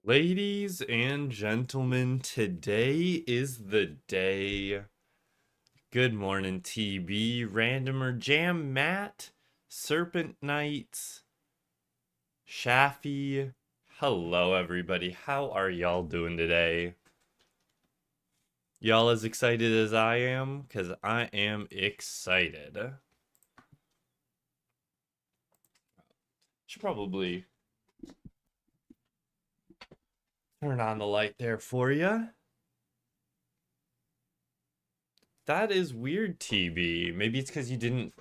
Ladies and gentlemen, today is the day. Good morning, TB, Randomer, Jam, Matt, Serpent Knights, Shaffy. Hello, everybody. How are y'all doing today? Y'all as excited as I am? Because I am excited. Should probably turn on the light there for you. That is weird, TB. Maybe it's because you didn't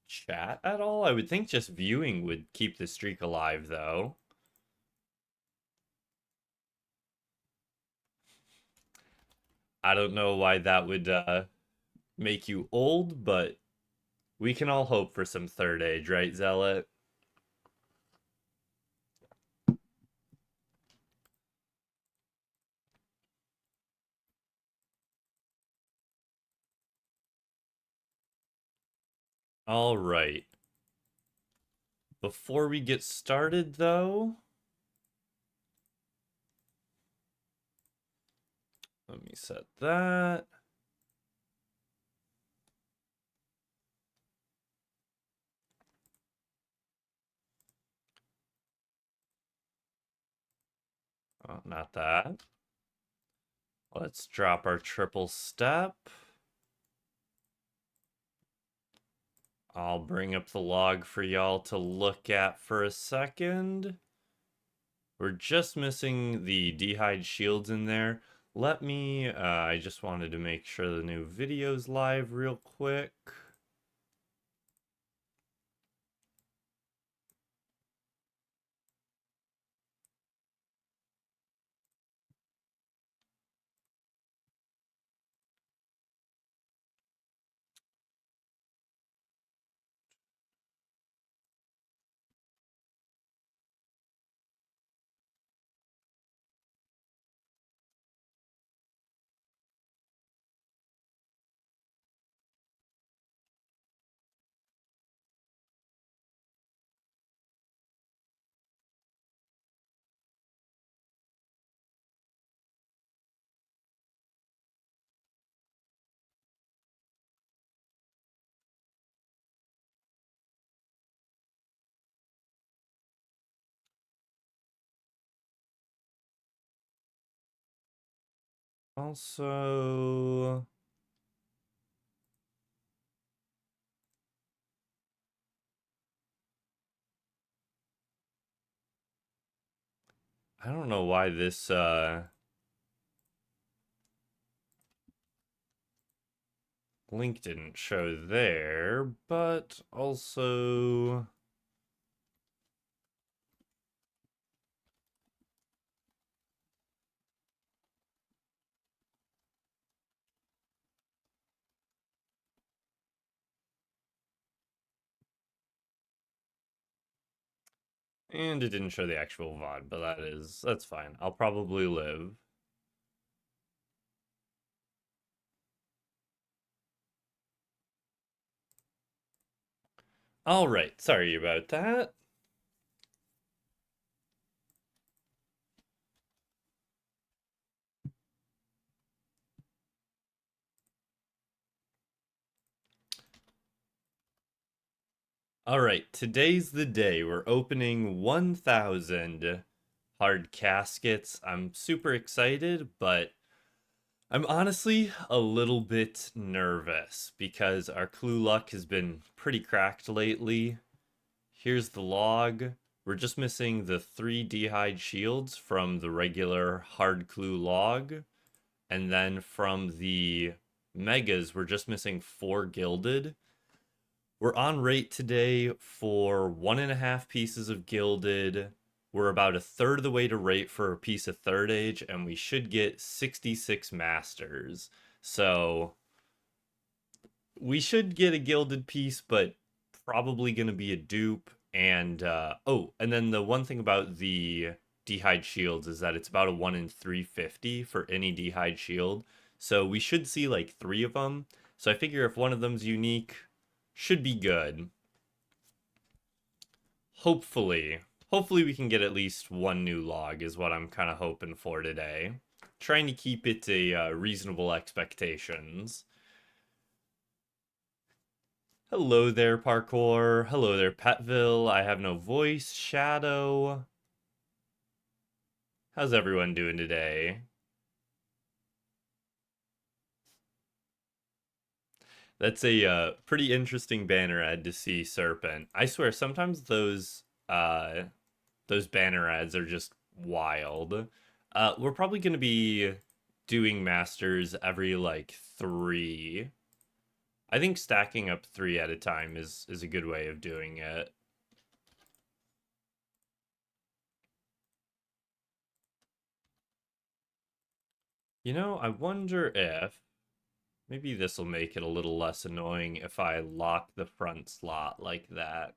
chat at all? I would think just viewing would keep the streak alive, though. I don't know why that would make you old, but we can all hope for some third age, right, Zealot? All right. Before we get started, though, let me set that. Oh, not that. Let's drop our triple step. I'll bring up the log for y'all to look at for a second. We're just missing the D'hide shields in there. Let me, I just wanted to make sure the new video's live real quick. Also, I don't know why this, link didn't show there, but also, and it didn't show the actual VOD, but that's fine. I'll probably live. All right, sorry about that. All right, today's the day. We're opening 1,000 hard caskets. I'm super excited, but I'm honestly a little bit nervous because our clue luck has been pretty cracked lately. Here's the log. We're just missing the 3 D'hide shields from the regular hard clue log. And then from the megas, we're just missing 4 gilded. We're on rate today for 1.5 pieces of gilded. We're about a third of the way to rate for a piece of third age, and we should get 66 masters. So we should get a gilded piece, but probably going to be a dupe. And and then the one thing about the D'hide shields is that it's about a 1 in 350 for any D'hide shield. So we should see like 3 of them. So I figure if one of them's unique, should be good. Hopefully. hopefully we can get at least one new log is what I'm kind of hoping for today. Trying to keep it to reasonable expectations. Hello there, parkour. Hello there, Petville. I have no voice. Shadow. How's everyone doing today? That's a pretty interesting banner ad to see, Serpent. I swear, sometimes those banner ads are just wild. We're probably gonna be doing masters every like 3. I think stacking up 3 at a time is a good way of doing it. You know, I wonder if maybe this will make it a little less annoying if I lock the front slot like that.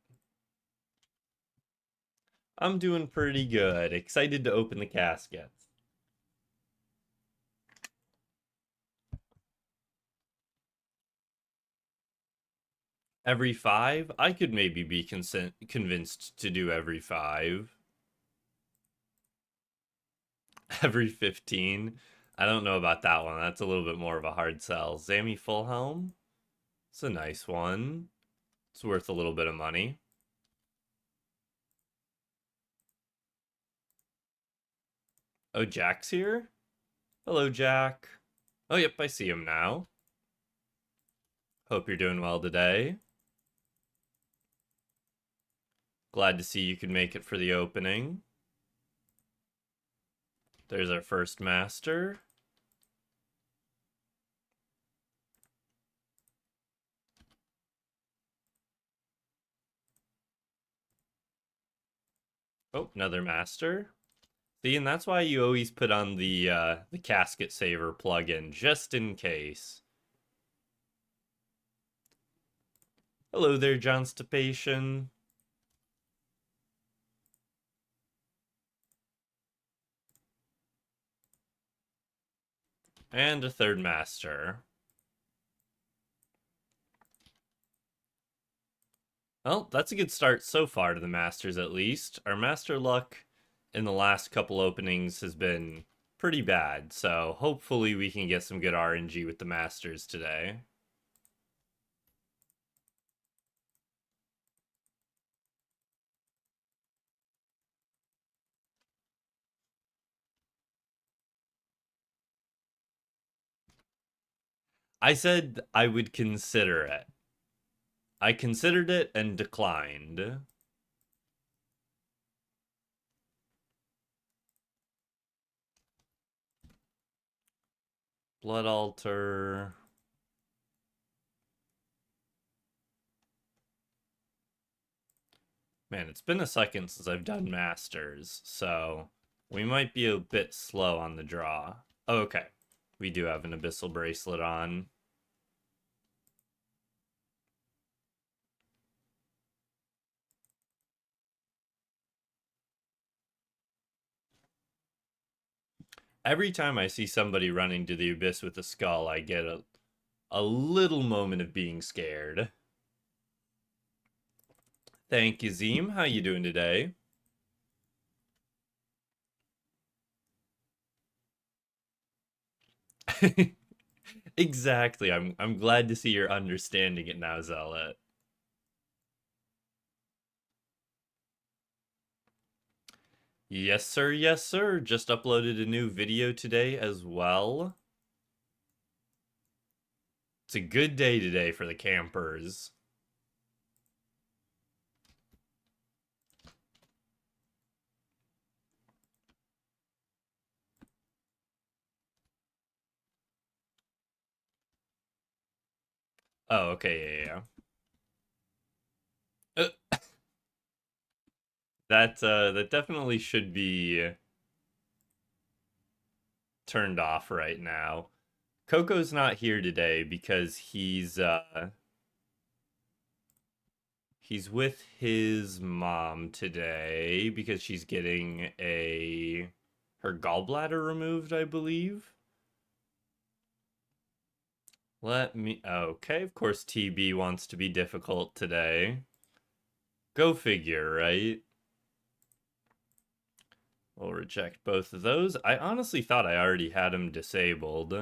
I'm doing pretty good. Excited to open the caskets. Every 5? I could maybe be convinced to do every 5. Every 15? I don't know about that one. That's a little bit more of a hard sell. Zammy Full Helm? It's a nice one. It's worth a little bit of money. Oh, Jack's here? Hello, Jack. Oh, yep, I see him now. Hope you're doing well today. Glad to see you could make it for the opening. There's our first master. Oh, another master. See, and that's why you always put on the casket saver plugin, just in case. Hello there, John Stipation. And a third master. Well, that's a good start so far to the Masters, at least. Our Master luck in the last couple openings has been pretty bad, so hopefully we can get some good RNG with the Masters today. I said I would consider it. I considered it and declined. Blood Altar. Man, it's been a second since I've done Masters, so we might be a bit slow on the draw. Oh, okay. We do have an Abyssal Bracelet on. Every time I see somebody running to the abyss with a skull, I get a little moment of being scared. Thank you, Zeem. How you doing today? Exactly. I'm glad to see you're understanding it now, Zealot. Yes, sir. Yes, sir. Just uploaded a new video today as well. It's a good day today for the campers. Oh, okay, yeah. That definitely should be turned off right now. Coco's not here today because he's with his mom today because she's getting her gallbladder removed, I believe. Okay, of course TB wants to be difficult today. Go figure, right? We'll reject both of those. I honestly thought I already had them disabled.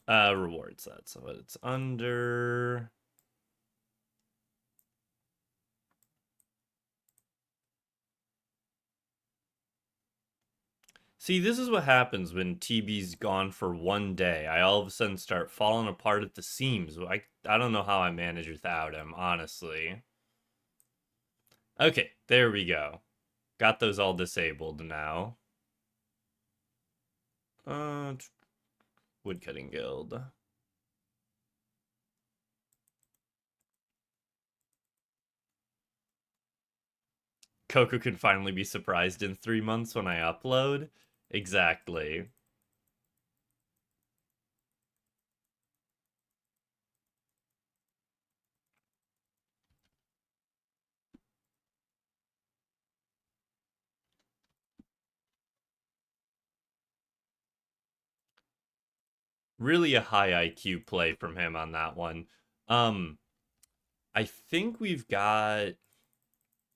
Reward set. So it's under. See, this is what happens when TB's gone for one day. I all of a sudden start falling apart at the seams. I don't know how I manage without him, honestly. Okay, there we go. Got those all disabled now. Woodcutting Guild. Coco can finally be surprised in 3 months when I upload. Exactly. Really a high IQ play from him on that one. Um, I think we've got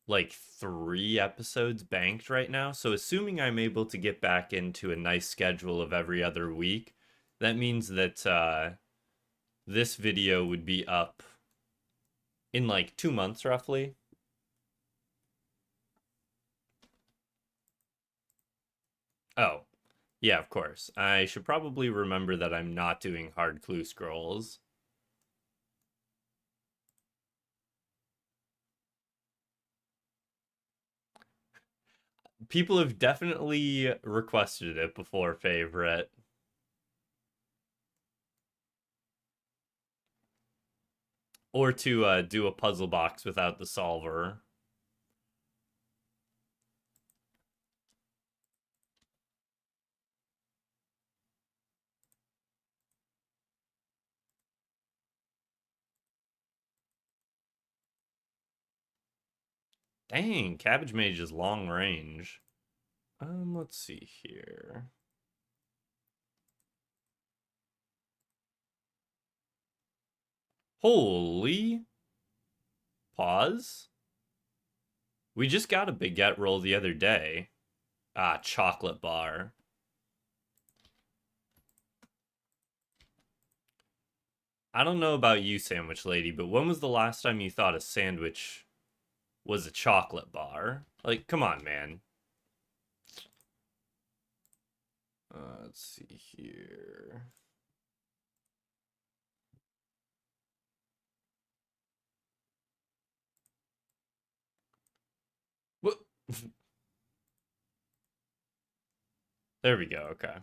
like 3 episodes banked right now. So assuming I'm able to get back into a nice schedule of every other week, that means that this video would be up in like 2 months roughly. Oh, yeah, of course. I should probably remember that I'm not doing hard clue scrolls. People have definitely requested it before, favorite. Or to do a puzzle box without the solver. Dang, Cabbage Mage is long range. Let's see here. Holy. Pause. We just got a baguette roll the other day. Ah, chocolate bar. I don't know about you, sandwich lady, but when was the last time you thought a sandwich was a chocolate bar? Like, come on, man. Let's see here. What? There we go. Okay.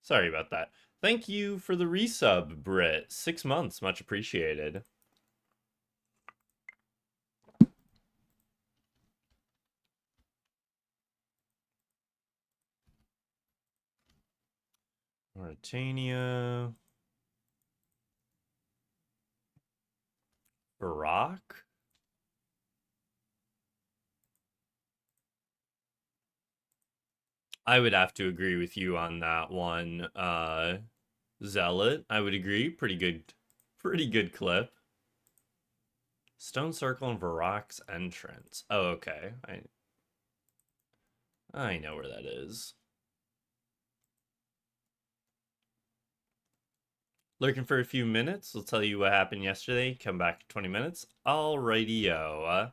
Sorry about that. Thank you for the resub, Brit. 6 months. Much appreciated. Mauritania. Iraq? I would have to agree with you on that one. Zealot, I would agree. Pretty good clip. Stone Circle and Varrock's entrance. Oh, okay. I know where that is. Lurking for a few minutes. I'll tell you what happened yesterday. Come back in 20 minutes. Alrighty-o.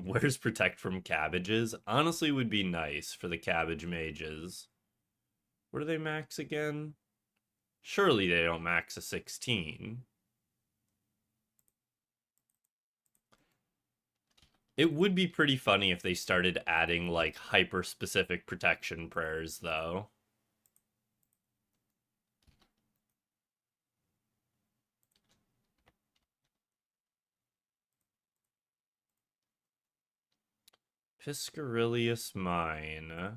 Where's Protect from Cabbages? Honestly, would be nice for the Cabbage Mages. What do they max again? Surely they don't max a 16. It would be pretty funny if they started adding like hyper specific protection prayers, though. Piscarilius Mine.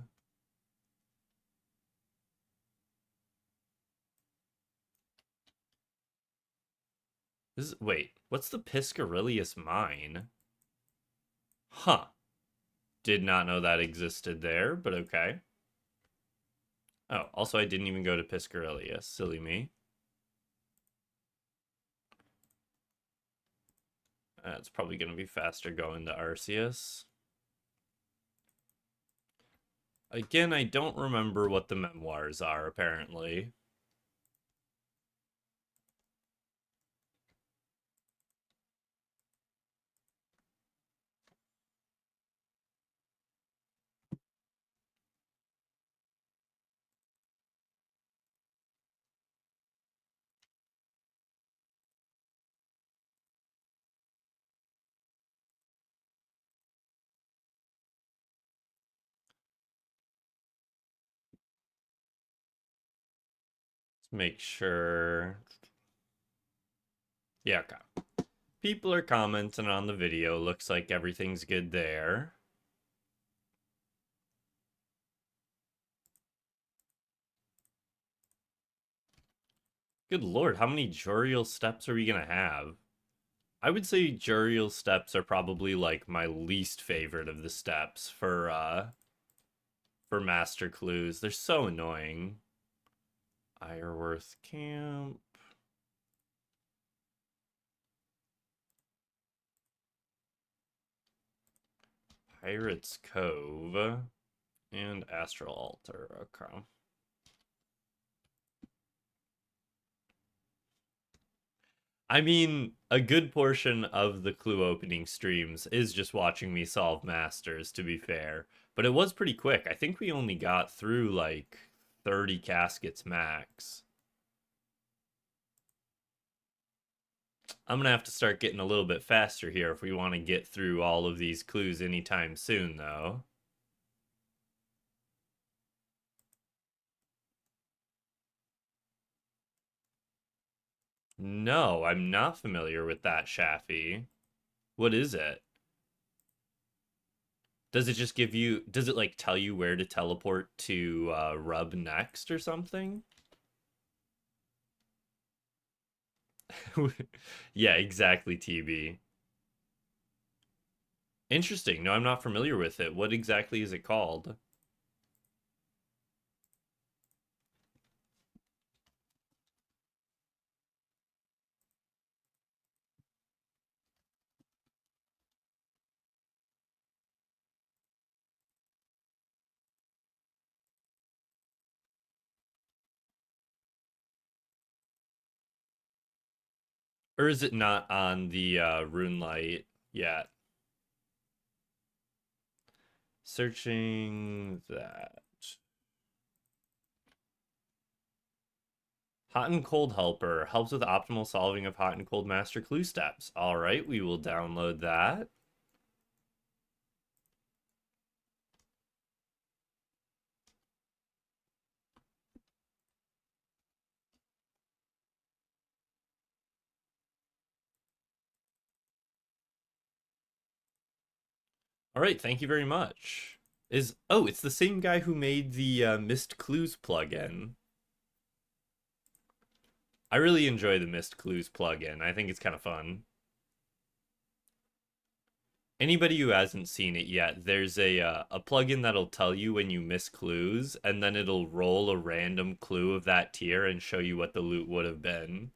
Wait, What's the Piscarilius mine? Huh. Did not know that existed there, but okay. Oh, also I didn't even go to Piscarilius. Silly me. It's probably going to be faster going to Arceus. Again, I don't remember what the memoirs are, apparently. Let's make sure. Yeah, okay. People are commenting on the video. Looks like everything's good there. Good lord, how many Juriel steps are we gonna have? I would say Juriel steps are probably like my least favorite of the steps for master clues. They're so annoying. Ironworth Camp. Pirates Cove. And Astral Altar. Okay. I mean, a good portion of the clue opening streams is just watching me solve masters, to be fair. But it was pretty quick. I think we only got through like 30 caskets max. I'm gonna have to start getting a little bit faster here if we want to get through all of these clues anytime soon, though. No, I'm not familiar with that, Shaffy. What is it? Does it just give you, does it like tell you where to teleport to Rub next or something? Yeah, exactly, TB. Interesting. No, I'm not familiar with it. What exactly is it called? Or is it not on the Runelight yet? Searching that. Hot and Cold Helper helps with optimal solving of hot and cold master clue steps. All right, we will download that. All right, thank you very much. It's the same guy who made the Missed Clues plugin. I really enjoy the Missed Clues plugin. I think it's kind of fun. Anybody who hasn't seen it yet, there's a plugin that'll tell you when you miss clues, and then it'll roll a random clue of that tier and show you what the loot would have been.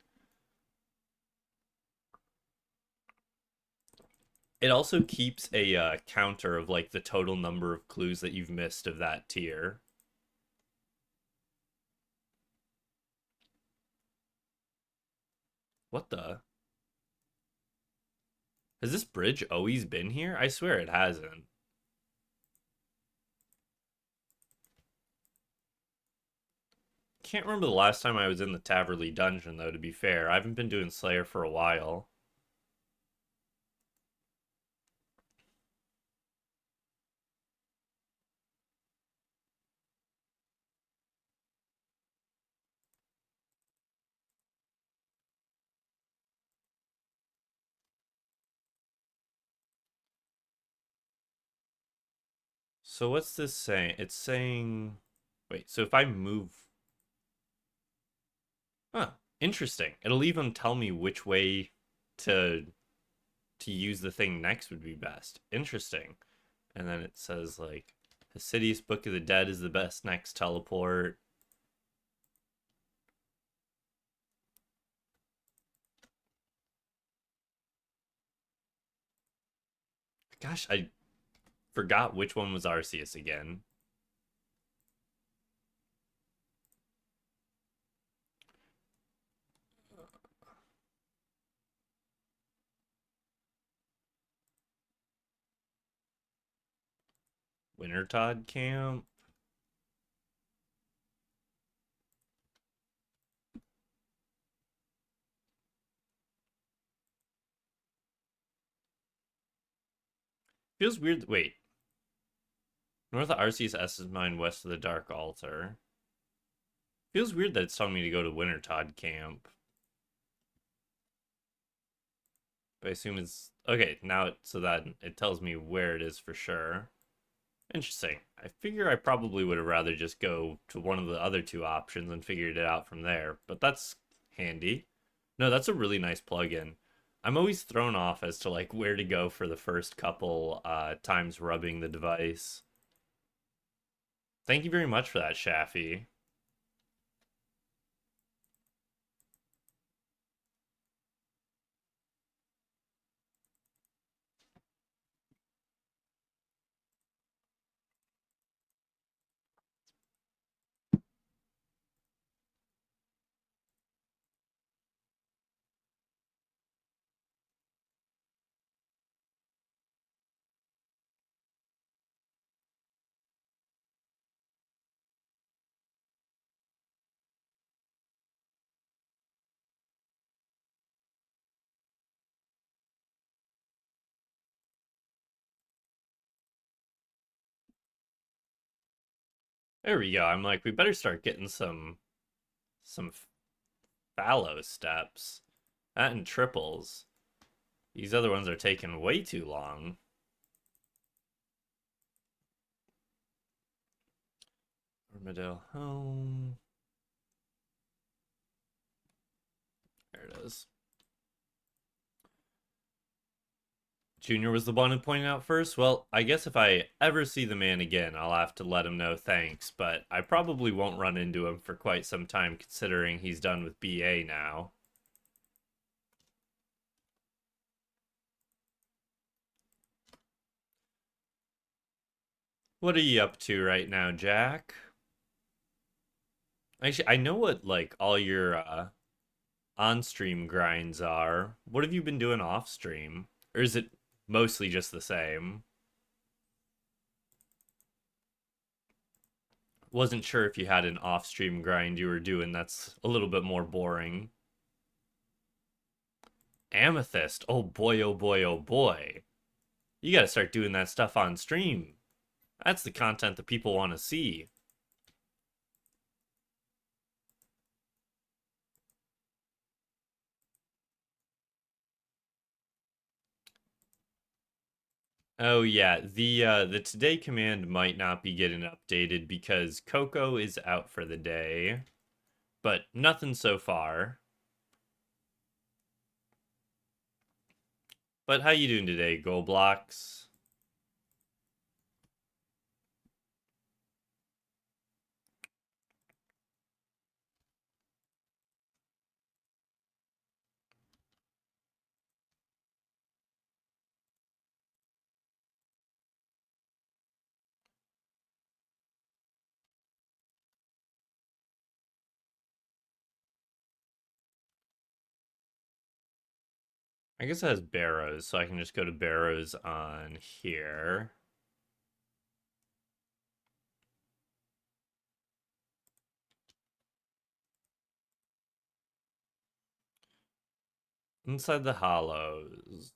It also keeps a counter of like the total number of clues that you've missed of that tier. What the? Has this bridge always been here? I swear it hasn't. Can't remember the last time I was in the Taverley dungeon, though, to be fair. I haven't been doing Slayer for a while. So what's this saying? It's saying... Wait, so if I move... Huh, interesting. It'll even tell me which way to use the thing next would be best. Interesting. And then it says like Hasidious Book of the Dead is the best next teleport. Gosh, I forgot which one was Arceus again. Wintertod Camp. Feels weird. Wait. North of Arceus S's Mine, west of the Dark Altar. Feels weird that it's telling me to go to Wintertod Camp. But I assume it's... Okay, now so that it tells me where it is for sure. Interesting. I figure I probably would have rather just go to one of the other two options and figured it out from there. But that's handy. No, that's a really nice plugin. I'm always thrown off as to like where to go for the first couple times rubbing the device. Thank you very much for that, Shaffy. There we go. I'm like, we better start getting some fallow steps. That and triples. These other ones are taking way too long. Armadale home. There it is. Junior was the one who pointed out first. Well, I guess if I ever see the man again, I'll have to let him know thanks, but I probably won't run into him for quite some time considering he's done with BA now. What are you up to right now, Jack? Actually, I know what like all your on-stream grinds are. What have you been doing off-stream? Or is it mostly just the same? Wasn't sure if you had an off-stream grind you were doing that's a little bit more boring. Amethyst. Oh boy, oh boy, oh boy. You gotta start doing that stuff on stream. That's the content that people want to see. Oh yeah, the today command might not be getting updated because Coco is out for the day. But nothing so far. But how you doing today, Goldblocks? I guess it has Barrows, so I can just go to Barrows on here. Inside the Hollows.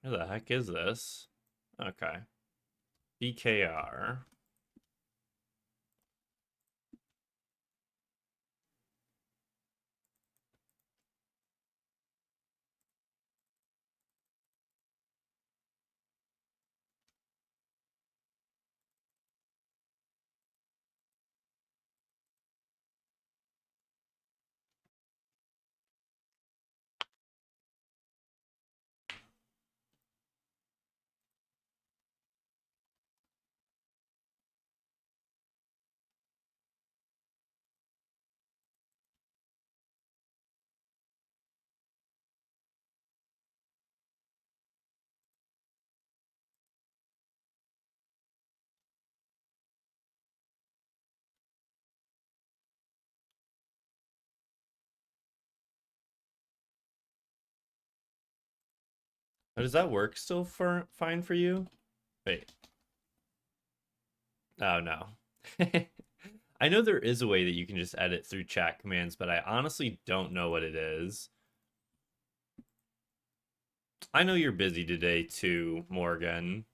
Where the heck is this? Okay. BKR. Oh, does that work still fine for you? Wait. Oh, no. I know there is a way that you can just edit through chat commands, but I honestly don't know what it is. I know you're busy today too, Morgan.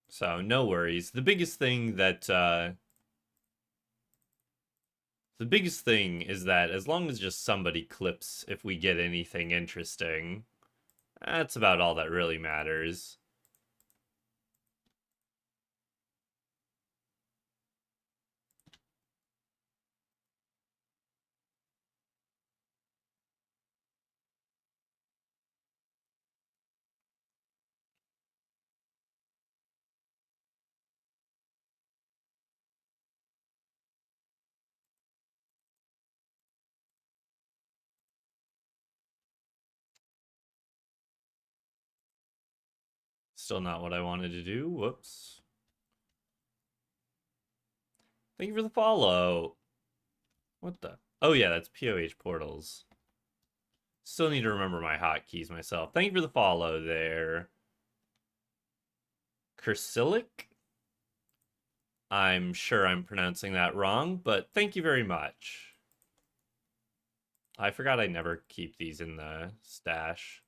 So no worries. The biggest thing is that as long as just somebody clips if we get anything interesting, that's about all that really matters. Still not what I wanted to do. Whoops. Thank you for the follow. What the? Oh yeah, that's POH portals. Still need to remember my hotkeys myself. Thank you for the follow there. Kersilic? I'm sure I'm pronouncing that wrong, but thank you very much. I forgot I never keep these in the stash.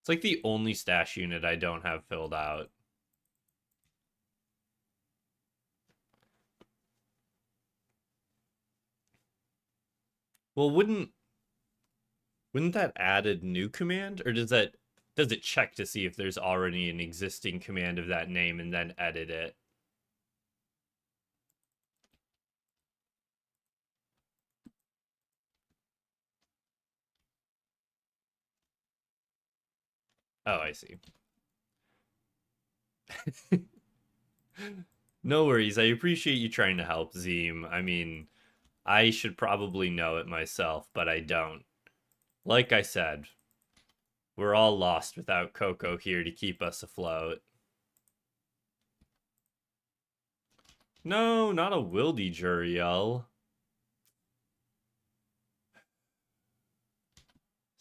It's like the only stash unit I don't have filled out. Well, wouldn't that add a new command, or does it check to see if there's already an existing command of that name and then edit it? Oh, I see. No worries. I appreciate you trying to help, Zeem. I mean, I should probably know it myself, but I don't. Like I said, we're all lost without Coco here to keep us afloat. No, not a Wildy Juriel.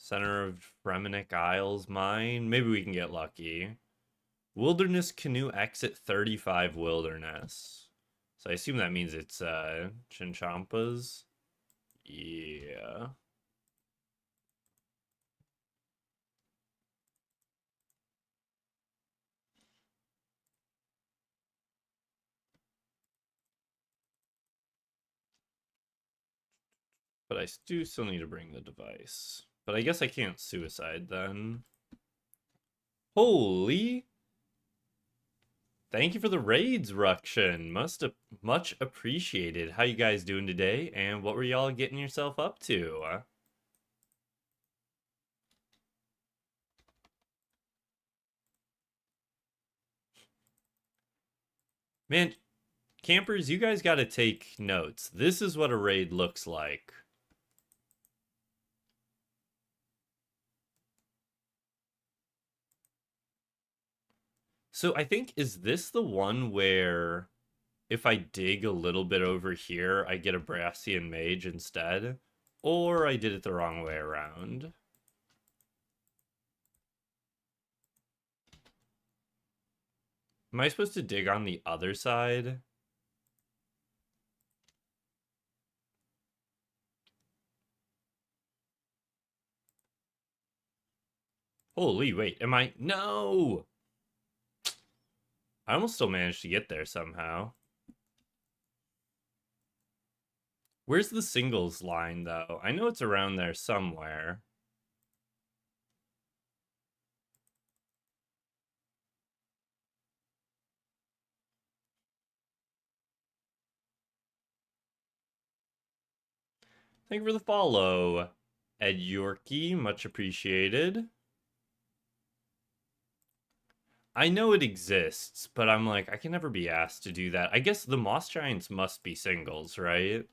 Center of Fremenic Isles mine. Maybe we can get lucky. Wilderness Canoe exit 35 Wilderness. So I assume that means it's Chinchampa's. Yeah. But I do still need to bring the device. But I guess I can't suicide then. Holy! Thank you for the raids, Ruction. Much appreciated. How you guys doing today? And what were y'all getting yourself up to? Man, campers, you guys got to take notes. This is what a raid looks like. So I think, is this the one where if I dig a little bit over here, I get a Brassian Mage instead? Or I did it the wrong way around? Am I supposed to dig on the other side? Holy, wait, am I? No! I almost still managed to get there somehow. Where's the singles line, though? I know it's around there somewhere. Thank you for the follow, Ed Yorkie. Much appreciated. I know it exists, but I'm like, I can never be asked to do that. I guess the Moss Giants must be singles, right?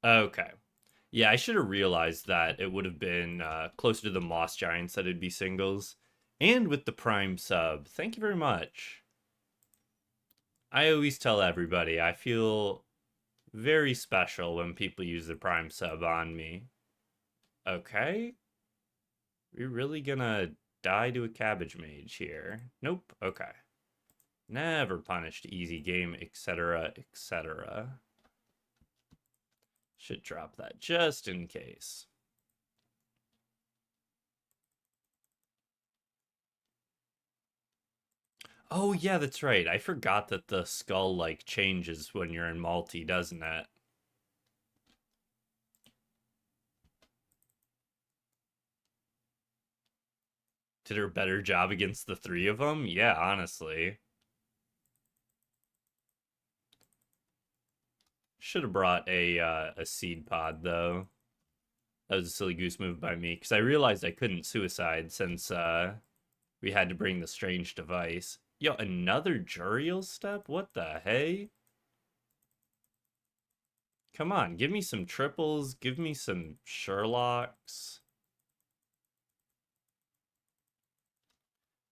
Okay. Yeah, I should have realized that it would have been closer to the Moss Giants that it'd be singles. And with the Prime sub. Thank you very much. I always tell everybody I feel very special when people use the Prime sub on me. Okay. We're really gonna die to a cabbage mage here. Nope. Okay. Never punished easy game, etc., etc. Should drop that just in case. Oh, yeah, that's right. I forgot that the skull, like, changes when you're in multi, doesn't it? Did her a better job against the three of them? Yeah, honestly. Should have brought a seed pod, though. That was a silly goose move by me, because I realized I couldn't suicide since we had to bring the strange device. Yo, another Juriel step? What the hey? Come on, give me some triples, give me some Sherlocks.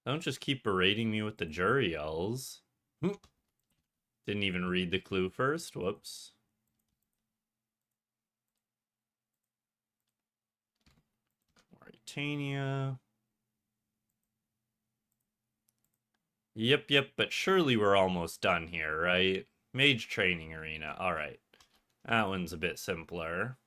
Don't just keep berating me with the Juriels. Didn't even read the clue first. Whoops. Mauritania. Yep, but surely we're almost done here, right? Mage Training Arena. All right. That one's a bit simpler.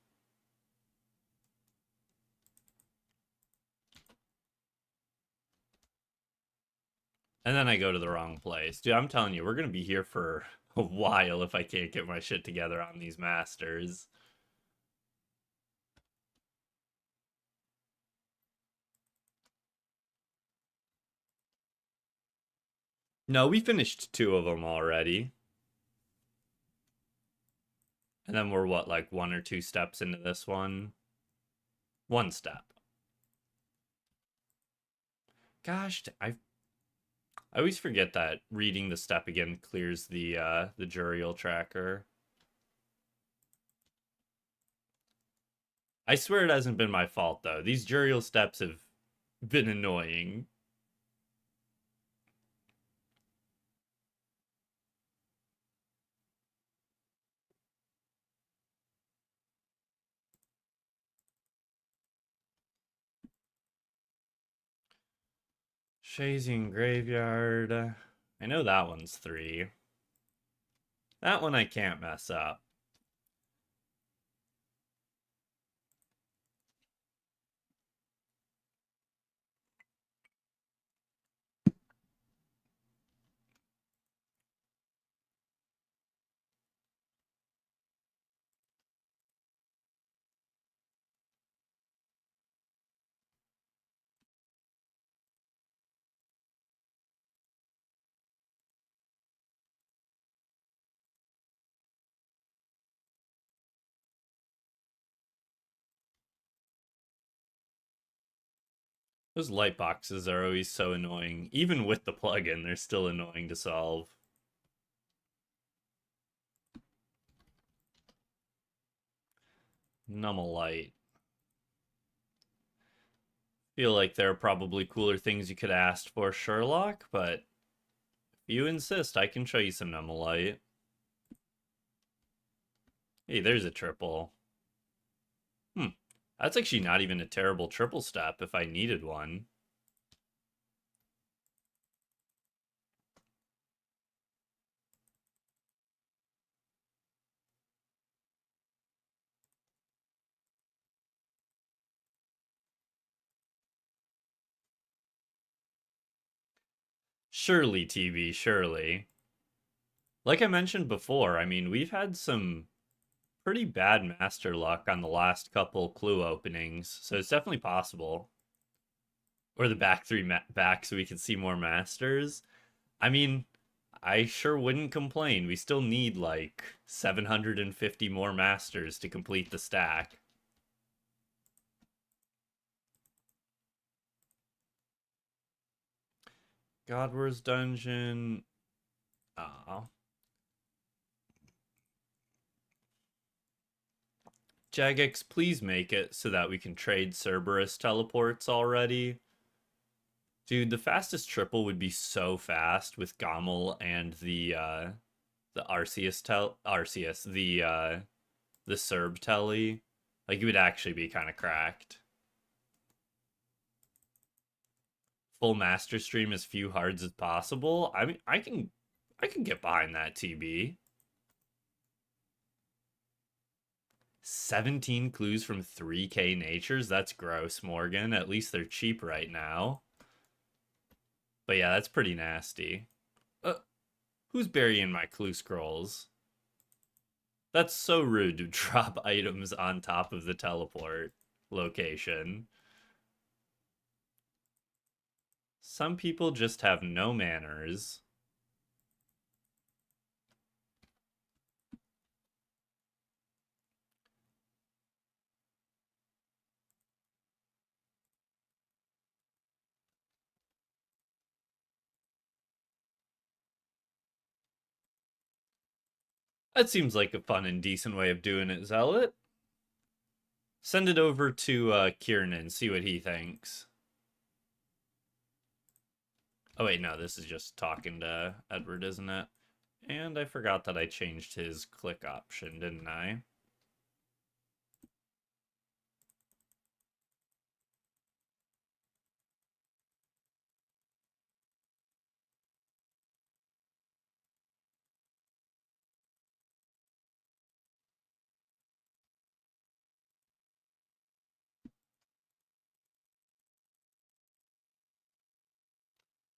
And then I go to the wrong place. Dude, I'm telling you, we're going to be here for a while if I can't get my shit together on these masters. No, we finished two of them already. And then we're what, like one or two steps into this one? One step. Gosh, I always forget that reading the step again clears the Juriel tracker. I swear it hasn't been my fault though. These Juriel steps have been annoying. Shazian Graveyard. I know that one's 3. That one I can't mess up. Those light boxes are always so annoying. Even with the plugin, they're still annoying to solve. Nummelight. Feel like there are probably cooler things you could ask for, Sherlock, but if you insist, I can show you some Nummelight. Hey, there's a triple. That's actually not even a terrible triple step if I needed one. Surely, TV, surely. Like I mentioned before, I mean, we've had some pretty bad master luck on the last couple clue openings, so it's definitely possible. Or the back three back so we can see more masters. I mean, I sure wouldn't complain. We still need like 750 more masters to complete the stack. Godwar's Dungeon. Ah. Jagex, please make it so that we can trade Cerberus teleports already. Dude, the fastest triple would be so fast with Gommel and the Arceus, the Serb telly. Like it would actually be kind of cracked. Full master stream as few hards as possible. I mean, I can get behind that TB. 17 clues from 3K natures. That's gross, Morgan. At least they're cheap right now. But yeah, that's pretty nasty. Who's burying my clue scrolls? That's so rude to drop items on top of the teleport location. Some people just have no manners. That seems like a fun and decent way of doing it, Zealot. Send it over to Kieran, see what he thinks. Oh wait, no, this is just talking to Edward, isn't it? And I forgot that I changed his click option, didn't I?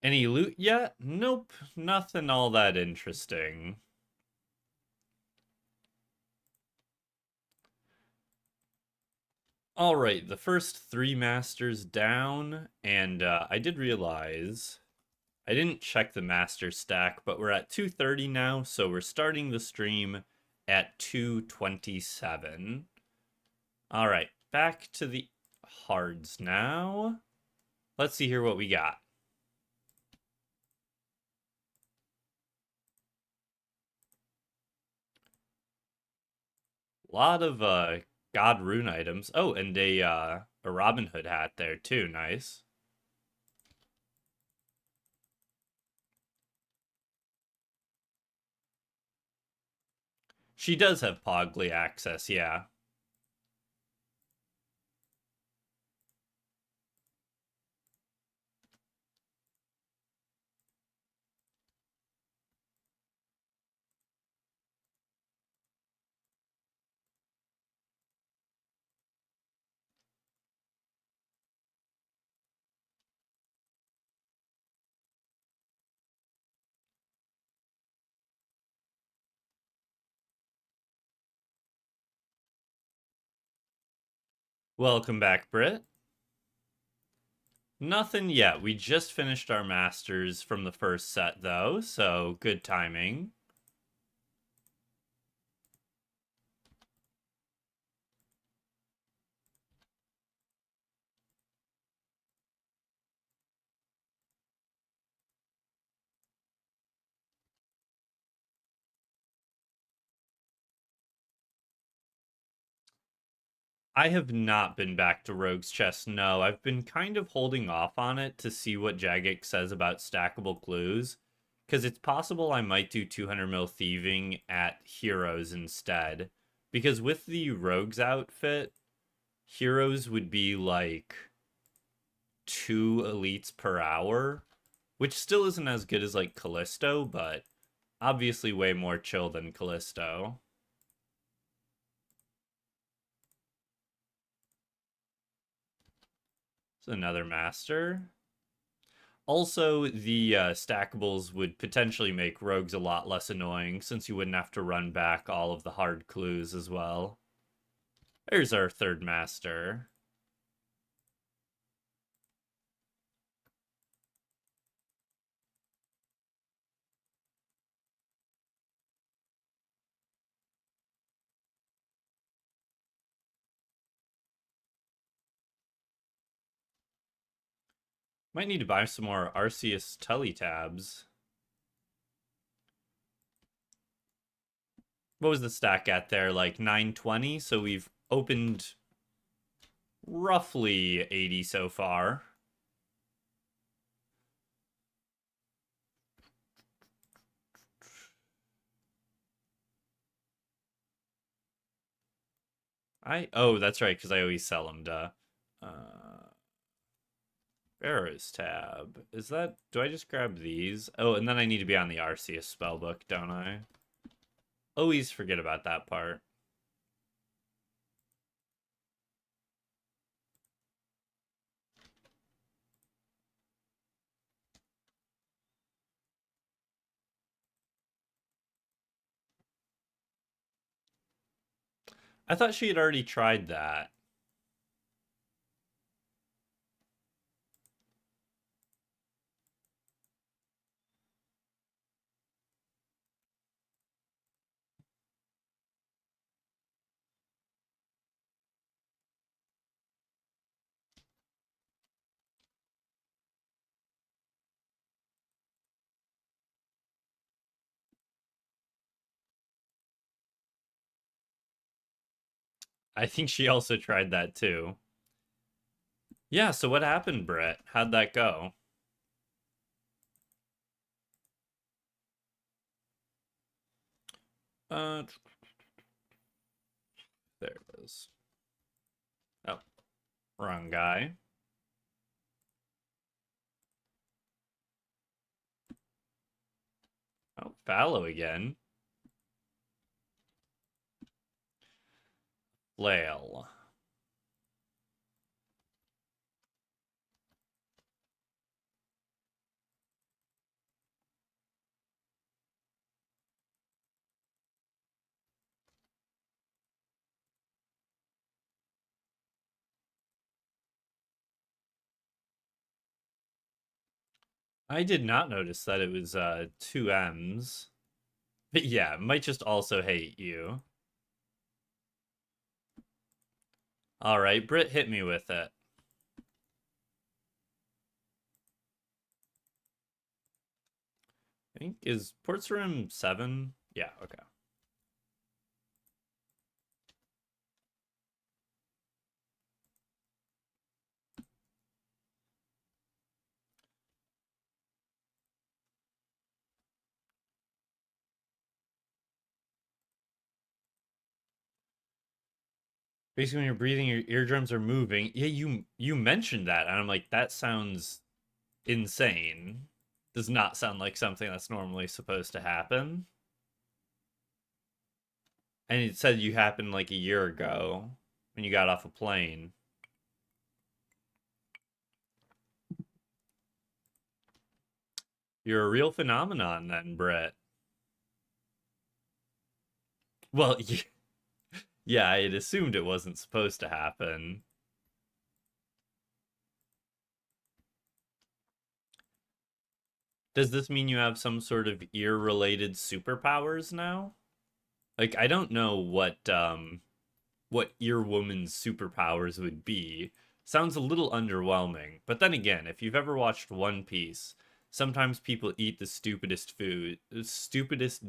Any loot yet? Nope, nothing all that interesting. All right, the first 3 masters down, and I did realize I didn't check the master stack, but we're at 230 now, so we're starting the stream at 227. All right, back to the hards now. Let's see here what we got. A lot of God rune items. Oh, and a Robin Hood hat there too. Nice. She does have Pogly access, yeah. Welcome back, Britt. Nothing yet. We just finished our masters from the first set, though, so good timing. I have not been back to Rogue's Chest, no. I've been kind of holding off on it to see what Jagex says about stackable clues, because it's possible I might do 200 mil thieving at Heroes instead. Because with the Rogue's outfit, Heroes would be like 2 elites per hour, which still isn't as good as like Callisto, but obviously way more chill than Callisto. So another master. Also, the stackables would potentially make rogues a lot less annoying since you wouldn't have to run back all of the hard clues as well. There's our third master. Might need to buy some more Arceus teletabs. What was the stack at there? Like 920? So we've opened roughly 80 so far. Oh, that's right, because I always sell them, duh. Uh, Pharaoh's tab. Is that, do I just grab these? Oh, and then I need to be on the Arceus spellbook, don't I? Always forget about that part. I thought she had already tried that. I think she also tried that too. Yeah, so what happened, Brett? How'd that go? Uh, there it is. Oh, wrong guy. Oh, fallow again. Flail. I did not notice that it was two M's. But yeah, might just also hate you. All right, Britt, hit me with it. I think is Port's Room 7? Yeah, okay. Basically, when you're breathing, your eardrums are moving. Yeah, you mentioned that, and I'm like, that sounds insane. Does not sound like something that's normally supposed to happen. And it said you happened like a year ago when you got off a plane. You're a real phenomenon then, Brett. Well, yeah, I had assumed it wasn't supposed to happen. Does this mean you have some sort of ear-related superpowers now? Like, I don't know what Earwoman's superpowers would be. Sounds a little underwhelming. But then again, if you've ever watched One Piece, sometimes people eat the stupidest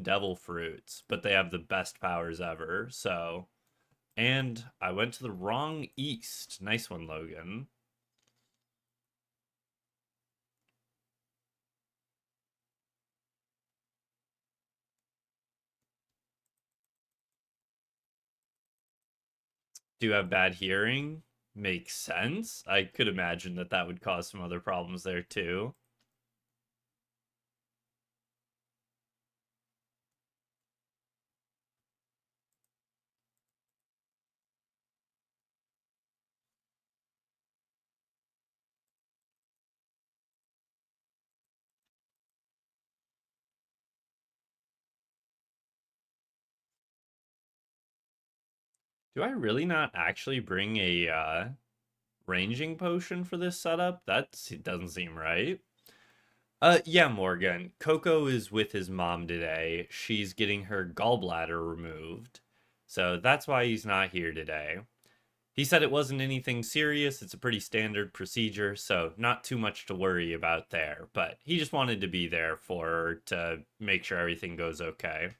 devil fruits, but they have the best powers ever. So, and I went to the wrong east. Nice one, Logan. Do you have bad hearing? Makes sense. I could imagine that that would cause some other problems there too. Do I really not actually bring a ranging potion for this setup? That doesn't seem right. Yeah, Morgan. Coco is with his mom today. She's getting her gallbladder removed. So that's why he's not here today. He said it wasn't anything serious. It's a pretty standard procedure, so not too much to worry about there. But he just wanted to be there for her to make sure everything goes okay.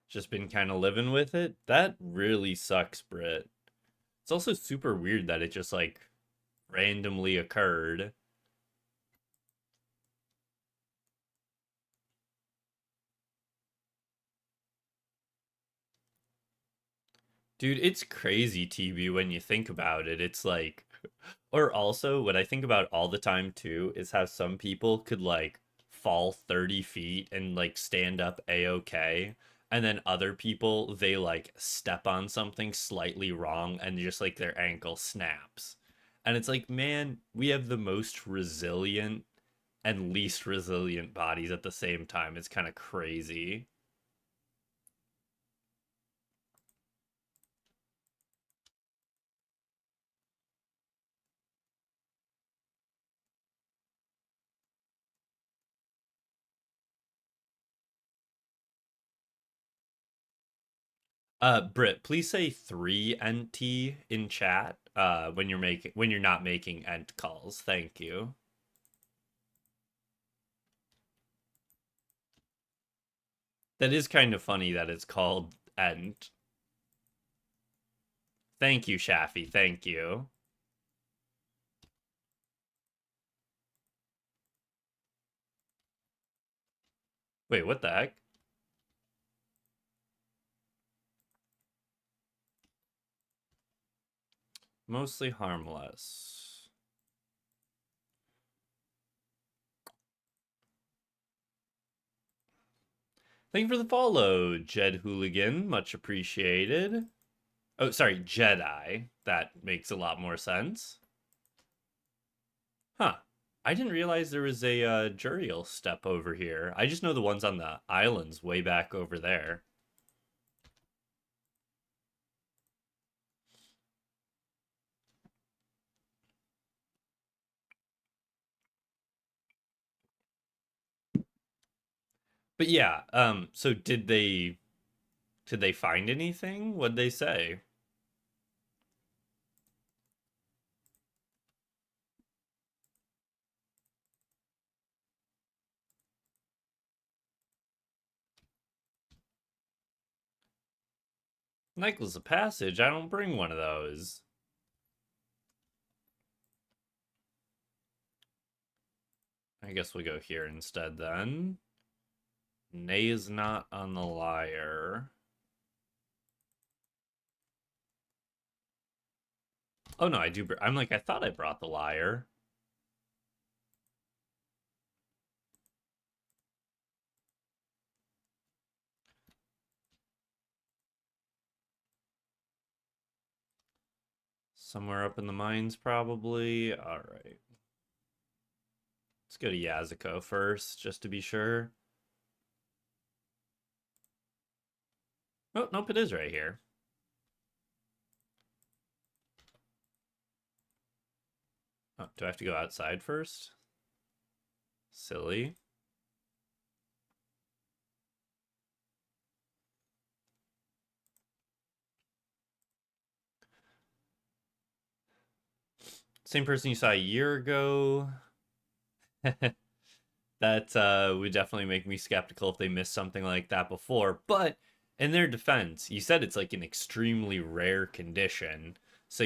Just been kind of living with it. That really sucks, Britt. It's also super weird that it just like randomly occurred. Dude, it's crazy, TB, when you think about it. It's like, or also, what I think about all the time too is how some people could like fall 30 feet and like stand up a-okay. And then other people, they like step on something slightly wrong and just like their ankle snaps. And it's like, man, we have the most resilient and least resilient bodies at the same time. It's kind of crazy. Britt, please say 3NT in chat when you're not making ent calls. Thank you. That is kind of funny that it's called ent. Thank you, Shaffy. Thank you. Wait, what the heck? Mostly harmless. Thank you for the follow, Jed Hooligan. Much appreciated. Oh, sorry, Jedi. That makes a lot more sense. Huh. I didn't realize there was a Juriel step over here. I just know the ones on the islands way back over there. But yeah, so did they find anything? What'd they say? Necklace of Passage? I don't bring one of those. I guess we'll go here instead then. Nay is not on the lyre. Oh no, I do. I'm like, I thought I brought the lyre. Somewhere up in the mines, probably. All right. Let's go to Yazuko first, just to be sure. Oh, nope, it is right here. Oh, do I have to go outside first? Silly. Same person you saw a year ago. That would definitely make me skeptical if they missed something like that before. But in their defense, you said it's like an extremely rare condition. So,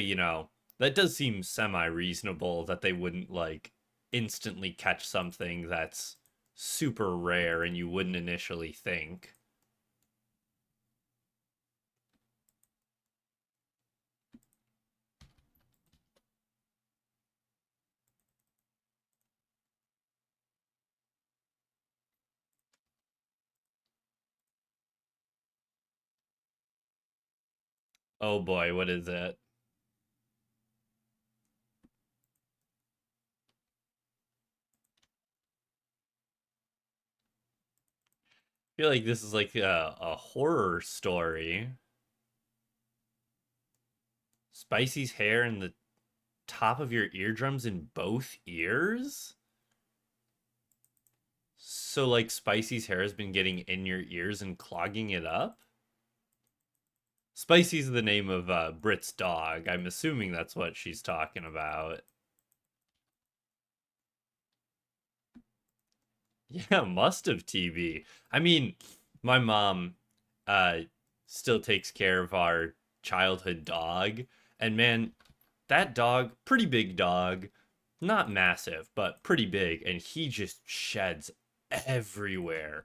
that does seem semi reasonable that they wouldn't like instantly catch something that's super rare and you wouldn't initially think. Oh boy, what is it? I feel like this is like a horror story. Spicy's hair in the top of your eardrums in both ears? So, like, Spicy's hair has been getting in your ears and clogging it up? Spicy's the name of Brit's dog. I'm assuming that's what she's talking about. Yeah, must have TB. I mean, my mom uh still takes care of our childhood dog, and man, That dog, pretty big dog, not massive, but pretty big, and he just sheds everywhere.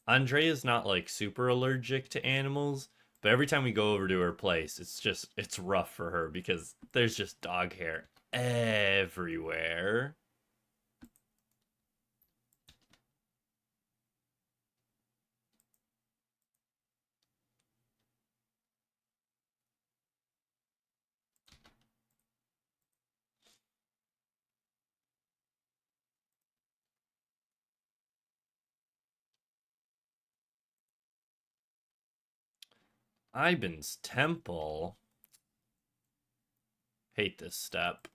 Andrea's not like super allergic to animals, but every time we go over to her place, it's rough for her because there's just dog hair everywhere. Iban's Temple. Hate this step.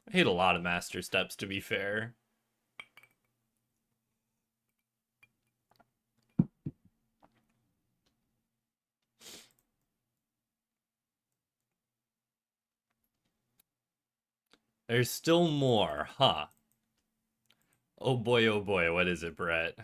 I hate a lot of master steps, to be fair. There's still more, huh? Oh boy, what is it, Brett?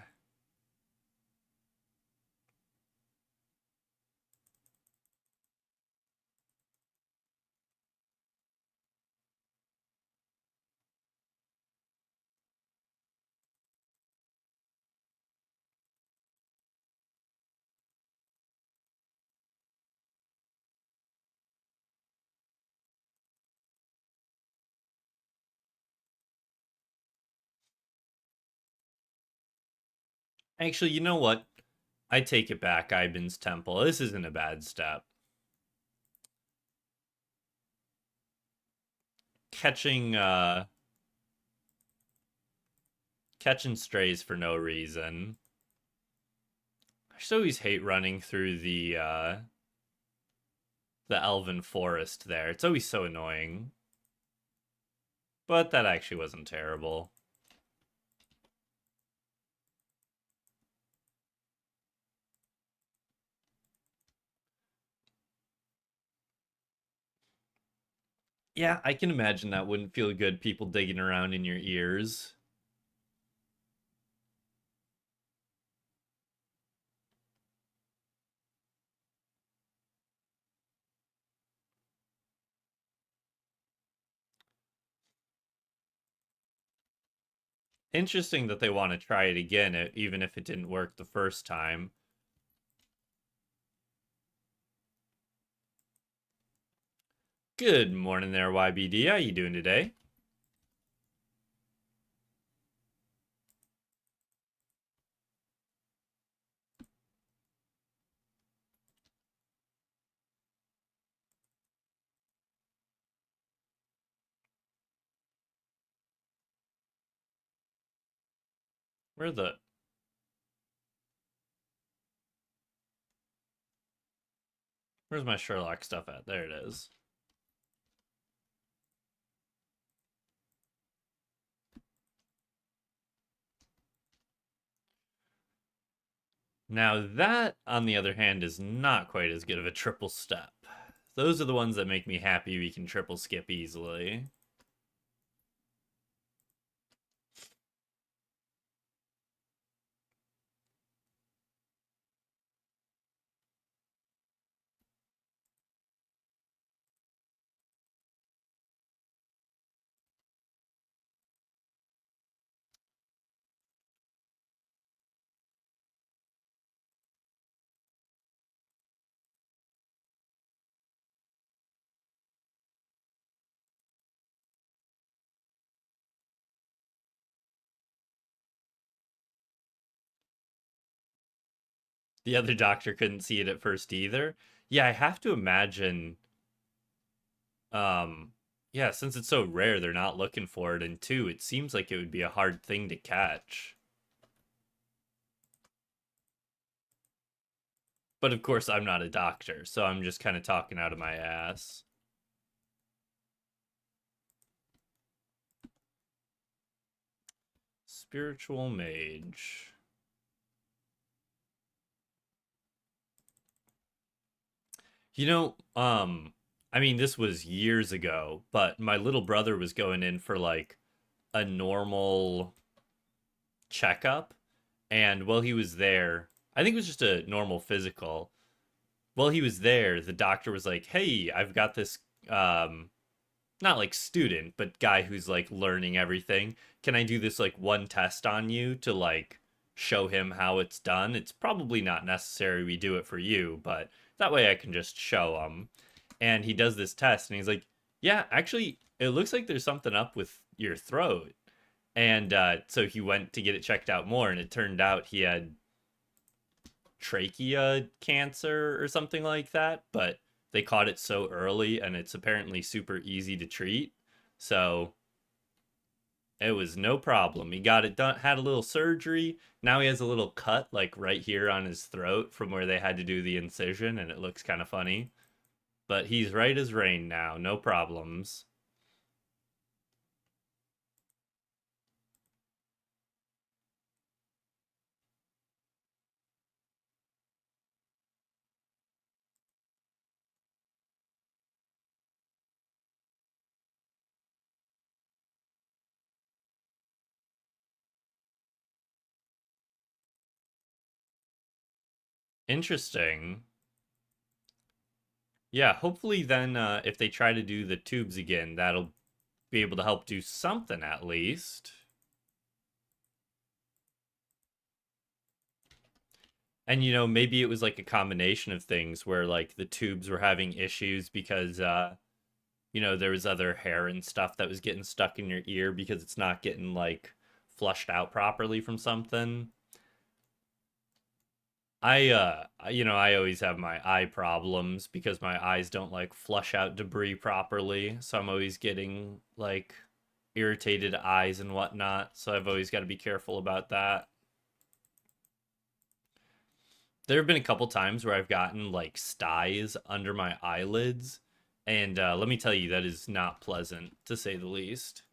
Actually, you know what? I take it back, Iban's Temple. This isn't a bad step. Catching catching strays for no reason. I just always hate running through the elven forest there. It's always so annoying. But that actually wasn't terrible. Yeah, I can imagine that wouldn't feel good, people digging around in your ears. Interesting that they want to try it again, even if it didn't work the first time. Good morning there, YBD. How you doing today? Where the... Where's my Sherlock stuff at? There it is. Now that, on the other hand, is not quite as good of a triple step. Those are the ones that make me happy we can triple skip easily. The other doctor couldn't see it at first either. Yeah, I have to imagine um yeah, since it's so rare they're not looking for it, and two, it seems like it would be a hard thing to catch. But of course I'm not a doctor, so I'm just kind of talking out of my ass. Spiritual mage. You know, I mean, this was years ago, but my little brother was going in for like a normal checkup. And while he was there, I think it was just a normal physical. While he was there, the doctor was like, "Hey, I've got this not like student, but guy who's like learning everything. Can I do this like one test on you to like show him how it's done? It's probably not necessary we do it for you, but that way I can just show him. And he does this test and he's like, yeah, actually, it looks like there's something up with your throat. And so he went to get it checked out more, and it turned out he had trachea cancer or something like that, but they caught it so early and it's apparently super easy to treat. So it was no problem. He got it done, had a little surgery. Now he has a little cut like right here on his throat from where they had to do the incision, and it looks kind of funny. But he's right as rain now, no problems. Interesting. Yeah, hopefully then if they try to do the tubes again, that'll be able to help do something at least. And maybe it was like a combination of things where like the tubes were having issues because there was other hair and stuff that was getting stuck in your ear because it's not getting like flushed out properly from something. I always have my eye problems because my eyes don't like flush out debris properly, so I'm always getting like irritated eyes and whatnot, so I've always got to be careful about that. There have been a couple times where I've gotten like styes under my eyelids, and let me tell you, that is not pleasant to say the least.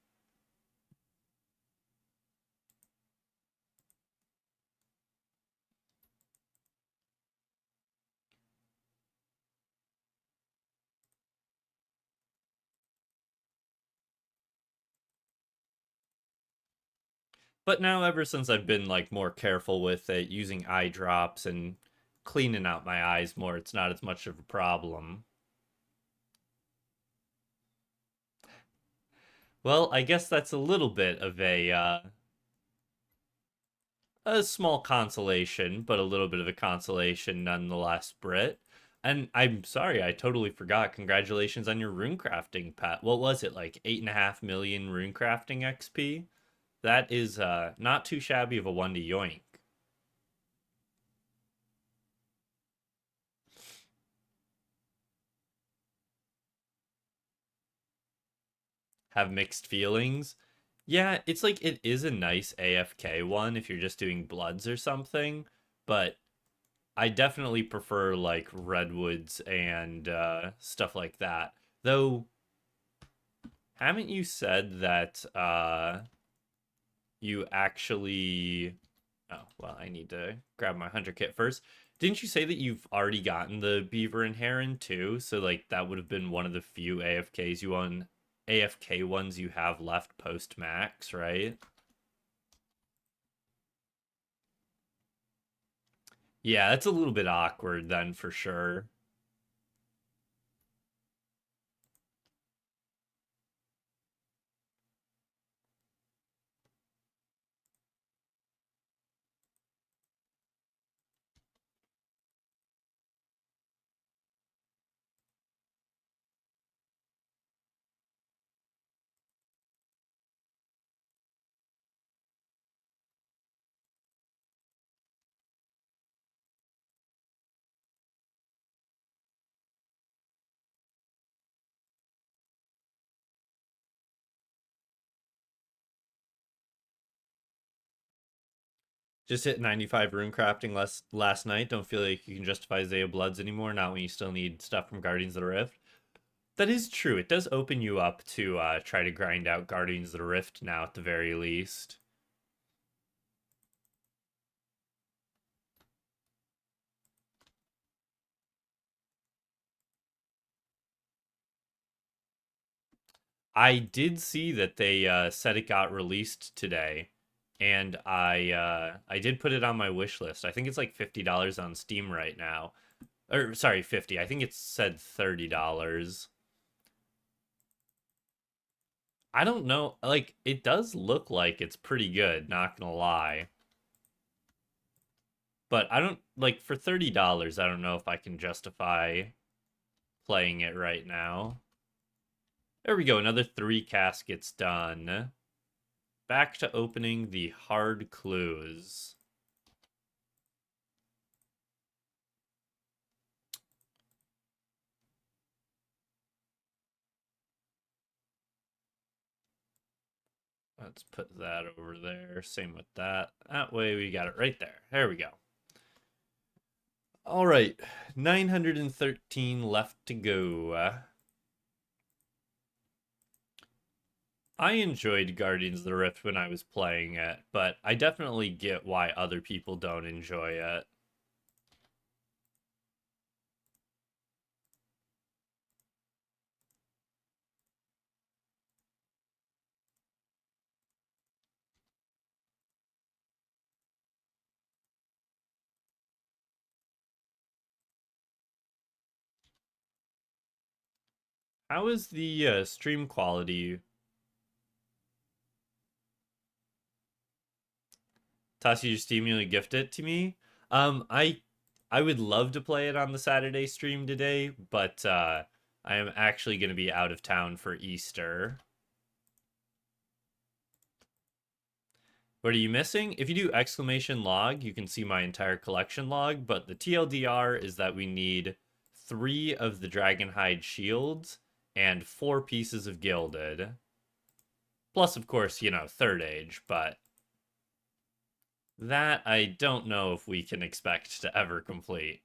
But now, ever since I've been like more careful with it, using eye drops and cleaning out my eyes more, it's not as much of a problem. Well, I guess that's a little bit of a small consolation, but a little bit of a consolation nonetheless, Britt. And I'm sorry, I totally forgot. Congratulations on your runecrafting pet. What was it, like 8.5 million runecrafting XP? That is not too shabby of a one to yoink. Have mixed feelings. Yeah, it's like it is a nice AFK one if you're just doing bloods or something, but I definitely prefer like redwoods and stuff like that. Though, haven't you said that you actually? Oh, well, I need to grab my hunter kit first. Didn't you say that you've already gotten the beaver and heron too? So like that would have been one of the few AFK ones you have left post max, right? Yeah, that's a little bit awkward then for sure. Just hit 95 rune crafting last night. Don't feel like you can justify Zaya Bloods anymore, not when you still need stuff from Guardians of the Rift. That is true. It does open you up to try to grind out Guardians of the Rift now at the very least. I did see that they said it got released today, and I did put it on my wish list. I think it's like $50 on Steam right now. Or sorry, 50. I think it said $30. I don't know. Like, it does look like it's pretty good, not gonna lie. But I don't like for $30, I don't know if I can justify playing it right now. There we go, another three caskets done. Back to opening the hard clues. Let's put that over there. Same with that. That way we got it right there. There we go. All right, 913 left to go. I enjoyed Guardians of the Rift when I was playing it, but I definitely get why other people don't enjoy it. How is the stream quality? Tassi just emailed gift it to me. I would love to play it on the Saturday stream today, but I am actually going to be out of town for Easter. What are you missing? If you do exclamation log, you can see my entire collection log, but the TLDR is that we need 3 of the Dragonhide shields and 4 pieces of gilded. Plus, of course, third age, but that I don't know if we can expect to ever complete.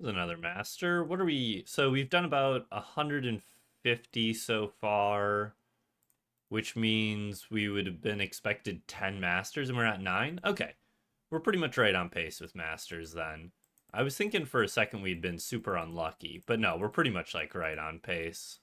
There's another master. What are we? So we've done about 150 so far, which means we would have been expected 10 masters and we're at 9. Okay. We're pretty much right on pace with masters then. I was thinking for a second we'd been super unlucky, but no, we're pretty much like right on pace.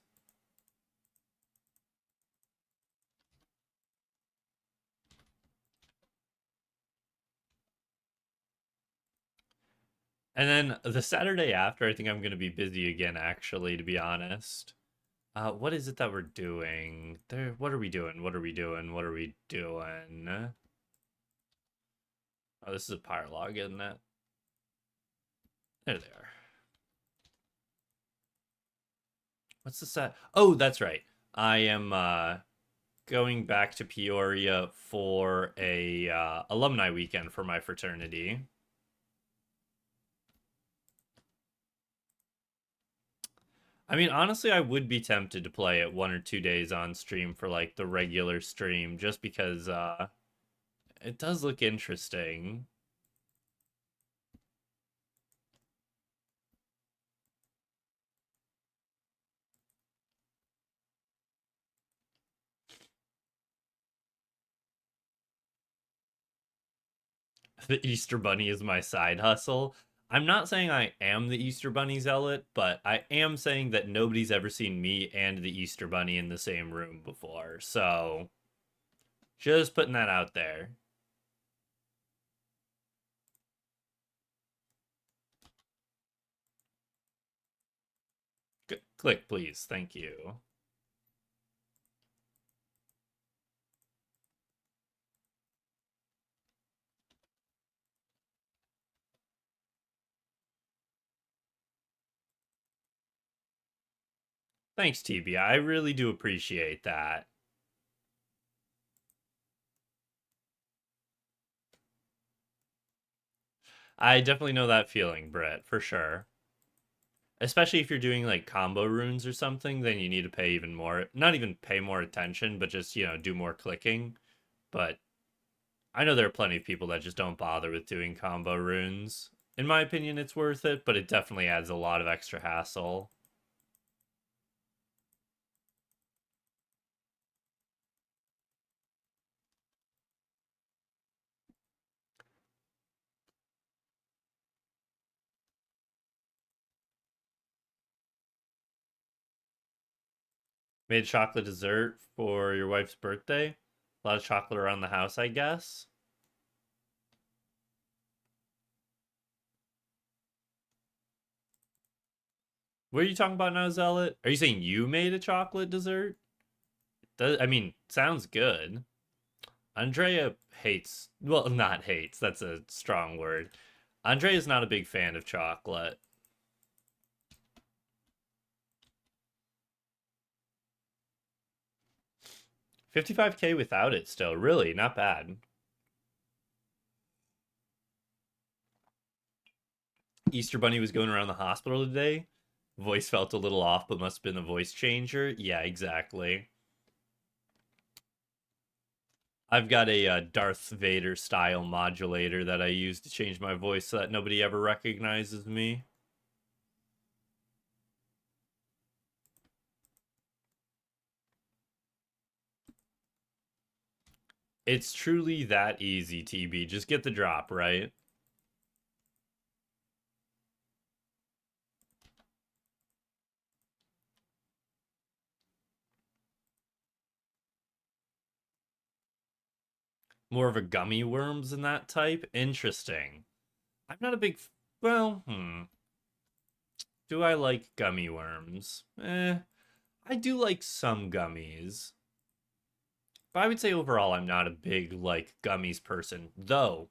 And then the Saturday after, I think I'm going to be busy again, actually, to be honest. What is it that we're doing? There, what are we doing? What are we doing? What are we doing? Oh, this is a Pyrolog, isn't it? There they are. What's the set? Oh, that's right. I am going back to Peoria for a alumni weekend for my fraternity. I mean, honestly, I would be tempted to play it 1 or 2 days on stream for like the regular stream, just because it does look interesting. The Easter Bunny is my side hustle. I'm not saying I am the Easter Bunny zealot, but I am saying that nobody's ever seen me and the Easter Bunny in the same room before. So, just putting that out there. Click, please. Thank you. Thanks, TB. I really do appreciate that. I definitely know that feeling, Brett, for sure. Especially if you're doing like combo runes or something, then you need to pay even more. Not even pay more attention, but just, do more clicking. But I know there are plenty of people that just don't bother with doing combo runes. In my opinion, it's worth it, but it definitely adds a lot of extra hassle. Made chocolate dessert for your wife's birthday. A lot of chocolate around the house, I guess. What are you talking about now, Zealot? Are you saying you made a chocolate dessert? I mean, sounds good. Andrea hates, well, not hates, that's a strong word. Andrea is not a big fan of chocolate. 55K without it still, really, not bad. Easter Bunny was going around the hospital today. Voice felt a little off, but must have been the voice changer. Yeah, exactly. I've got a Darth Vader style modulator that I use to change my voice so that nobody ever recognizes me. It's truly that easy, TB. Just get the drop, right? More of a gummy worms and that type? Interesting. I'm not a big. Well, Do I like gummy worms? I do like some gummies. But I would say overall, I'm not a big, like, gummies person. Though,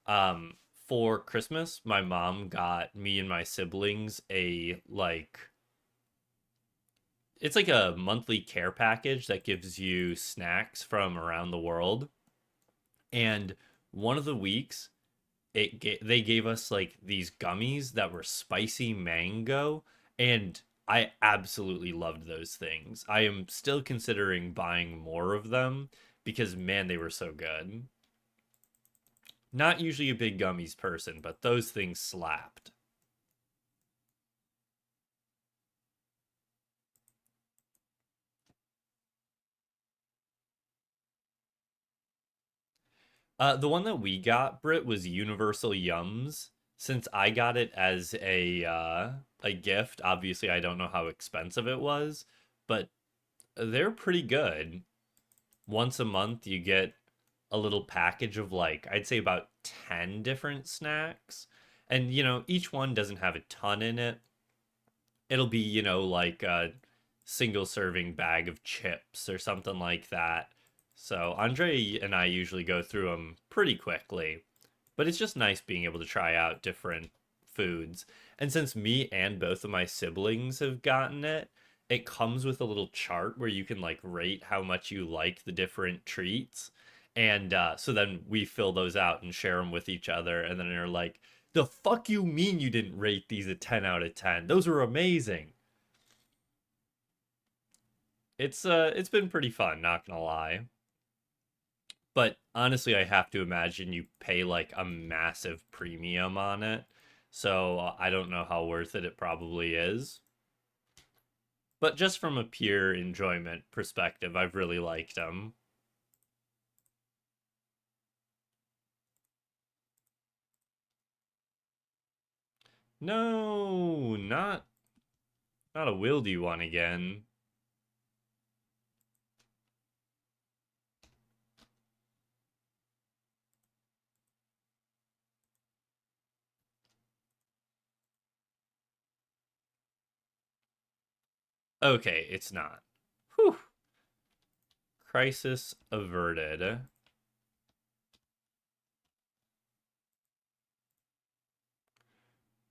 um, for Christmas, my mom got me and my siblings it's like a monthly care package that gives you snacks from around the world. And one of the weeks, they gave us like these gummies that were spicy mango, and I absolutely loved those things. I am still considering buying more of them because man, they were so good. Not usually a big gummies person, but those things slapped. The one that we got, Brit, was Universal Yums. Since I got it as a gift, obviously I don't know how expensive it was, but they're pretty good. Once a month you get a little package of like I'd say about 10 different snacks. And each one doesn't have a ton in it. It'll be, like a single serving bag of chips or something like that. So Andre and I usually go through them pretty quickly. But it's just nice being able to try out different foods. And since me and both of my siblings have gotten it, it comes with a little chart where you can like rate how much you like the different treats. And so then we fill those out and share them with each other. And then they're like, the fuck you mean you didn't rate these a 10 out of 10? Those were amazing. It's been pretty fun, not gonna lie. But honestly, I have to imagine you pay like a massive premium on it. So I don't know how worth it probably is. But just from a pure enjoyment perspective, I've really liked them. No, not a wildy one again. Okay, it's not. Whew. Crisis averted.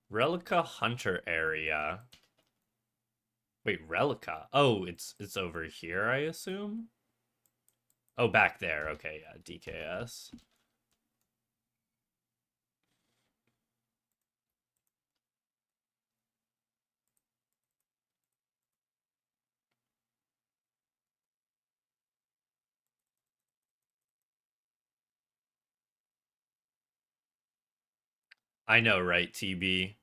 Relica Hunter area. Wait, Relica. Oh, it's over here, I assume. Oh, back there. Okay, yeah, DKS. I know, right, TB?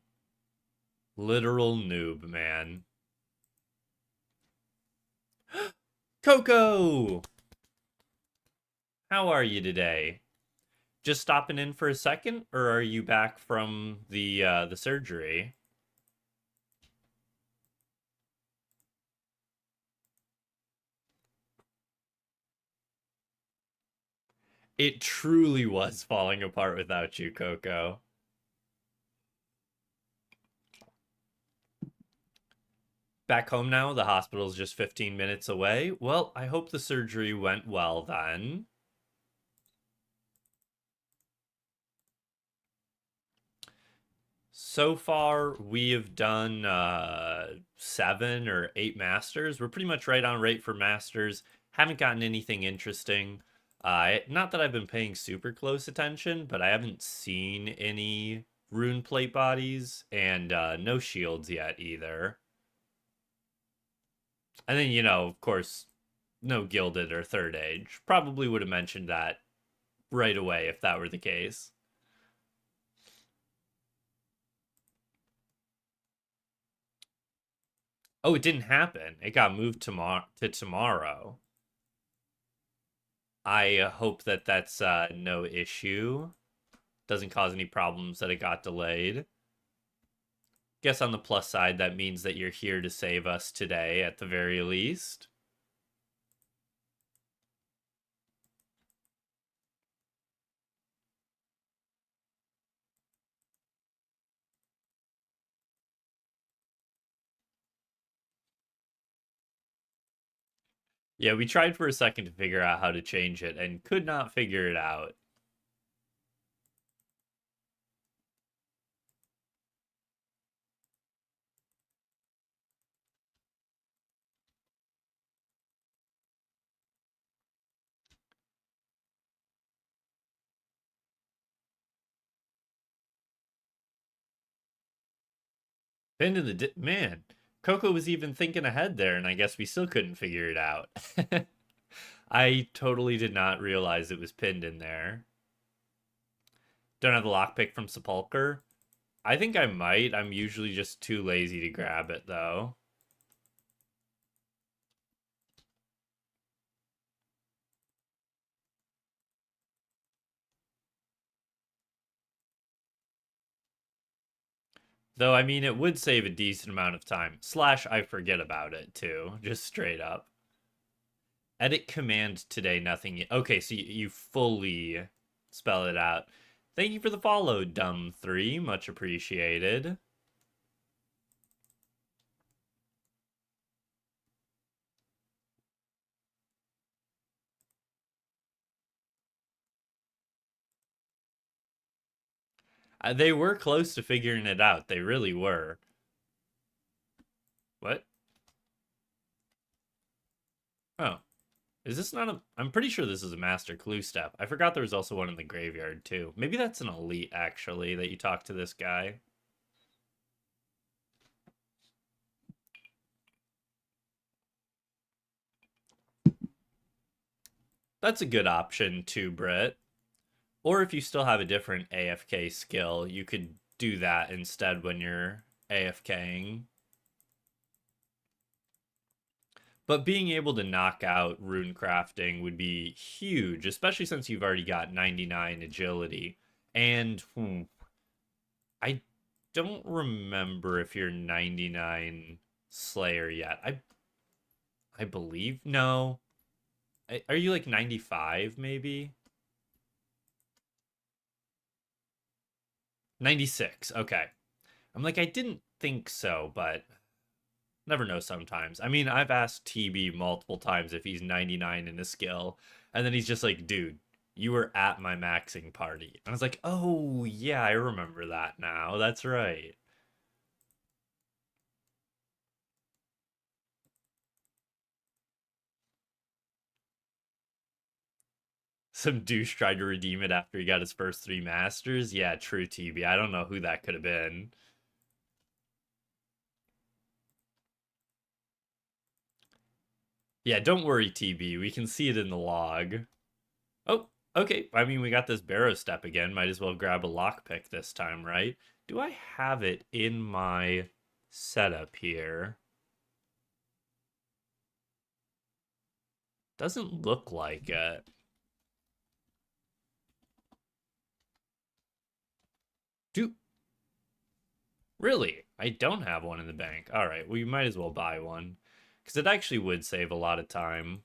Literal noob, man. Coco! How are you today? Just stopping in for a second, or are you back from the surgery? It truly was falling apart without you, Coco. Back home now, the hospital's just 15 minutes away. Well, I hope the surgery went well then. So far, we have done 7 or 8 masters. We're pretty much right on rate for masters. Haven't gotten anything interesting. Not that I've been paying super close attention, but I haven't seen any rune plate bodies and no shields yet either. And then, of course, no gilded or third age. Probably would have mentioned that right away if that were the case. Oh, it didn't happen. It got moved to tomorrow. I hope that that's no issue. Doesn't cause any problems that it got delayed. Guess on the plus side, that means that you're here to save us today at the very least. Yeah, we tried for a second to figure out how to change it and could not figure it out. Pinned in the man, Coco was even thinking ahead there, and I guess we still couldn't figure it out. I totally did not realize it was pinned in there. Don't have the lockpick from Sepulcher. I think I might. I'm usually just too lazy to grab it, though. Though, I mean, it would save a decent amount of time. Slash, I forget about it, too. Just straight up. Edit command today, nothing. Okay, so you fully spell it out. Thank you for the follow, Dumb3. Much appreciated. They were close to figuring it out. They really were. What? Oh. Is this not a... I'm pretty sure this is a master clue step. I forgot there was also one in the graveyard, too. Maybe that's an elite, actually, that you talk to this guy. That's a good option, too, Britt. Or if you still have a different AFK skill, you could do that instead when you're AFKing. But being able to knock out rune crafting would be huge, especially since you've already got 99 agility. And I don't remember if you're 99 Slayer yet. I believe no. Are you like 95 maybe? 96. Okay. I'm like I didn't think so, but never know sometimes. I mean, I've asked TB multiple times if he's 99 in a skill, and then he's just like, dude, you were at my maxing party. And I was like, oh, yeah, I remember that now. That's right. Some douche tried to redeem it after he got his first 3 masters. Yeah, true, TB. I don't know who that could have been. Yeah, don't worry, TB. We can see it in the log. Oh, Okay, I mean, we got this barrow step again. Might as well grab a lockpick this time, right? Do I have it in my setup here? Doesn't look like it. Do Really? I don't have one in the bank. All right, we might as well buy one because it actually would save a lot of time.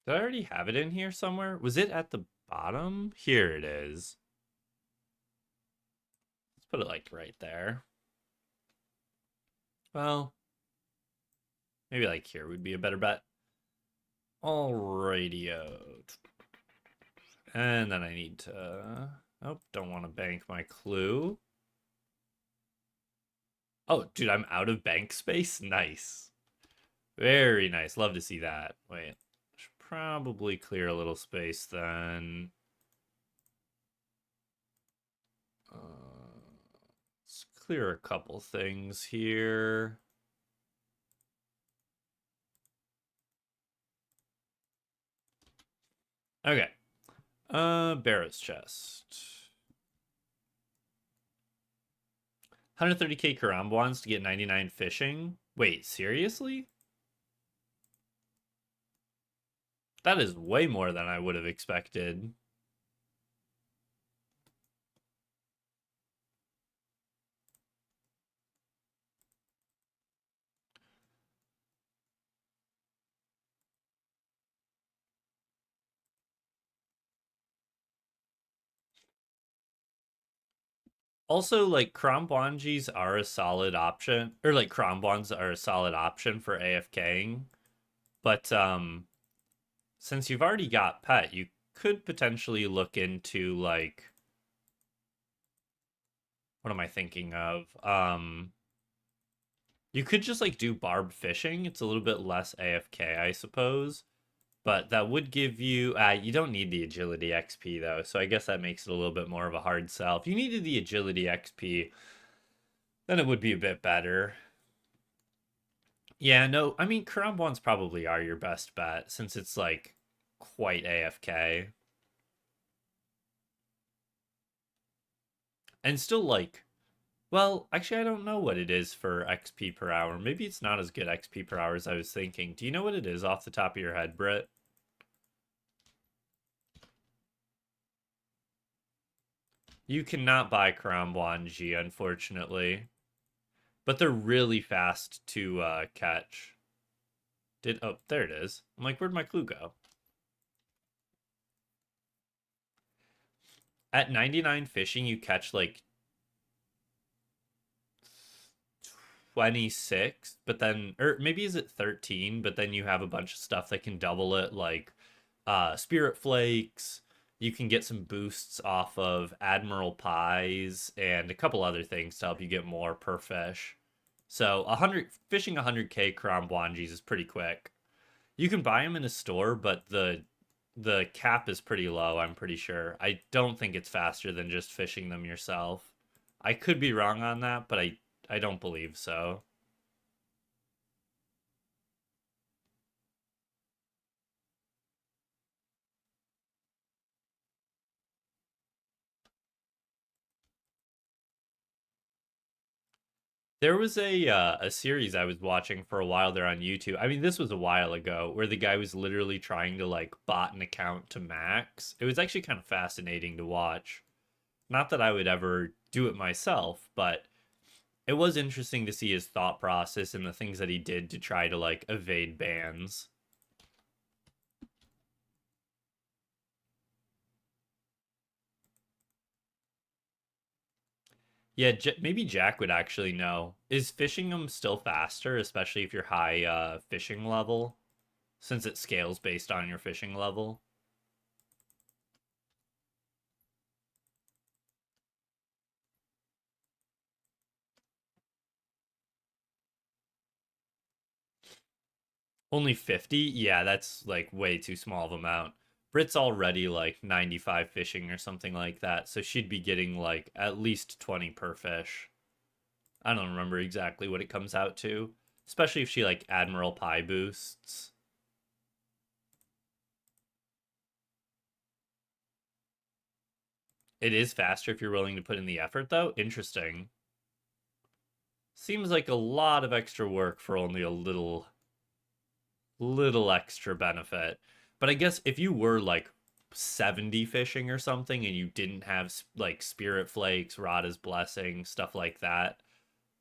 Did I already have it in here somewhere? Was it at the bottom? Here it is. Let's put it like right there. Well, maybe like here would be a better bet. Alrighty. And then I need to... Oh, don't want to bank my clue. Oh, dude, I'm out of bank space? Nice. Very nice. Love to see that. Wait. Should probably clear a little space then. Let's clear a couple things here. Okay. Barrow's chest. 130k Karambwans to get 99 fishing? Wait, seriously? That is way more than I would have expected. Also, like Krambwanjis are a solid option, or like Krambwans are a solid option for AFKing. But since you've already got pet, you could potentially look into like what am I thinking of? You could just like do barb fishing. It's a little bit less AFK, I suppose. But that would give you you don't need the agility XP though, so I guess that makes it a little bit more of a hard sell. If you needed the agility XP, then it would be a bit better. Yeah, no, I mean Karambwans probably are your best bet since it's like quite AFK. And still like well, actually I don't know what it is for XP per hour. Maybe it's not as good XP per hour as I was thinking. Do you know what it is off the top of your head, Britt? You cannot buy Karambwanji, unfortunately. But they're really fast to catch. Oh, there it is. I'm like, where'd my clue go? At 99 fishing, you catch like 26, but then, or maybe is it 13? But then you have a bunch of stuff that can double it, like Spirit Flakes. You can get some boosts off of Admiral Pies and a couple other things to help you get more per fish. So 100 fishing 100k Karambwanjis is pretty quick. You can buy them in a store, but the cap is pretty low, I'm pretty sure. I don't think it's faster than just fishing them yourself. I could be wrong on that, but I don't believe so. There was a series I was watching for a while there on YouTube. I mean, this was a while ago where the guy was literally trying to like bot an account to max. It was actually kind of fascinating to watch. Not that I would ever do it myself, but it was interesting to see his thought process and the things that he did to try to like evade bans. Yeah, maybe Jack would actually know. Is fishing them still faster, especially if you're high fishing level, since it scales based on your fishing level? Only 50? Yeah, that's like way too small of amount. Brit's already like 95 fishing or something like that, so she'd be getting like at least 20 per fish. I don't remember exactly what it comes out to, especially if she like Admiral Pie boosts. It is faster if you're willing to put in the effort, though. Interesting. Seems like a lot of extra work for only a little extra benefit. But I guess if you were like 70 fishing or something and you didn't have like spirit flakes, Rada's blessing, stuff like that,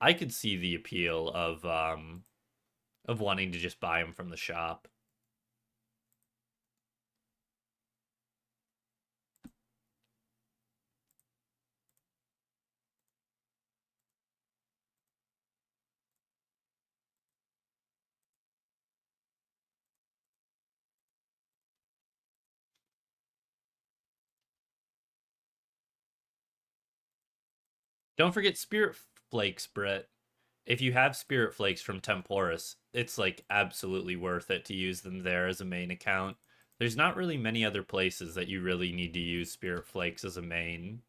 I could see the appeal of wanting to just buy them from the shop. Don't forget spirit flakes, Britt. If you have spirit flakes from Temporis, it's like absolutely worth it to use them there as a main account. There's not really many other places that you really need to use spirit flakes as a main.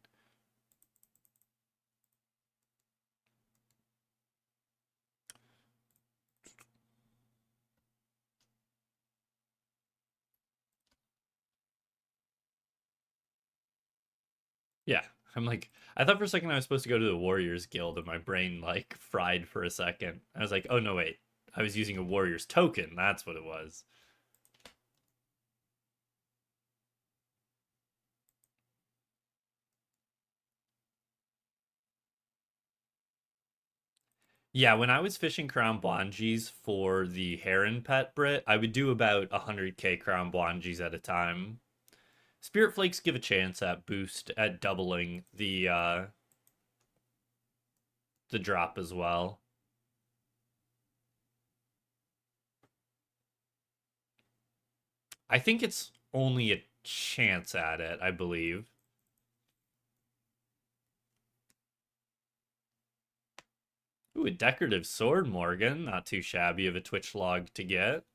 Yeah, I'm like, I thought for a second I was supposed to go to the Warriors Guild, and my brain like fried for a second. I was like, oh no, wait, I was using a Warriors token. That's what it was. Yeah, when I was fishing Crown Blangies for the Heron Pet Brit, I would do about 100k Crown Blangies at a time. Spirit Flakes give a chance at boost at doubling the drop as well. I think it's only a chance at it, I believe. Ooh, a decorative sword, Morgan. Not too shabby of a Twitch log to get.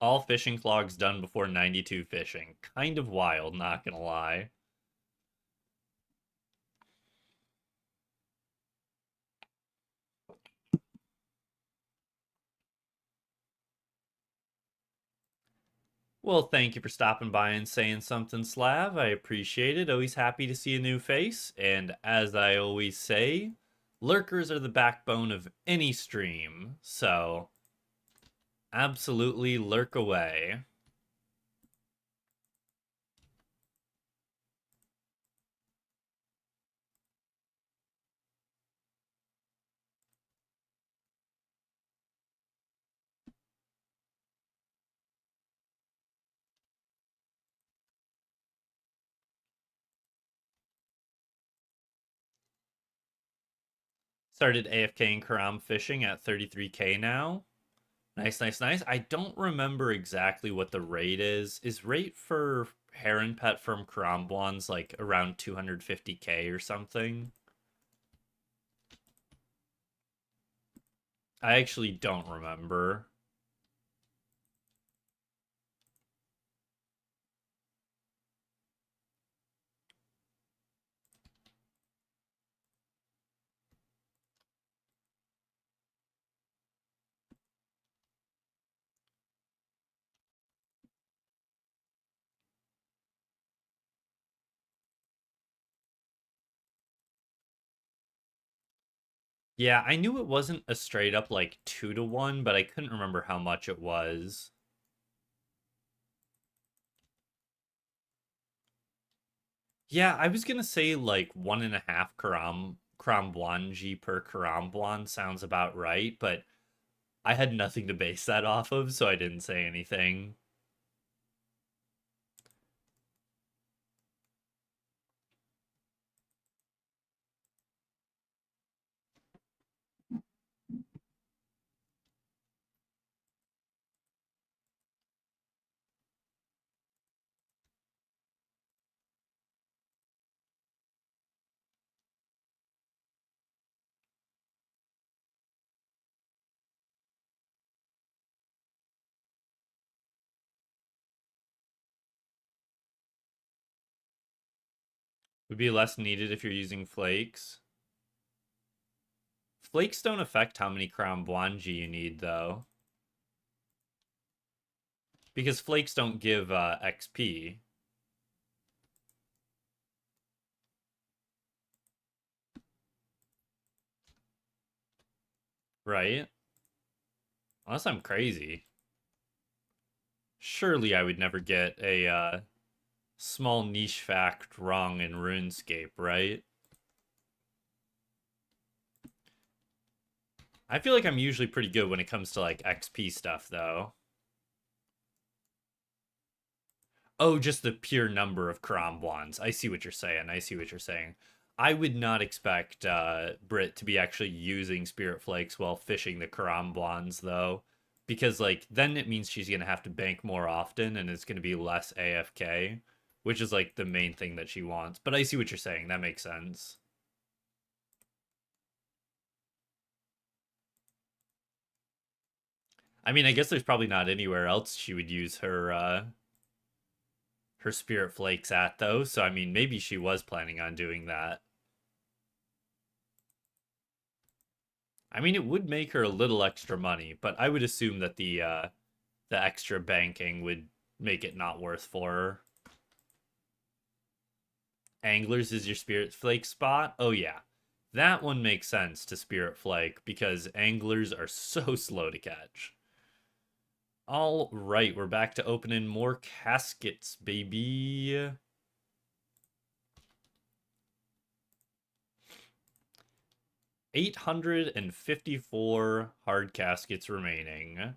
All fishing clogs done before 92 fishing. Kind of wild, not gonna lie. Well, thank you for stopping by and saying something, Slav. I appreciate it. Always happy to see a new face. And as I always say, lurkers are the backbone of any stream. So, absolutely lurk away. Started AFK and Karam fishing at 33k now. Nice, nice, nice. I don't remember exactly what the rate is. Is rate for Heron Pet from Karambwan's like around 250k or something? I actually don't remember. Yeah, I knew it wasn't a straight up like 2 to 1, but I couldn't remember how much it was. Yeah, I was gonna say like 1.5 Karambwanji per Karambwan sounds about right, but I had nothing to base that off of, so I didn't say anything. Would be less needed if you're using flakes. Flakes don't affect how many Crown Bwanji you need, though. Because flakes don't give XP. Right? Unless I'm crazy. Surely I would never get a small niche fact wrong in RuneScape, right? I feel like I'm usually pretty good when it comes to like XP stuff, though. Oh, just the pure number of Karambwans. I see what you're saying. I see what you're saying. I would not expect Brit to be actually using Spirit Flakes while fishing the Karambwans, though. Because, like, then it means she's going to have to bank more often and it's going to be less AFK, which is, like, the main thing that she wants. But I see what you're saying. That makes sense. I mean, I guess there's probably not anywhere else she would use her Spirit Flakes at, though. So, I mean, maybe she was planning on doing that. I mean, it would make her a little extra money, but I would assume that the extra banking would make it not worth for her. Anglers is your Spirit Flake spot? Oh yeah. That one makes sense to Spirit Flake because anglers are so slow to catch. All right, we're back to opening more caskets, baby. 854 hard caskets remaining.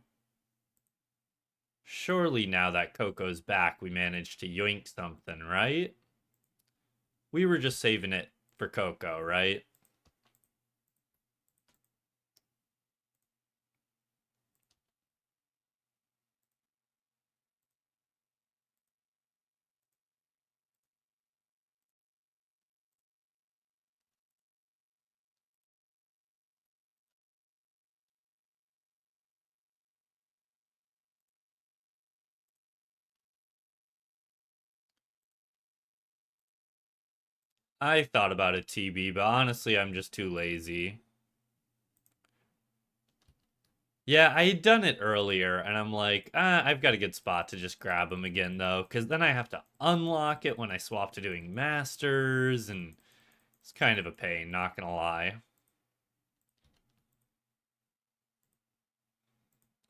Surely now that Coco's back, we managed to yoink something, right? We were just saving it for Coco, right? I thought about a TB, but honestly, I'm just too lazy. Yeah, I had done it earlier, and I'm like, I've got a good spot to just grab them again, though, because then I have to unlock it when I swap to doing Masters, and it's kind of a pain, not gonna lie.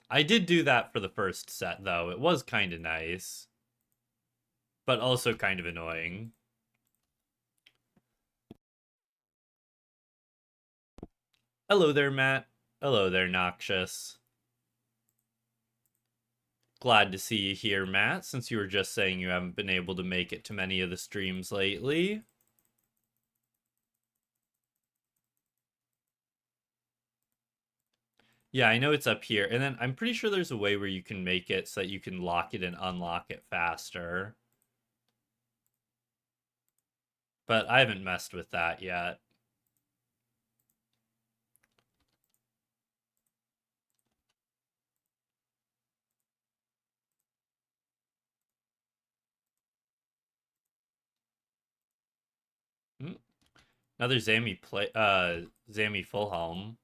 I did do that for the first set, though. It was kind of nice, but also kind of annoying. Hello there, Matt. Hello there, Noxious. Glad to see you here, Matt, since you were just saying you haven't been able to make it to many of the streams lately. Yeah, I know it's up here. And then I'm pretty sure there's a way where you can make it so that you can lock it and unlock it faster. But I haven't messed with that yet. Hmm. Another Zami full helm.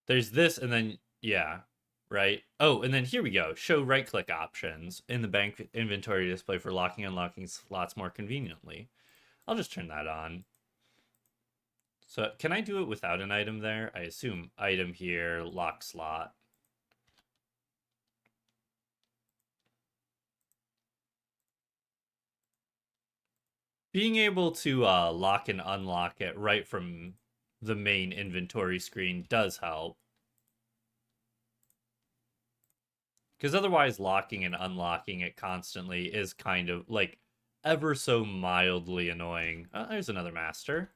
There's this and then yeah, right? Oh, and then here we go. Show right click options in the bank inventory display for locking and unlocking slots more conveniently. I'll just turn that on. So can I do it without an item there? I assume item here, lock slot. Being able to lock and unlock it right from the main inventory screen does help. Because otherwise, locking and unlocking it constantly is kind of like ever so mildly annoying. There's another master.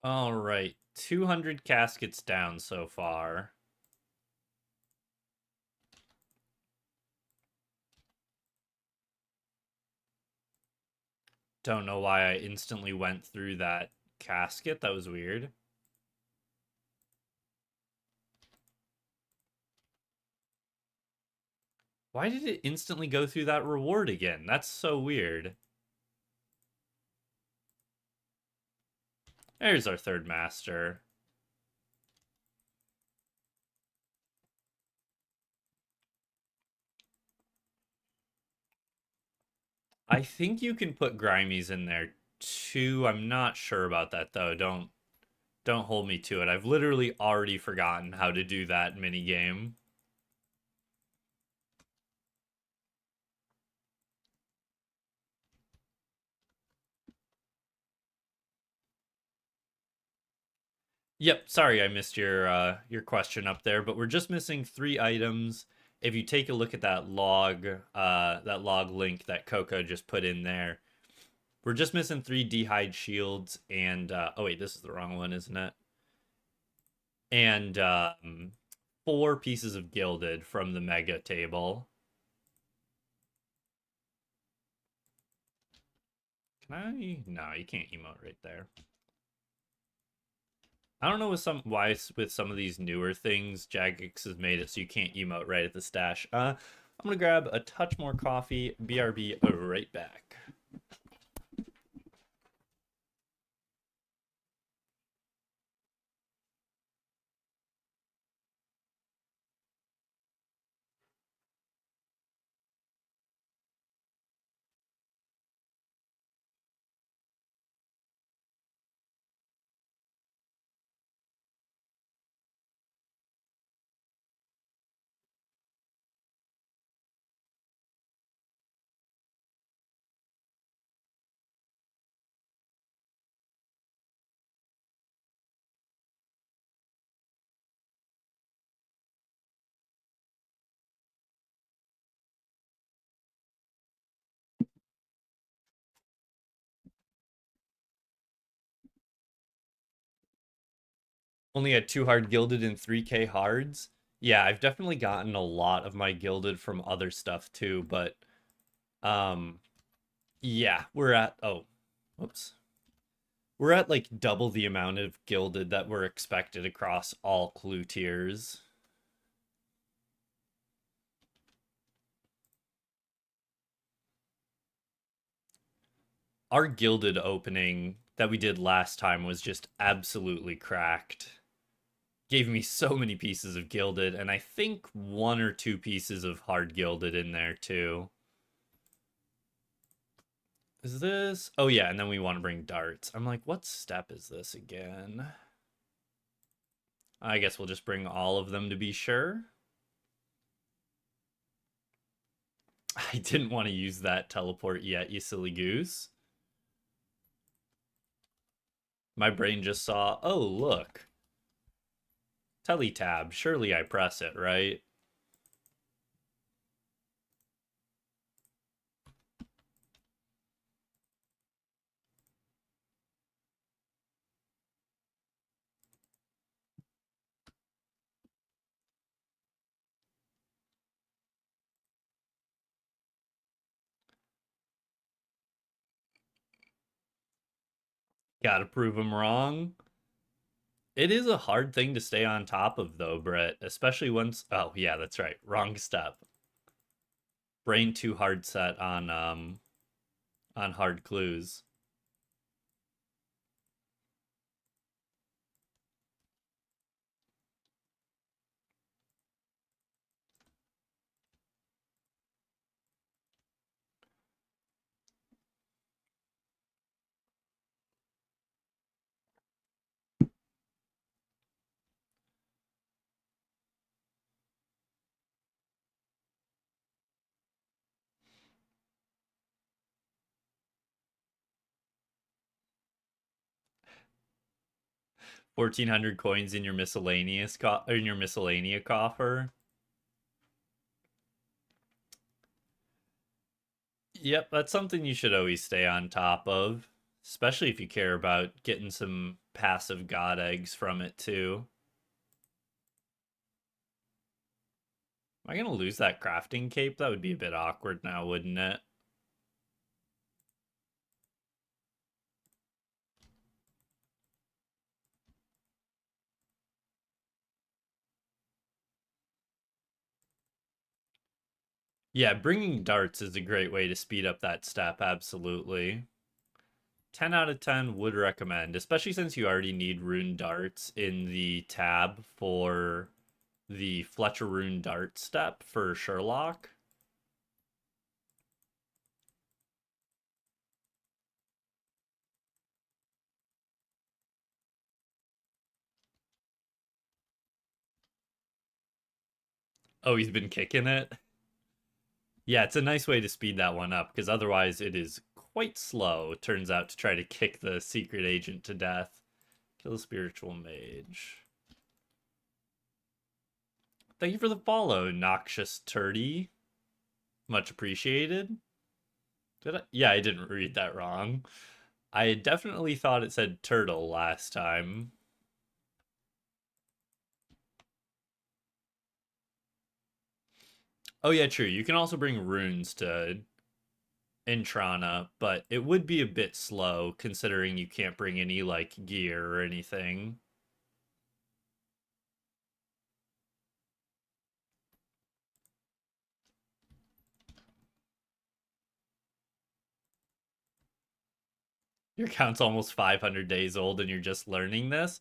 All right, 200 caskets down so far. Don't know why I instantly went through that casket. That was weird. Why did it instantly go through that reward again? That's so weird. There's our third master. I think you can put Grimies in there too. I'm not sure about that though. Don't hold me to it. I've literally already forgotten how to do that mini game. Yep, sorry I missed your question up there, but we're just missing 3 items. If you take a look at that log link that Coco just put in there, we're just missing 3 D'hide shields and oh wait, this is the wrong one, isn't it? And 4 pieces of gilded from the mega table. Can I? No, you can't emote right there. I don't know with some of these newer things, Jagex has made it so you can't emote right at the stash. I'm gonna grab a touch more coffee. BRB right back. Only had 2 hard gilded and 3K hards. Yeah, I've definitely gotten a lot of my gilded from other stuff too, but um yeah, we're at oh, whoops. We're at like double the amount of gilded that were expected across all clue tiers. Our gilded opening that we did last time was just absolutely cracked. Gave me so many pieces of gilded, and I think 1 or 2 pieces of hard gilded in there too. Is this? Oh yeah, and then we want to bring darts. I'm like, what step is this again? I guess we'll just bring all of them to be sure. I didn't want to use that teleport yet, you silly goose. My brain just saw, oh look, teletab. Surely I press it, right? Gotta prove them wrong. It is a hard thing to stay on top of, though, Brett. Especially once. Oh yeah, that's right. Wrong step. Brain too hard set on hard clues. 1,400 coins in your in your miscellaneous coffer. Yep, that's something you should always stay on top of, especially if you care about getting some passive god eggs from it too. Am I gonna lose that crafting cape? That would be a bit awkward now, wouldn't it? Yeah, bringing darts is a great way to speed up that step, absolutely. 10 out of 10 would recommend, especially since you already need rune darts in the tab for the Fletcher rune dart step for Sherlock. Oh, he's been kicking it? Yeah, it's a nice way to speed that one up because otherwise it is quite slow, turns out, to try to kick the secret agent to death. Kill the spiritual mage. Thank you for the follow, Noxious Turdy. Much appreciated. Did I? Yeah, I didn't read that wrong. I definitely thought it said turtle last time. Oh yeah, true. You can also bring runes to Intrana, but it would be a bit slow considering you can't bring any like gear or anything. Your account's almost 500 days old and you're just learning this.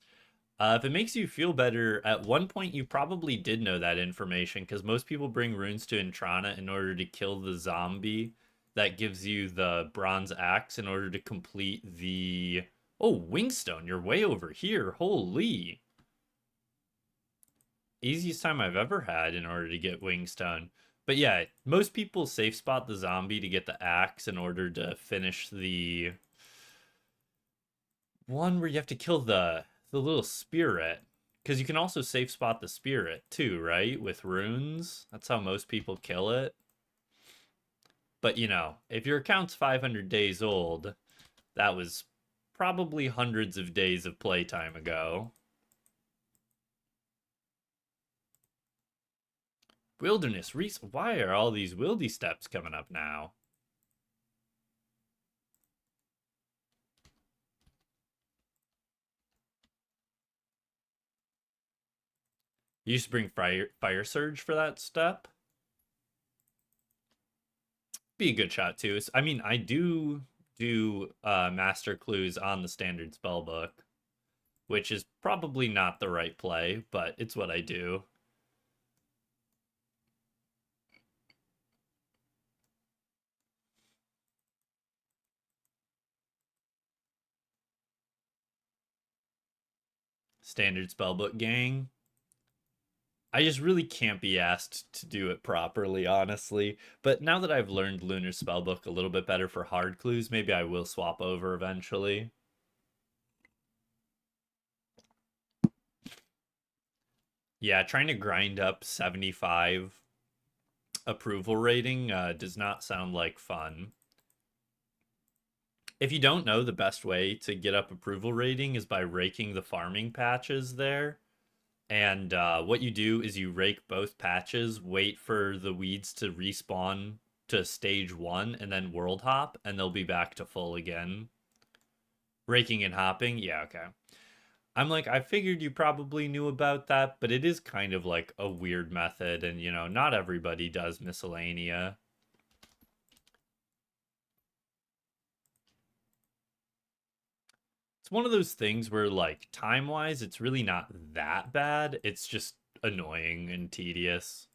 If it makes you feel better, at one point you probably did know that information because most people bring runes to Intrana in order to kill the zombie that gives you the bronze axe in order to complete the. Oh, Wingstone, you're way over here. Holy. Easiest time I've ever had in order to get Wingstone. But yeah, most people safe spot the zombie to get the axe in order to finish the one where you have to kill the little spirit, because you can also safe spot the spirit too, right? With runes. That's how most people kill it. But if your account's 500 days old, that was probably hundreds of days of playtime ago. Wilderness Reese. Why are all these wildy steps coming up now? You used to bring fire surge for that step. Be a good shot too. I mean, I do master clues on the standard spell book, which is probably not the right play, but it's what I do. Standard spellbook gang. I just really can't be asked to do it properly, honestly. But now that I've learned Lunar Spellbook a little bit better for hard clues, maybe I will swap over eventually. Yeah, trying to grind up 75 approval rating does not sound like fun. If you don't know, the best way to get up approval rating is by raking the farming patches there. And what you do is you rake both patches, wait for the weeds to respawn to stage 1, and then world hop, and they'll be back to full again. Raking and hopping? Yeah, okay. I'm like, I figured you probably knew about that, but it is kind of like a weird method, and not everybody does miscellanea. It's one of those things where, like, time wise, it's really not that bad. It's just annoying and tedious.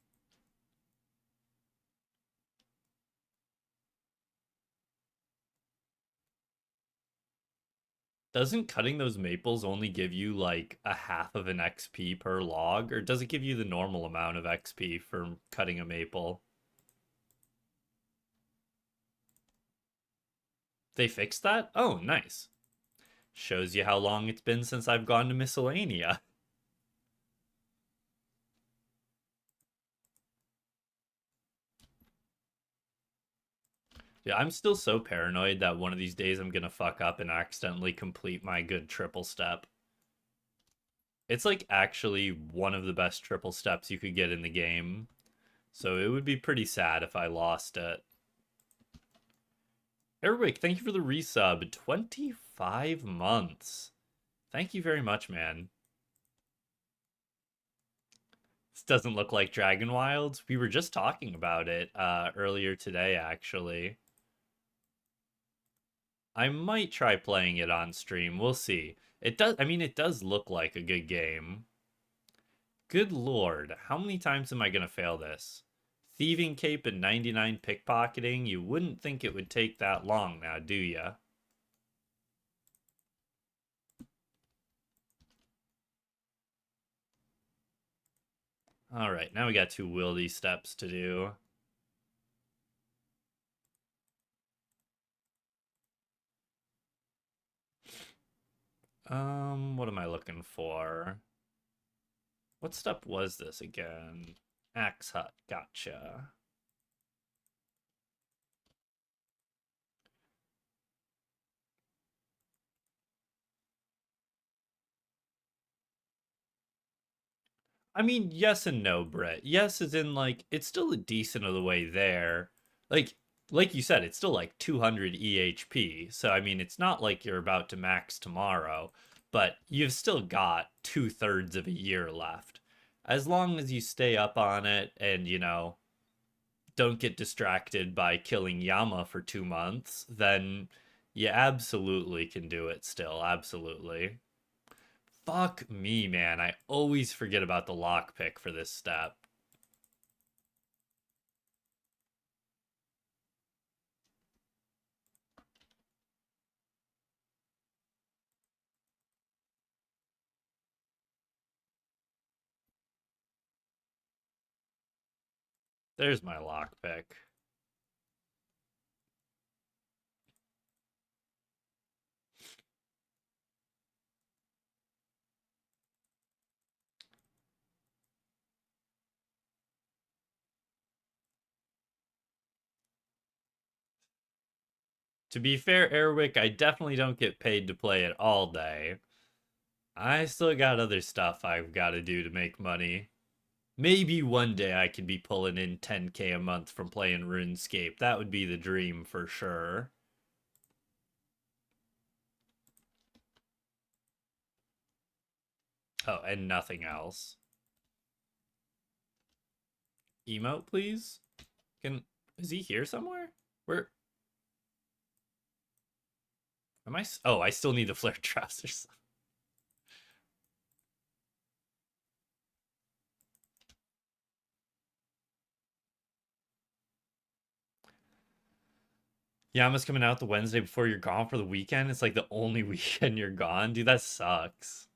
Doesn't cutting those maples only give you like a half of an XP per log, or does it give you the normal amount of XP for cutting a maple? They fixed that? Oh, nice. Shows you how long it's been since I've gone to Miscellanea. Yeah, I'm still so paranoid that one of these days I'm gonna fuck up and accidentally complete my good triple step. It's like actually one of the best triple steps you could get in the game. So it would be pretty sad if I lost it. Airwick, thank you for the resub. 25 months. Thank you very much, man. This doesn't look like Dragon Wilds. We were just talking about it earlier today, actually. I might try playing it on stream. We'll see. It does, I mean, it does look like a good game. Good lord, how many times am I gonna fail this? Thieving cape and 99 pickpocketing? You wouldn't think it would take that long now, do ya? Alright, now we got 2 wildy steps to do. What am I looking for? What step was this again? Axe Hut, gotcha. I mean, yes and no, Brett. Yes, as in like it's still a decent of the way there. Like like you said, it's still like 200 EHP. So I mean, it's not like you're about to max tomorrow, but you've still got 2/3 of a year left. As long as you stay up on it and don't get distracted by killing Yama for 2 months, then you absolutely can do it still. Absolutely. Fuck me, man. I always forget about the lockpick for this step. There's my lockpick. To be fair, Airwick, I definitely don't get paid to play it all day. I still got other stuff I've got to do to make money. Maybe one day I could be pulling in 10K a month from playing RuneScape. That would be the dream for sure. Oh, and nothing else. Emote, please? Is he here somewhere? Where am I? Oh, I still need the flare trousers. Yama's coming out the Wednesday before you're gone for the weekend. It's like the only weekend you're gone. Dude, that sucks.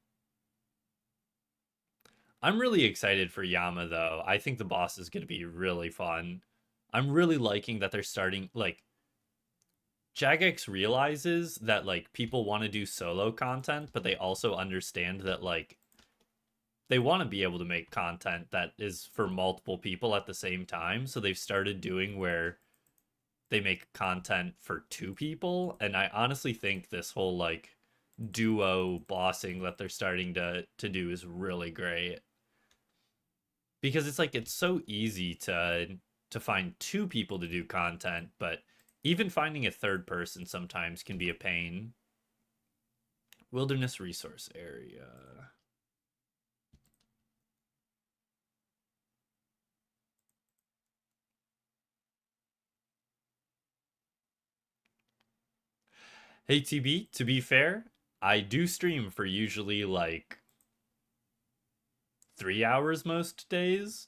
I'm really excited for Yama though. I think the boss is going to be really fun. I'm really liking that they're starting like Jagex realizes that like people want to do solo content, but they also understand that like they want to be able to make content that is for multiple people at the same time. So they've started doing where they make content for 2 people, and I honestly think this whole like duo bossing that they're starting to do is really great because it's like it's so easy to find 2 people to do content, but even finding a third person sometimes can be a pain. Wilderness resource area. Hey TB, to be fair, I do stream for usually like 3 hours most days.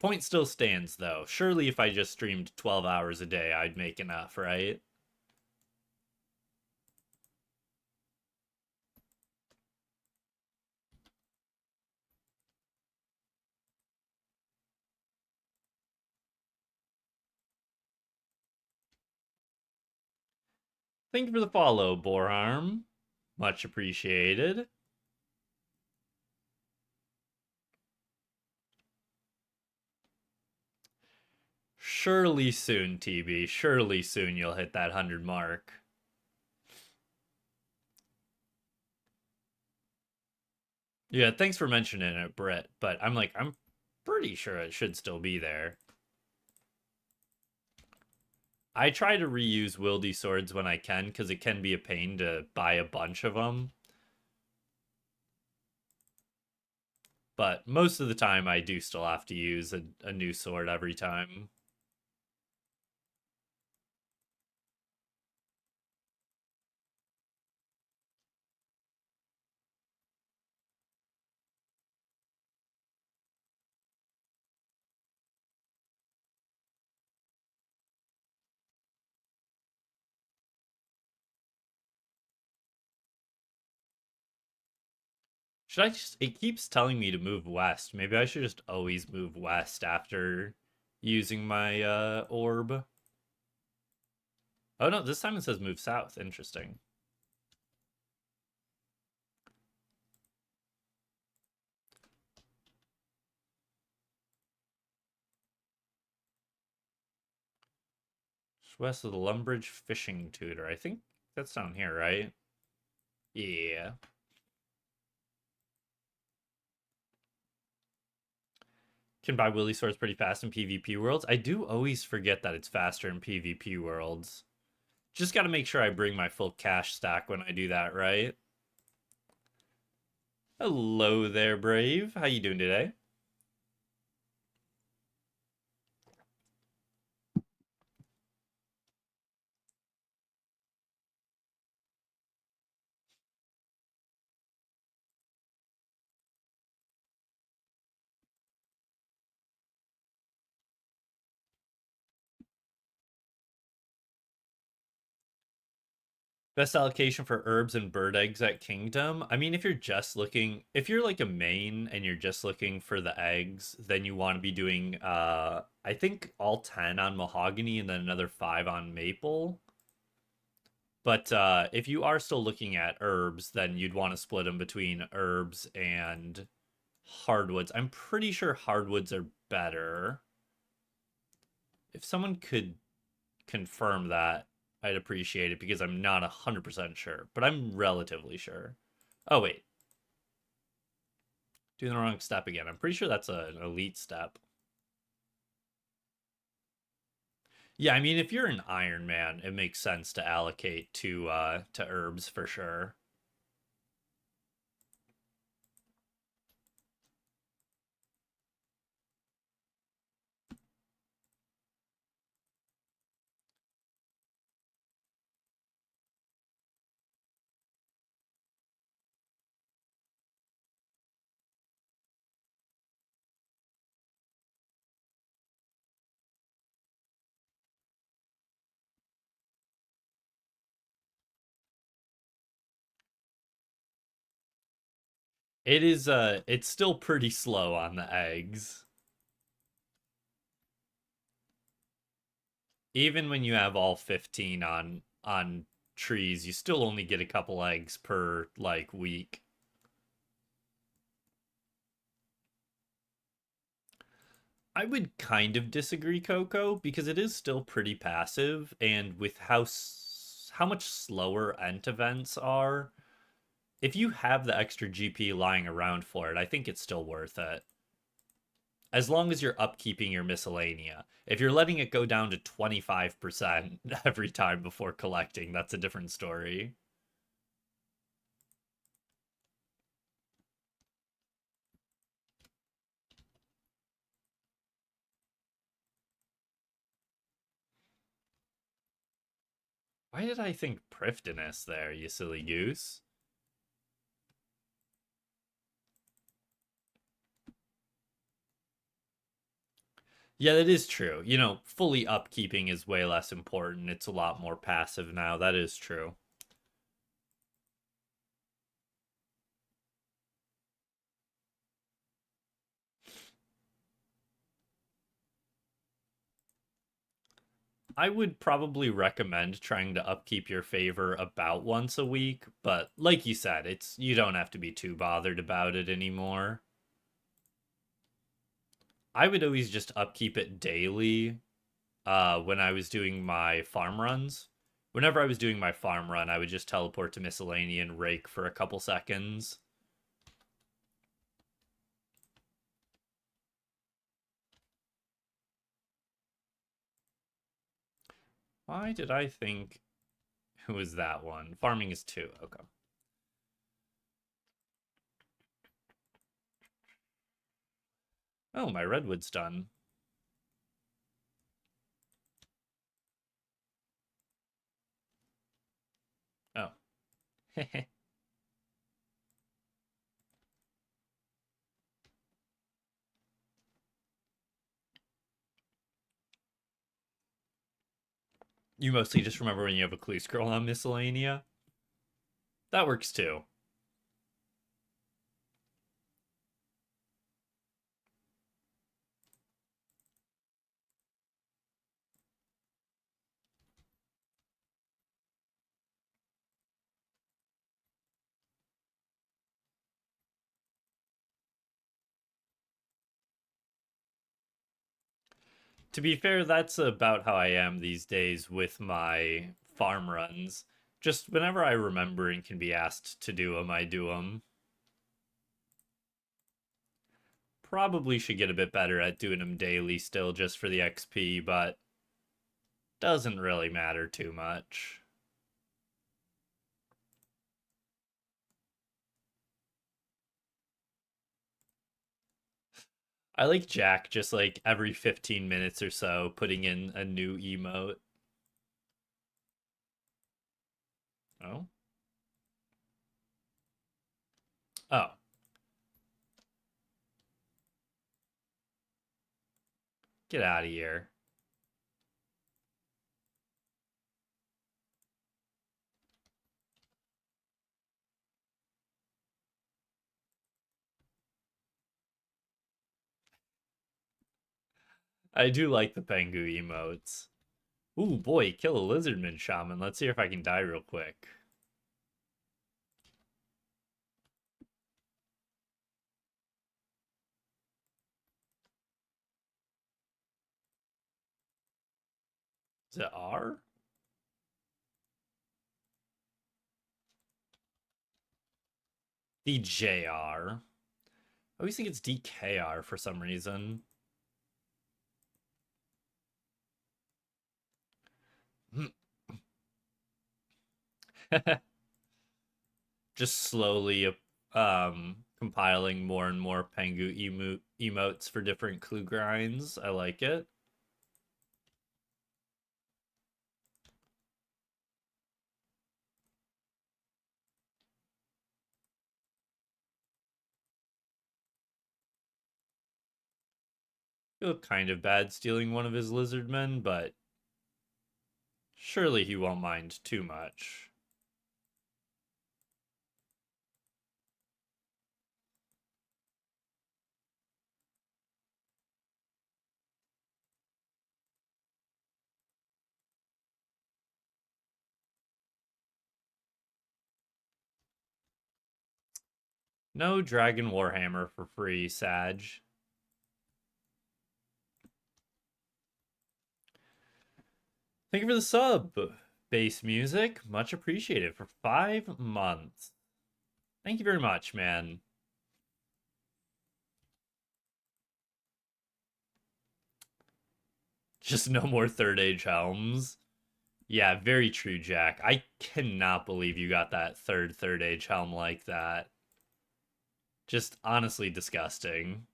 Point still stands though. Surely if I just streamed 12 hours a day, I'd make enough, right? Thank you for the follow, Borearm. Much appreciated. Surely soon, TB. Surely soon you'll hit that 100 mark. Yeah, thanks for mentioning it, Brett. But I'm pretty sure it should still be there. I try to reuse wildy swords when I can because it can be a pain to buy a bunch of them. But most of the time, I do still have to use a new sword every time. Should I just. It keeps telling me to move west. Maybe I should just always move west after using my orb. Oh no, this time it says move south. Interesting. Just west of the Lumbridge Fishing Tutor. I think that's down here, right? Yeah. Can buy Willy swords pretty fast in PvP worlds. I do always forget that it's faster in PvP worlds. Just got to make sure I bring my full cash stack when I do that, right? Hello there, Brave. How you doing today? Best allocation for herbs and bird eggs at Kingdom. I mean, if you're just looking, if you're like a main and you're just looking for the eggs, then you want to be doing, I think all 10 on mahogany and then another 5 on maple. But if you are still looking at herbs, then you'd want to split them between herbs and hardwoods. I'm pretty sure hardwoods are better. If someone could confirm that, I'd appreciate it because I'm not 100% sure, but I'm relatively sure. Oh, wait. Doing the wrong step again. I'm pretty sure that's an elite step. Yeah, I mean, if you're an Iron Man, it makes sense to allocate to herbs for sure. It's still pretty slow on the eggs. Even when you have all 15 on trees, you still only get a couple eggs per like week. I would kind of disagree, Coco, because it is still pretty passive, and with how much slower Ent events are, if you have the extra GP lying around for it, I think it's still worth it. As long as you're upkeeping your miscellanea. If you're letting it go down to 25% every time before collecting, that's a different story. Why did I think Prifdinus there, you silly goose? Yeah, that is true. You know, fully upkeeping is way less important. It's a lot more passive now. That is true. I would probably recommend trying to upkeep your favor about once a week, but like you said, it's you don't have to be too bothered about it anymore. I would always just upkeep it daily when I was doing my farm runs. Whenever I was doing my farm run, I would just teleport to Miscellany and rake for a couple seconds. Why did I think who was that one? Farming is 2. Okay. Oh, my redwood's done. Oh. You mostly just remember when you have a clue scroll on Miscellanea? That works too. To be fair, that's about how I am these days with my farm runs. Just whenever I remember and can be asked to do them, I do them. Probably should get a bit better at doing them daily still just for the XP, but doesn't really matter too much. I like Jack just like every 15 minutes or so putting in a new emote. Oh. Oh. Get out of here. I do like the Pengu emotes. Ooh, boy, kill a lizardman shaman. Let's see if I can die real quick. Is it R? DJR. I always think it's DKR for some reason. Just slowly compiling more and more Pengu emotes for different clue grinds. I like it. Feel kind of bad stealing one of his lizardmen, but surely he won't mind too much. No Dragon Warhammer for free, Sag. Thank you for the sub. Bass music, much appreciated for 5 months. Thank you very much, man. Just no more third age helms. Yeah, very true, Jack. I cannot believe you got that third age helm like that. Just honestly disgusting.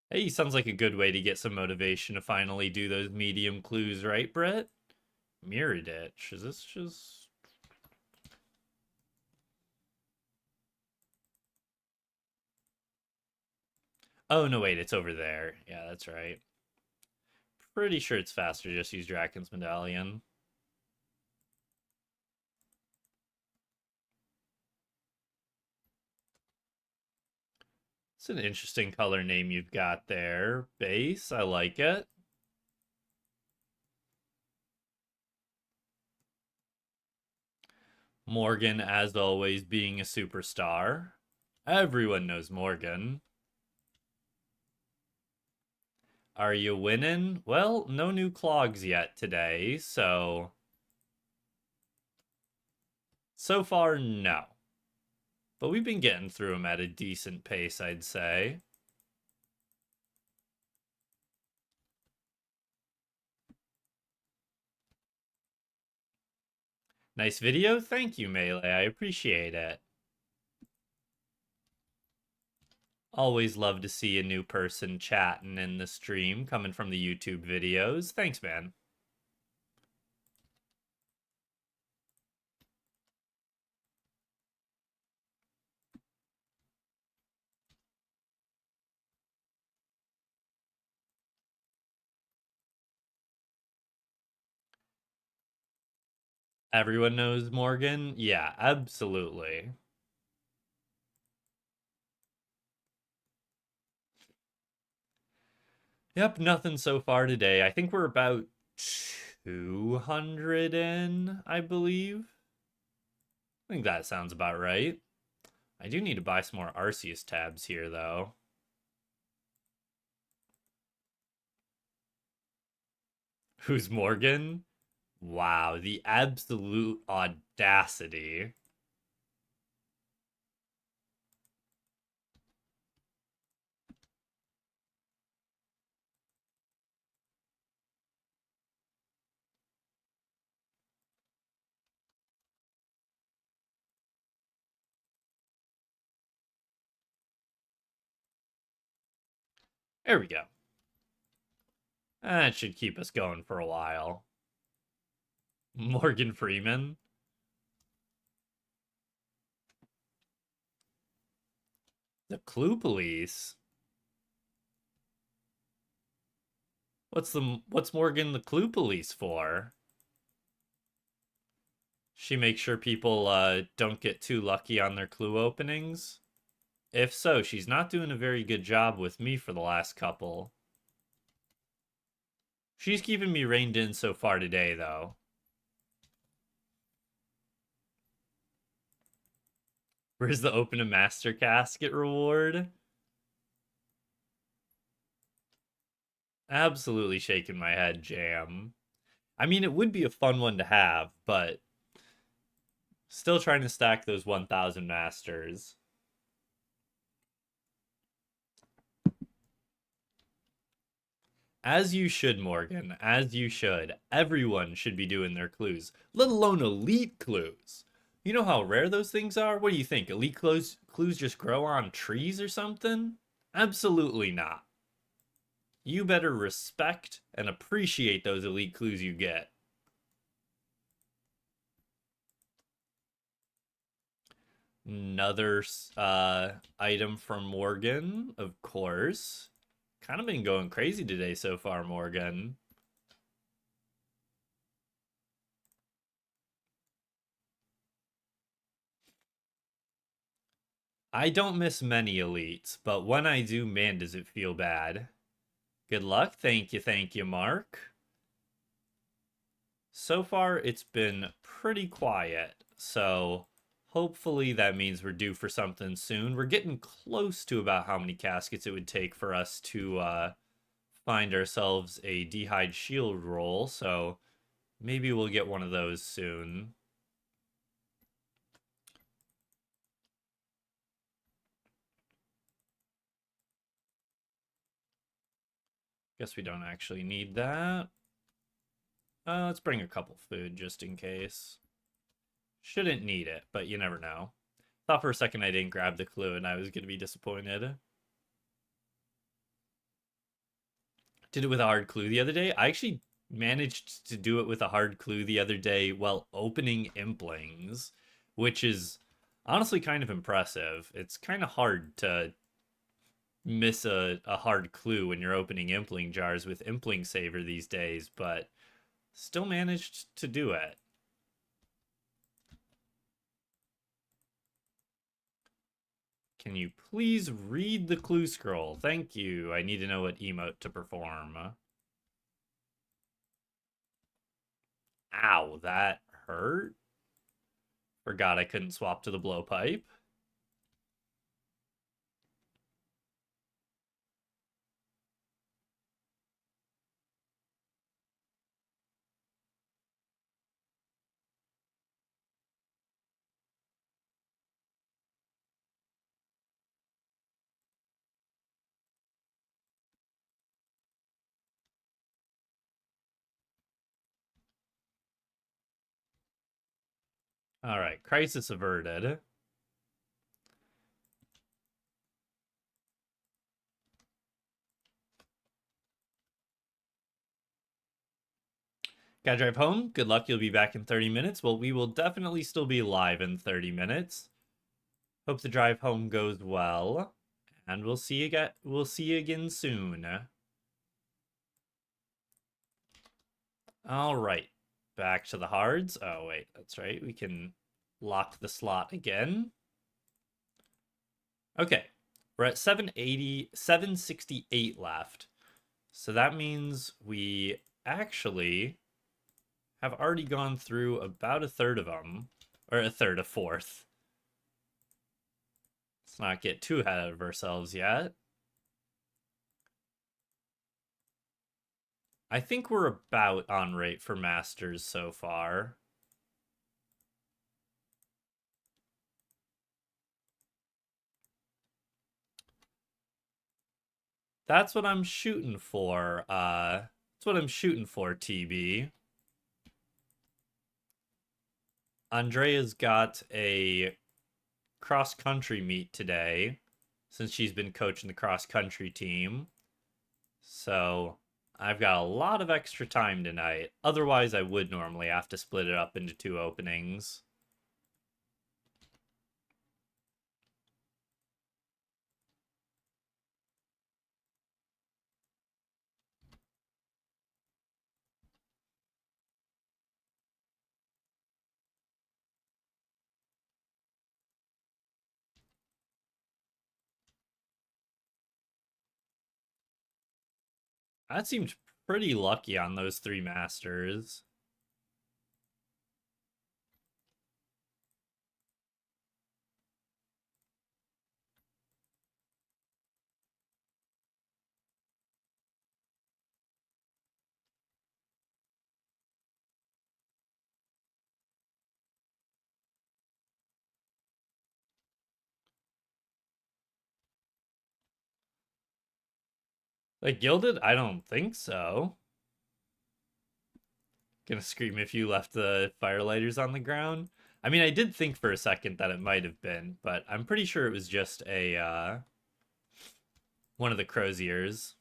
Hey, sounds like a good way to get some motivation to finally do those medium clues, right, Brett? Mirror ditch. Is this just... Oh, no, wait, it's over there. Yeah, that's right. Pretty sure it's faster to just use Draken's Medallion. It's an interesting color name you've got there. Base, I like it. Morgan, as always, being a superstar. Everyone knows Morgan. Are you winning? Well, no new clogs yet today, so... So far, no. But we've been getting through them at a decent pace, I'd say. Nice video. Thank you, Melee. I appreciate it. Always love to see a new person chatting in the stream coming from the YouTube videos. Thanks, man. Everyone knows Morgan? Yeah, absolutely. Yep, nothing so far today. I think we're about 200 in, I believe. I think that sounds about right. I do need to buy some more Arceus tabs here, though. Who's Morgan? Wow, the absolute audacity. There we go. That should keep us going for a while. Morgan Freeman. The Clue Police. What's Morgan the Clue Police for? She makes sure people don't get too lucky on their clue openings. If so, she's not doing a very good job with me for the last couple. She's keeping me reined in so far today, though. Where's the open a master casket reward? Absolutely shaking my head, Jam. I mean, it would be a fun one to have, but still trying to stack those 1,000 masters. As you should, Morgan. As you should. Everyone should be doing their clues, let alone elite clues. You know how rare those things are? What do you think? Elite clues just grow on trees or something? Absolutely not. You better respect and appreciate those elite clues you get. Another item from Morgan, of course. Kind of been going crazy today so far, Morgan. I don't miss many elites, but when I do, man, does it feel bad. Good luck. Thank you, Mark. So far, it's been pretty quiet, so hopefully that means we're due for something soon. We're getting close to about how many caskets it would take for us to find ourselves a D'Hide shield roll, so maybe we'll get one of those soon. Guess we don't actually need that. Let's bring a couple food just in case. Shouldn't need it, but you never know. Thought for a second I didn't grab the clue and I was going to be disappointed. Did it with a hard clue the other day. I actually managed to do it with a hard clue the other day while opening Implings, which is honestly kind of impressive. It's kind of hard to miss a hard clue when you're opening Impling jars with Impling Saver these days, but still managed to do it. Can you please read the clue scroll? Thank you. I need to know what emote to perform. Ow, that hurt. Forgot I couldn't swap to the blowpipe. All right, crisis averted. Gotta drive home. Good luck. You'll be back in 30 minutes. Well, we will definitely still be live in 30 minutes. Hope the drive home goes well. And we'll see you again soon. All right. Back to the hards. Oh, wait. That's right. We can lock the slot again. Okay. We're at 780, 768 left. So that means we actually have already gone through about a third of them. Or a fourth. Let's not get too ahead of ourselves yet. I think we're about on rate for Masters so far. That's what I'm shooting for. That's what I'm shooting for, TB. Andrea's got a cross-country meet today since she's been coaching the cross-country team. So I've got a lot of extra time tonight. Otherwise, I would normally have to split it up into 2 openings. That seemed pretty lucky on those 3 Masters. Like Gilded? I don't think so. Gonna scream if you left the firelighters on the ground. I mean, I did think for a second that it might have been, but I'm pretty sure it was just a one of the croziers.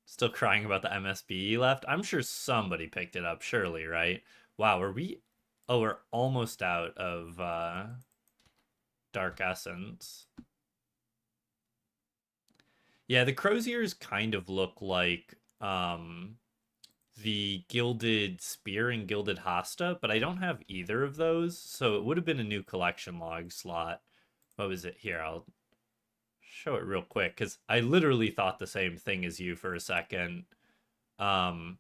Still crying about the MSB left. I'm sure somebody picked it up, surely, right? Wow, are we? Oh, we're almost out of Dark Essence. Yeah, the croziers kind of look like the Gilded Spear and Gilded Hasta, but I don't have either of those, so it would have been a new collection log slot. What was it? Here, I'll show it real quick, because I literally thought the same thing as you for a second. Um,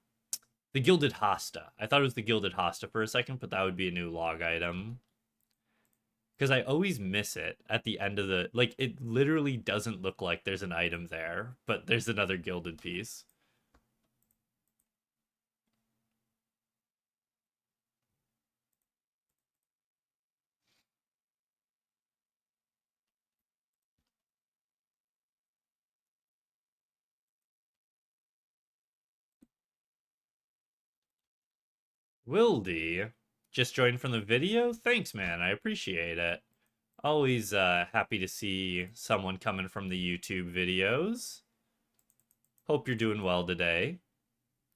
the Gilded Hasta. I thought it was the Gilded Hasta for a second, but that would be a new log item. Because I always miss it at the end of the... Like, it literally doesn't look like there's an item there, but there's another Gilded piece. Wildy, just joined from the video? Thanks, man. I appreciate it. Always happy to see someone coming from the YouTube videos. Hope you're doing well today.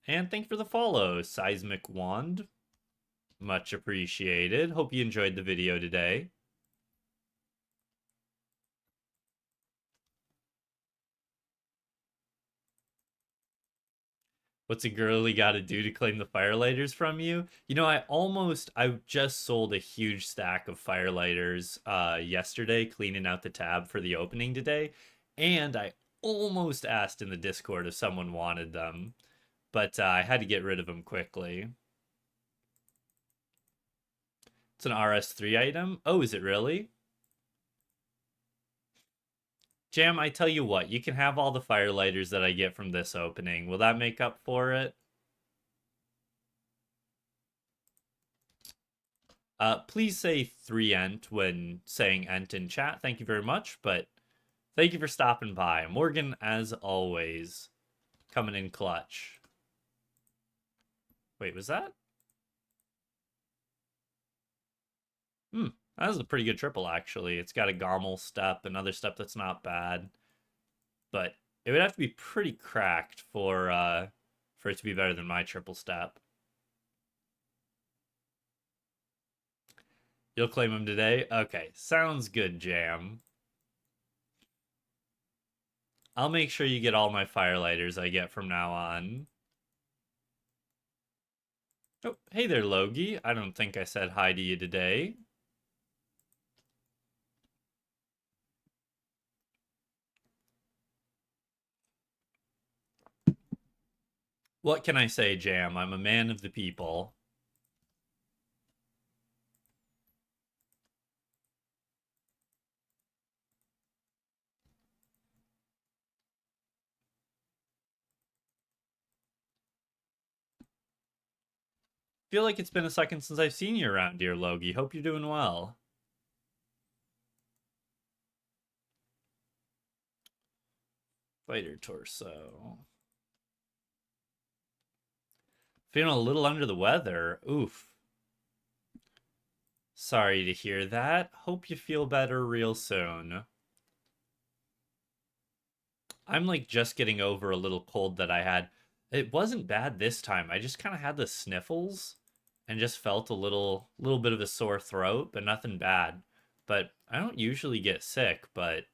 And thank you for the follow, Seismic Wand. Much appreciated. Hope you enjoyed the video today. What's a girly got to do to claim the firelighters from you? You know, I just sold a huge stack of firelighters yesterday, cleaning out the tab for the opening today, and I almost asked in the Discord if someone wanted them, but I had to get rid of them quickly. It's an RS3 item. Oh, is it really? Jam, I tell you what, you can have all the firelighters that I get from this opening. Will that make up for it? Please say 3ent when saying ent in chat. Thank you very much, but thank you for stopping by. Morgan, as always, coming in clutch. Wait, was that? Hmm, that was a pretty good triple, actually. It's got a Gommel step, another step that's not bad. But it would have to be pretty cracked for it to be better than my triple step. You'll claim him today? Okay, sounds good, Jam. I'll make sure you get all my firelighters I get from now on. Oh, hey there, Logie. I don't think I said hi to you today. What can I say, Jam? I'm a man of the people. Feel like it's been a second since I've seen you around here, Logie. Hope you're doing well. Fighter torso. Feeling a little under the weather. Oof. Sorry to hear that. Hope you feel better real soon. I'm like just getting over a little cold that I had. It wasn't bad this time. I just kind of had the sniffles and just felt a little bit of a sore throat, but nothing bad. But I don't usually get sick, but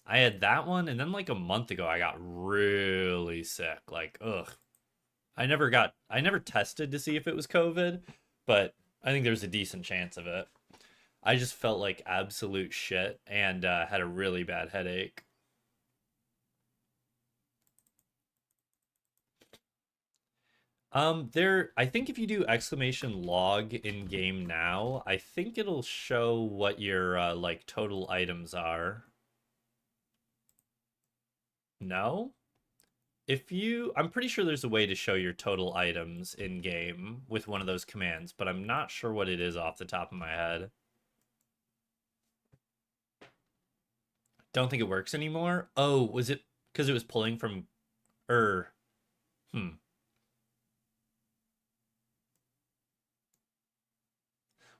I had that one and then like a month ago I got really sick. Like, ugh. I never tested to see if it was COVID, but I think there's a decent chance of it. I just felt like absolute shit and had a really bad headache. There, I think if you do exclamation log in game now, I think it'll show what your like total items are. No? I'm pretty sure there's a way to show your total items in game with one of those commands, but I'm not sure what it is off the top of my head. Don't think it works anymore. Oh, was it because it was pulling from er? Hmm.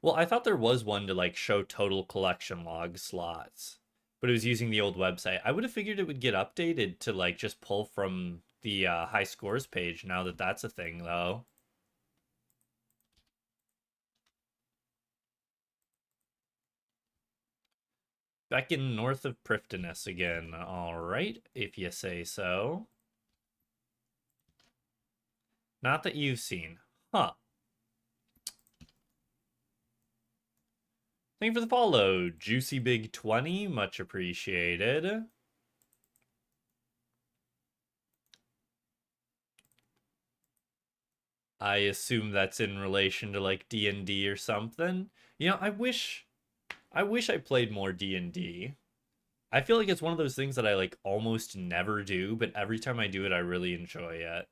Well, I thought there was one to like show total collection log slots, but it was using the old website. I would have figured it would get updated to like just pull from the high scores page now that that's a thing, though. Back in north of Prifddinas again. All right, if you say so. Not that you've seen. Huh. Thank you for the follow. Juicy Big 20, much appreciated. I assume that's in relation to like D&D or something. You know, I wish I played more D&D. I feel like it's one of those things that I like almost never do, but every time I do it I really enjoy it.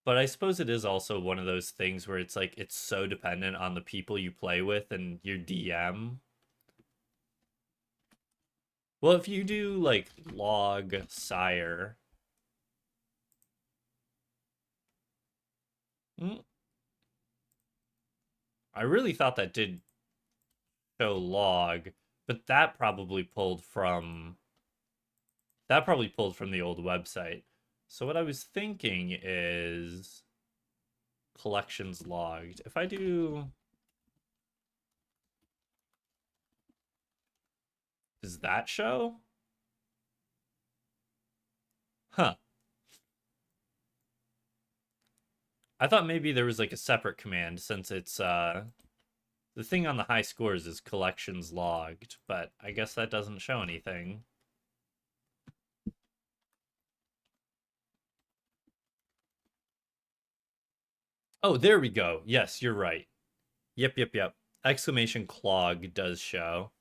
But I suppose it is also one of those things where it's like it's so dependent on the people you play with and your DM. Well, if you do like log sire, mm, I really thought that did show log, but that probably pulled from the old website. So what I was thinking is collections logged. If I do, does that show? Huh. I thought maybe there was like a separate command since it's the thing on the high scores is collections logged, but I guess that doesn't show anything. Oh, there we go. Yes, you're right. Yep. Exclamation clog does show.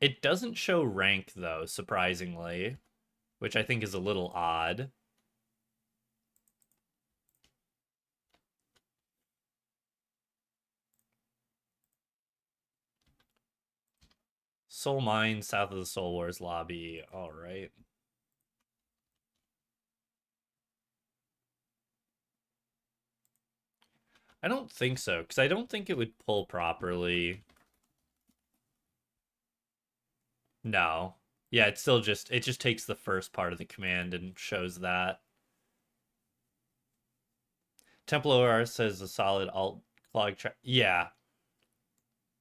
It doesn't show rank though, surprisingly, which I think is a little odd. Soul Mine, south of the Soul Wars lobby. All right. I don't think so, because I don't think it would pull properly. No. Yeah, it just takes the first part of the command and shows that. Temple ORS says a solid alt clog track. Yeah.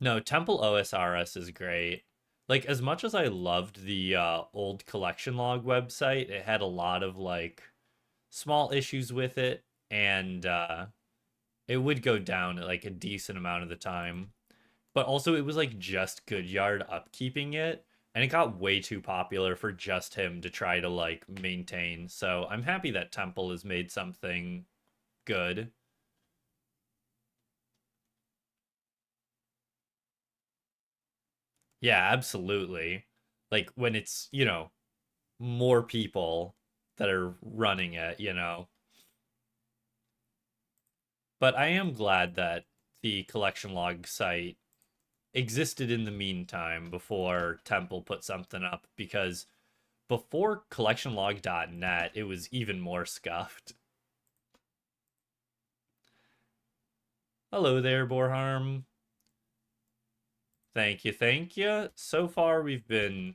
No, Temple OSRS is great. Like as much as I loved the old collection log website, it had a lot of like small issues with it, and it would go down like a decent amount of the time. But also it was like just Goodyard upkeeping it, and it got way too popular for just him to try to like maintain. So I'm happy that Temple has made something good. Yeah, absolutely. Like when it's, more people that are running it. But I am glad that the collection log site existed in the meantime before Temple put something up because before collectionlog.net, it was even more scuffed. Hello there, Borharm. Thank you, thank you. So far, it's been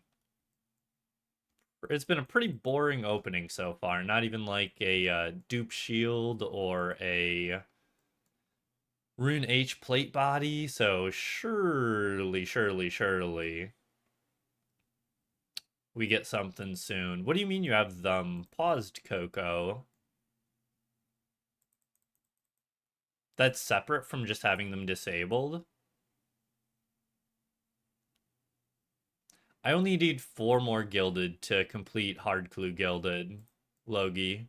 a pretty boring opening so far. Not even like a dupe shield or a Rune H plate body. So surely, we get something soon. What do you mean you have them paused, Coco? That's separate from just having them disabled? I only need 4 more gilded to complete Hard Clue Gilded, Logi.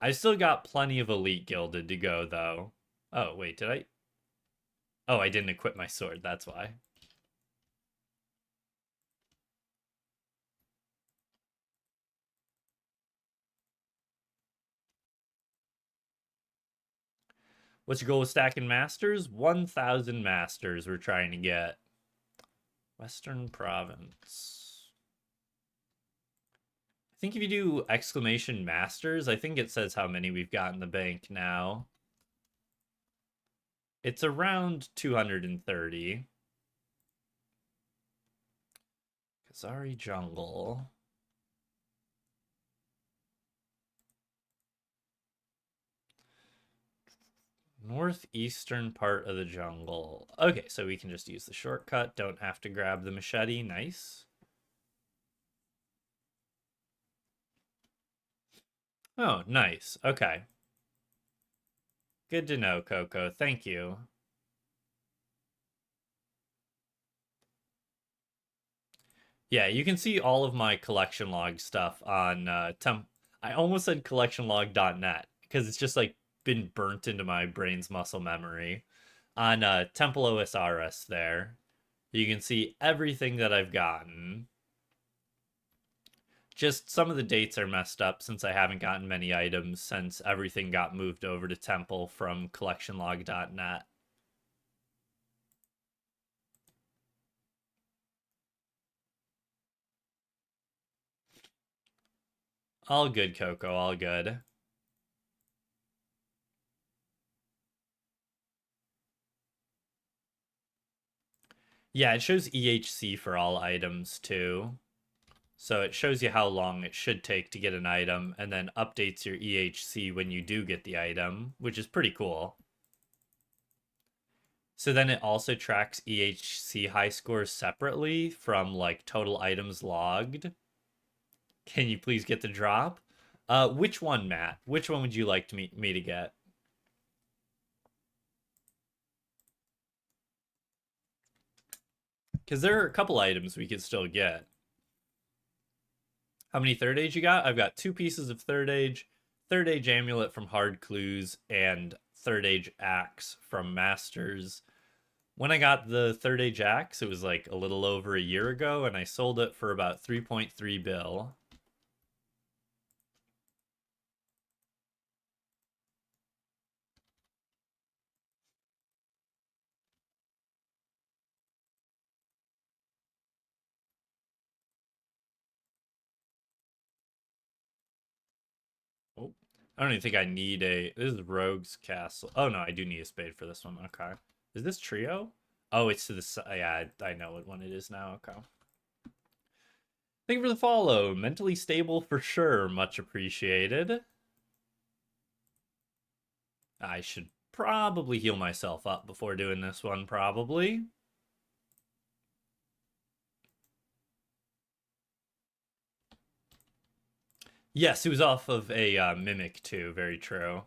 I still got plenty of Elite Gilded to go, though. Oh, wait, did I? Oh, I didn't equip my sword, that's why. What's your goal with stacking masters? 1,000 masters we're trying to get. Western Province. I think if you do exclamation masters, I think it says how many we've got in the bank now. It's around 230. Kazari Jungle. Northeastern part of the jungle. Okay, so we can just use the shortcut. Don't have to grab the machete. Nice. Oh, nice. Okay. Good to know, Coco. Thank you. Yeah, you can see all of my collection log stuff on I almost said collectionlog.net because it's just like been burnt into my brain's muscle memory. On Temple OSRS there. You can see everything that I've gotten. Just some of the dates are messed up since I haven't gotten many items since everything got moved over to Temple from collectionlog.net. All good, Coco, all good. Yeah, it shows EHC for all items too. So it shows you how long it should take to get an item and then updates your EHC when you do get the item, which is pretty cool. So then it also tracks EHC high scores separately from like total items logged. Can you please get the drop? Which one, Matt? Which one would you like me to get? Because there are a couple items we could still get. How many third age you got? I've got 2 pieces of third age amulet from Hard Clues, and third age axe from Masters. When I got the third age axe, it was like a little over a year ago, and I sold it for about 3.3 bill. I don't even think I need a. This is Rogue's Castle. Oh no, I do need a spade for this one. Okay. Is this trio? Oh, it's to the side. Yeah, I know what one it is now. Okay. Thank you for the follow. Mentally stable for sure. Much appreciated. I should probably heal myself up before doing this one, probably. Yes, it was off of a Mimic too. Very true.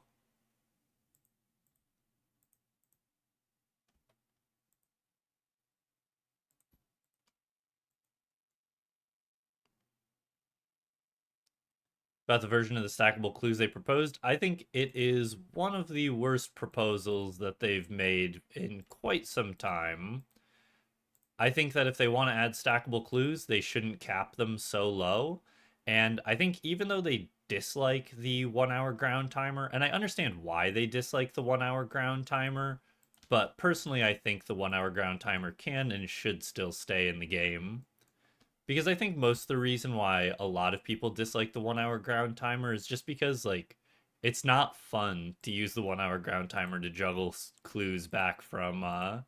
About the version of the stackable clues they proposed, I think it is one of the worst proposals that they've made in quite some time. I think that if they want to add stackable clues, they shouldn't cap them so low. And I think even though they dislike the 1 hour ground timer, and I understand why they dislike the 1 hour ground timer, but personally, I think the 1 hour ground timer can and should still stay in the game. Because I think most of the reason why a lot of people dislike the 1 hour ground timer is just because, like, it's not fun to use the 1 hour ground timer to juggle clues back from a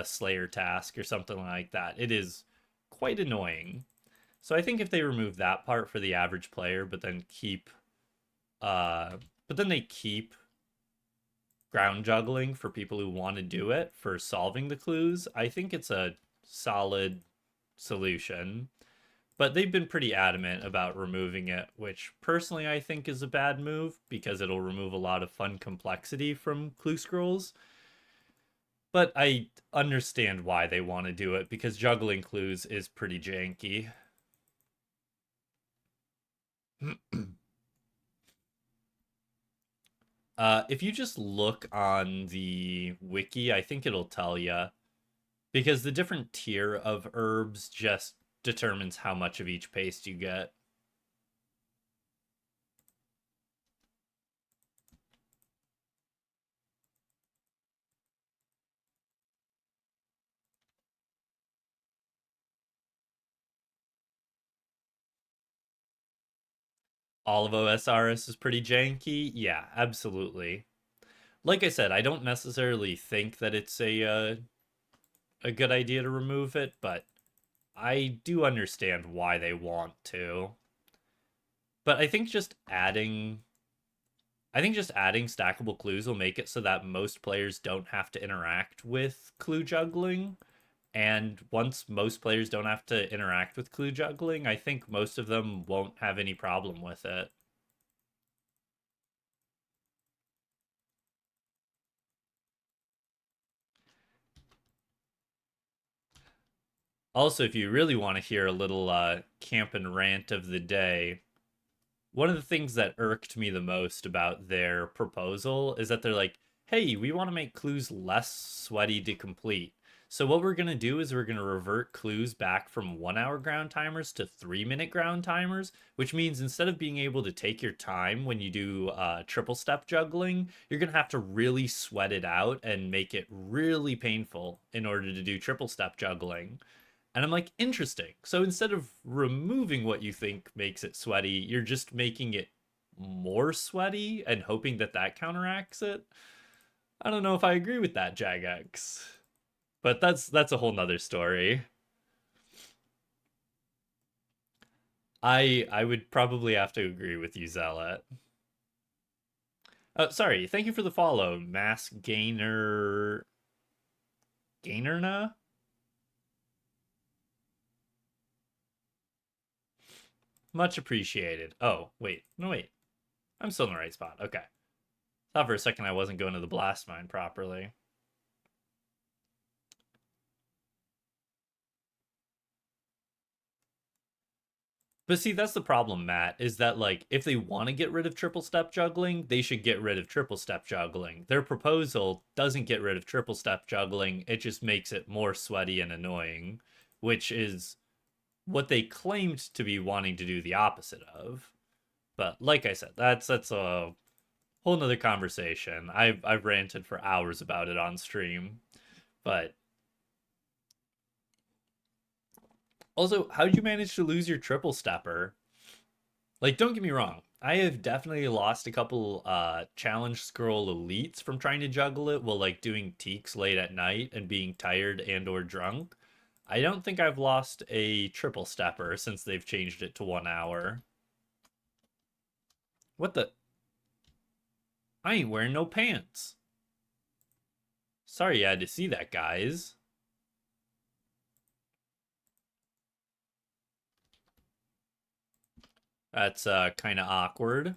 Slayer task or something like that. It is quite annoying. So I think if they remove that part for the average player, but then uh they keep ground juggling for people who want to do it for solving the clues, I think it's a solid solution. But they've been pretty adamant about removing it, which personally I think is a bad move because it'll remove a lot of fun complexity from clue scrolls. But I understand why they want to do it because juggling clues is pretty janky. If you just look on the wiki, I think it'll tell you because the different tier of herbs just determines how much of each paste you get. All of OSRS is pretty janky. Yeah, absolutely. Like I said, I don't necessarily think that it's a good idea to remove it, but I do understand why they want to. But I think just adding stackable clues will make it so that most players don't have to interact with clue juggling. And once most players don't have to interact with clue juggling, I think most of them won't have any problem with it. Also, if you really want to hear a little camp and rant of the day, one of the things that irked me the most about their proposal is that they're like, hey, we want to make clues less sweaty to complete. So, what we're going to do is we're going to revert clues back from 1 hour ground timers to 3 minute ground timers, which means instead of being able to take your time when you do triple step juggling, you're going to have to really sweat it out and make it really painful in order to do triple step juggling. And I'm like, interesting. So instead of removing what you think makes it sweaty, you're just making it more sweaty and hoping that that counteracts it. I don't know if I agree with that, Jagex. But that's a whole nother story. I would probably have to agree with you, Zealot. Oh, sorry. Thank you for the follow, Mass Gainerna. Much appreciated. Oh, wait. No, wait. I'm still in the right spot. Okay. Thought for a second I wasn't going to the blast mine properly. But see, that's the problem, Matt, is that like if they want to get rid of triple step juggling, they should get rid of triple step juggling. Their proposal doesn't get rid of triple step juggling, it just makes it more sweaty and annoying, which is what they claimed to be wanting to do the opposite of. But like I said, that's a whole nother conversation. I've ranted for hours about it on stream. But also, how did you manage to lose your triple stepper? Like, don't get me wrong. I have definitely lost a couple challenge scroll elites from trying to juggle it while like doing teaks late at night and being tired and or drunk. I don't think I've lost a triple stepper since they've changed it to 1 hour. What the? I ain't wearing no pants. Sorry you had to see that, guys. That's kind of awkward.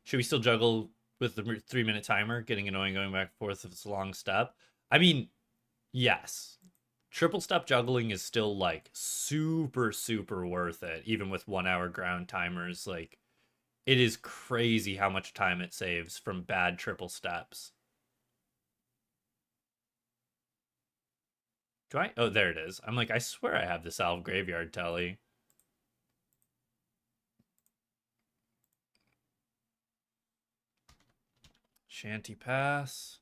Should we still juggle with the 3 minute timer? Getting annoying going back and forth if it's a long step. I mean, yes. Triple step juggling is still like super, super worth it, even with 1 hour ground timers. Like, it is crazy how much time it saves from bad triple steps. Do I? Oh, there it is. I'm like, I swear I have the Salve Graveyard Telly. Shanty Pass.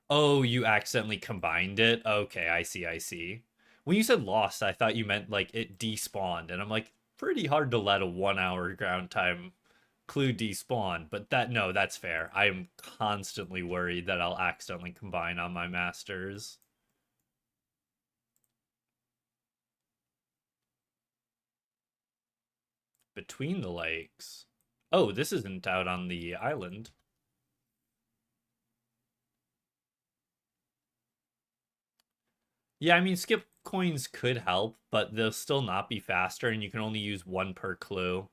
Oh, you accidentally combined it? Okay, I see, I see. When you said lost, I thought you meant like it despawned, and I'm like, pretty hard to let a 1 hour ground time clue despawn, but that no, that's fair. I am constantly worried that I'll accidentally combine on my masters. Between the lakes. Oh, this isn't out on the island. Yeah, I mean, skip coins could help, but they'll still not be faster, and you can only use one per clue.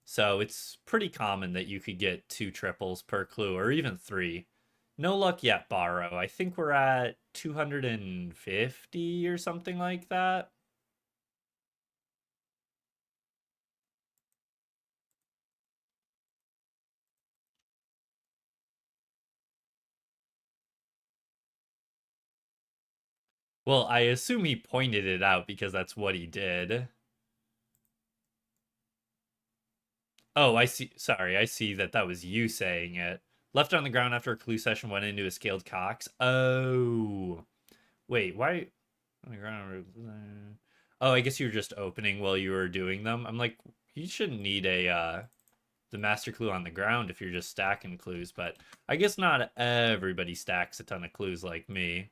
So it's pretty common that you could get two triples per clue, or even three. No luck yet, Borrow. I think we're at 250 or something like that. Well, I assume he pointed it out because that's what he did. Oh, I see. Sorry, I see that that was you saying it. Left on the ground after a clue session went into a scaled cox. Oh, wait, why? On the ground. Oh, I guess you were just opening while you were doing them. I'm like, you shouldn't need a the master clue on the ground if you're just stacking clues, but I guess not everybody stacks a ton of clues like me.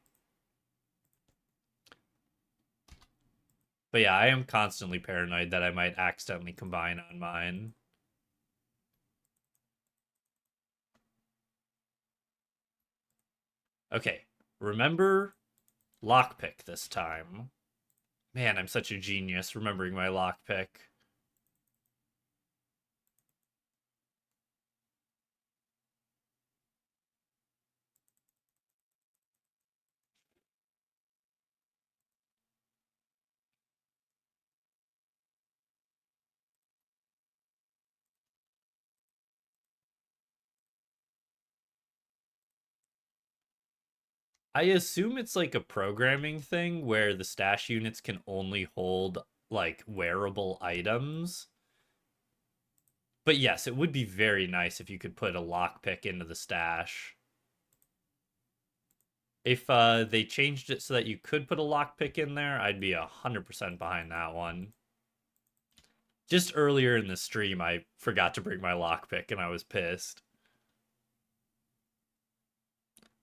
But yeah, I am constantly paranoid that I might accidentally combine on mine. Okay, remember lockpick this time. Man, I'm such a genius remembering my lockpick. I assume it's like a programming thing where the stash units can only hold like wearable items. But yes, it would be very nice if you could put a lockpick into the stash. If they changed it so that you could put a lockpick in there, I'd be 100% behind that one. Just earlier in the stream, I forgot to bring my lockpick and I was pissed.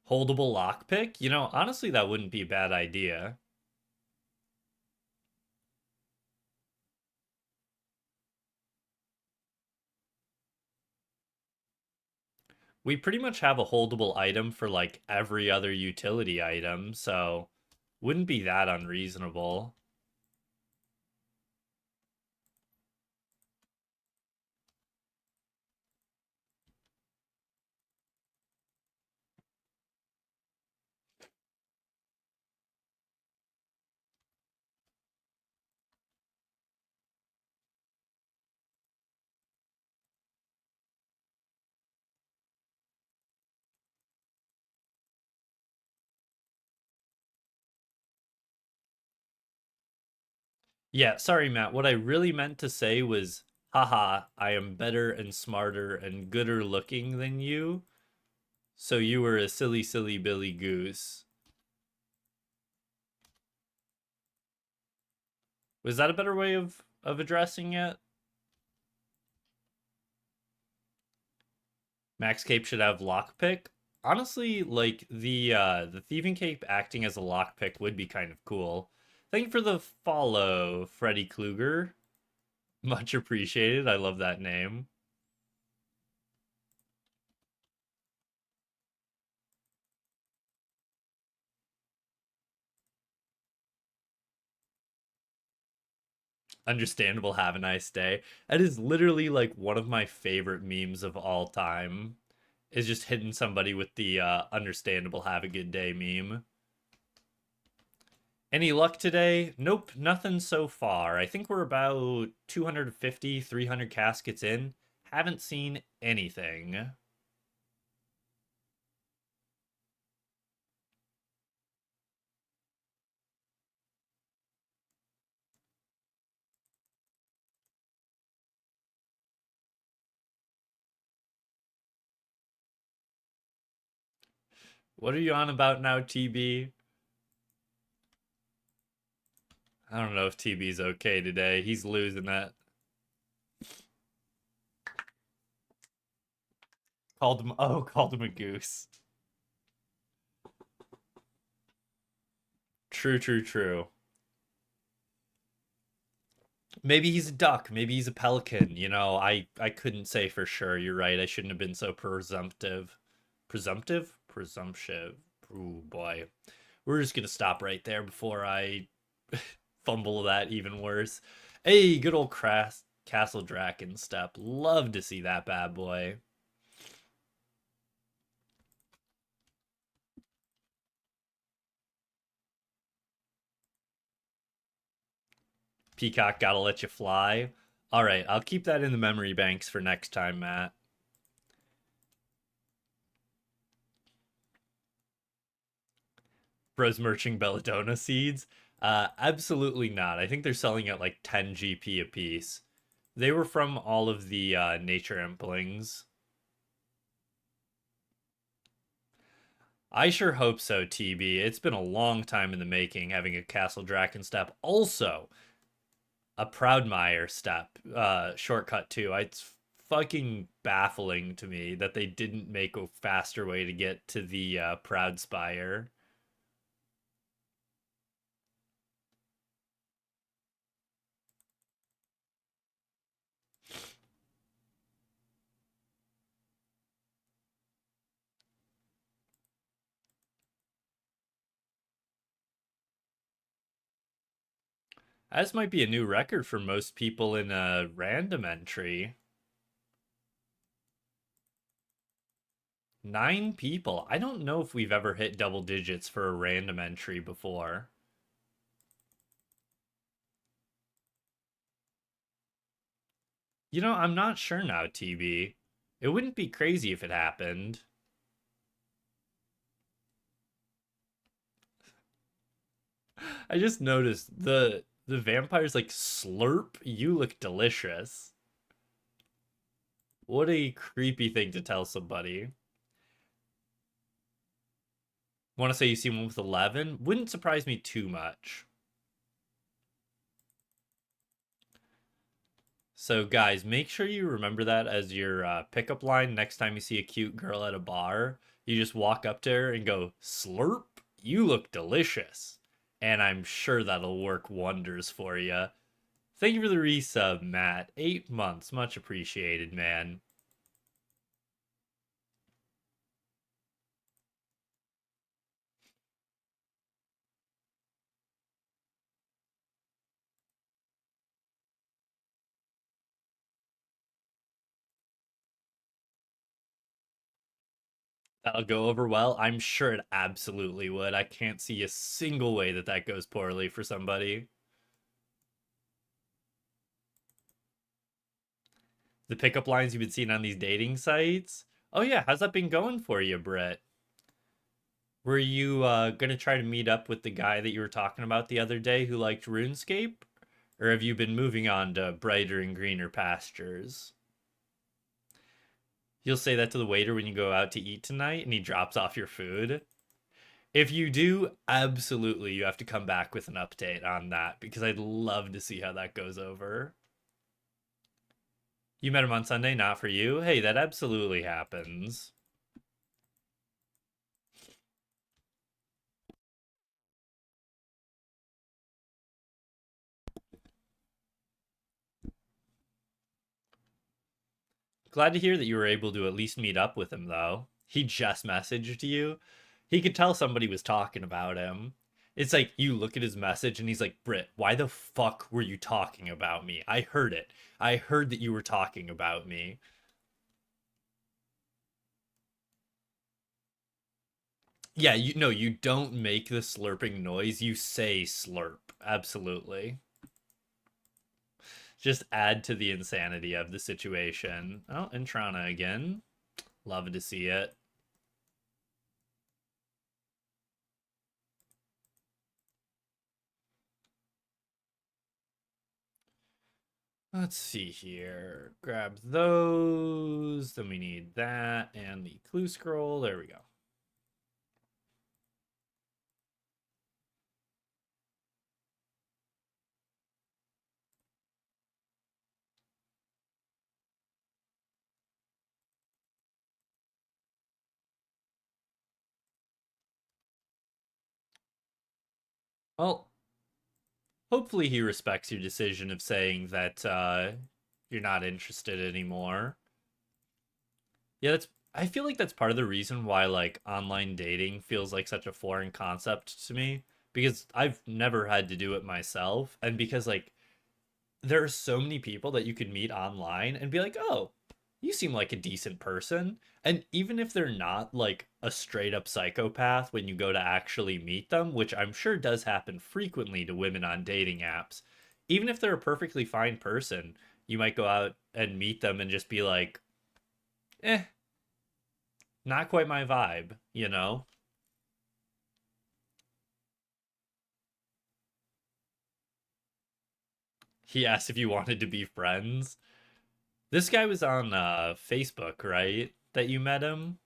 Holdable lockpick? You know, honestly, that wouldn't be a bad idea. We pretty much have a holdable item for like every other utility item, so wouldn't be that unreasonable. Yeah, sorry, Matt. What I really meant to say was, haha, I am better and smarter and gooder looking than you. So you were a silly, silly Billy Goose. Was that a better way of addressing it? Max Cape should have lockpick. Honestly, like the thieving cape acting as a lockpick would be kind of cool. Thank you for the follow, Freddy Kluger. Much appreciated. I love that name. Understandable. Have a nice day. That is literally like one of my favorite memes of all time. Is just hitting somebody with the understandable have a good day meme. Any luck today? Nope, nothing so far. I think we're about 250, 300 caskets in. Haven't seen anything. What are you on about now, TB? I don't know if TB's okay today. He's losing that. Called him a goose. True, true, true. Maybe he's a duck. Maybe he's a pelican. I couldn't say for sure. You're right. I shouldn't have been so presumptive. Presumptive? Presumptive. Oh boy. We're just gonna stop right there before I fumble that even worse. Hey, good old Castle Draken step. Love to see that bad boy. Peacock gotta let you fly. All right, I'll keep that in the memory banks for next time, Matt. Bros merching Belladonna seeds? Absolutely not. I think they're selling at like 10 GP a piece. They were from all of the nature implings. I sure hope so, TB. It's been a long time in the making having a Castle Draken step. Also, a Proudmire step shortcut too. It's fucking baffling to me that they didn't make a faster way to get to the Proudspire. This might be a new record for most people in a random entry. 9 people. I don't know if we've ever hit double digits for a random entry before. I'm not sure now, TB. It wouldn't be crazy if it happened. I just noticed the vampire's like slurp, you look delicious. What a creepy thing to tell somebody. Want to say you see one with 11? Wouldn't surprise me too much. So, guys, make sure you remember that as your pickup line next time you see a cute girl at a bar. You just walk up to her and go, Slurp, you look delicious. And I'm sure that'll work wonders for you. Thank you for the resub, Matt. 8 months. Much appreciated, man. That'll go over well. I'm sure it absolutely would. I can't see a single way that that goes poorly for somebody. The pickup lines you've been seeing on these dating sites. Oh yeah, how's that been going for you, Brett? Were you gonna try to meet up with the guy that you were talking about the other day who liked RuneScape? Or have you been moving on to brighter and greener pastures? You'll say that to the waiter when you go out to eat tonight and he drops off your food. If you do, absolutely, you have to come back with an update on that because I'd love to see how that goes over. You met him on Sunday, not for you? Hey, that absolutely happens. Glad to hear that you were able to at least meet up with him, though. He just messaged you. He could tell somebody was talking about him. It's like you look at his message and he's like, Britt, why the fuck were you talking about me? I heard it. I heard that you were talking about me. Yeah, you no, you don't make the slurping noise. You say slurp. Absolutely. Just add to the insanity of the situation. Oh, Intrana again. Love to see it. Let's see here. Grab those. Then we need that and the clue scroll. There we go. Well, hopefully he respects your decision of saying that you're not interested anymore. Yeah, that's I feel like that's part of the reason why like online dating feels like such a foreign concept to me because I've never had to do it myself and because like there are so many people that you could meet online and be like, "Oh, you seem like a decent person." And even if they're not like a straight up psychopath when you go to actually meet them, which I'm sure does happen frequently to women on dating apps, even if they're a perfectly fine person, you might go out and meet them and just be like, "Eh, not quite my vibe," you know? He asked if you wanted to be friends. This guy was on Facebook, right? That you met him?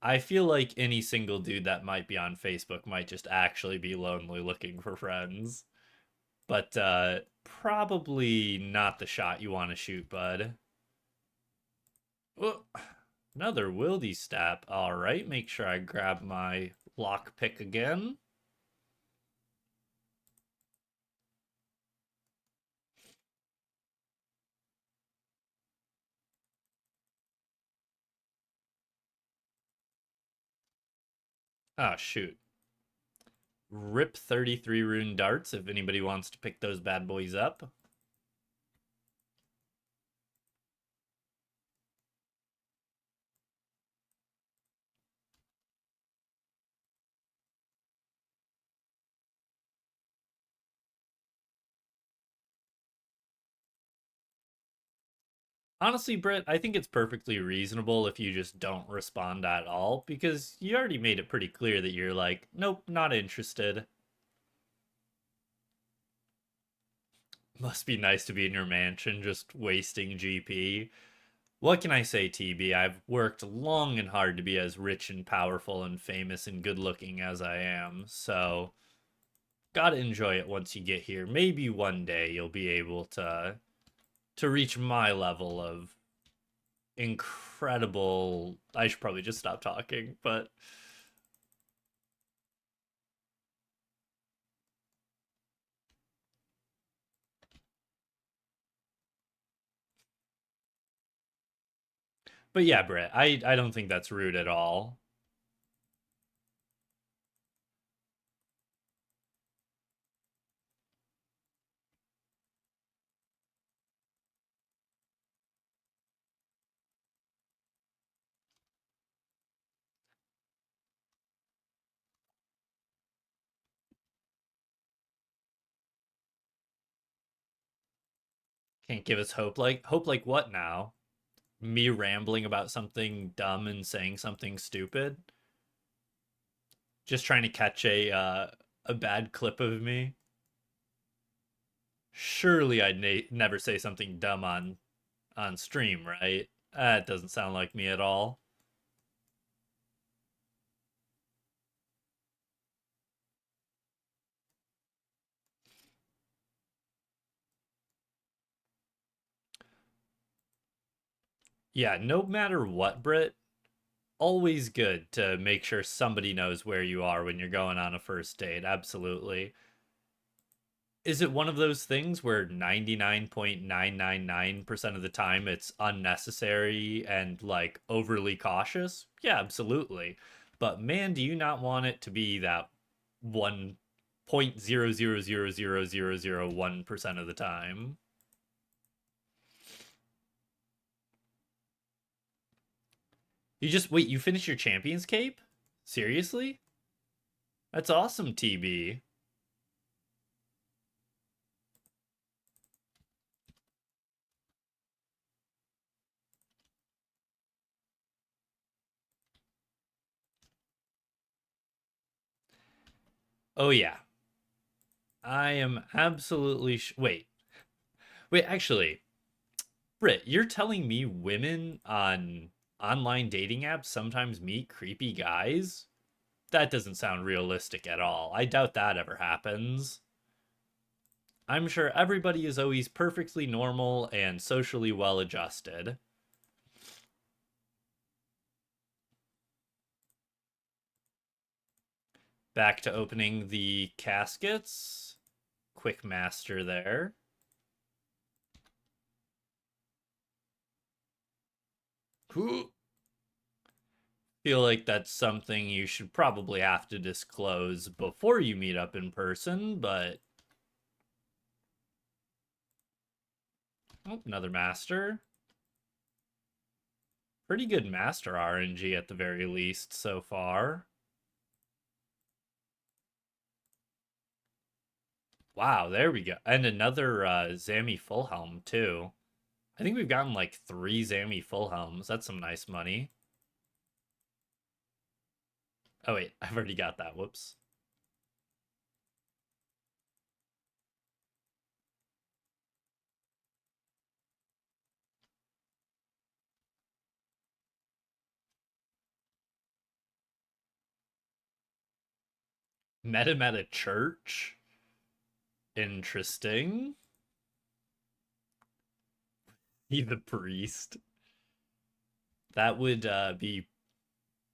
I feel like any single dude that might be on Facebook might just actually be lonely looking for friends. But probably not the shot you want to shoot, bud. Oh, another wildy step. All right, make sure I grab my lockpick again. Oh, shoot. Rip 33 rune darts if anybody wants to pick those bad boys up. Honestly, Britt, I think it's perfectly reasonable if you just don't respond at all because you already made it pretty clear that you're like, nope, not interested. Must be nice to be in your mansion just wasting GP. What can I say, TB? I've worked long and hard to be as rich and powerful and famous and good looking as I am, so gotta enjoy it once you get here. Maybe one day you'll be able to reach my level of incredible. I should probably just stop talking, but yeah, Britt, I don't think that's rude at all. Can't give us hope like what now? Me rambling about something dumb and saying something stupid? Just trying to catch a bad clip of me? Surely I'd never say something dumb on stream, right? That doesn't sound like me at all. Yeah, no matter what, Brit, always good to make sure somebody knows where you are when you're going on a first date. Absolutely. Is it one of those things where 99.999% of the time it's unnecessary and like overly cautious? Yeah, absolutely. But man, do you not want it to be that 1.0000001% of the time? You just wait, you finish your Champions Cape? Seriously? That's awesome, TB. Oh yeah. I am absolutely wait, actually, Britt, you're telling me women on online dating apps sometimes meet creepy guys? That doesn't sound realistic at all. I doubt that ever happens. I'm sure everybody is always perfectly normal and socially well adjusted. Back to opening the caskets. Quick master there. Feel like that's something you should probably have to disclose before you meet up in person, but oh, another master. Pretty good master RNG at the very least so far. Wow, there we go. And another Zammy full helm too. I think we've gotten like 3 Zammy full helms. That's some nice money. Oh wait, I've already got that. Whoops. Met him at a church. Interesting. He the priest. That would be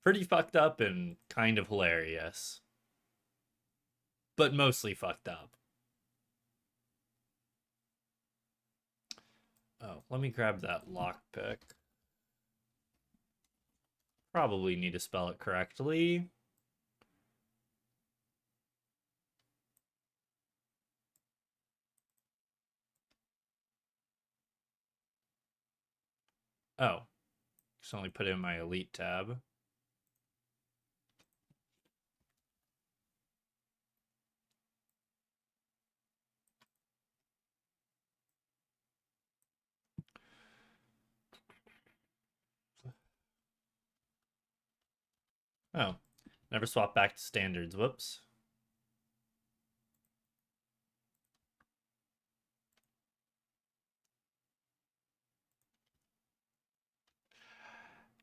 pretty fucked up and kind of hilarious, but mostly fucked up. Oh, let me grab that lockpick. Probably need to spell it correctly. Oh, just only put in my elite tab. Oh, never swap back to standards. Whoops.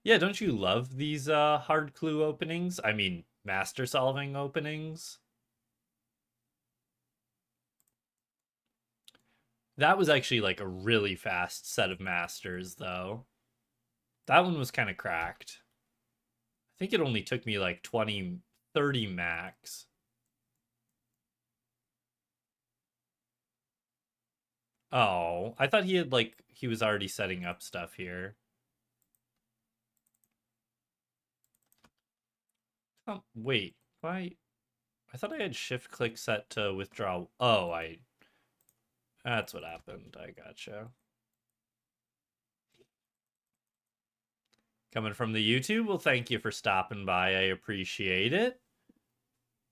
Yeah, don't you love these hard clue openings? I mean, master solving openings. That was actually like a really fast set of masters though. That one was kind of cracked. I think it only took me like 20, 30 max. Oh, I thought he was already setting up stuff here. Oh, wait. Why? I thought I had shift click set to withdraw. Oh, I that's what happened. I gotcha. Coming from the YouTube, well, thank you for stopping by. I appreciate it.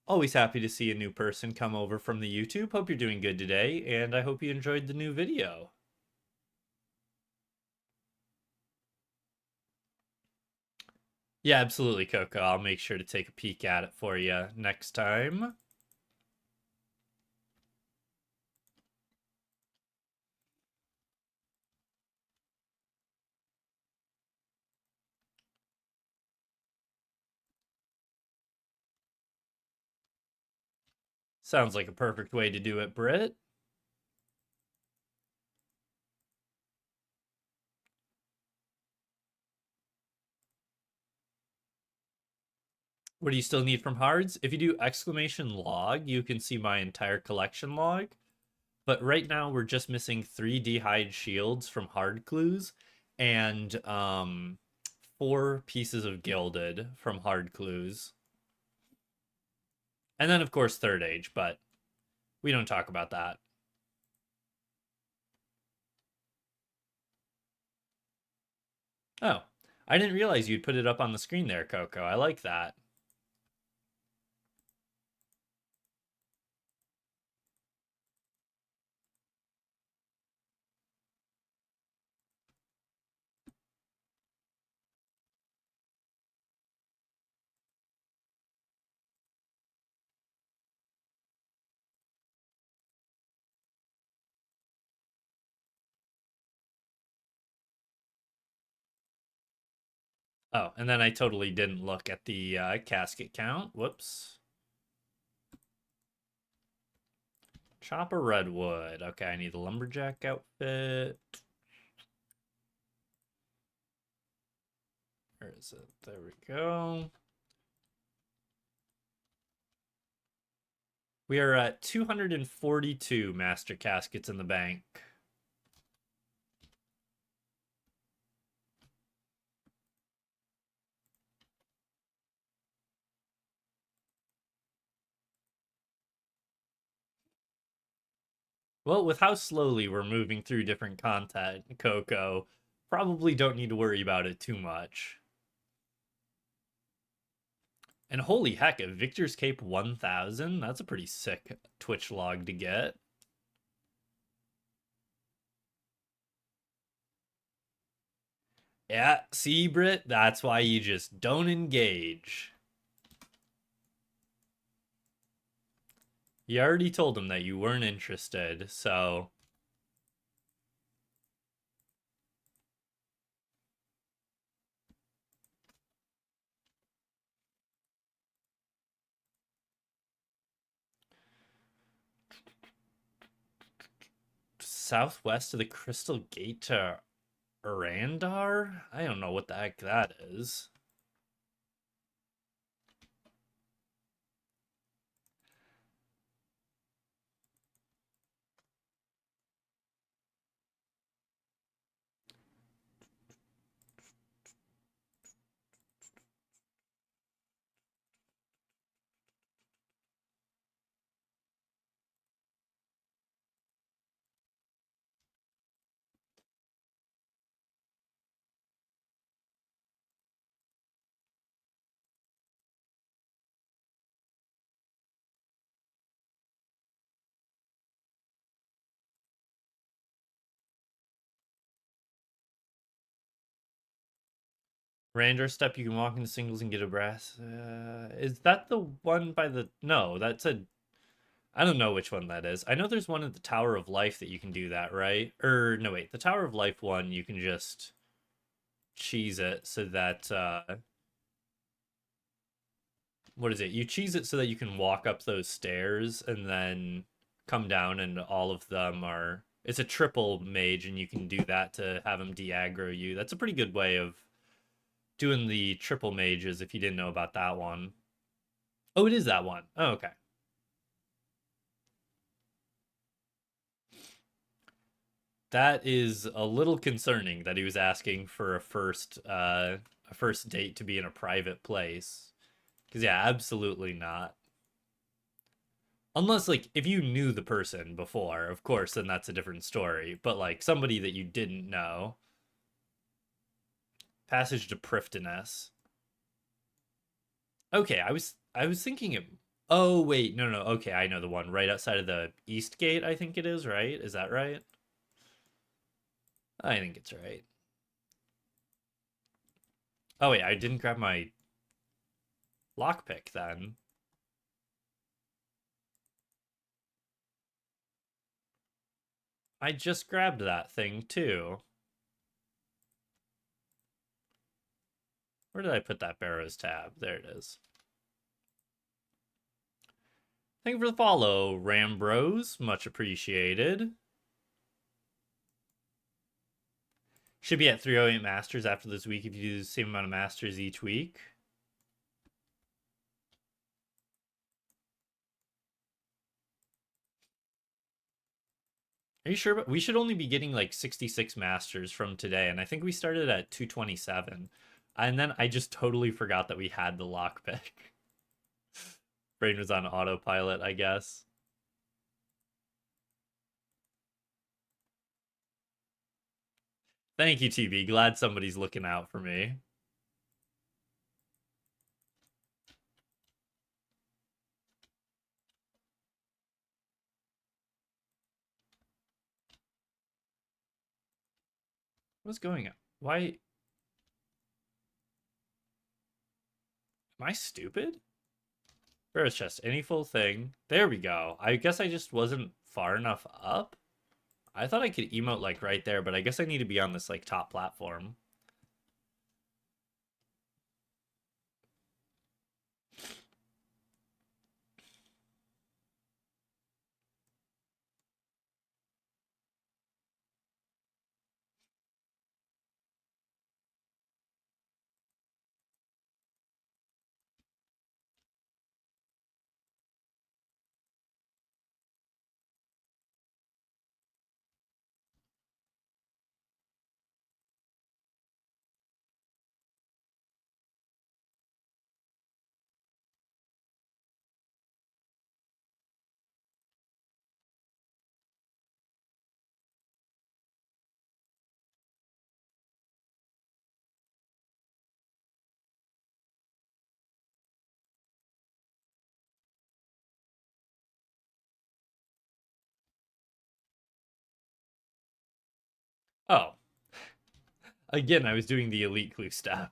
Always happy to see a new person come over from the YouTube. Hope you're doing good today, and I hope you enjoyed the new video. Yeah, absolutely, Coco. I'll make sure to take a peek at it for you next time. Sounds like a perfect way to do it, Britt. What do you still need from hards? If you do exclamation log, you can see my entire collection log. But right now we're just missing 3 hide shields from hard clues and 4 pieces of gilded from hard clues. And then of course third age, but we don't talk about that. Oh, I didn't realize you'd put it up on the screen there, Coco. I like that. Oh, and then I totally didn't look at the casket count. Whoops. Chopper redwood. Okay, I need the lumberjack outfit. Where is it? There we go. We are at 242 master caskets in the bank. Well, with how slowly we're moving through different content, Coco, probably don't need to worry about it too much. And holy heck, a Victor's Cape 1000, that's a pretty sick Twitch log to get. Yeah, see, Brit, that's why you just don't engage. You already told him that you weren't interested, so. Southwest of the Crystal Gate to Arandar? I don't know what the heck that is. Ranger step, you can walk into singles and get a brass. Is that the one by the. No, that's a. I don't know which one that is. I know there's one at the Tower of Life that you can do that, right? Or, no, wait. The Tower of Life one, you can just cheese it so that. What is it? You cheese it so that you can walk up those stairs and then come down, and all of them are. It's a triple mage, and you can do that to have them de-aggro you. That's a pretty good way of doing the triple mages if you didn't know about that one. Oh, it is that one. Oh, okay. That is a little concerning that he was asking for a first date to be in a private place. Cuz yeah, absolutely not. Unless like if you knew the person before, of course, then that's a different story. But like somebody that you didn't know. Passage to Prifddinas. Okay, I was thinking it. Oh wait, no, no. Okay, I know the one right outside of the East Gate. I think it is, right? Is that right? I think it's right. Oh wait, I didn't grab my lockpick then. I just grabbed that thing too. Where did I put that Barrows tab? There it is. Thank you for the follow, Rambros. Much appreciated. Should be at 308 Masters after this week if you do the same amount of Masters each week. Are you sure? We should only be getting like 66 Masters from today, and I think we started at 227. And then I just totally forgot that we had the lockpick. Brain was on autopilot, I guess. Thank you, TB. Glad somebody's looking out for me. What's going on? Why? Am I stupid? Where's chest? Any full thing? There we go. I guess I just wasn't far enough up. I thought I could emote like right there, but I guess I need to be on this like top platform. Oh, again, I was doing the elite clue step.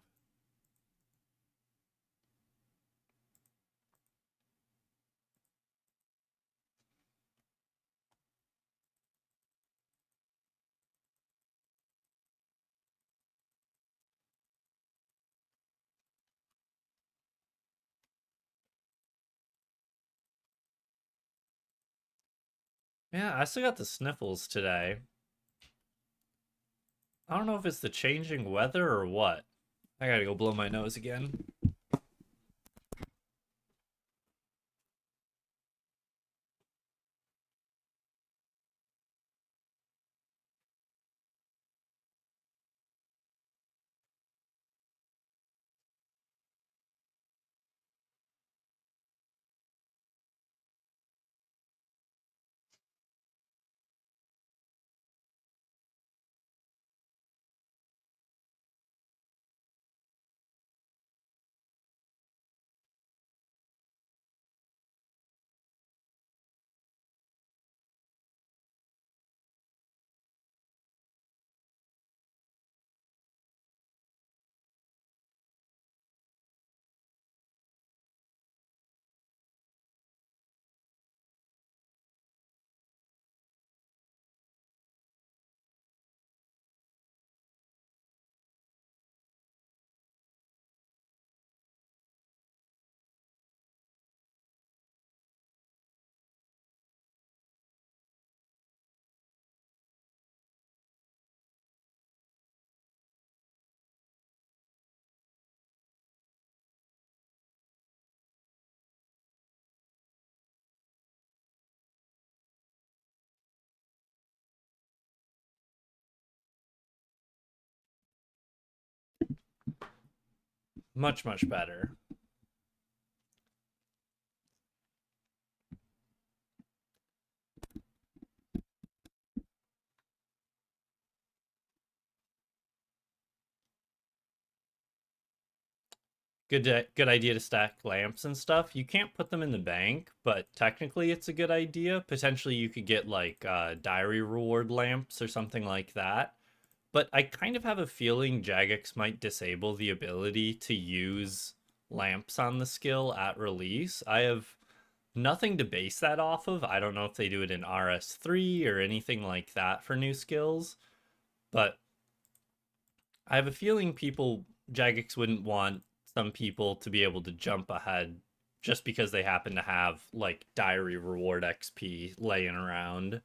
Yeah, I still got the sniffles today. I don't know if it's the changing weather or what. I gotta go blow my nose again. Much, much better. Good idea to stack lamps and stuff. You can't put them in the bank, but technically it's a good idea. Potentially you could get like diary reward lamps or something like that. But I kind of have a feeling Jagex might disable the ability to use lamps on the skill at release. I have nothing to base that off of. I don't know if they do it in RS3 or anything like that for new skills, but I have a feeling Jagex wouldn't want some people to be able to jump ahead just because they happen to have like diary reward XP laying around.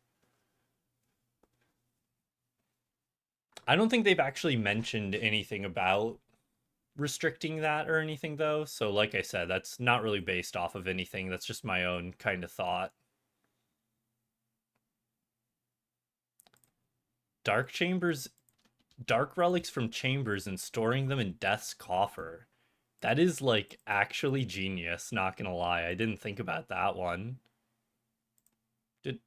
I don't think they've actually mentioned anything about restricting that or anything though. So like I said, that's not really based off of anything. That's just my own kind of thought. Dark chambers, dark relics from chambers and storing them in death's coffer. That is like actually genius, not gonna lie. I didn't think about that one. Did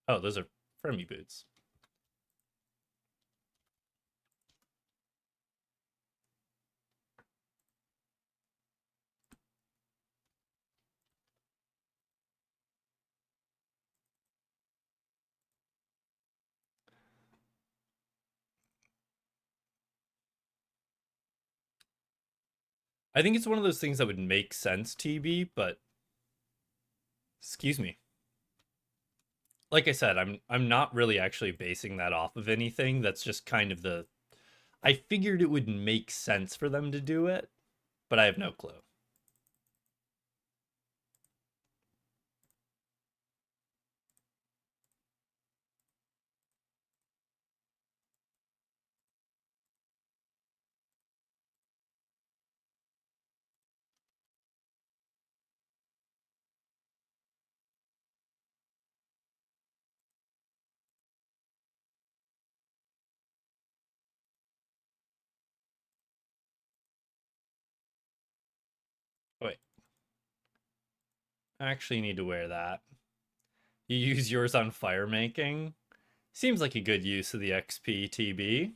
Oh, those are Fremy boots. I think it's one of those things that would make sense, TB, but excuse me. Like I said, I'm not really actually basing that off of anything. That's just kind of the I figured it would make sense for them to do it, but I have no clue. Wait, I actually need to wear that. You use yours on fire making? Seems like a good use of the XP, TB.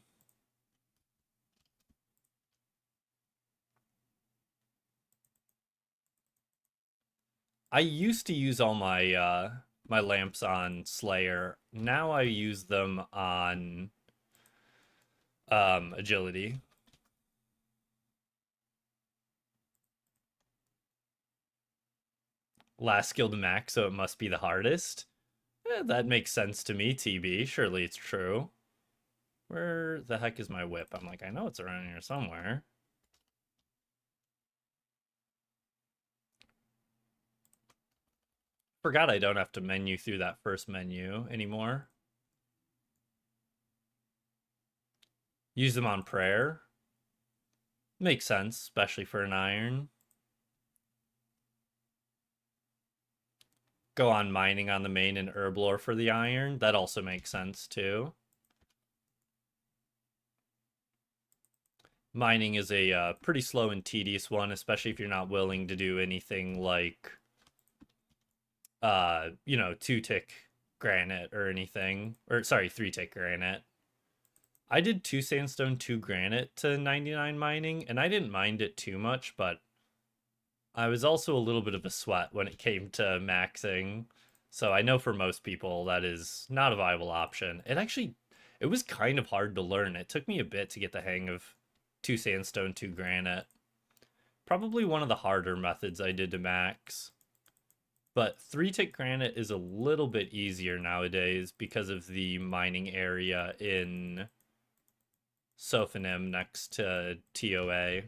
I used to use all my lamps on Slayer. Now I use them on agility. Last skill to max, so it must be the hardest. That makes sense to me, TB. Surely it's true. Where the heck is my whip? I'm like, I know it's around here somewhere. Forgot I don't have to menu through that first menu anymore. Use them on prayer. Makes sense, especially for an iron. Go on mining on the main and herb lore for the iron. That also makes sense too. Mining is a pretty slow and tedious one, especially if you're not willing to do anything like, you know, 2-tick granite or anything. Or, sorry, 3-tick granite. I did 2 sandstone, 2 granite to 99 mining, and I didn't mind it too much, but I was also a little bit of a sweat when it came to maxing. So I know for most people that is not a viable option. It was kind of hard to learn. It took me a bit to get the hang of 2 sandstone, 2 granite. Probably one of the harder methods I did to max. But 3-tick granite is a little bit easier nowadays because of the mining area in Sophonim next to TOA.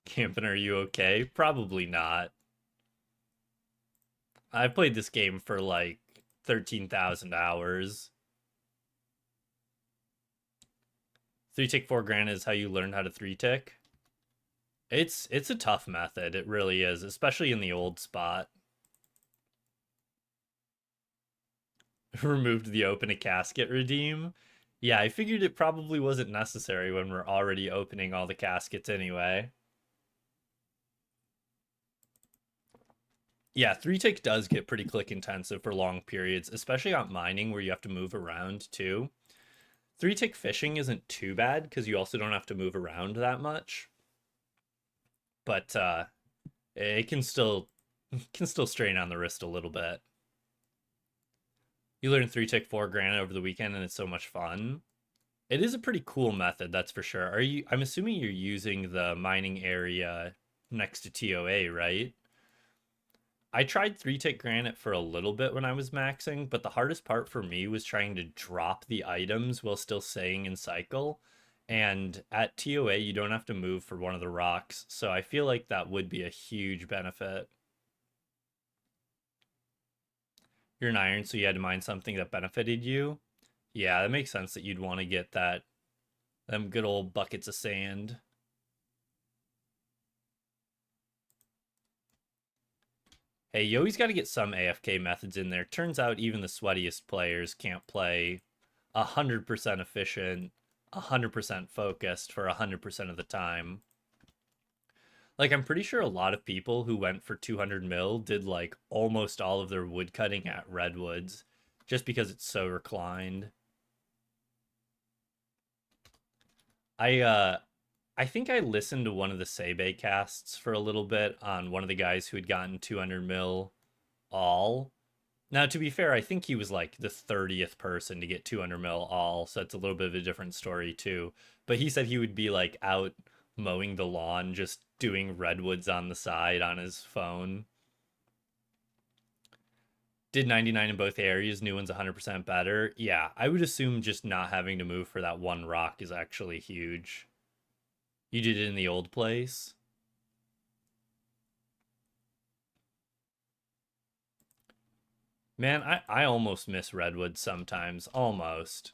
Camping, are you okay? Probably not. I've played this game for like 13,000 hours. 3-tick 4 granite is how you learn how to 3-tick. It's a tough method. It really is, especially in the old spot. Removed the open a casket redeem. Yeah, I figured it probably wasn't necessary when we're already opening all the caskets anyway. Yeah, 3-tick does get pretty click intensive for long periods, especially on mining where you have to move around too. 3-tick fishing isn't too bad because you also don't have to move around that much. But it can still strain on the wrist a little bit. You learn 3-tick 4 granite over the weekend and it's so much fun. It is a pretty cool method, that's for sure. I'm assuming you're using the mining area next to TOA, right? I tried 3-tick granite for a little bit when I was maxing, but the hardest part for me was trying to drop the items while still staying in cycle. And at TOA, you don't have to move for one of the rocks, so I feel like that would be a huge benefit. You're an iron, so you had to mine something that benefited you. Yeah, that makes sense that you'd want to get them good old buckets of sand. Hey, you always got to get some AFK methods in there. Turns out even the sweatiest players can't play 100% efficient, 100% focused for 100% of the time. Like, I'm pretty sure a lot of people who went for 200 mil did like almost all of their wood cutting at redwoods just because it's so reclined. I I think I listened to one of the Sebe casts for a little bit on one of the guys who had gotten 200 mil all. Now, to be fair, I think he was like the 30th person to get 200 mil all, so it's a little bit of a different story too. But he said he would be like out mowing the lawn, just doing redwoods on the side on his phone. Did 99 in both areas, new one's 100% better. Yeah, I would assume just not having to move for that one rock is actually huge. You did it in the old place? Man, I almost miss redwoods sometimes. Almost.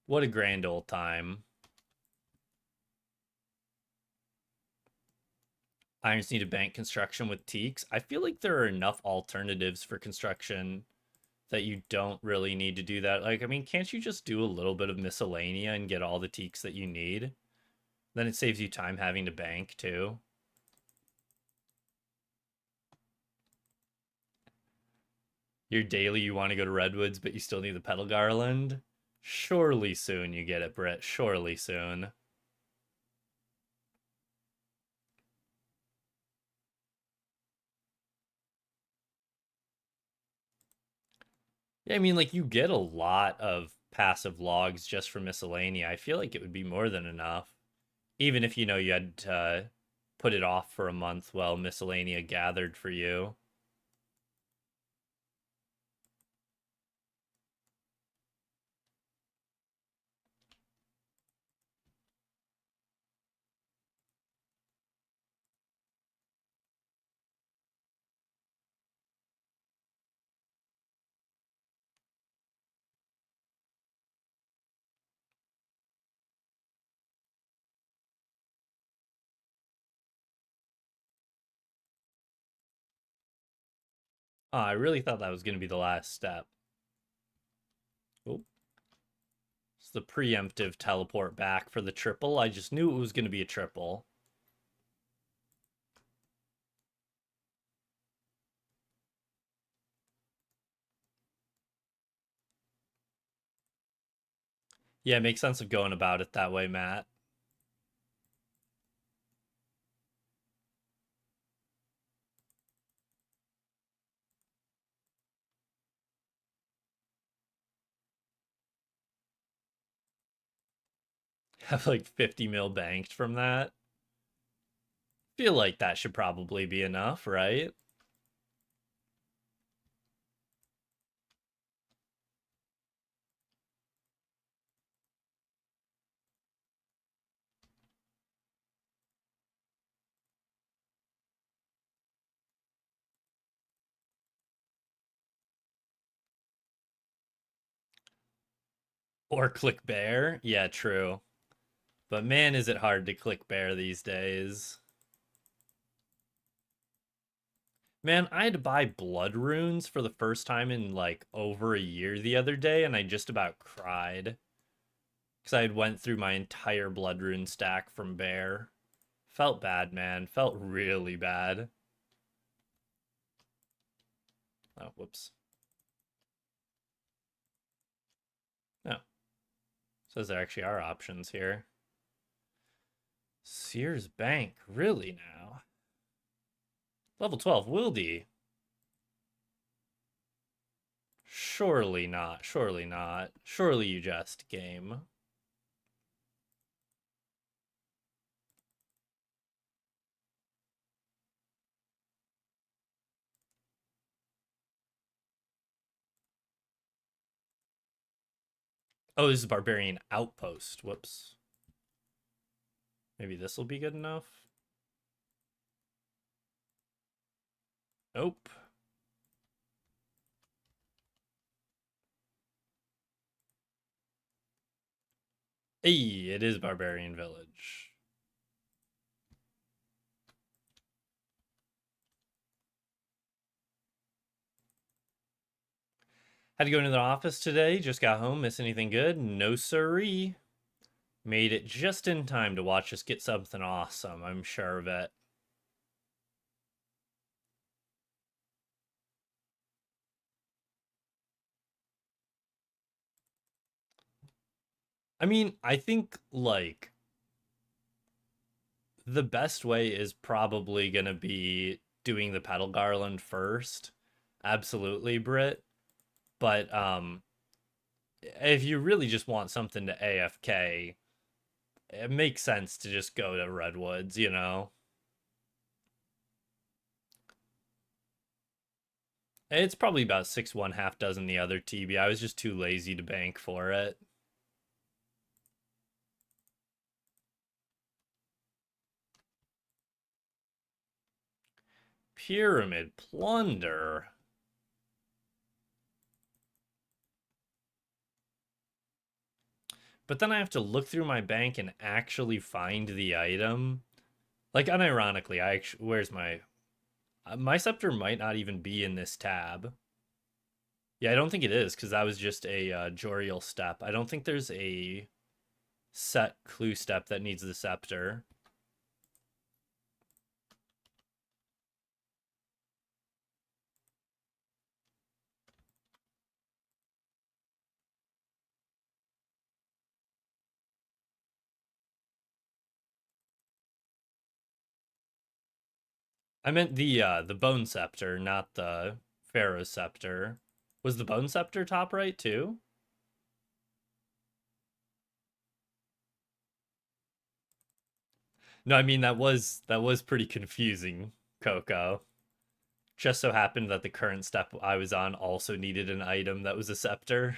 What a grand old time. Irons need to bank construction with teaks. I feel like there are enough alternatives for construction that you don't really need to do that. Like, I mean, can't you just do a little bit of miscellanea and get all the teaks that you need? Then it saves you time having to bank too. Your daily, you want to go to Redwoods, but you still need the petal garland. Surely soon you get it, Britt. Surely soon. Yeah, I mean, like, you get a lot of passive logs just for miscellanea. I feel like it would be more than enough. Even if, you had to put it off for a month while miscellanea gathered for you. Oh, I really thought that was going to be the last step. Oh, it's the preemptive teleport back for the triple. I just knew it was going to be a triple. Yeah, it makes sense of going about it that way, Matt. Have like 50 mil banked from that. Feel like that should probably be enough, right? Or click bear. Yeah, true. But man, is it hard to click bear these days. Man, I had to buy blood runes for the first time in like over a year the other day, and I just about cried. Because I had went through my entire blood rune stack from bear. Felt bad, man. Felt really bad. Oh, whoops. No. Says there actually are options here. Sears Bank, really now? Level 12, Wildy. Surely not, surely not. Surely you just game. Oh, this is Barbarian Outpost. Whoops. Maybe this will be good enough. Nope. Hey, it is Barbarian Village. Had to go into the office today. Just got home. Miss anything good? No siree. Made it just in time to watch us get something awesome. I'm sure of it. I mean, I think like the best way is probably gonna be doing the petal garland first. Absolutely, Brit. But if you really just want something to AFK, it makes sense to just go to Redwoods, you know? It's probably about 6-1, half dozen the other TB. I was just too lazy to bank for it. Pyramid Plunder. But then I have to look through my bank and actually find the item. Like, unironically, I actually, where's my scepter might not even be in this tab. Yeah, I don't think it is because that was just a Joriel step. I don't think there's a set clue step that needs the scepter. I meant the bone scepter, not the pharaoh scepter. Was the bone scepter top right too? No, I mean that was pretty confusing, Coco. Just so happened that the current step I was on also needed an item that was a scepter.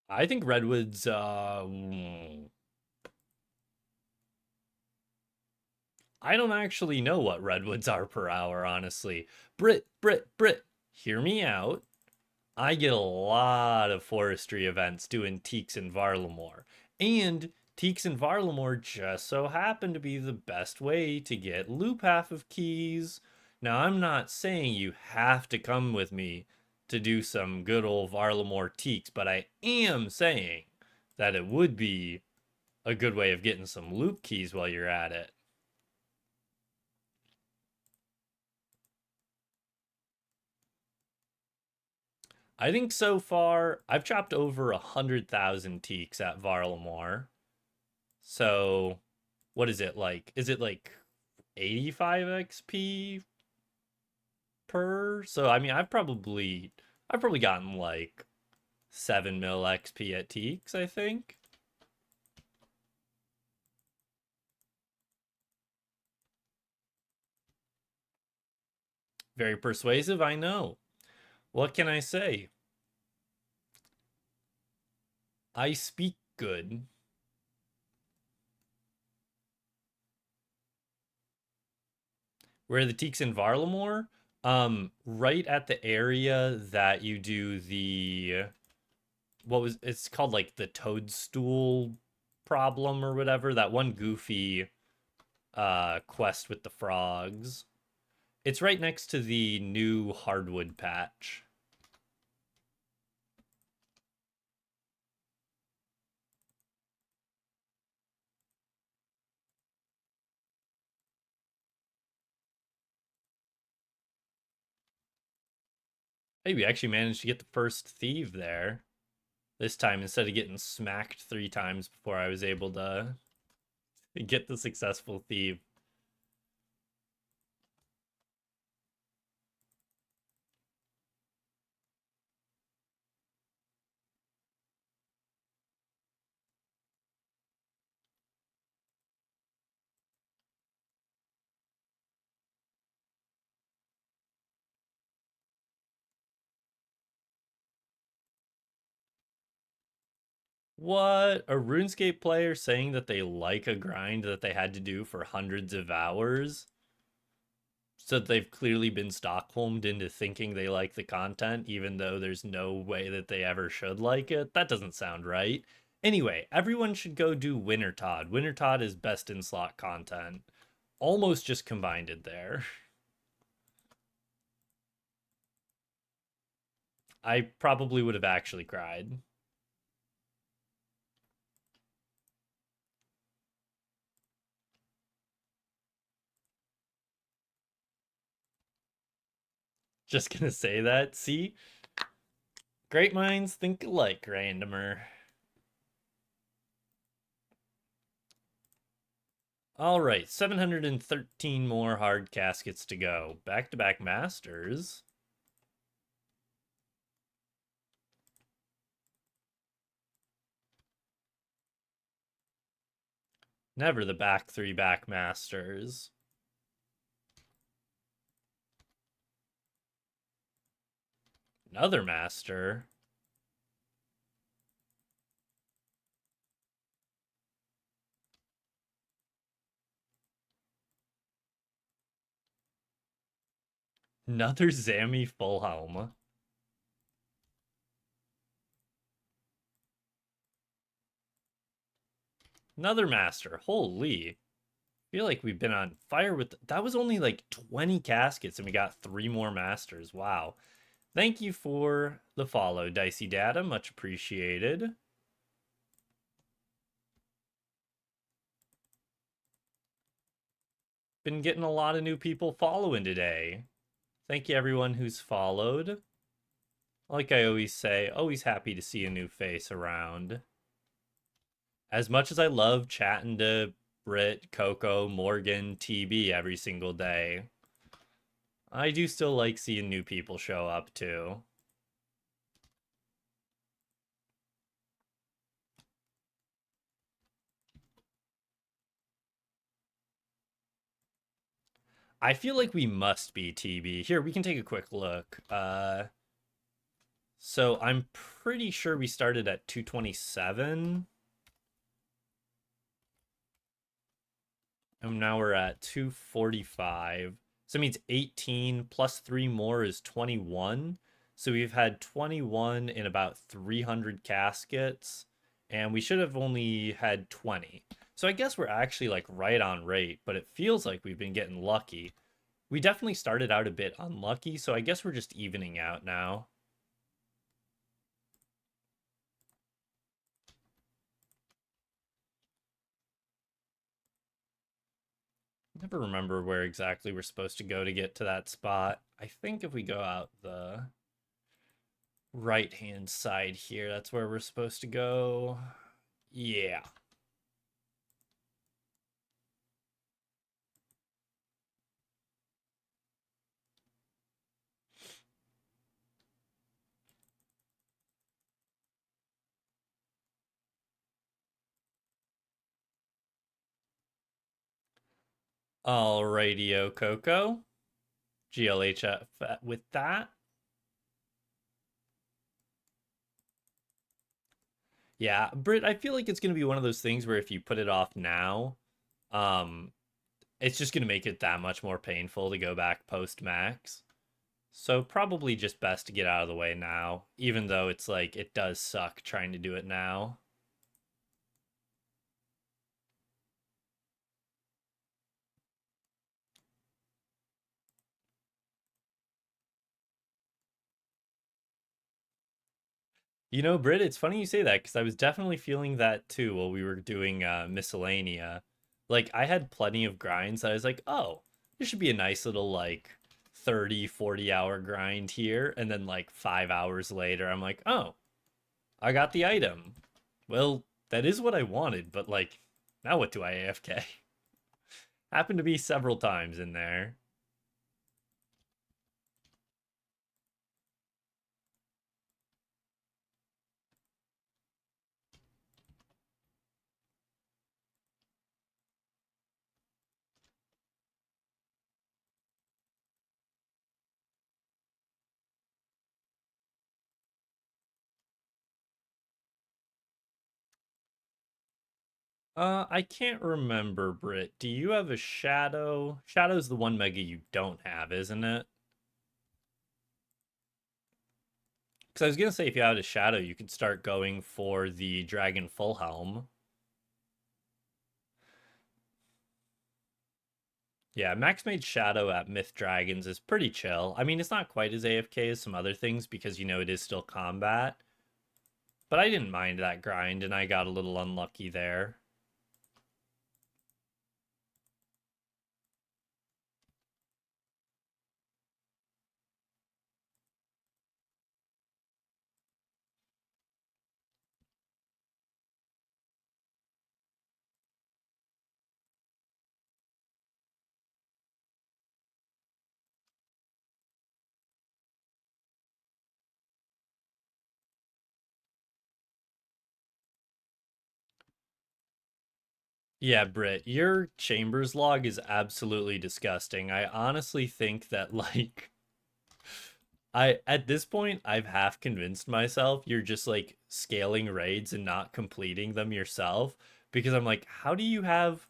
I think Redwood's I don't actually know what redwoods are per hour, honestly. Brit, hear me out. I get a lot of forestry events doing Teaks and Varlamore. And Teaks and Varlamore just so happen to be the best way to get loop half of keys. Now, I'm not saying you have to come with me to do some good old Varlamore Teaks, but I am saying that it would be a good way of getting some loop keys while you're at it. I think so far I've chopped over 100,000 teaks at Varlamore. So what is it like? Is it like 85 XP per? So I mean I've probably gotten like 7 mil XP at teaks, I think. Very persuasive, I know. What can I say? I speak good. Where are the teaks in Varlamore? Right at the area that you do the what was it's called like the toadstool problem or whatever, that one goofy quest with the frogs. It's right next to the new hardwood patch. Hey, we actually managed to get the first thief there this time instead of getting smacked 3 times before I was able to get the successful thief. What? A RuneScape player saying that they like a grind that they had to do for hundreds of hours? So they've clearly been Stockholmed into thinking they like the content, even though there's no way that they ever should like it? That doesn't sound right. Anyway, everyone should go do Winter Todd. Winter Todd is best in slot content. Almost just combined it there. I probably would have actually cried. Just gonna say that. See? Great minds think alike, randomer. All right, 713 more hard caskets to go. Back to back masters. Never the back three back masters. Another master. Another Zammy full helm. Another master. Holy. I feel like we've been on fire with that was only like 20 caskets and we got 3 more masters. Wow. Thank you for the follow, Dicey Data. Much appreciated. Been getting a lot of new people following today. Thank you everyone who's followed. Like I always say, always happy to see a new face around. As much as I love chatting to Britt, Coco, Morgan, TB every single day, I do still like seeing new people show up too. I feel like we must be TB. Here, we can take a quick look. So I'm pretty sure we started at 227. And now we're at 245. So it means 18 plus 3 more is 21. So we've had 21 in about 300 caskets, and we should have only had 20. So I guess we're actually like right on rate, but it feels like we've been getting lucky. We definitely started out a bit unlucky, so I guess we're just evening out now. Never remember where exactly we're supposed to go to get to that spot. I think if we go out the right hand side here, that's where we're supposed to go. Yeah. Alrighty, Coco. GLHF with that. Yeah, Britt, I feel like it's going to be one of those things where if you put it off now, um, it's just going to make it that much more painful to go back post max. So probably just best to get out of the way now, even though it's like it does suck trying to do it now. You know, Britt, it's funny you say that because I was definitely feeling that too while we were doing Miscellanea. Like, I had plenty of grinds. I was like, oh, this should be a nice little, like, 30, 40 hour grind here. And then, like, 5 hours later, I'm like, oh, I got the item. Well, that is what I wanted, but, like, now what do I AFK? Happened to be several times in there. I can't remember, Britt. Do you have a shadow? Shadow's the one mega you don't have, isn't it? Because I was gonna say if you had a shadow, you could start going for the dragon full helm. Yeah, max made shadow at Myth Dragons is pretty chill. I mean, it's not quite as AFK as some other things because it is still combat. But I didn't mind that grind, and I got a little unlucky there. Yeah, Britt, your Chambers log is absolutely disgusting. I honestly think that, like, I at this point I've half convinced myself you're just like scaling raids and not completing them yourself because I'm like, how do you have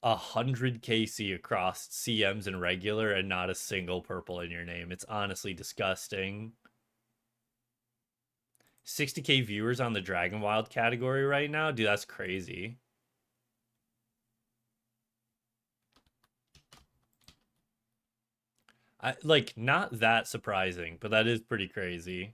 100 KC across CMs and regular and not a single purple in your name? It's honestly disgusting. 60k viewers on the Dragon Wild category right now, dude, that's crazy. I like not that surprising, but that is pretty crazy.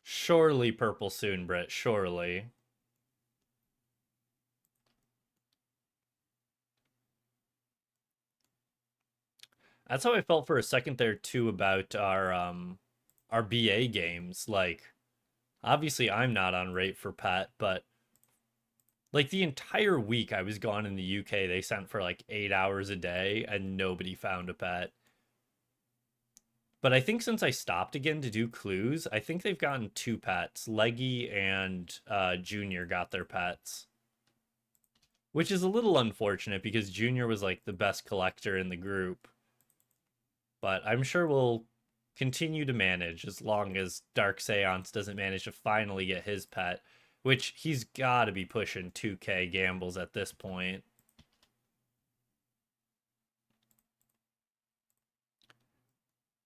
Surely purple soon, Brett. Surely. That's how I felt for a second there too about our BA games. Like obviously I'm not on rate for pet, but like the entire week I was gone in the UK, they sent for like 8 hours a day and nobody found a pet. But I think since I stopped again to do clues, I think they've gotten two pets. Leggy and Junior got their pets. Which is a little unfortunate because Junior was like the best collector in the group. But I'm sure we'll continue to manage as long as Dark Seance doesn't manage to finally get his pet, which he's got to be pushing 2k gambles at this point.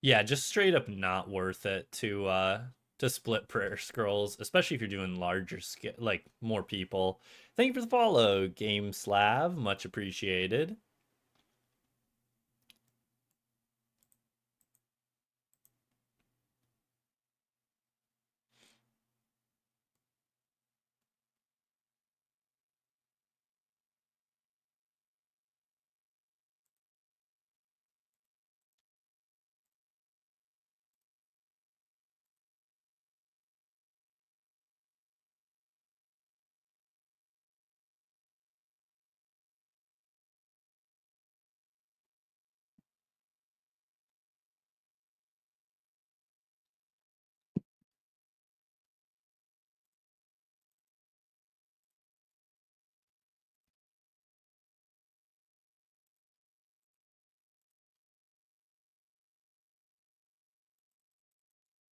Yeah, just straight up not worth it to split prayer scrolls, especially if you're doing larger scale, like more people. Thank you for the follow, Game Slav, much appreciated.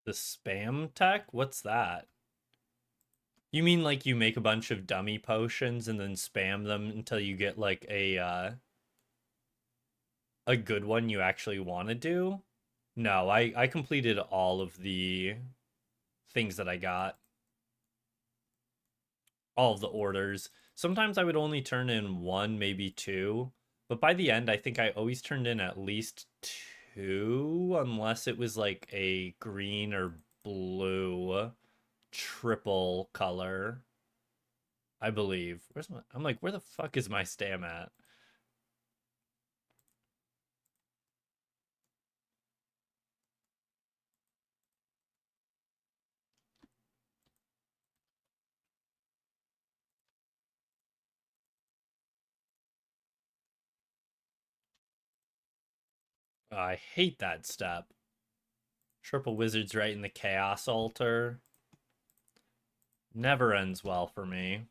The spam tech? What's that? You mean like you make a bunch of dummy potions and then spam them until you get like a good one you actually want to do? No, I completed all of the things that I got, all of the orders. Sometimes I would only turn in one, maybe two, but by the end I think I always turned in at least two unless it was like a green or blue triple color. I believe. I'm like, where the fuck is my stam at? I hate that step. Triple wizards right in the chaos altar. Never ends well for me.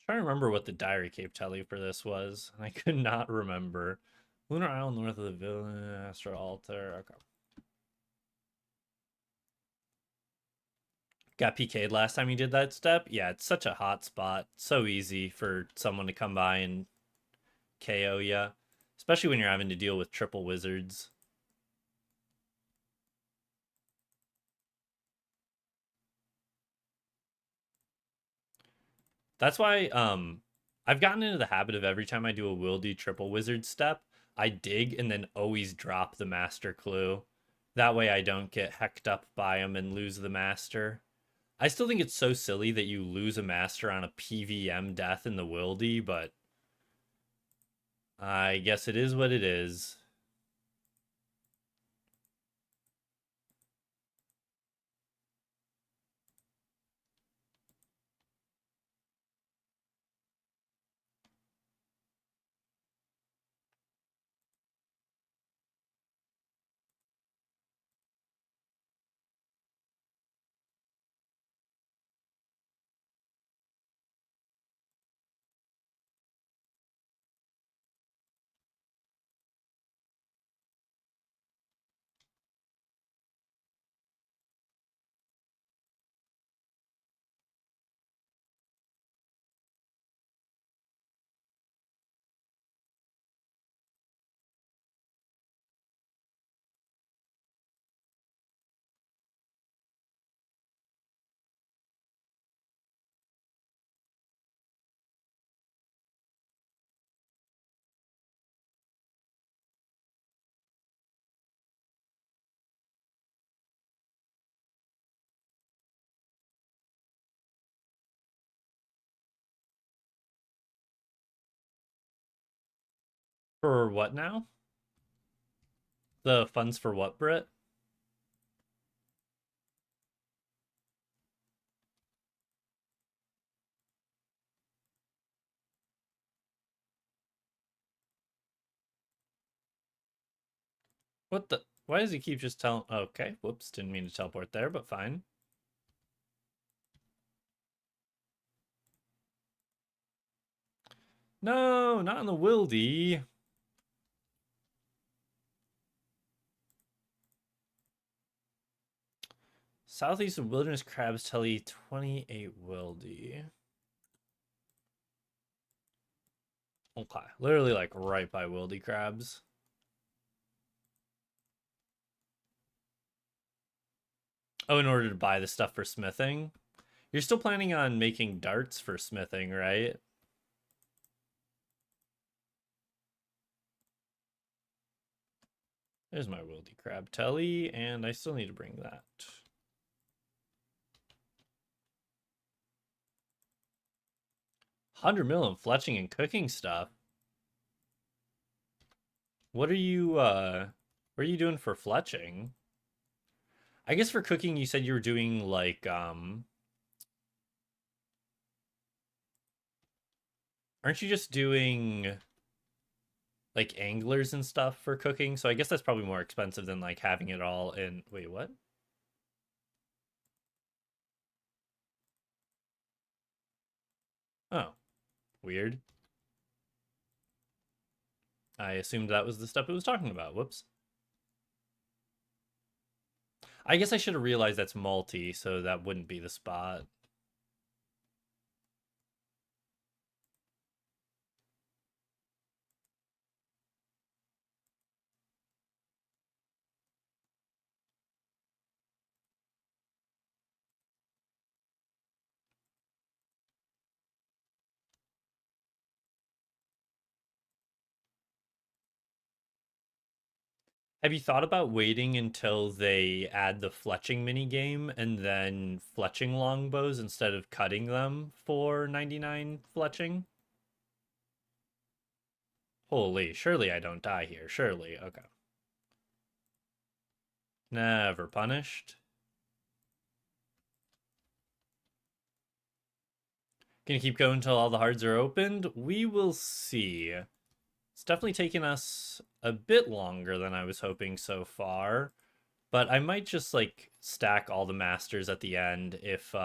Trying to remember what the diary cape telly for this was. I could not remember. Lunar Isle north of the village, Astro Altar. Okay. Got PK'd last time you did that step. Yeah, it's such a hot spot. So easy for someone to come by and KO ya. Especially when you're having to deal with triple wizards. That's why I've gotten into the habit of every time I do a wildy triple wizard step, I dig and then always drop the master clue. That way I don't get hecked up by them and lose the master. I still think it's so silly that you lose a master on a PVM death in the wildy, but I guess it is what it is. For what now? The funds for what, Brit? What the? Why does he keep just telling? Okay, whoops, didn't mean to teleport there, but fine. No, not in the wildy. Southeast of Wilderness Crabs Telly 28 wildy. Okay, literally like right by wildy crabs. Oh, in order to buy the stuff for smithing? You're still planning on making darts for smithing, right? There's my wildy crab telly, and I still need to bring that. 100 mil in fletching and cooking stuff. What are you doing for fletching? I guess for cooking you said you were doing like aren't you just doing like anglers and stuff for cooking? So I guess that's probably more expensive than like having it all in. Wait, what? Oh, weird. I assumed that was the stuff it was talking about. Whoops. I guess I should have realized that's multi, so that wouldn't be the spot. Have you thought about waiting until they add the fletching mini game and then fletching longbows instead of cutting them for 99 fletching? Holy, surely I don't die here. Surely. Okay. Never punished. Gonna keep going until all the hards are opened? We will see. It's definitely taken us a bit longer than I was hoping so far. But I might just like stack all the masters at the end if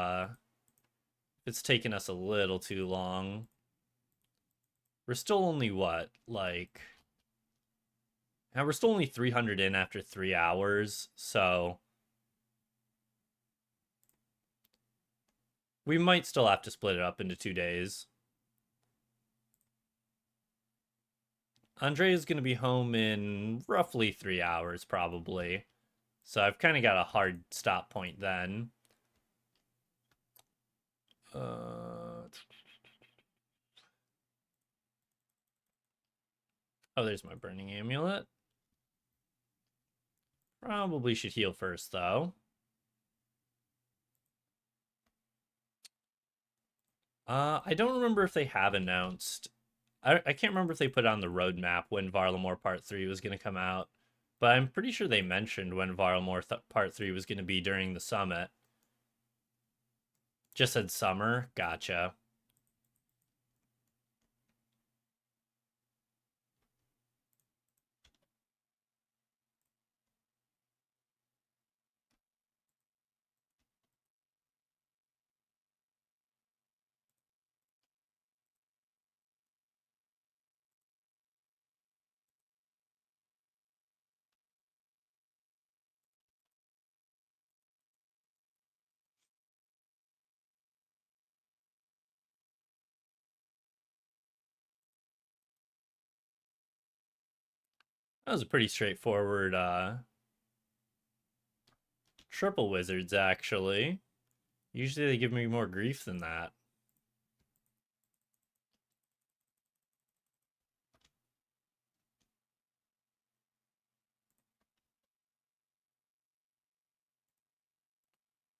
it's taken us a little too long. We're still only what? Like now we're still only 300 in after 3 hours, so we might still have to split it up into 2 days. Andre is going to be home in roughly 3 hours, probably. So I've kind of got a hard stop point then. Oh, there's my burning amulet. Probably should heal first, though. I don't remember if they have announced. I can't remember if they put on the roadmap when Varlamore Part 3 was going to come out. But I'm pretty sure they mentioned when Varlamore Part 3 was going to be during the summit. Just said summer. Gotcha. That was a pretty straightforward triple wizards, actually. Usually they give me more grief than that.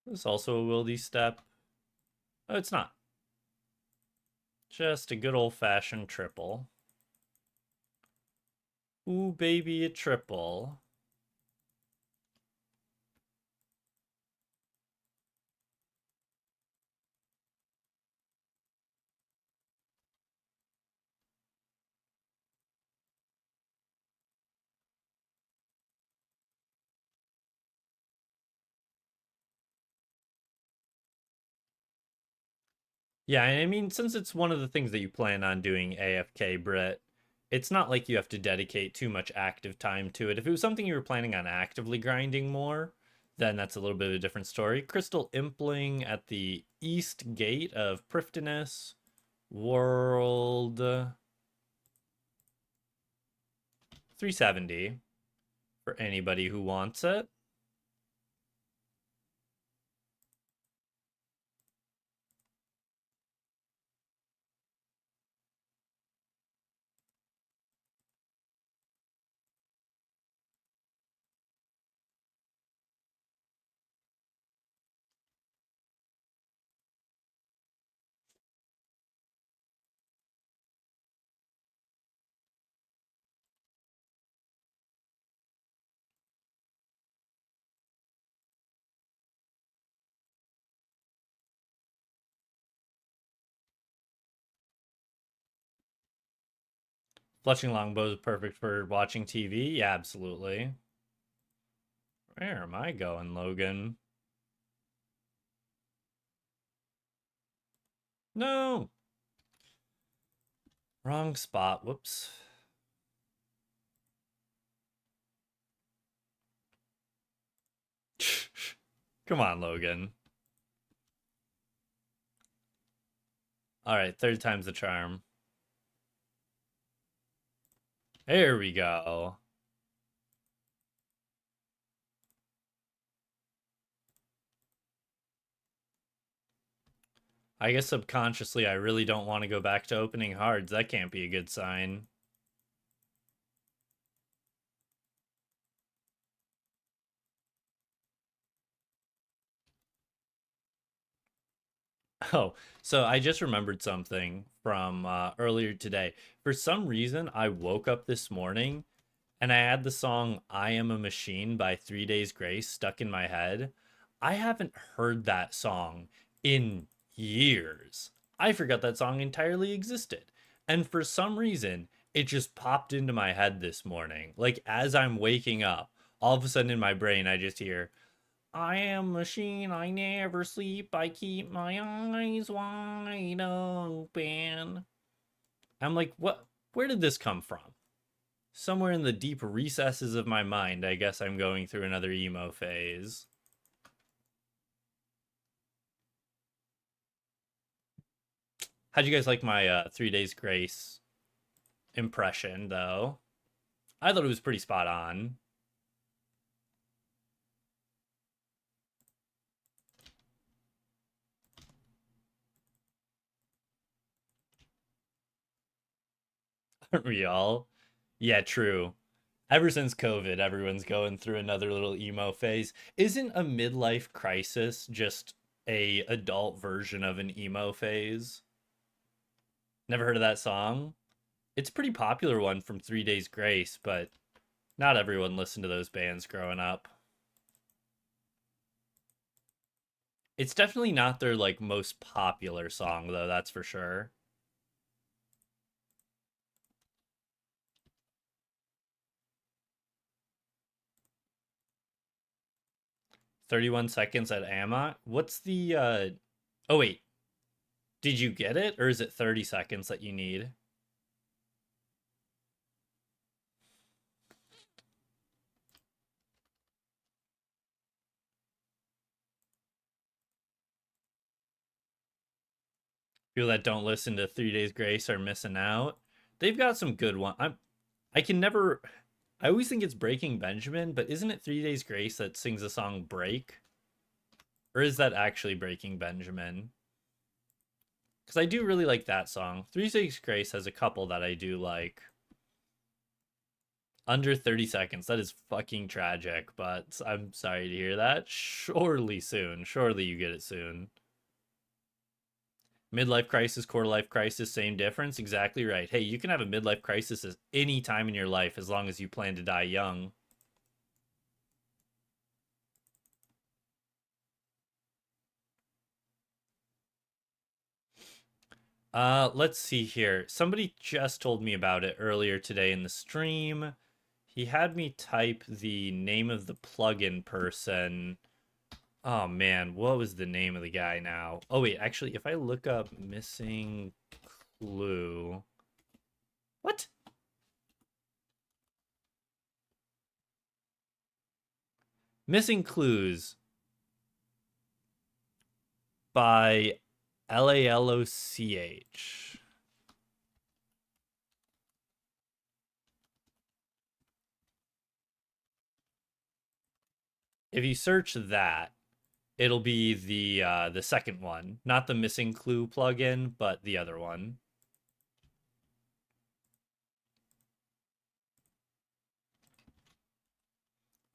This is also a wildy step. Oh, it's not. Just a good old-fashioned triple. Ooh, baby, a triple. Yeah, I mean, since it's one of the things that you plan on doing AFK, Brit, it's not like you have to dedicate too much active time to it. If it was something you were planning on actively grinding more, then that's a little bit of a different story. Crystal Impling at the east gate of Prifddinas World 370 for anybody who wants it. Fletching longbow is perfect for watching TV. Yeah, absolutely. Where am I going, Logan? No! Wrong spot. Whoops. Come on, Logan. All right, third time's the charm. There we go. I guess subconsciously I really don't want to go back to opening hards. That can't be a good sign. Oh, so I just remembered something from earlier today. For some reason, I woke up this morning and I had the song I Am a Machine by 3 Days Grace stuck in my head. I haven't heard that song in years. I forgot that song entirely existed. And for some reason, it just popped into my head this morning. Like as I'm waking up, all of a sudden in my brain, I just hear, I am a machine, I never sleep, I keep my eyes wide open. I'm like, what? Where did this come from? Somewhere in the deep recesses of my mind, I guess I'm going through another emo phase. How'd you guys like my 3 Days Grace impression, though? I thought it was pretty spot on. Aren't we all? Yeah, true. Ever since COVID, everyone's going through another little emo phase. Isn't a midlife crisis just a adult version of an emo phase? Never heard of that song? It's a pretty popular one from 3 Days Grace, but not everyone listened to those bands growing up. It's definitely not their like most popular song though, that's for sure. 31 seconds at Amma. What's the Oh wait, did you get it or is it 30 seconds that you need? People that don't listen to 3 Days Grace are missing out. They've got some good one. I can never I always think it's Breaking Benjamin, but isn't it 3 Days Grace that sings the song Break? Or is that actually Breaking Benjamin? Because I do really like that song. 3 Days Grace has a couple that I do like. Under 30 seconds. That is fucking tragic, but I'm sorry to hear that. Surely soon. Surely you get it soon. Midlife crisis, quarter life crisis, same difference. Exactly right. Hey, you can have a midlife crisis at any time in your life as long as you plan to die young. Let's see here. Somebody just told me about it earlier today in the stream. He had me type the name of the plugin person. Oh man, what was the name of the guy now? Oh wait, actually, if I look up missing clue. What? Missing clues by Laloch. If you search that, it'll be the second one, not the missing clue plugin, but the other one.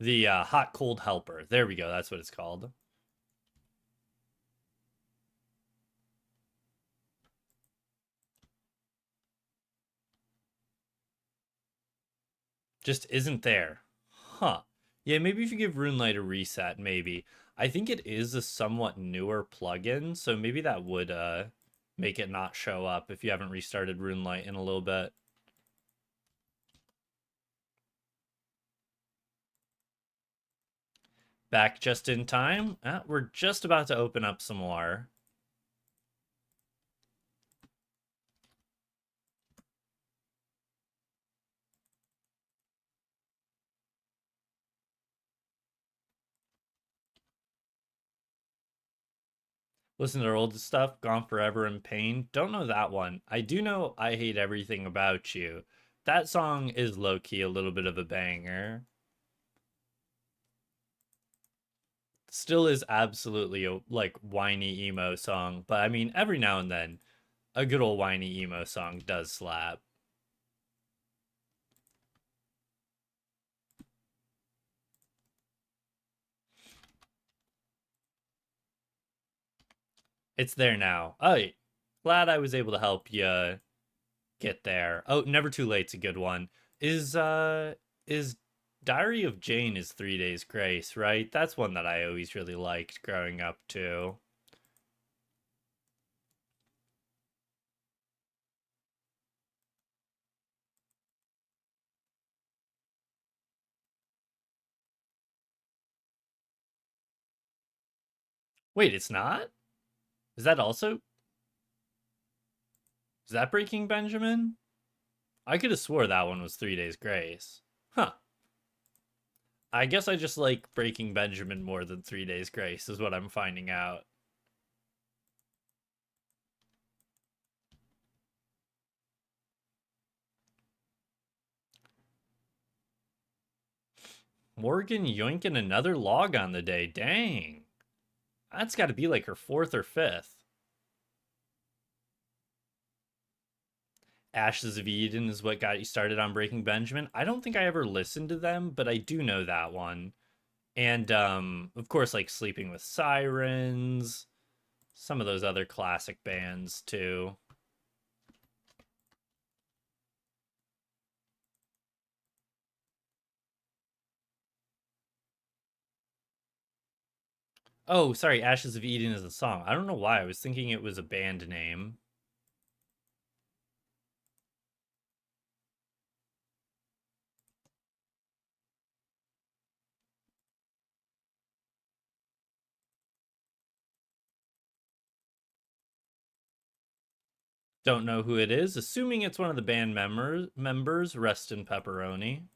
The hot cold helper. There we go. That's what it's called. Just isn't there. Huh. Yeah, maybe if you give RuneLight a reset, maybe. I think it is a somewhat newer plugin, so maybe that would make it not show up if you haven't restarted RuneLight in a little bit. Back just in time. We're just about to open up some more. Listen to their old stuff, Gone Forever in Pain. Don't know that one. I do know I Hate Everything About You. That song is low key a little bit of a banger. Still is absolutely a like whiny emo song, but I mean every now and then a good old whiny emo song does slap. It's there now. Oh, glad I was able to help you get there. Oh, Never Too Late's a good one. Is Is Diary of Jane is 3 Days Grace, right? That's one that I always really liked growing up too. Wait, it's not? Is that also is that Breaking Benjamin? I could have swore that one was 3 Days Grace. Huh. I guess I just like Breaking Benjamin more than 3 Days Grace, is what I'm finding out. Morgan yoinking another log on the day. Dang. That's got to be like her fourth or fifth. Ashes of Eden is what got you started on Breaking Benjamin. I don't think I ever listened to them, but I do know that one. And of course, like Sleeping with Sirens, some of those other classic bands too. Oh, sorry, Ashes of Eden is a song. I don't know why. I was thinking it was a band name. Don't know who it is. Assuming it's one of the band members, Rest in Pepperoni.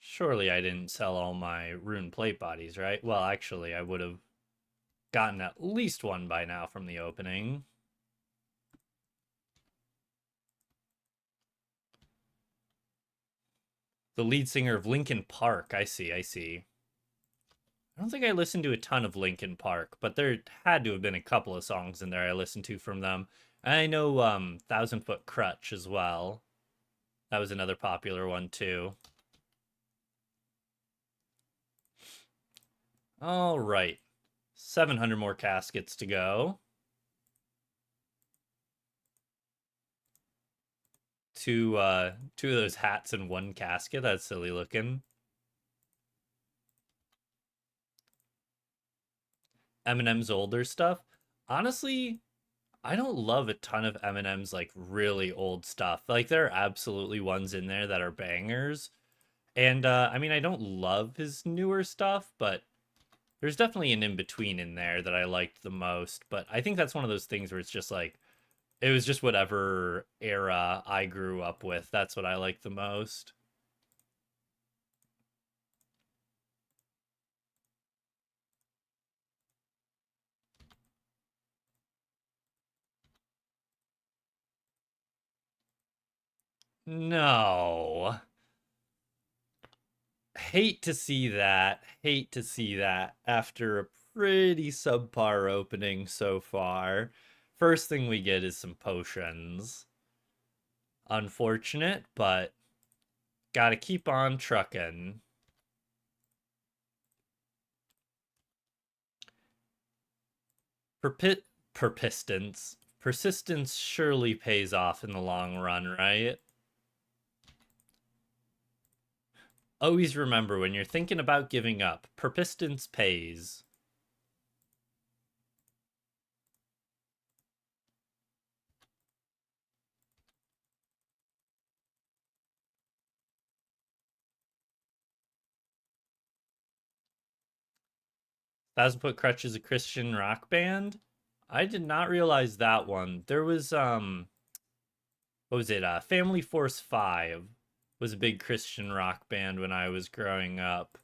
Surely I didn't sell all my rune plate bodies, right? Well, actually, I would have gotten at least one by now from the opening. The lead singer of Linkin Park. I see, I see. I don't think I listened to a ton of Linkin Park, but there had to have been a couple of songs in there I listened to from them. I know Thousand Foot Crutch as well. That was another popular one too. All right. 700 more caskets to go. Two of those hats in one casket. That's silly looking. Eminem's older stuff. Honestly, I don't love a ton of Eminem's like really old stuff. Like there are absolutely ones in there that are bangers. And I mean I don't love his newer stuff, but there's definitely an in between in there that I liked the most. But I think that's one of those things where it's just like it was just whatever era I grew up with. That's what I like the most. No. Hate to see that. Hate to see that after a pretty subpar opening so far. First thing we get is some potions. Unfortunate, but gotta keep on trucking. Perpi- Persistence. Persistence surely pays off in the long run, right? Always remember when you're thinking about giving up, persistence pays. Thousand Foot Crutch is a Christian rock band. I did not realize that one. There was what was it? Family Force 5 was a big Christian rock band when I was growing up.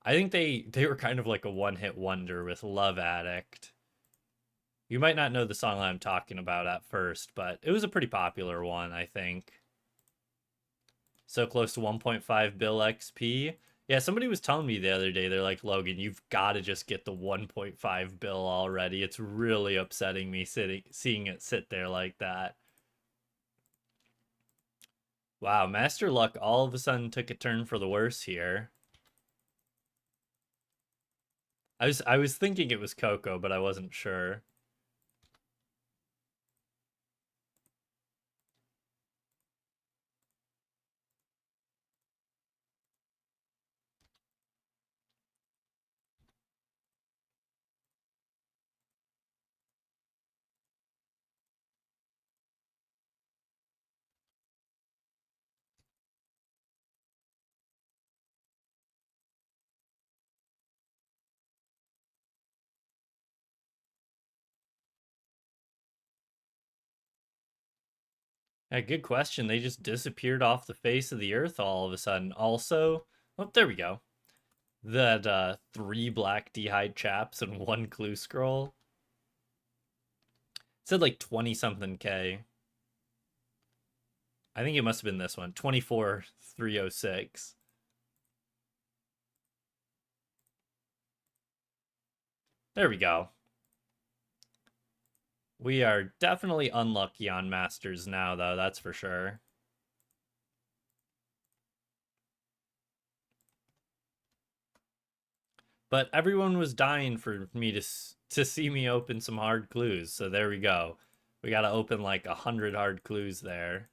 I think they were kind of like a one-hit wonder with Love Addict. You might not know the song I'm talking about at first, but it was a pretty popular one, I think. So close to 1.5 bill XP. Yeah, somebody was telling me the other day, they're like, Logan, you've got to just get the 1.5 bill already. It's really upsetting me seeing it sit there like that. Wow, Master Luck all of a sudden took a turn for the worse here. I was thinking it was Coco, but I wasn't sure. Yeah, good question. They just disappeared off the face of the earth all of a sudden. Also, oh, there we go. That three black d'hide chaps and one clue scroll. It said like 20 something K. I think it must have been this one. 24,306. There we go. We are definitely unlucky on Masters now, though, that's for sure. But everyone was dying for me to see me open some hard clues, so there we go. We got to open like 100 hard clues there.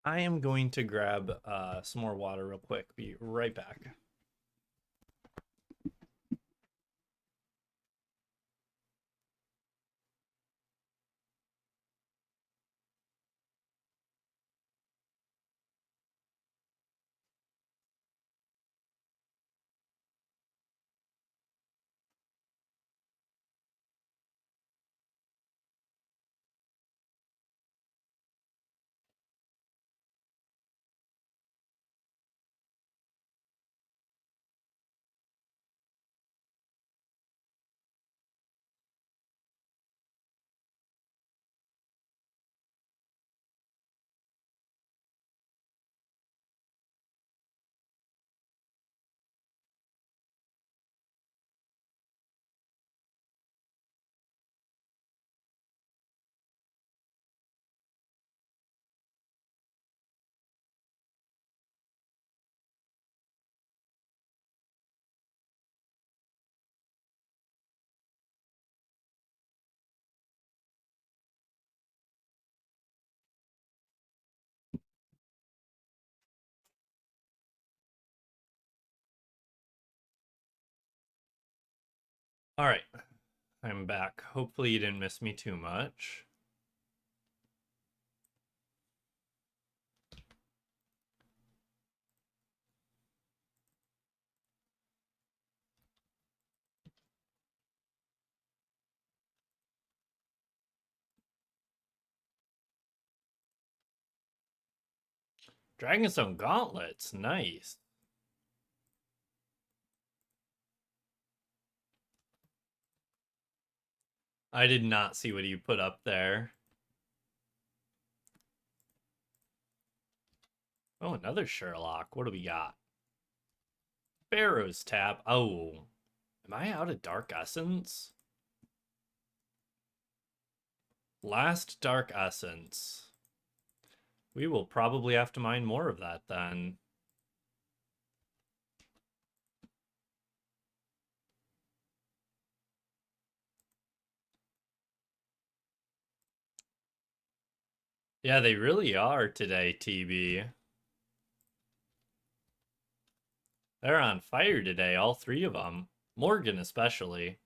I am going to grab some more water real quick. Be right back. All right, I'm back. Hopefully, you didn't miss me too much. Dragonstone Gauntlets, nice. I did not see what you put up there. Oh, another Sherlock. What do we got? Pharaoh's Tap. Oh, am I out of Dark Essence? Last Dark Essence. We will probably have to mine more of that then. Yeah, they really are today, TB. They're on fire today, all three of them. Morgan, especially.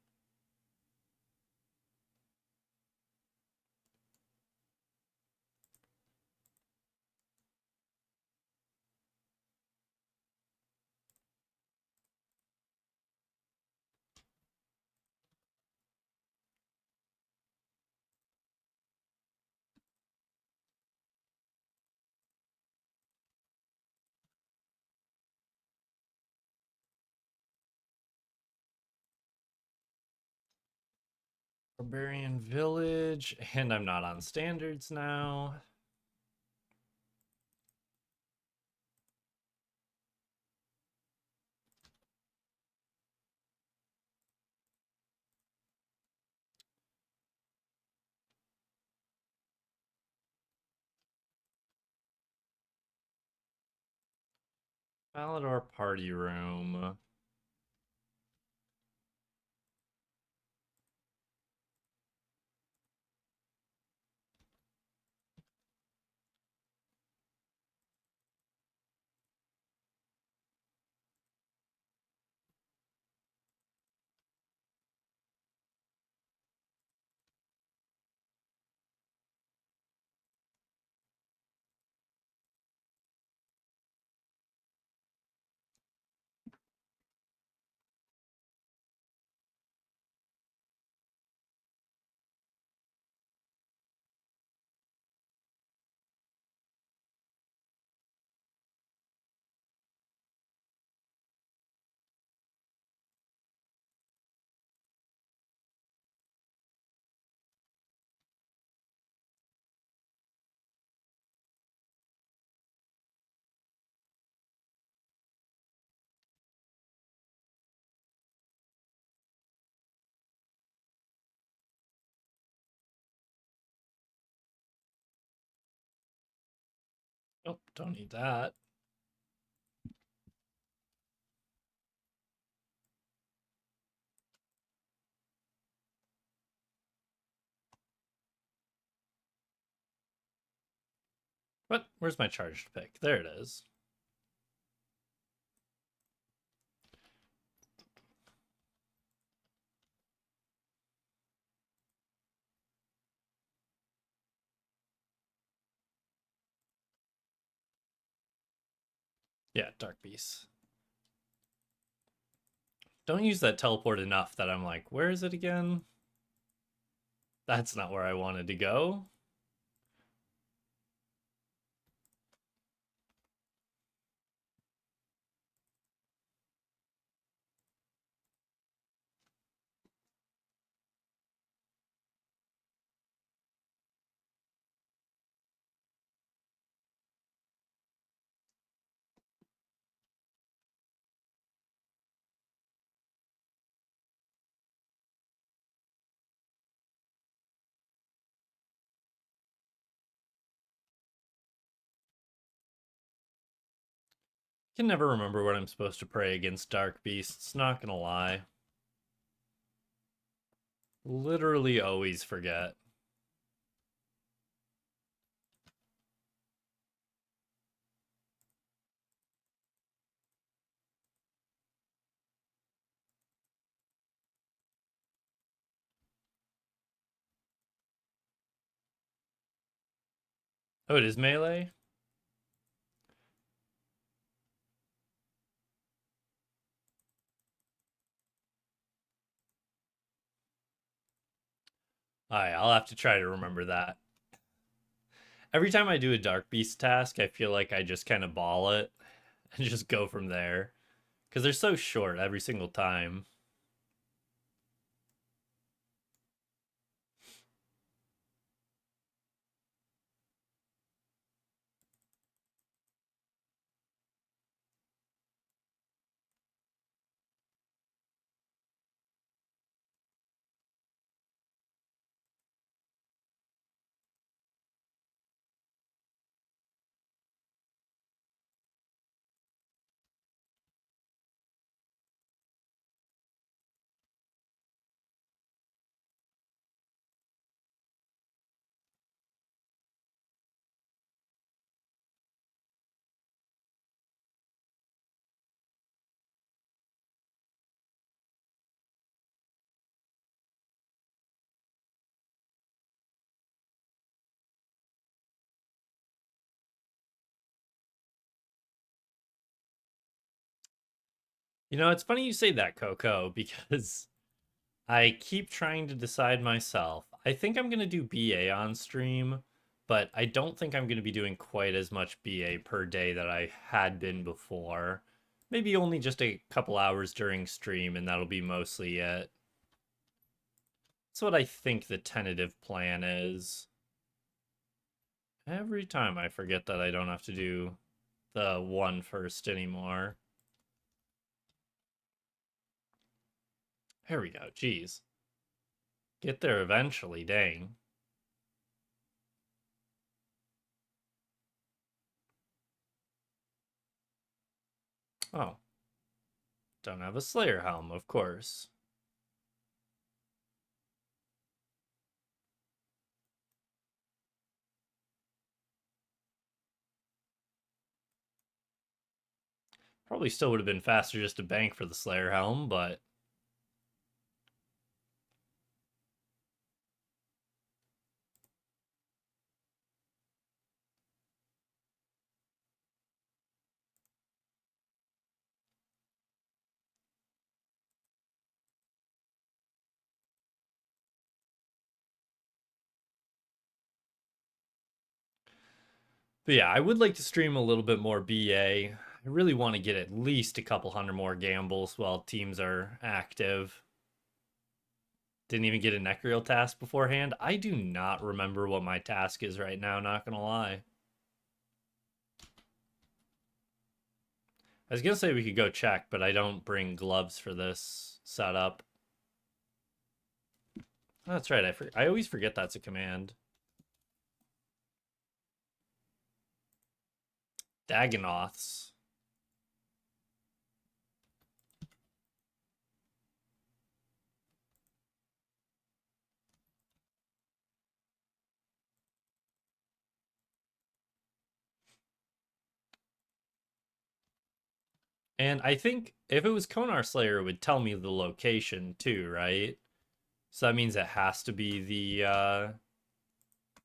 Barbarian Village, and I'm not on standards now. Palador Party Room. Oh, don't need that. What? Where's my charged pick? There it is. Yeah, Dark Beast. Don't use that teleport enough that I'm like, where is it again? That's not where I wanted to go. Can never remember what I'm supposed to pray against Dark Beasts, not gonna lie. Literally always forget. Oh, it is melee? Alright, I'll have to try to remember that. Every time I do a Dark Beast task, I feel like I just kind of ball it and just go from there. Because they're so short every single time. You know, it's funny you say that, Coco, because I keep trying to decide myself. I think I'm going to do BA on stream, but I don't think I'm going to be doing quite as much BA per day that I had been before. Maybe only just a couple hours during stream, and that'll be mostly it. That's what I think the tentative plan is. Every time I forget that I don't have to do the one first anymore. Here we go. Jeez. Get there eventually, dang. Oh. Don't have a Slayer helm, of course. Probably still would have been faster just to bank for the Slayer helm, but yeah, I would like to stream a little bit more BA. I really want to get at least a couple hundred more gambles while teams are active. Didn't even get a Necreal task beforehand. I do not remember what my task is right now, not gonna lie. I was gonna say we could go check, but I don't bring gloves for this setup. Oh, that's right, I always forget that's a command. Dagonoths. And I think if it was Konar Slayer, it would tell me the location too, right? So that means it has to be it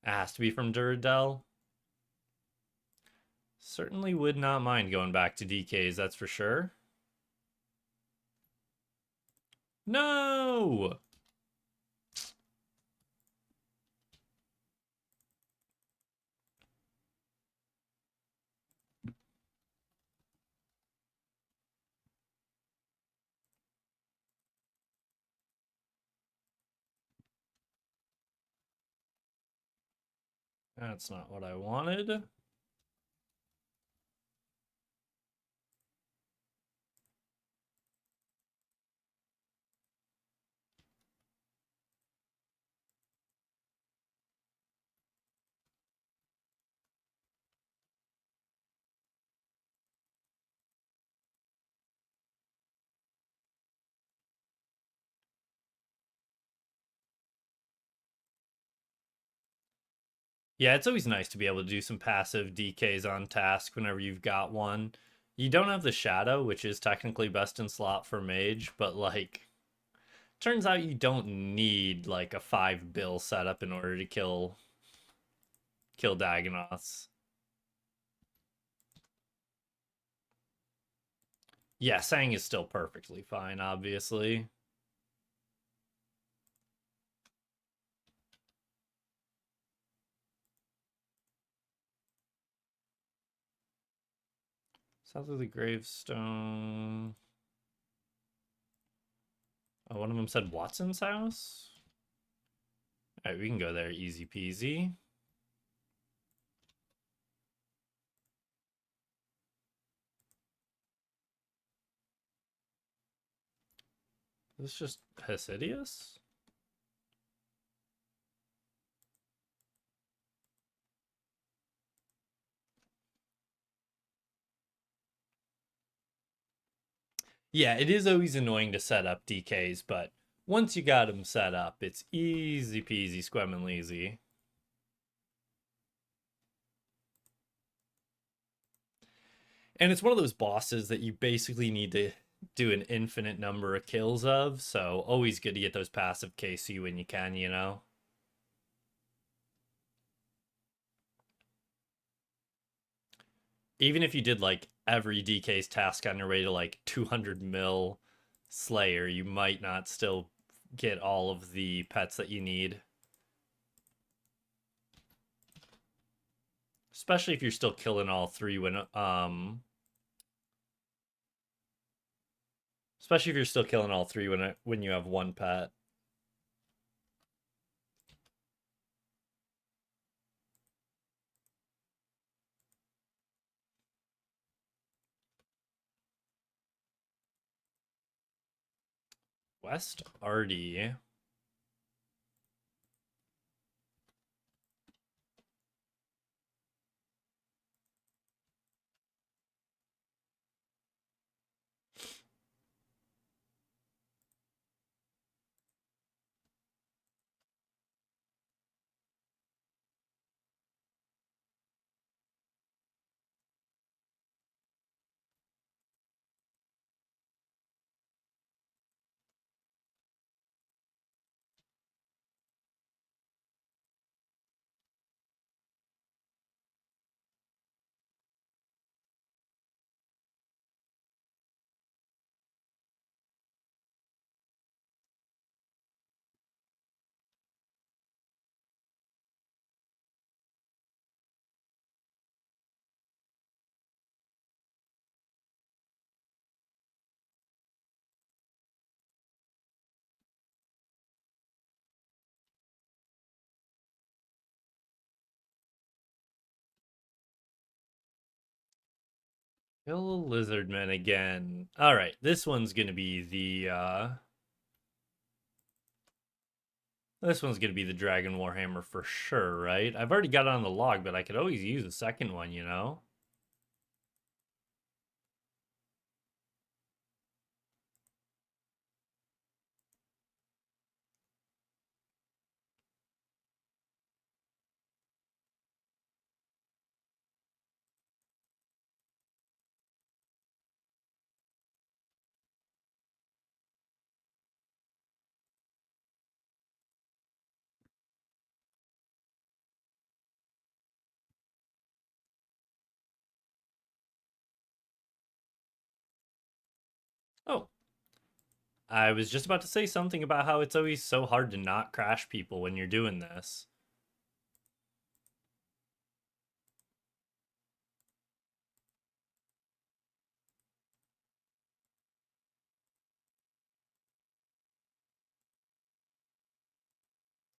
has to be from Duradel. Certainly would not mind going back to DKs, that's for sure. No! That's not what I wanted. Yeah, it's always nice to be able to do some passive DKs on task whenever you've got one. You don't have the Shadow, which is technically best in slot for Mage, but like, turns out you don't need like a 5 bill setup in order to kill Dagonoths. Yeah, Sang is still perfectly fine, obviously. South of the Gravestone. Oh, one of them said Watson's house? Alright, we can go there easy peasy. Is this just Hesidius? Yeah, it is always annoying to set up DKs, but once you got them set up, it's easy peasy squem and lazy. And it's one of those bosses that you basically need to do an infinite number of kills of, so always good to get those passive KC when you can, you know? Even if you did like every DK's task on your way to like 200 mil Slayer, you might not still get all of the pets that you need. Especially if you're still killing all three especially if you're still killing all three when you have one pet. West Artie. Kill Lizardman again. All right, this one's gonna be the Dragon Warhammer for sure, right? I've already got it on the log, but I could always use a second one, you know? Oh, I was just about to say something about how it's always so hard to not crash people when you're doing this.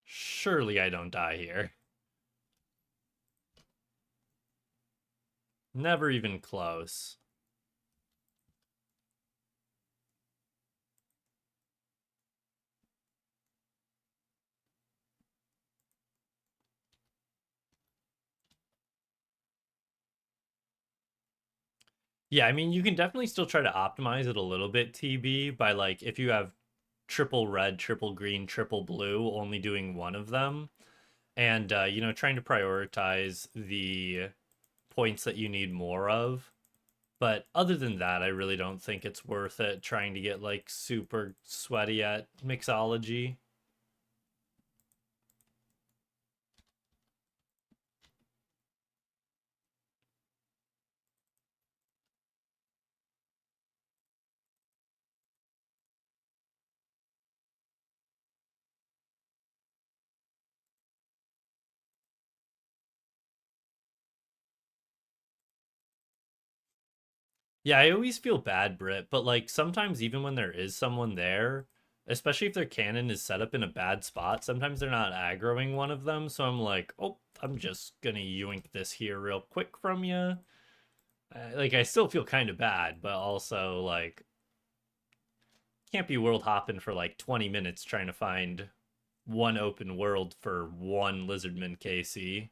Surely I don't die here. Never even close. Yeah, I mean, you can definitely still try to optimize it a little bit, TB, by like if you have triple red, triple green, triple blue, only doing one of them, and trying to prioritize the points that you need more of. But other than that, I really don't think it's worth it trying to get like super sweaty at mixology. Yeah, I always feel bad, Brit, but like sometimes even when there is someone there, especially if their cannon is set up in a bad spot, sometimes they're not aggroing one of them. So I'm like, oh, I'm just gonna yoink this here real quick from you. Like I still feel kind of bad, but also like can't be world hopping for like 20 minutes trying to find one open world for one Lizardman KC.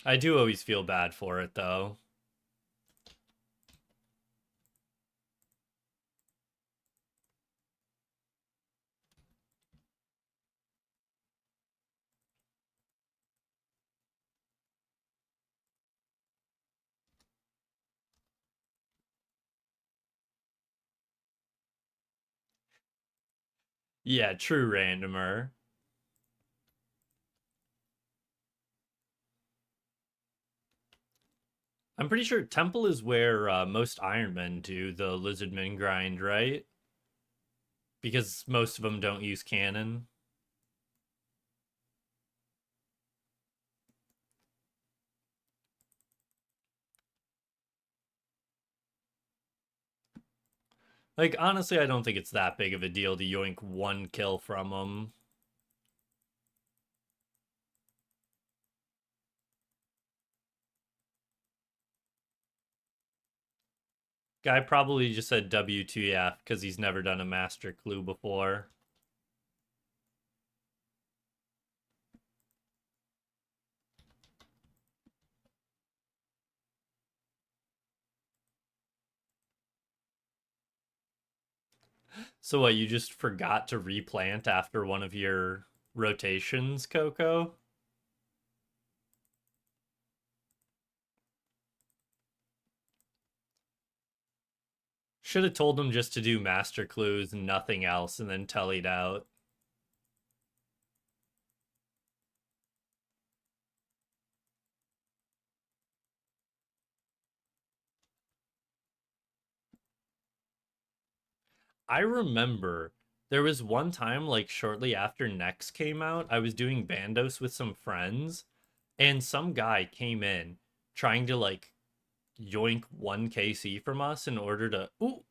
I do always feel bad for it though. Yeah, true randomer. I'm pretty sure Temple is where most Ironmen do the Lizardman grind, right? Because most of them don't use cannon. Like, honestly, I don't think it's that big of a deal to yoink one kill from them. Guy probably just said WTF because he's never done a master clue before. So what, you just forgot to replant after one of your rotations, Coco? Should have told him just to do master clues and nothing else and then tellied out. I remember there was one time, like shortly after Next came out, I was doing Bandos with some friends, and some guy came in trying to like yoink 1 KC from us in order to. Ooh,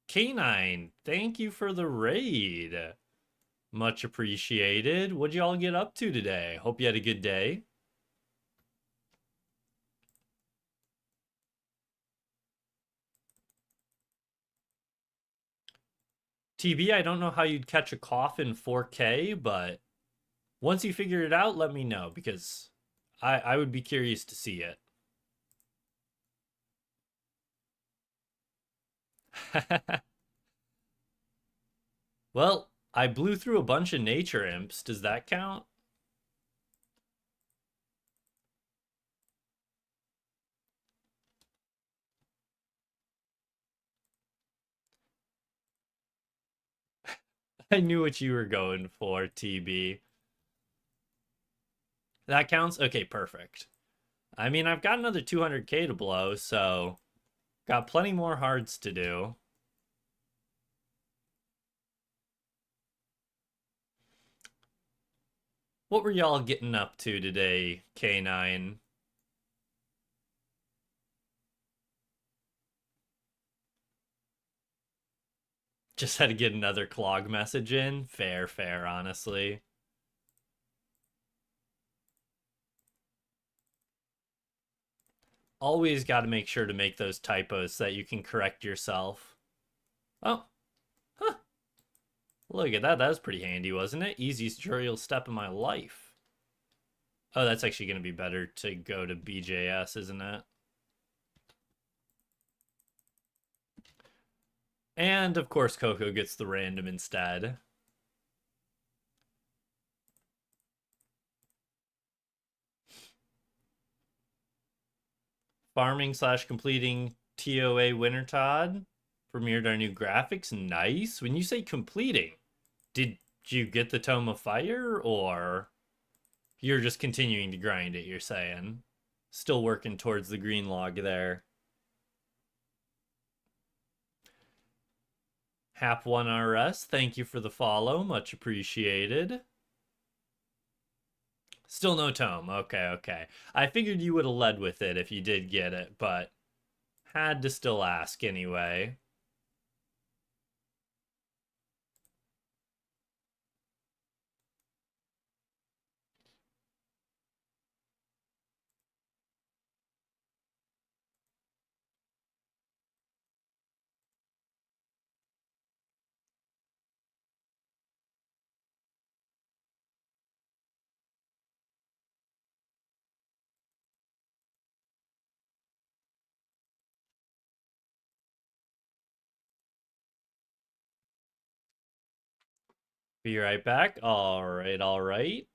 Canine, thank you for the raid. Much appreciated. What'd y'all get up to today? Hope you had a good day. TB, I don't know how you'd catch a cough in 4K, but once you figure it out, let me know because I would be curious to see it. Well, I blew through a bunch of nature imps. Does that count? I knew what you were going for, TB. That counts? Okay, perfect. I mean, I've got another 200k to blow, so got plenty more hards to do. What were y'all getting up to today, K9? Just had to get another clog message in. Fair, fair, honestly. Always got to make sure to make those typos so that you can correct yourself. Oh, huh. Look at that. That was pretty handy, wasn't it? Easiest tutorial step in my life. Oh, that's actually going to be better to go to BJS, isn't it? And, of course, Coco gets the random instead. Farming slash completing TOA Wintertod. Premiered our new graphics. Nice. When you say completing, did you get the Tome of Fire or you're just continuing to grind it, you're saying? Still working towards the green log there. Hap1RS, thank you for the follow. Much appreciated. Still no tome. Okay, okay. I figured you would have led with it if you did get it, but had to still ask anyway. Be right back. All right, all right.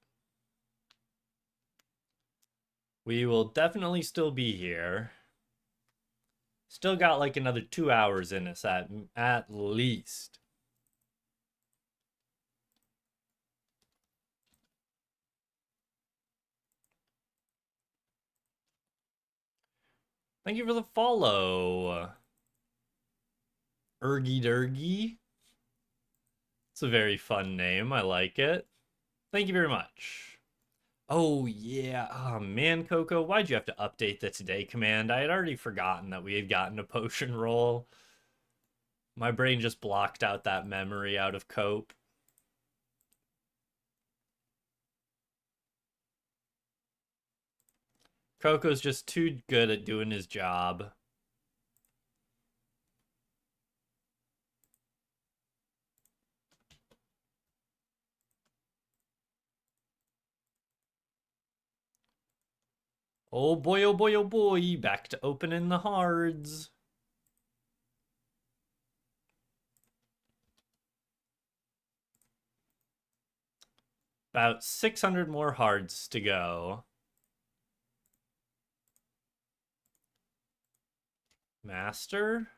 We will definitely still be here. Still got like another 2 hours in us at least. Thank you for the follow. Ergy Durgy. It's a very fun name. I like it. Thank you very much. Oh, yeah. Oh, man, Coco, why'd you have to update the today command? I had already forgotten that we had gotten a potion roll. My brain just blocked out that memory out of Cope. Coco's just too good at doing his job. Oh boy, oh boy, oh boy. Back to opening the hards. About 600 more hards to go. Master.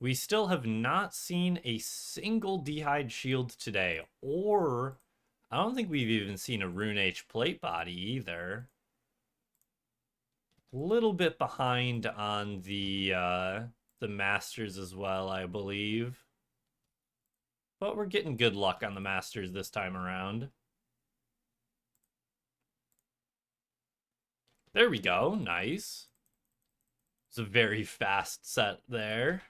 We still have not seen a single D'Hide shield today, or I don't think we've even seen a Rune H plate body either. A little bit behind on the Masters as well, I believe. But we're getting good luck on the Masters this time around. There we go, nice. It's a very fast set there.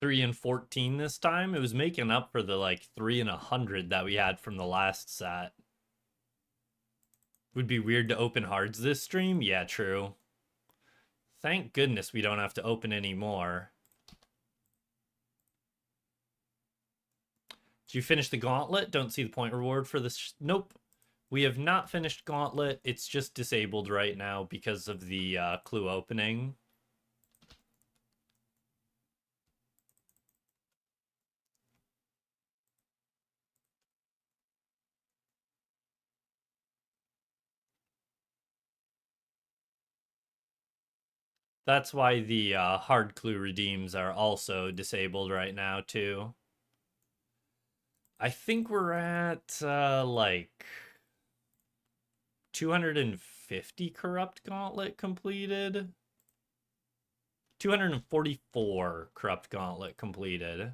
Three and 14 this time. It was making up for the like 3 and 100 that we had from the last set. Would be weird to open hards this stream. Yeah, true. Thank goodness we don't have to open any more. Did you finish the gauntlet? Don't see the point reward for this. Nope. We have not finished gauntlet. It's just disabled right now because of the clue opening. That's why the hard clue redeems are also disabled right now, too. I think we're at, like, 250 corrupt gauntlet completed. 244 corrupt gauntlet completed.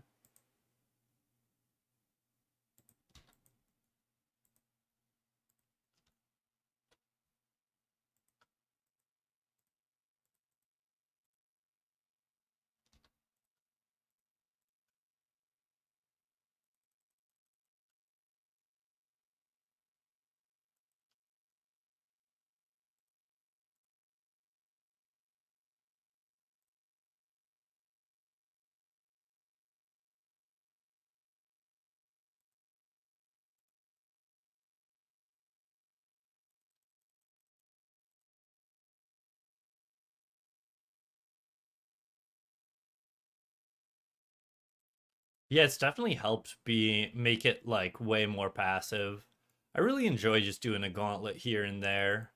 Yeah, it's definitely helped make it like way more passive. I really enjoy just doing a gauntlet here and there.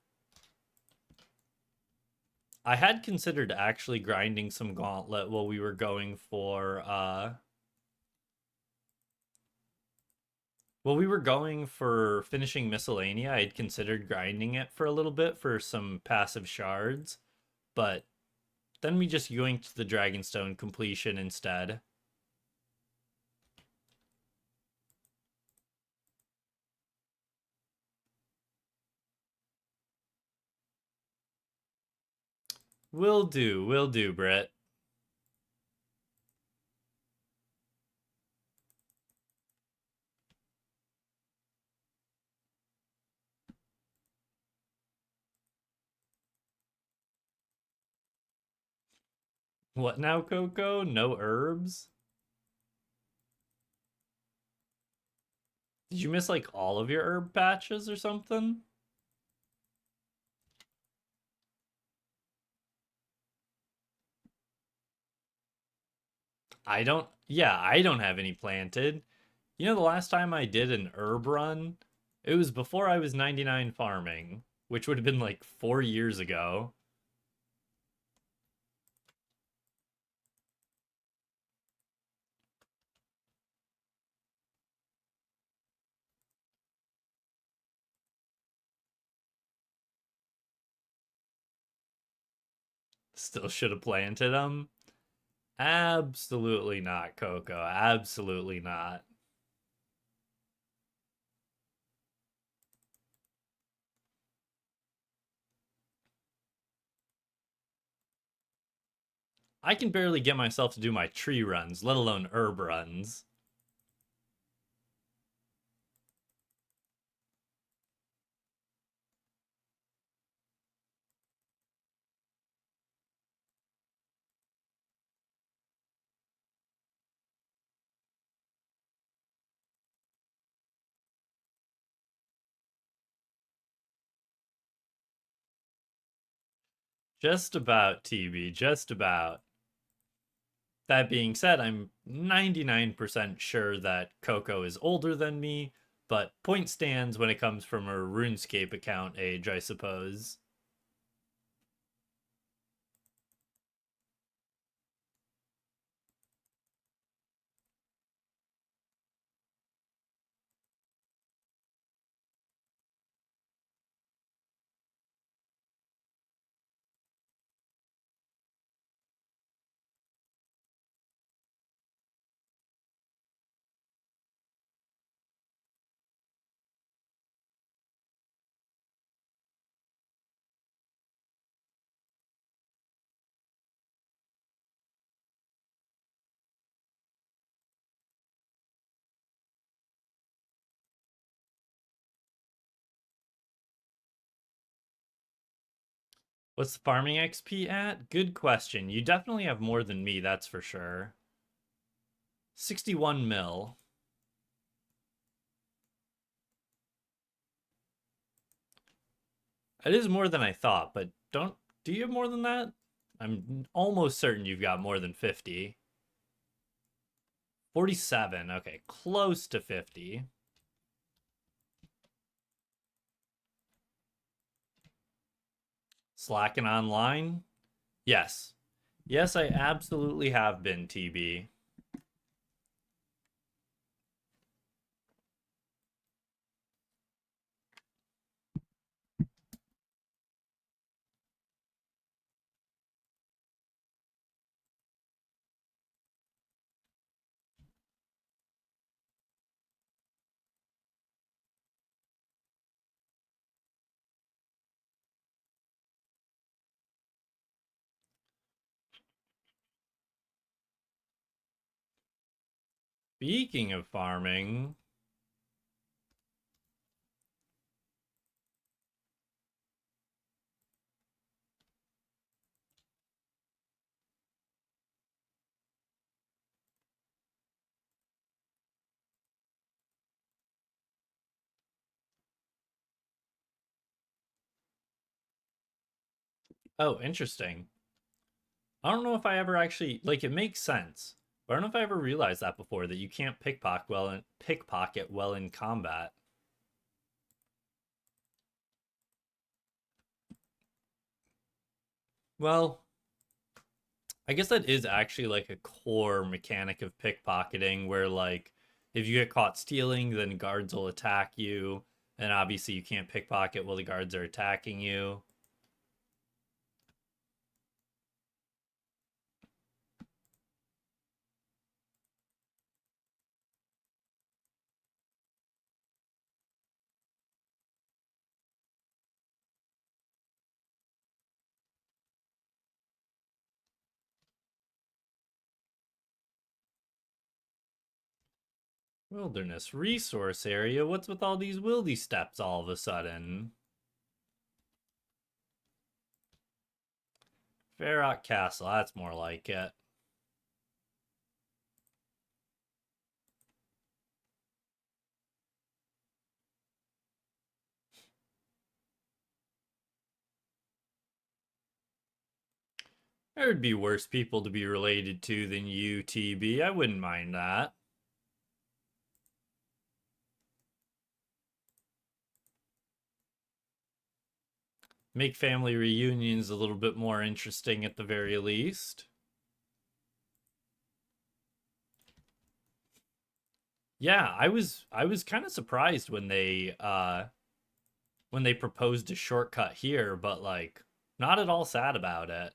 I had considered actually grinding some gauntlet while we were going for finishing Miscellanea. I had considered grinding it for a little bit for some passive shards, but then we just yoinked the Dragonstone completion instead. Will do, Brett. What now, Coco? No herbs? Did you miss like all of your herb patches or something? I don't have any planted. You know, the last time I did an herb run, it was before I was 99 farming, which would have been like 4 years ago. Still should have planted them. Absolutely not, Coco. Absolutely not. I can barely get myself to do my tree runs, let alone herb runs. Just about, TB, just about. That being said, I'm 99% sure that Coco is older than me, but point stands when it comes from her RuneScape account age, I suppose. What's the farming XP at? Good question. You definitely have more than me, that's for sure. 61 mil. It is more than I thought, but do you have more than that? I'm almost certain you've got more than 50. 47. Okay, close to 50. Slacking online? Yes. Yes, I absolutely have been, TB. Speaking of farming, oh, interesting. I don't know if I ever actually like it makes sense, but I don't know if I ever realized that before that you can't pickpocket well in combat. Well, I guess that is actually like a core mechanic of pickpocketing where like if you get caught stealing, then guards will attack you, and obviously you can't pickpocket while the guards are attacking you. Wilderness resource area. What's with all these wildy steps all of a sudden? Farrock Castle, that's more like it. There'd be worse people to be related to than you, TB. I wouldn't mind that. Make family reunions a little bit more interesting at the very least. Yeah, I was kind of surprised when they proposed a shortcut here, but like not at all sad about it.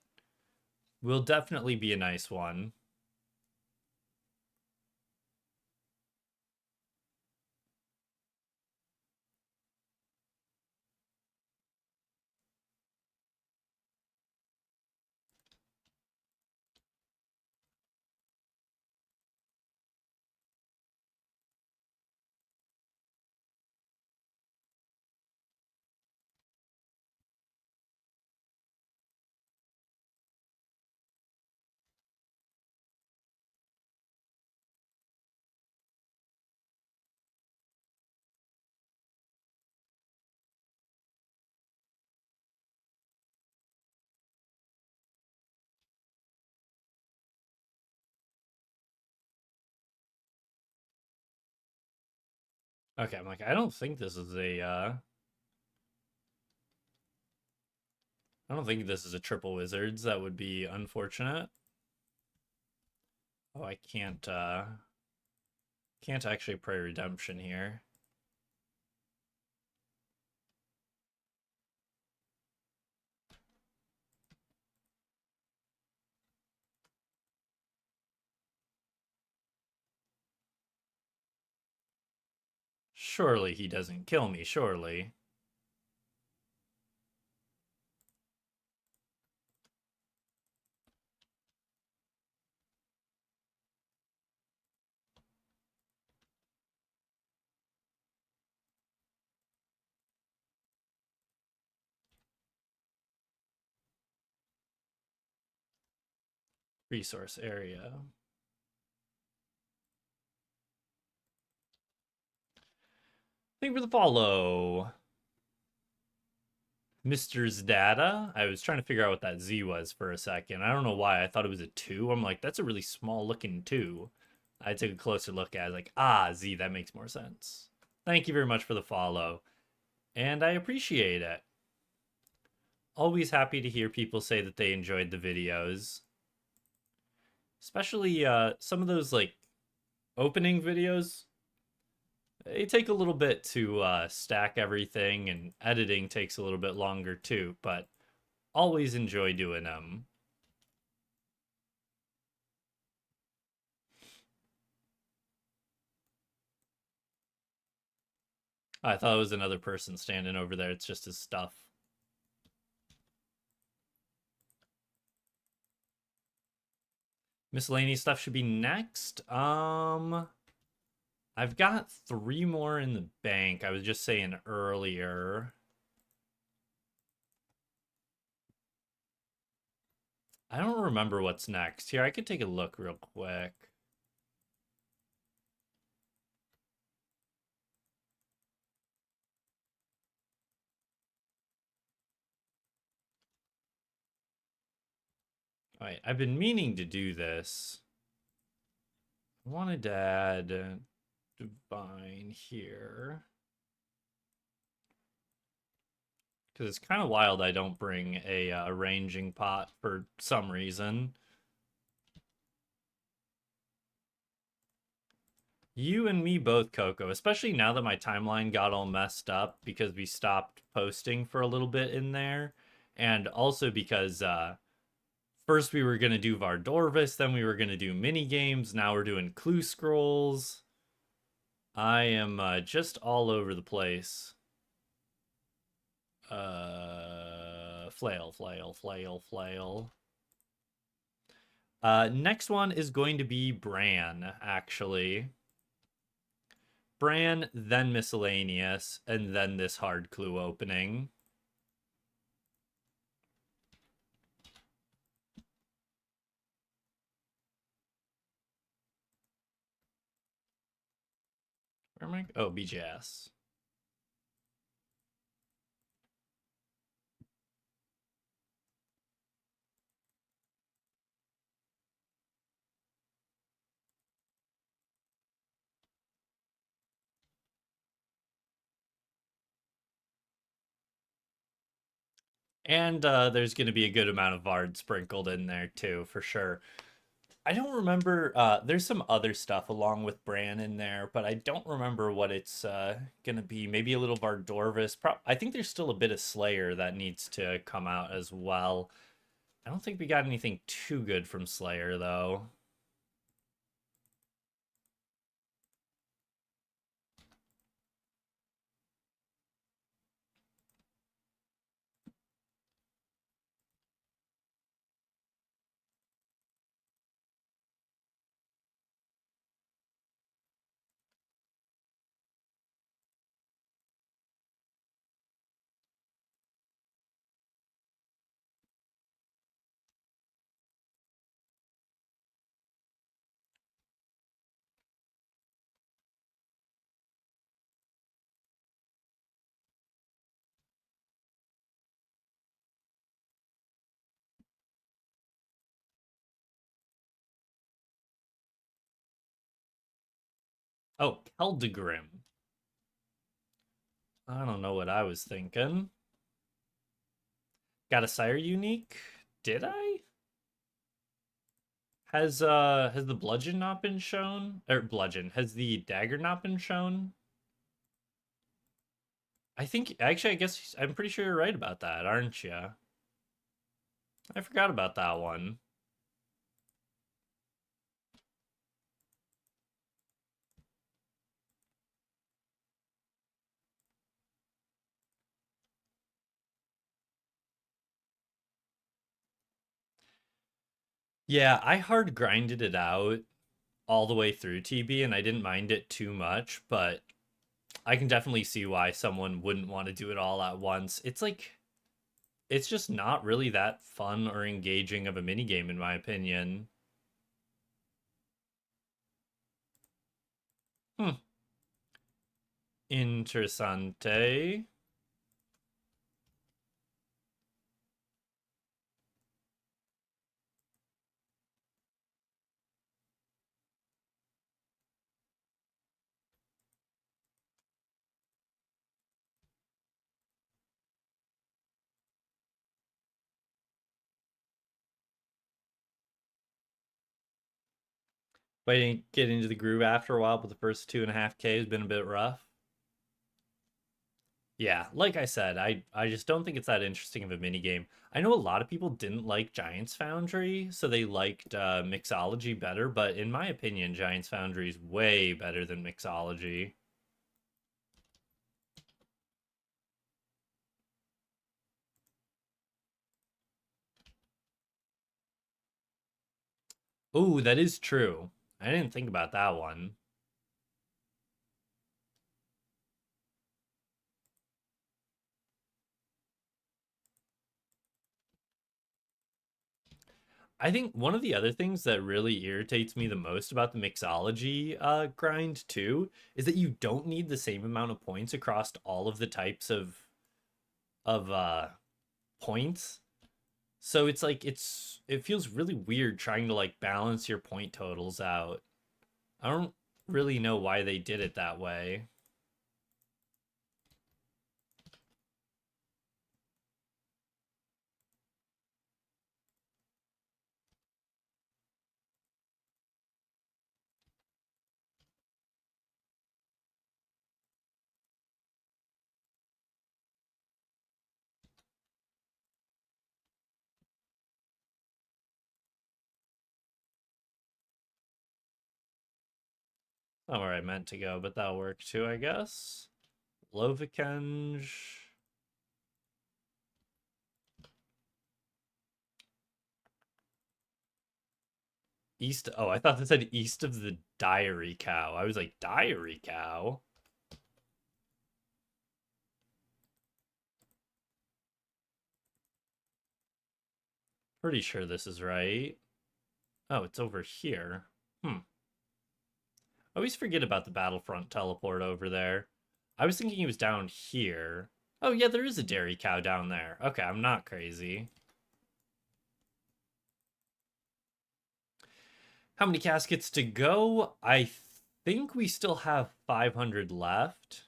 Will definitely be a nice one. Okay, I'm like, I don't think this is a, I don't think this is a triple wizards. That would be unfortunate. Oh, I can't actually pray redemption here. Surely he doesn't kill me, surely. Resource area. Thank you for the follow. Mr.'s data. I was trying to figure out what that Z was for a second. I don't know why. I thought it was a 2. I'm like, that's a really small looking 2. I took a closer look at it, like, Z, that makes more sense. Thank you very much for the follow. And I appreciate it. Always happy to hear people say that they enjoyed the videos. Especially some of those like opening videos. They take a little bit to stack everything, and editing takes a little bit longer too, but always enjoy doing them. I thought it was another person standing over there. It's just his stuff. Miscellaneous stuff should be next. I've got 3 more in the bank. I was just saying earlier. I don't remember what's next. Here, I could take a look real quick. All right, I've been meaning to do this. I wanted to add Divine here. Because it's kind of wild I don't bring a ranging pot for some reason. You and me both, Coco, especially now that my timeline got all messed up because we stopped posting for a little bit in there. And also because first we were going to do Vardorvis, then we were going to do mini games, now we're doing clue scrolls. I am just all over the place. Flail, flail, flail, flail. Next one is going to be Bran, actually. Bran, then miscellaneous, and then this hard clue opening. Where am I? Oh, BJS. And there's going to be a good amount of Vard sprinkled in there too, for sure. I don't remember. There's some other stuff along with Bran in there, but I don't remember what it's gonna be. Maybe a little Vardorvis. I think there's still a bit of Slayer that needs to come out as well. I don't think we got anything too good from Slayer though. Oh, Keldegrim. I don't know what I was thinking. Got a sire unique? Did I? Has the bludgeon not been shown? Or bludgeon, has the dagger not been shown? I think actually I guess I'm pretty sure you're right about that, aren't you? I forgot about that one. Yeah, I hard grinded it out all the way through TB and I didn't mind it too much, but I can definitely see why someone wouldn't want to do it all at once. It's like it's just not really that fun or engaging of a minigame in my opinion. Hmm. Interessante. But I didn't get into the groove after a while, but the first 2.5K has been a bit rough. Yeah, like I said, I just don't think it's that interesting of a mini game. I know a lot of people didn't like Giants Foundry, so they liked Mixology better, but in my opinion, Giants Foundry is way better than Mixology. Oh, that is true. I didn't think about that one. I think one of the other things that really irritates me the most about the mixology grind too is that you don't need the same amount of points across all of the types of points. So it's like it feels really weird trying to like balance your point totals out. I don't really know why they did it that way. Not where I meant to go, but that'll work too, I guess. Lovekenge. East. Oh, I thought that said east of the Diary Cow. I was like, Diary Cow? Pretty sure this is right. Oh, it's over here. Hmm. I always forget about the Battlefront teleport over there. I was thinking he was down here. Oh, yeah, there is a dairy cow down there. Okay, I'm not crazy. How many caskets to go? I think we still have 500 left.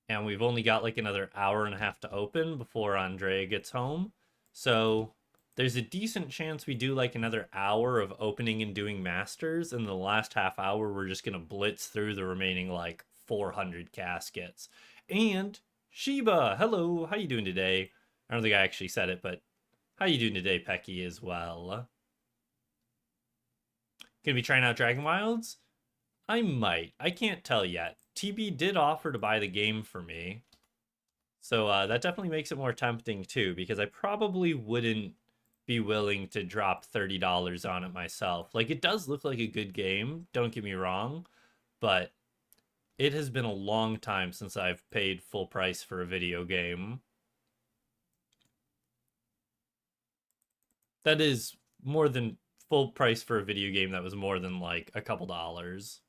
And we've only got like another hour and a half to open before Andrea gets home. So there's a decent chance we do like another hour of opening and doing masters, and the last half hour we're just gonna blitz through the remaining like 400 caskets. And Sheba, hello, how you doing today? I don't think I actually said it, but how you doing today, Pecky, as well? Gonna be trying out Dragon Wilds? I might. I can't tell yet. TB did offer to buy the game for me, so that definitely makes it more tempting too, because I probably wouldn't be willing to drop $30 on it myself. Like, it does look like a good game, don't get me wrong, but it has been a long time since I've paid full price for a video game. That is more than full price for a video game that was more than like a couple dollars.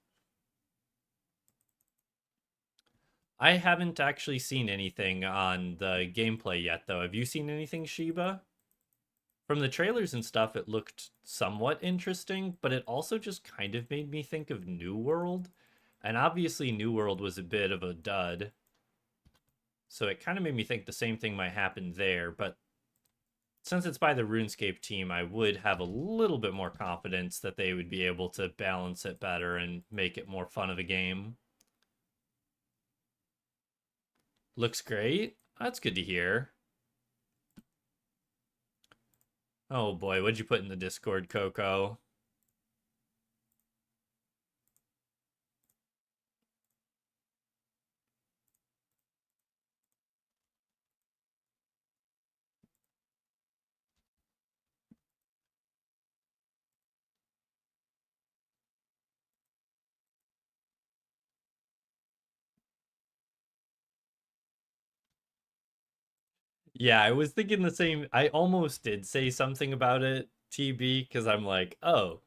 I haven't actually seen anything on the gameplay yet, though. Have you seen anything, Sheba? From the trailers and stuff, it looked somewhat interesting, but it also just kind of made me think of New World. And obviously, New World was a bit of a dud. So it kind of made me think the same thing might happen there, but since it's by the RuneScape team, I would have a little bit more confidence that they would be able to balance it better and make it more fun of a game. Looks great. That's good to hear. Oh boy, what'd you put in the Discord, Coco? Yeah, I was thinking the same. I almost did say something about it, TB, because I'm like, oh,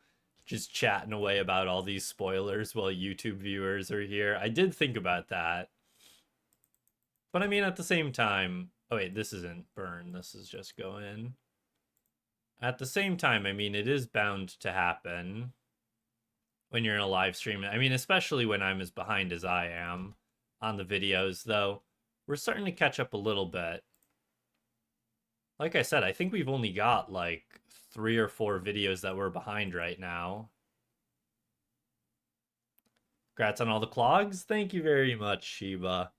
just chatting away about all these spoilers while YouTube viewers are here. I did think about that. But I mean, at the same time, oh wait, this isn't burn. This is just go in. At the same time, I mean, it is bound to happen when you're in a live stream. I mean, especially when I'm as behind as I am on the videos, though. We're starting to catch up a little bit. Like I said, I think we've only got like 3 or 4 videos that we're behind right now. Congrats on all the clogs. Thank you very much, Shiba.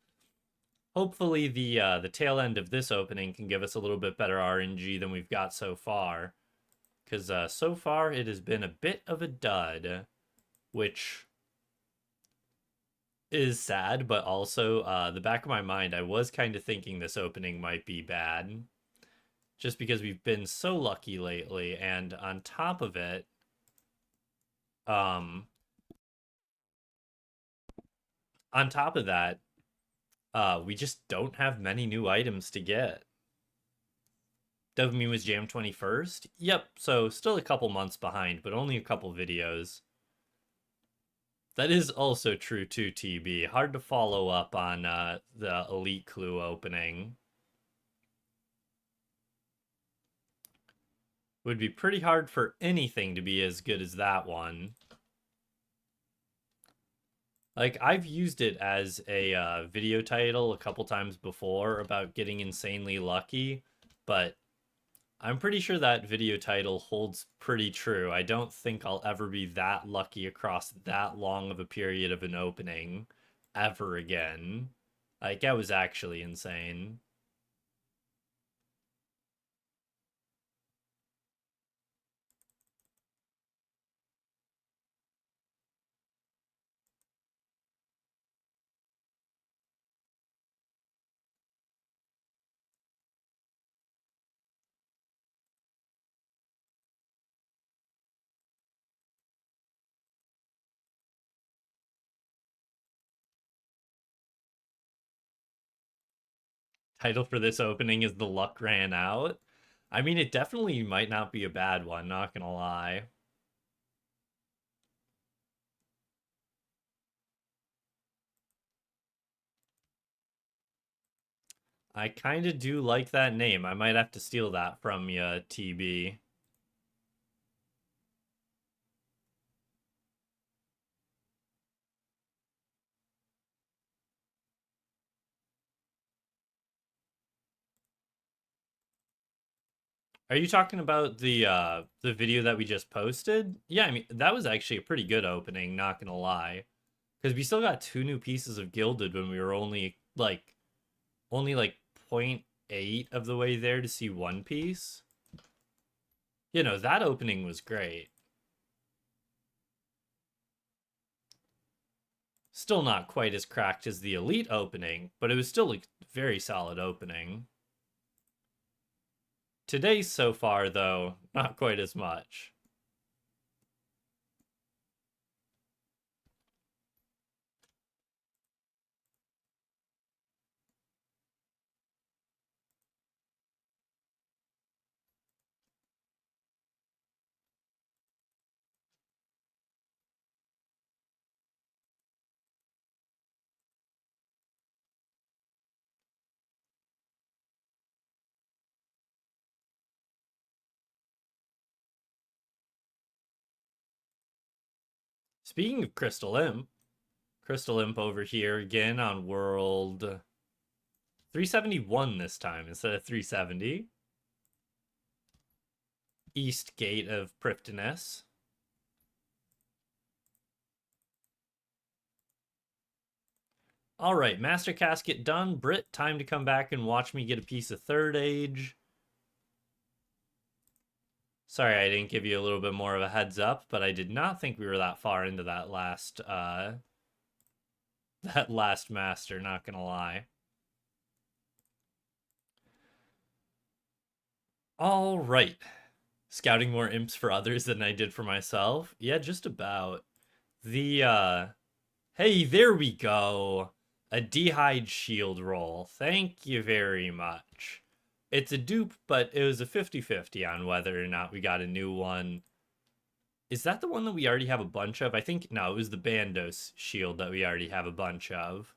Hopefully the tail end of this opening can give us a little bit better RNG than we've got so far. Because so far it has been a bit of a dud, which is sad, but also the back of my mind, I was kind of thinking this opening might be bad. Just because we've been so lucky lately, and on top of it, um, on top of that, we just don't have many new items to get. Dopamine was Jam 21st? Yep, so still a couple months behind, but only a couple videos. That is also true too, TB. Hard to follow up on the Elite Clue opening. Would be pretty hard for anything to be as good as that one. Like, I've used it as a video title a couple times before about getting insanely lucky, but I'm pretty sure that video title holds pretty true. I don't think I'll ever be that lucky across that long of a period of an opening ever again. Like, that was actually insane. Title for this opening is The Luck Ran Out. I mean, it definitely might not be a bad one, not gonna lie. I kind of do like that name. I might have to steal that from you, TB. Are you talking about the video that we just posted? Yeah, I mean, that was actually a pretty good opening, not gonna lie. Because we still got 2 new pieces of Gilded when we were only like point 0.8 of the way there to see one piece. You know, that opening was great. Still not quite as cracked as the Elite opening, but it was still a very solid opening. Today's so far, though, not quite as much. Speaking of Crystal Imp over here again on World 371 this time instead of 370. East Gate of Prifddinas. All right, Master Casket done. Brit, time to come back and watch me get a piece of Third Age. Sorry I didn't give you a little bit more of a heads up, but I did not think we were that far into that last master, not gonna lie. All right. Scouting more imps for others than I did for myself. Yeah, just about. The hey, there we go. A D'hide shield roll. Thank you very much. It's a dupe, but it was a 50-50 on whether or not we got a new one. Is that the one that we already have a bunch of? I think, no, it was the Bandos shield that we already have a bunch of.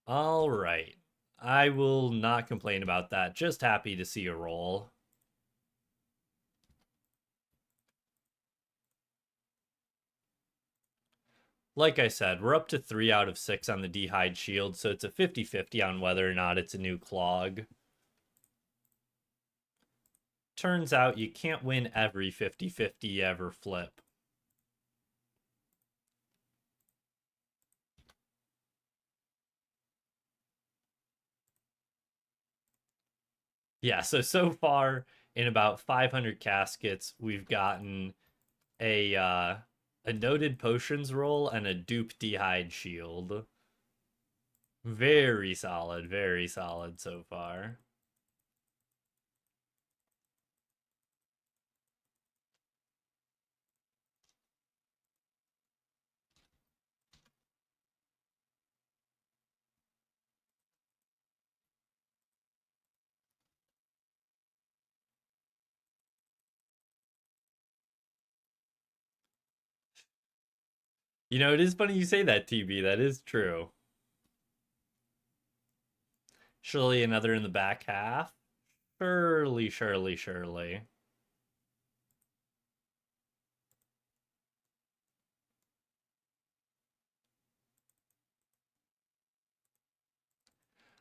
All right. I will not complain about that. Just happy to see a roll. Like I said, we're up to 3 out of 6 on the D'hide shield, so it's a 50-50 on whether or not it's a new clog. Turns out you can't win every 50-50 you ever flip. Yeah, so far in about 500 caskets, we've gotten a noted potions roll and a dupe D'hide shield. Very solid so far. You know, it is funny you say that, TB. That is true. Surely another in the back half. Surely.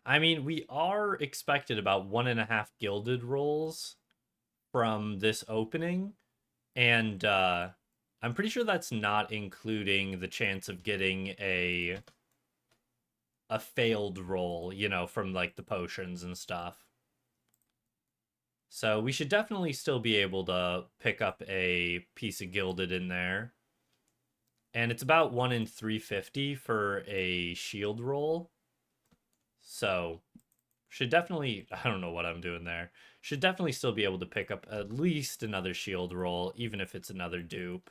I mean, we are expected about 1.5 gilded rolls from this opening, and I'm pretty sure that's not including the chance of getting a failed roll, you know, from like the potions and stuff. So we should definitely still be able to pick up a piece of gilded in there. And it's about 1 in 350 for a shield roll. So should definitely, I don't know what I'm doing there. Should definitely still be able to pick up at least another shield roll, even if it's another dupe.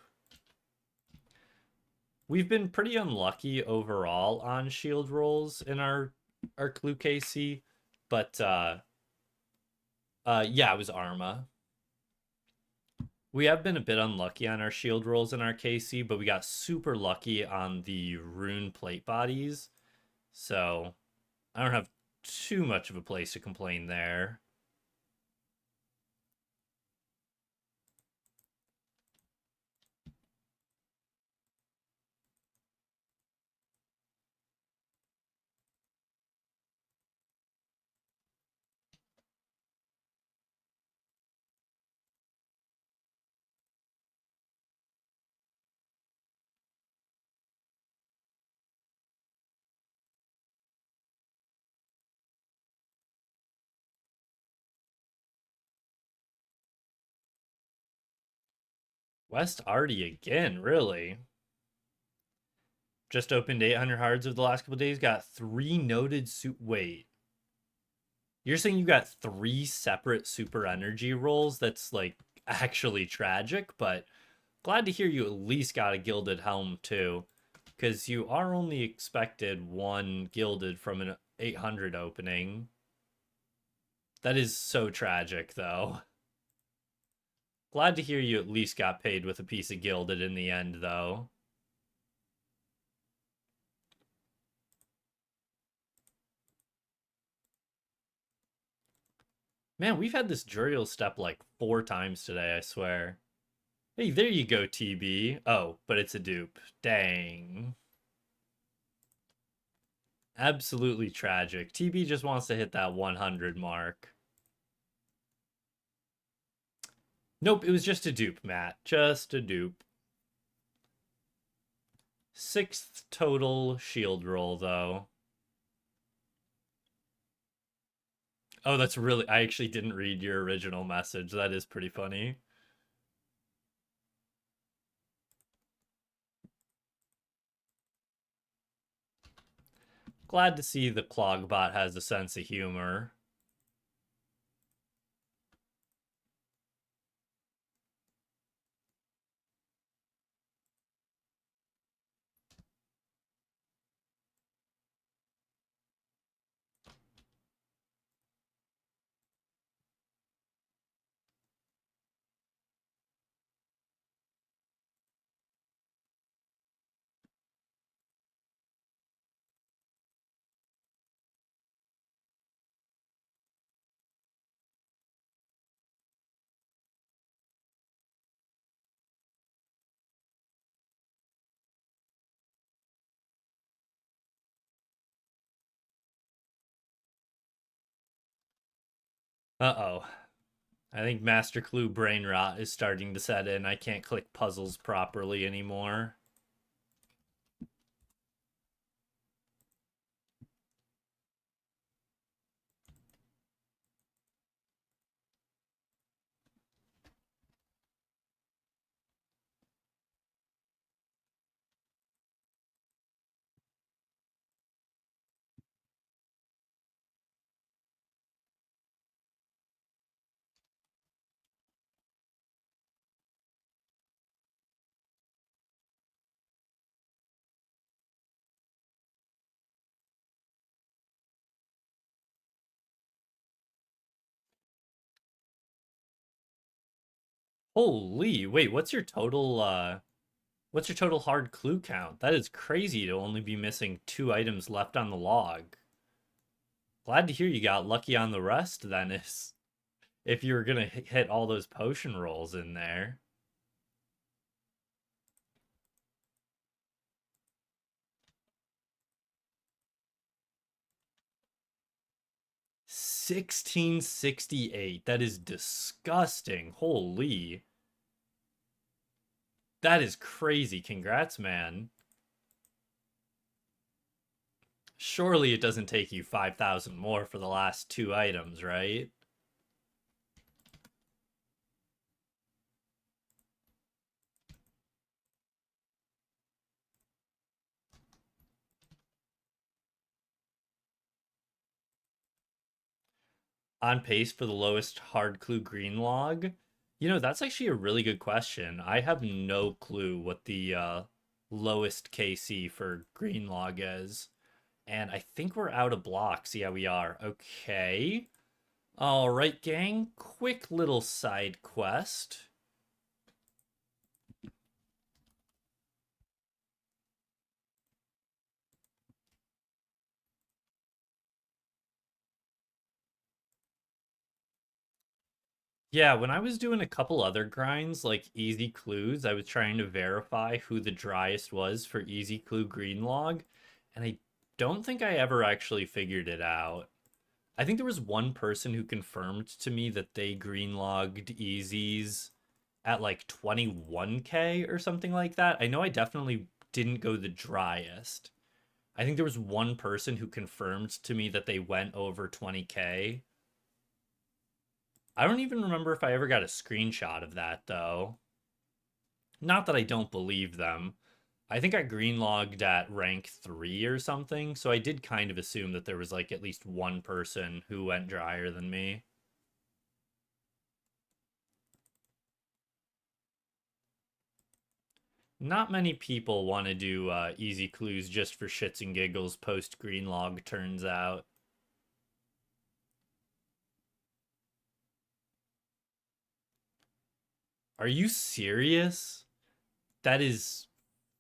We've been pretty unlucky overall on shield rolls in our Clue KC, but yeah, it was Arma. We have been a bit unlucky on our shield rolls in our KC, but we got super lucky on the rune plate bodies. So I don't have too much of a place to complain there. West Artie again, really? Just opened 800 hards over the last couple days. Got 3 noted suit. Wait, you're saying you got 3 separate super energy rolls? That's like actually tragic, but glad to hear you at least got a gilded helm too, because you are only expected 1 gilded from an 800 opening. That is so tragic, though. Glad to hear you at least got paid with a piece of gilded in the end, though. Man, we've had this Juriel step like 4 times today, I swear. Hey, there you go, TB. Oh, but it's a dupe. Dang. Absolutely tragic. TB just wants to hit that 100 mark. Nope, it was just a dupe, Matt. Just a dupe. Sixth total shield roll, though. Oh, that's really. I actually didn't read your original message. That is pretty funny. Glad to see the Clogbot has a sense of humor. Uh-oh. I think Master Clue brain rot is starting to set in. I can't click puzzles properly anymore. Holy, wait, what's your total hard clue count? That is crazy to only be missing 2 items left on the log. Glad to hear you got lucky on the rest, then, if you were gonna hit all those potion rolls in there. 1668. That is disgusting. Holy. That is crazy. Congrats, man. Surely it doesn't take you 5,000 more for the last 2 items, right? On pace for the lowest hard clue green log? That's actually a really good question. I have no clue what the lowest KC for green log is. And I think we're out of blocks. Yeah, we are. Okay. All right, gang. Quick little side quest. Yeah, when I was doing a couple other grinds, like Easy Clues, I was trying to verify who the driest was for Easy Clue Green Log, and I don't think I ever actually figured it out. I think there was one person who confirmed to me that they green logged Easies at like 21K or something like that. I know I definitely didn't go the driest. I think there was one person who confirmed to me that they went over 20K. I don't even remember if I ever got a screenshot of that though. Not that I don't believe them. I think I greenlogged at rank 3 or something, so I did kind of assume that there was like at least one person who went drier than me. Not many people want to do easy clues just for shits and giggles post greenlog, turns out. Are you serious? That is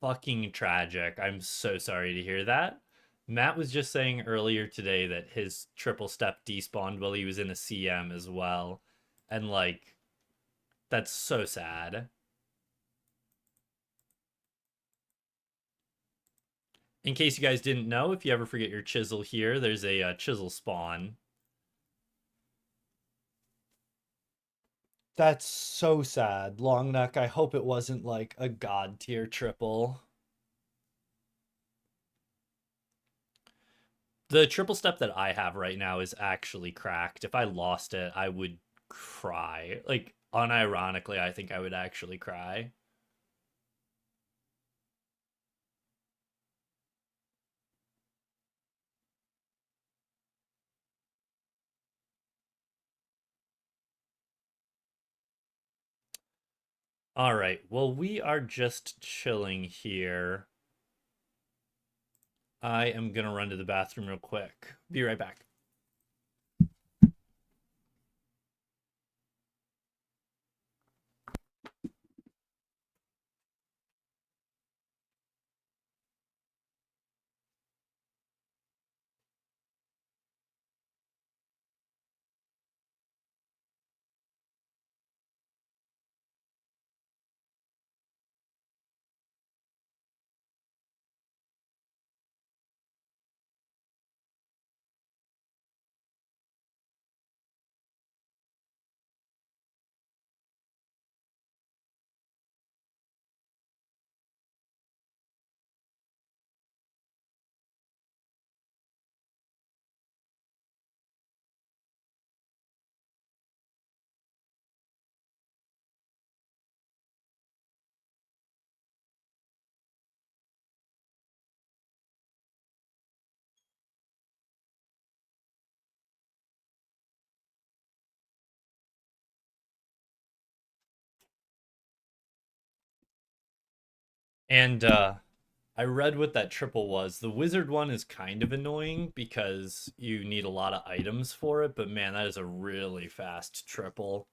fucking tragic. I'm so sorry to hear that. Matt was just saying earlier today that his triple step despawned while he was in a CM as well. And like, that's so sad. In case you guys didn't know, if you ever forget your chisel here, there's a chisel spawn. That's so sad. Long neck, I hope it wasn't like a god tier triple. The triple step that I have right now is actually cracked. If I lost it, I would cry. Like, unironically, I think I would actually cry. All right. Well, we are just chilling here. I am going to run to the bathroom real quick. Be right back. And I read what that triple was. The wizard one is kind of annoying because you need a lot of items for it, but man, that is a really fast triple.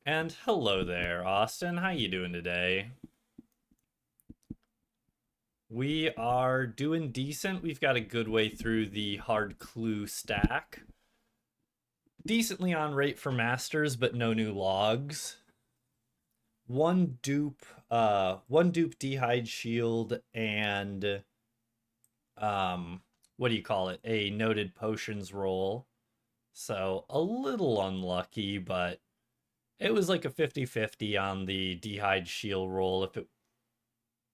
And hello there, Austin. How you doing today? We are doing decent. We've got a good way through the hard clue stack. Decently on rate for masters, but no new logs. One dupe d'hide shield and what do you call it? A noted potions roll. So a little unlucky, but it was like a 50-50 on the d'hide shield roll. If it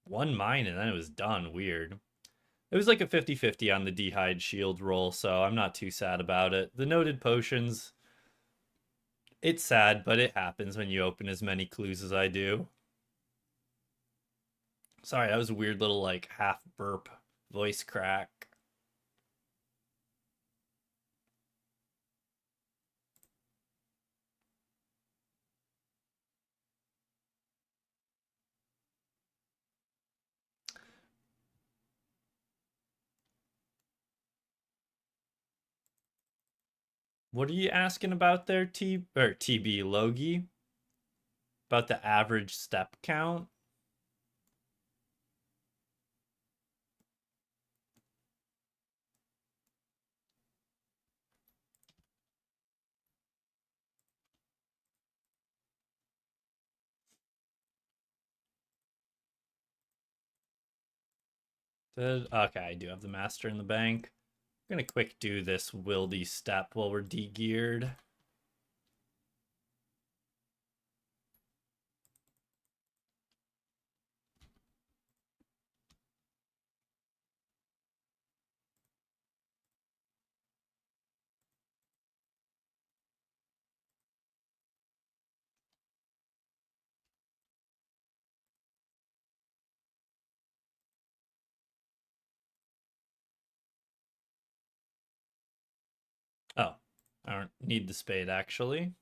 one mine and then it was done, weird. It was like a 50-50 on the d'hide shield roll, so I'm not too sad about it. The noted potions, it's sad, but it happens when you open as many clues as I do. Sorry, that was a weird little like half burp voice crack. What are you asking about there, TB Logie? About the average step count? Okay, I do have the master in the bank. I'm gonna quick do this wildy step while we're de-geared. Oh, I don't need the spade actually.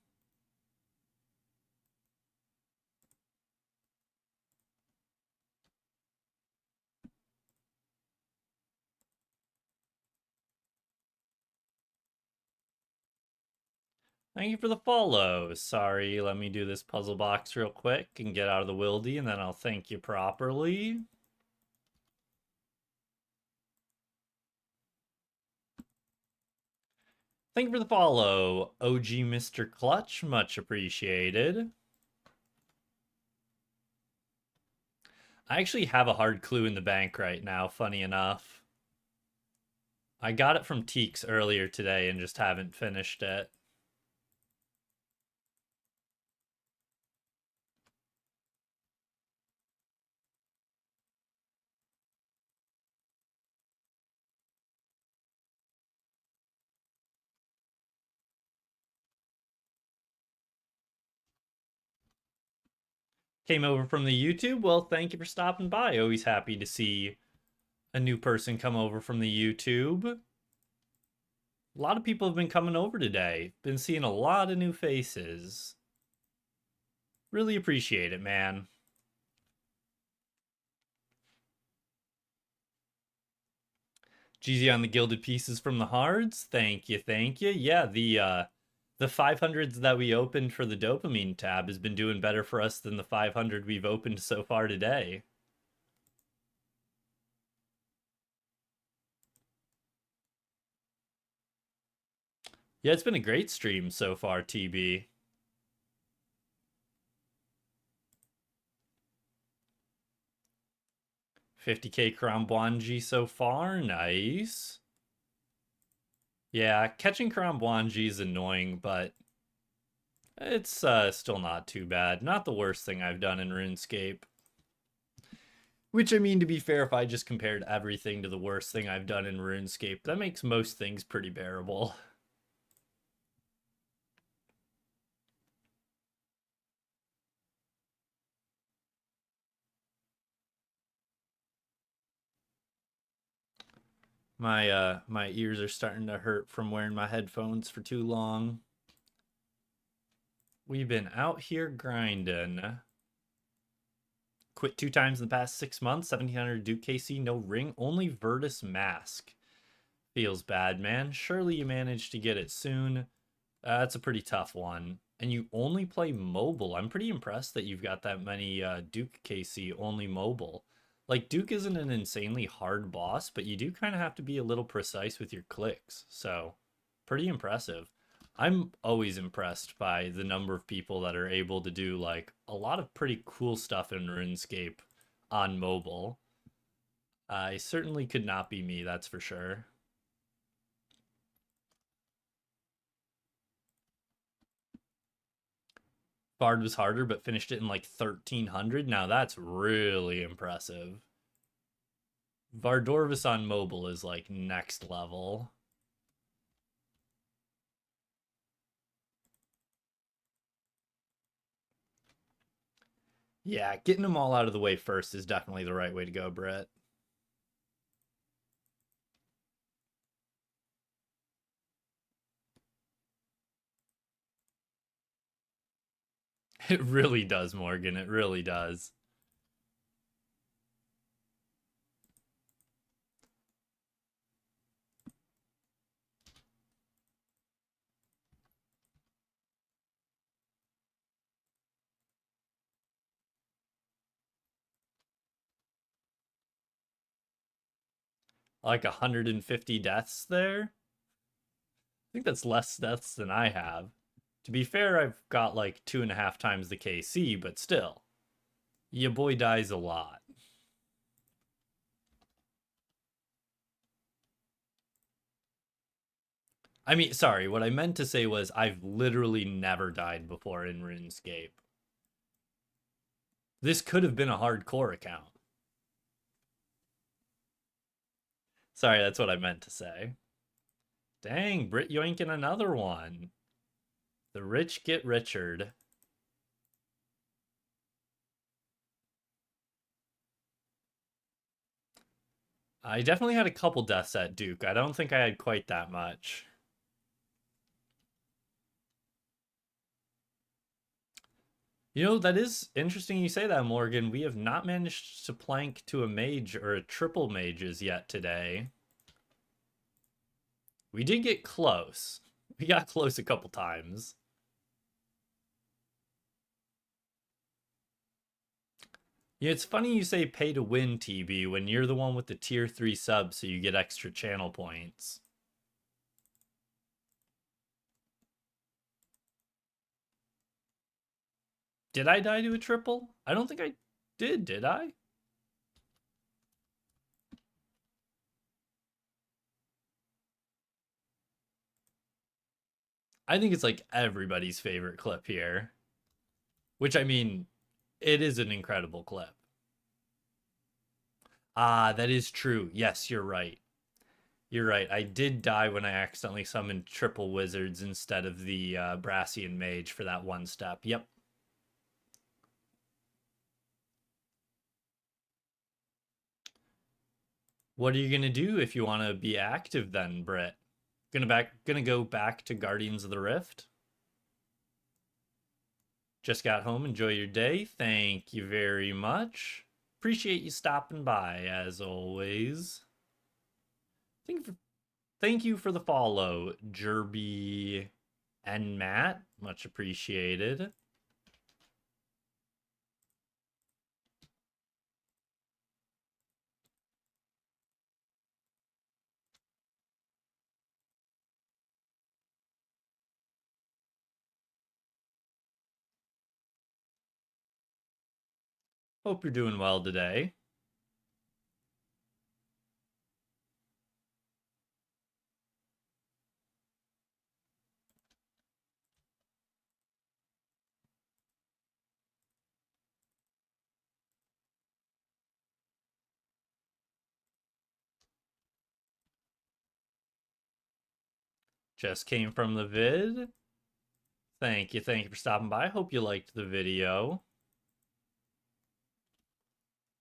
Thank you for the follow. Sorry, let me do this puzzle box real quick and get out of the wildy, and then I'll thank you properly. Thank you for the follow, OG Mr. Clutch. Much appreciated. I actually have a hard clue in the bank right now, funny enough. I got it from Teeks earlier today and just haven't finished it. Came over from the YouTube. Well, thank you for stopping by. Always happy to see a new person come over from the YouTube. A lot of people have been coming over today. Been seeing a lot of new faces. Really appreciate it, man. GZ on the Gilded Pieces from the Hards. Thank you, thank you. Yeah, the 500s that we opened for the dopamine tab has been doing better for us than the 500 we've opened so far today. Yeah, it's been a great stream so far, TB. 50k Karambwanji so far. Nice. Yeah, catching Karambwanji is annoying, but it's still not too bad. Not the worst thing I've done in RuneScape. Which, I mean, to be fair, if I just compared everything to the worst thing I've done in RuneScape, that makes most things pretty bearable. My ears are starting to hurt from wearing my headphones for too long. We've been out here grinding. Quit 2 times in the past 6 months. 1700 Duke KC, no ring, only Virtus Mask. Feels bad, man. Surely you managed to get it soon. That's a pretty tough one. And you only play mobile. I'm pretty impressed that you've got that many Duke KC only mobile. Like, Duke isn't an insanely hard boss, but you do kind of have to be a little precise with your clicks. So, pretty impressive. I'm always impressed by the number of people that are able to do, like, a lot of pretty cool stuff in RuneScape on mobile. I certainly could not be me, that's for sure. Bard was harder, but finished it in like 1300. Now that's really impressive. Vardorvis on mobile is like next level. Yeah, getting them all out of the way first is definitely the right way to go, Brett. It really does, Morgan. It really does. Like 150 deaths there. I think that's less deaths than I have. To be fair, I've got like 2.5 times the KC, but still. Your boy dies a lot. I mean, sorry, what I meant to say was I've literally never died before in RuneScape. This could have been a hardcore account. Sorry, that's what I meant to say. Dang, Brit yoinking another one. The rich get Richard. I definitely had a couple deaths at Duke. I don't think I had quite that much. You know, that is interesting you say that, Morgan. We have not managed to plank to a mage or a triple mages yet today. We did get close. We got close a couple times. Yeah, it's funny you say pay to win, TB, when you're the one with the tier 3 sub, so you get extra channel points. Did I die to a triple? I don't think I did I? I think it's like everybody's favorite clip here, which I mean, it is an incredible clip. Ah, that is true. Yes, you're right. You're right. I did die when I accidentally summoned triple wizards instead of the Brassian mage for that one step. Yep. What are you gonna do if you want to be active then, Britt? Gonna go back to Guardians of the Rift? Just got home. Enjoy your day. Thank you very much. Appreciate you stopping by as always. Thank you for, thank you for the follow, Jerby and Matt. Much appreciated. Hope you're doing well today. Just came from the vid. Thank you for stopping by. Hope you liked the video.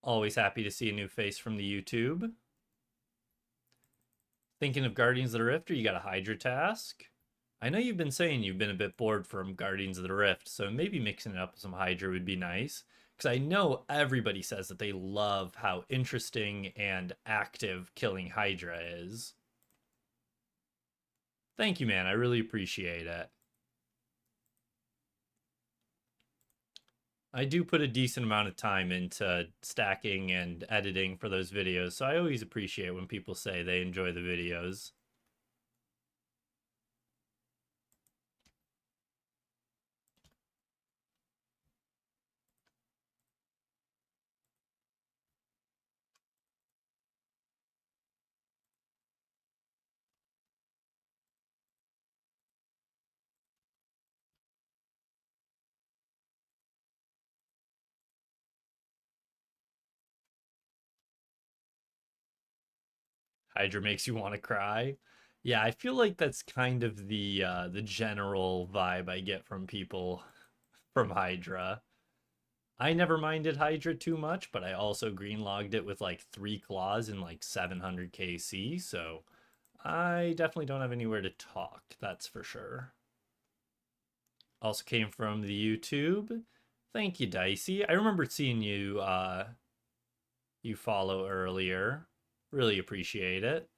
Always happy to see a new face from the YouTube. Thinking of Guardians of the Rift, or you got a Hydra task? I know you've been saying you've been a bit bored from Guardians of the Rift, so maybe mixing it up with some Hydra would be nice. Because I know everybody says that they love how interesting and active killing Hydra is. Thank you, man. I really appreciate it. I do put a decent amount of time into stacking and editing for those videos, so I always appreciate when people say they enjoy the videos. Hydra makes you want to cry. Yeah, I feel like that's kind of the general vibe I get from people from Hydra. I never minded Hydra too much, but I also green logged it with like 3 claws and like 700 KC, so I definitely don't have anywhere to talk, that's for sure. Also came from the YouTube. Thank you, Dicey. I remember seeing you follow earlier. Really appreciate it.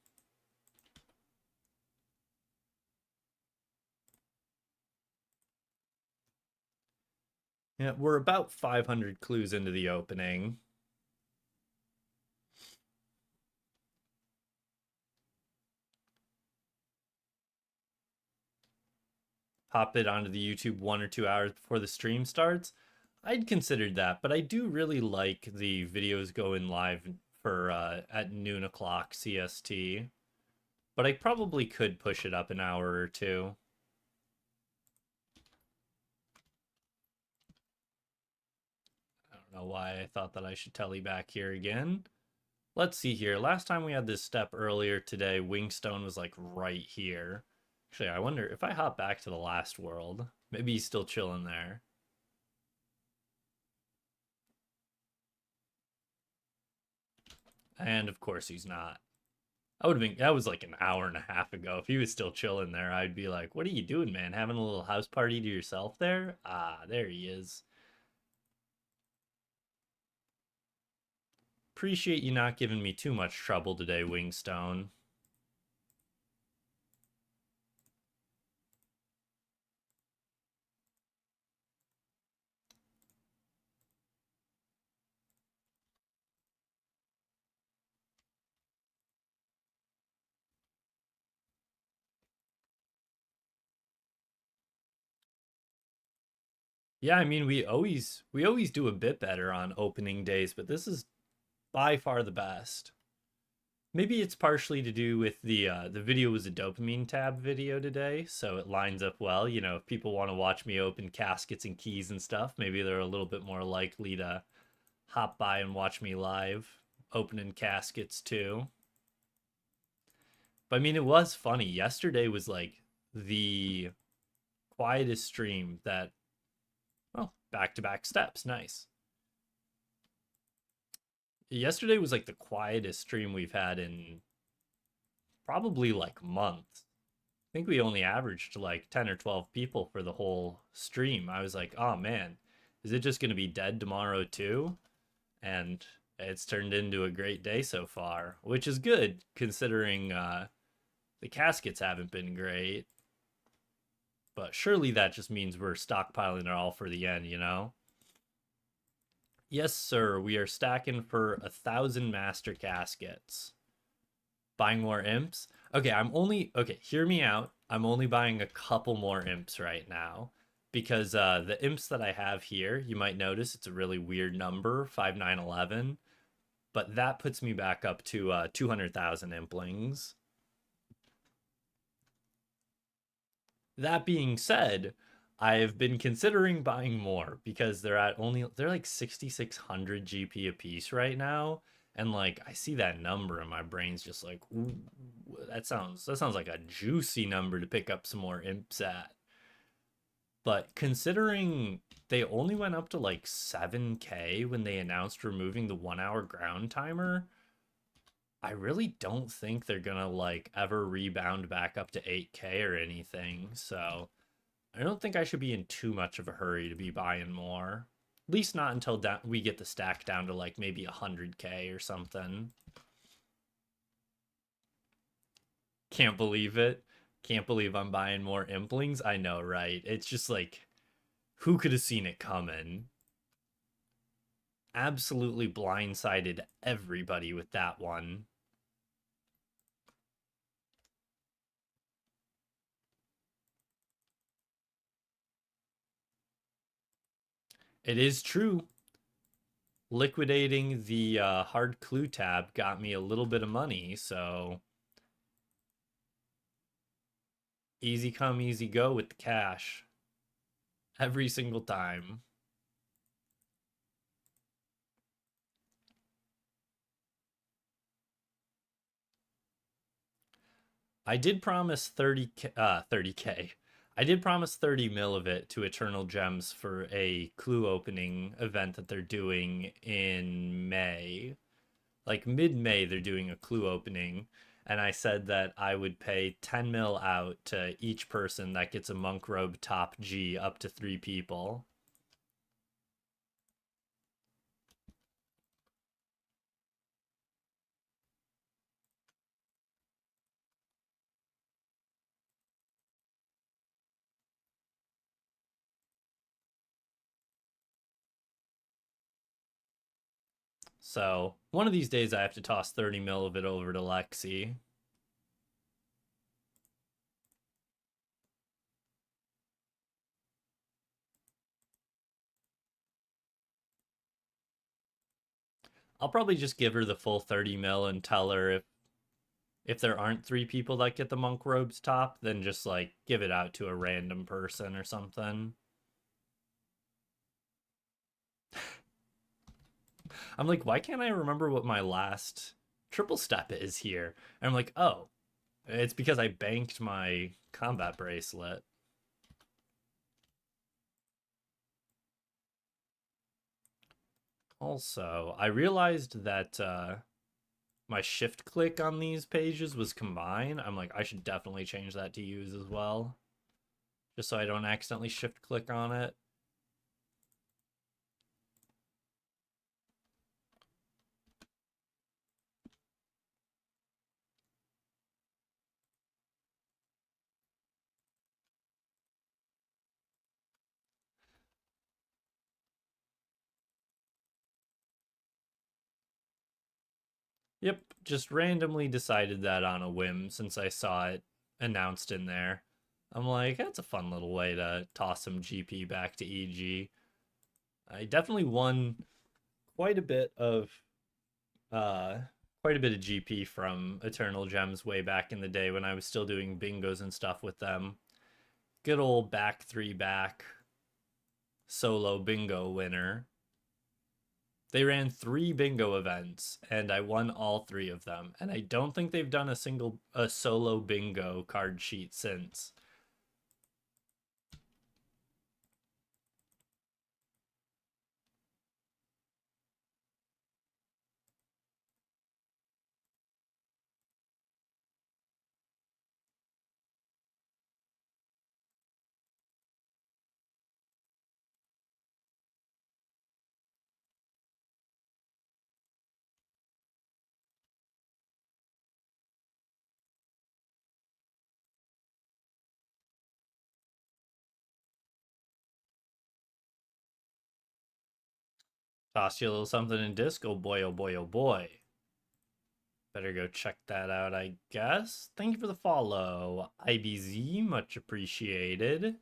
Yeah, we're about 500 clues into the opening. Pop it onto the YouTube 1 or 2 hours before the stream starts. I'd considered that, but I do really like the videos going live for at noon o'clock CST. But I probably could push it up an hour or two. I don't know why I thought that I should tele back here again. Let's see here. Last time we had this step earlier today, Wingstone was like right here. Actually, I wonder if I hop back to the last world, maybe he's still chilling there. And of course he's not. I would have been, that was like an hour and a half ago. If he was still chilling there, I'd be like, what are you doing, man? Having a little house party to yourself there? Ah, there he is. Appreciate you not giving me too much trouble today, Wingstone. Yeah, I mean we always do a bit better on opening days, but this is by far the best. Maybe it's partially to do with the video was a dopamine tab video today, so it lines up well. You know, if people want to watch me open caskets and keys and stuff, maybe they're a little bit more likely to hop by and watch me live opening caskets too. But I mean, it was funny. Yesterday was like the quietest stream that, well, back to back steps. Nice. Yesterday was like the quietest stream we've had in probably like months. I think we only averaged like 10 or 12 people for the whole stream. I was like, oh man, is it just going to be dead tomorrow too? And it's turned into a great day so far, which is good considering the caskets haven't been great. But surely that just means we're stockpiling it all for the end, you know? Yes, sir. We are stacking for 1,000 master caskets. Buying more imps? Okay, okay, hear me out. I'm only buying a couple more imps right now because the imps that I have here, you might notice it's a really weird number, 5911, but that puts me back up to 200,000 implings. That being said, I've been considering buying more because they're like 6600 GP a piece right now, and like I see that number and my brain's just like, ooh, that sounds like a juicy number to pick up some more imps at. But considering they only went up to like 7K when they announced removing the 1 hour ground timer, I really don't think they're gonna like ever rebound back up to 8K or anything. So I don't think I should be in too much of a hurry to be buying more. At least not until we get the stack down to like maybe 100K or something. Can't believe it. Can't believe I'm buying more implings. I know, right? It's just like, who could have seen it coming? Absolutely blindsided everybody with that one. It is true. Liquidating the hard clue tab got me a little bit of money, so easy come, easy go with the cash every single time. I did promise 30K. I did promise 30 mil of it to Eternal Gems for a clue opening event that they're doing in May. Like mid-May they're doing a clue opening, and I said that I would pay 10 mil out to each person that gets a monk robe top G up to 3 people. So one of these days I have to toss 30 mil of it over to Lexi. I'll probably just give her the full 30 mil and tell her if there aren't 3 people that get the monk robes top, then just like give it out to a random person or something. I'm like, why can't I remember what my last triple step is here? And I'm like, oh, it's because I banked my combat bracelet. Also, I realized that my shift click on these pages was combined. I'm like, I should definitely change that to use as well, just so I don't accidentally shift click on it. Yep, just randomly decided that on a whim since I saw it announced in there. I'm like, that's a fun little way to toss some GP back to EG. I definitely won quite a bit of uh quite a bit of GP from Eternal Gems way back in the day when I was still doing bingos and stuff with them. Good old back three back solo bingo winner. They ran 3 bingo events and I won all 3 of them. And I don't think they've done a solo bingo card sheet since. Toss you a little something in disc. Oh boy, oh boy, oh boy. Better go check that out, I guess. Thank you for the follow. IBZ, much appreciated.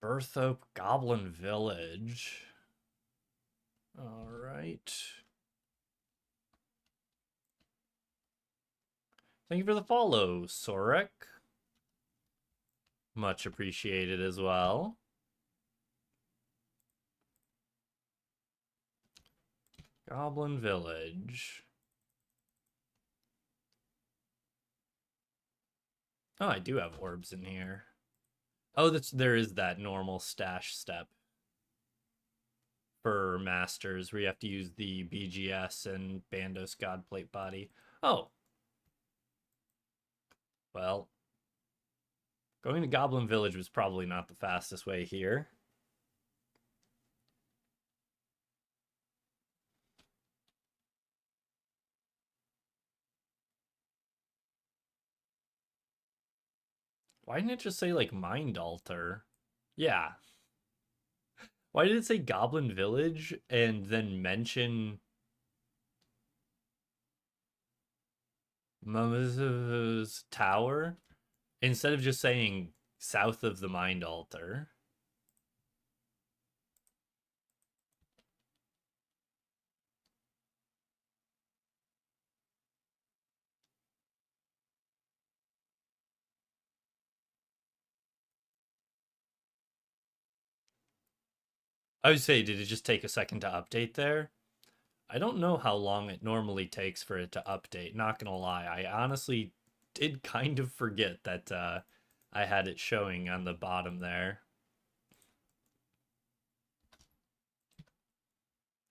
Berthope Goblin Village. All right. Thank you for the follow, Sorek. Much appreciated as well. Goblin Village. Oh, I do have orbs in here. Oh, there is that normal stash step for masters where you have to use the BGS and Bandos Godplate body. Oh. Well, going to Goblin Village was probably not the fastest way here. Why didn't it just say, like, Mind Altar? Yeah. Why did it say Goblin Village and then mention Mama's Tower instead of just saying south of the Mind Altar? I would say, did it just take a second to update there? I don't know how long it normally takes for it to update. Not gonna lie, I honestly did kind of forget that I had it showing on the bottom there.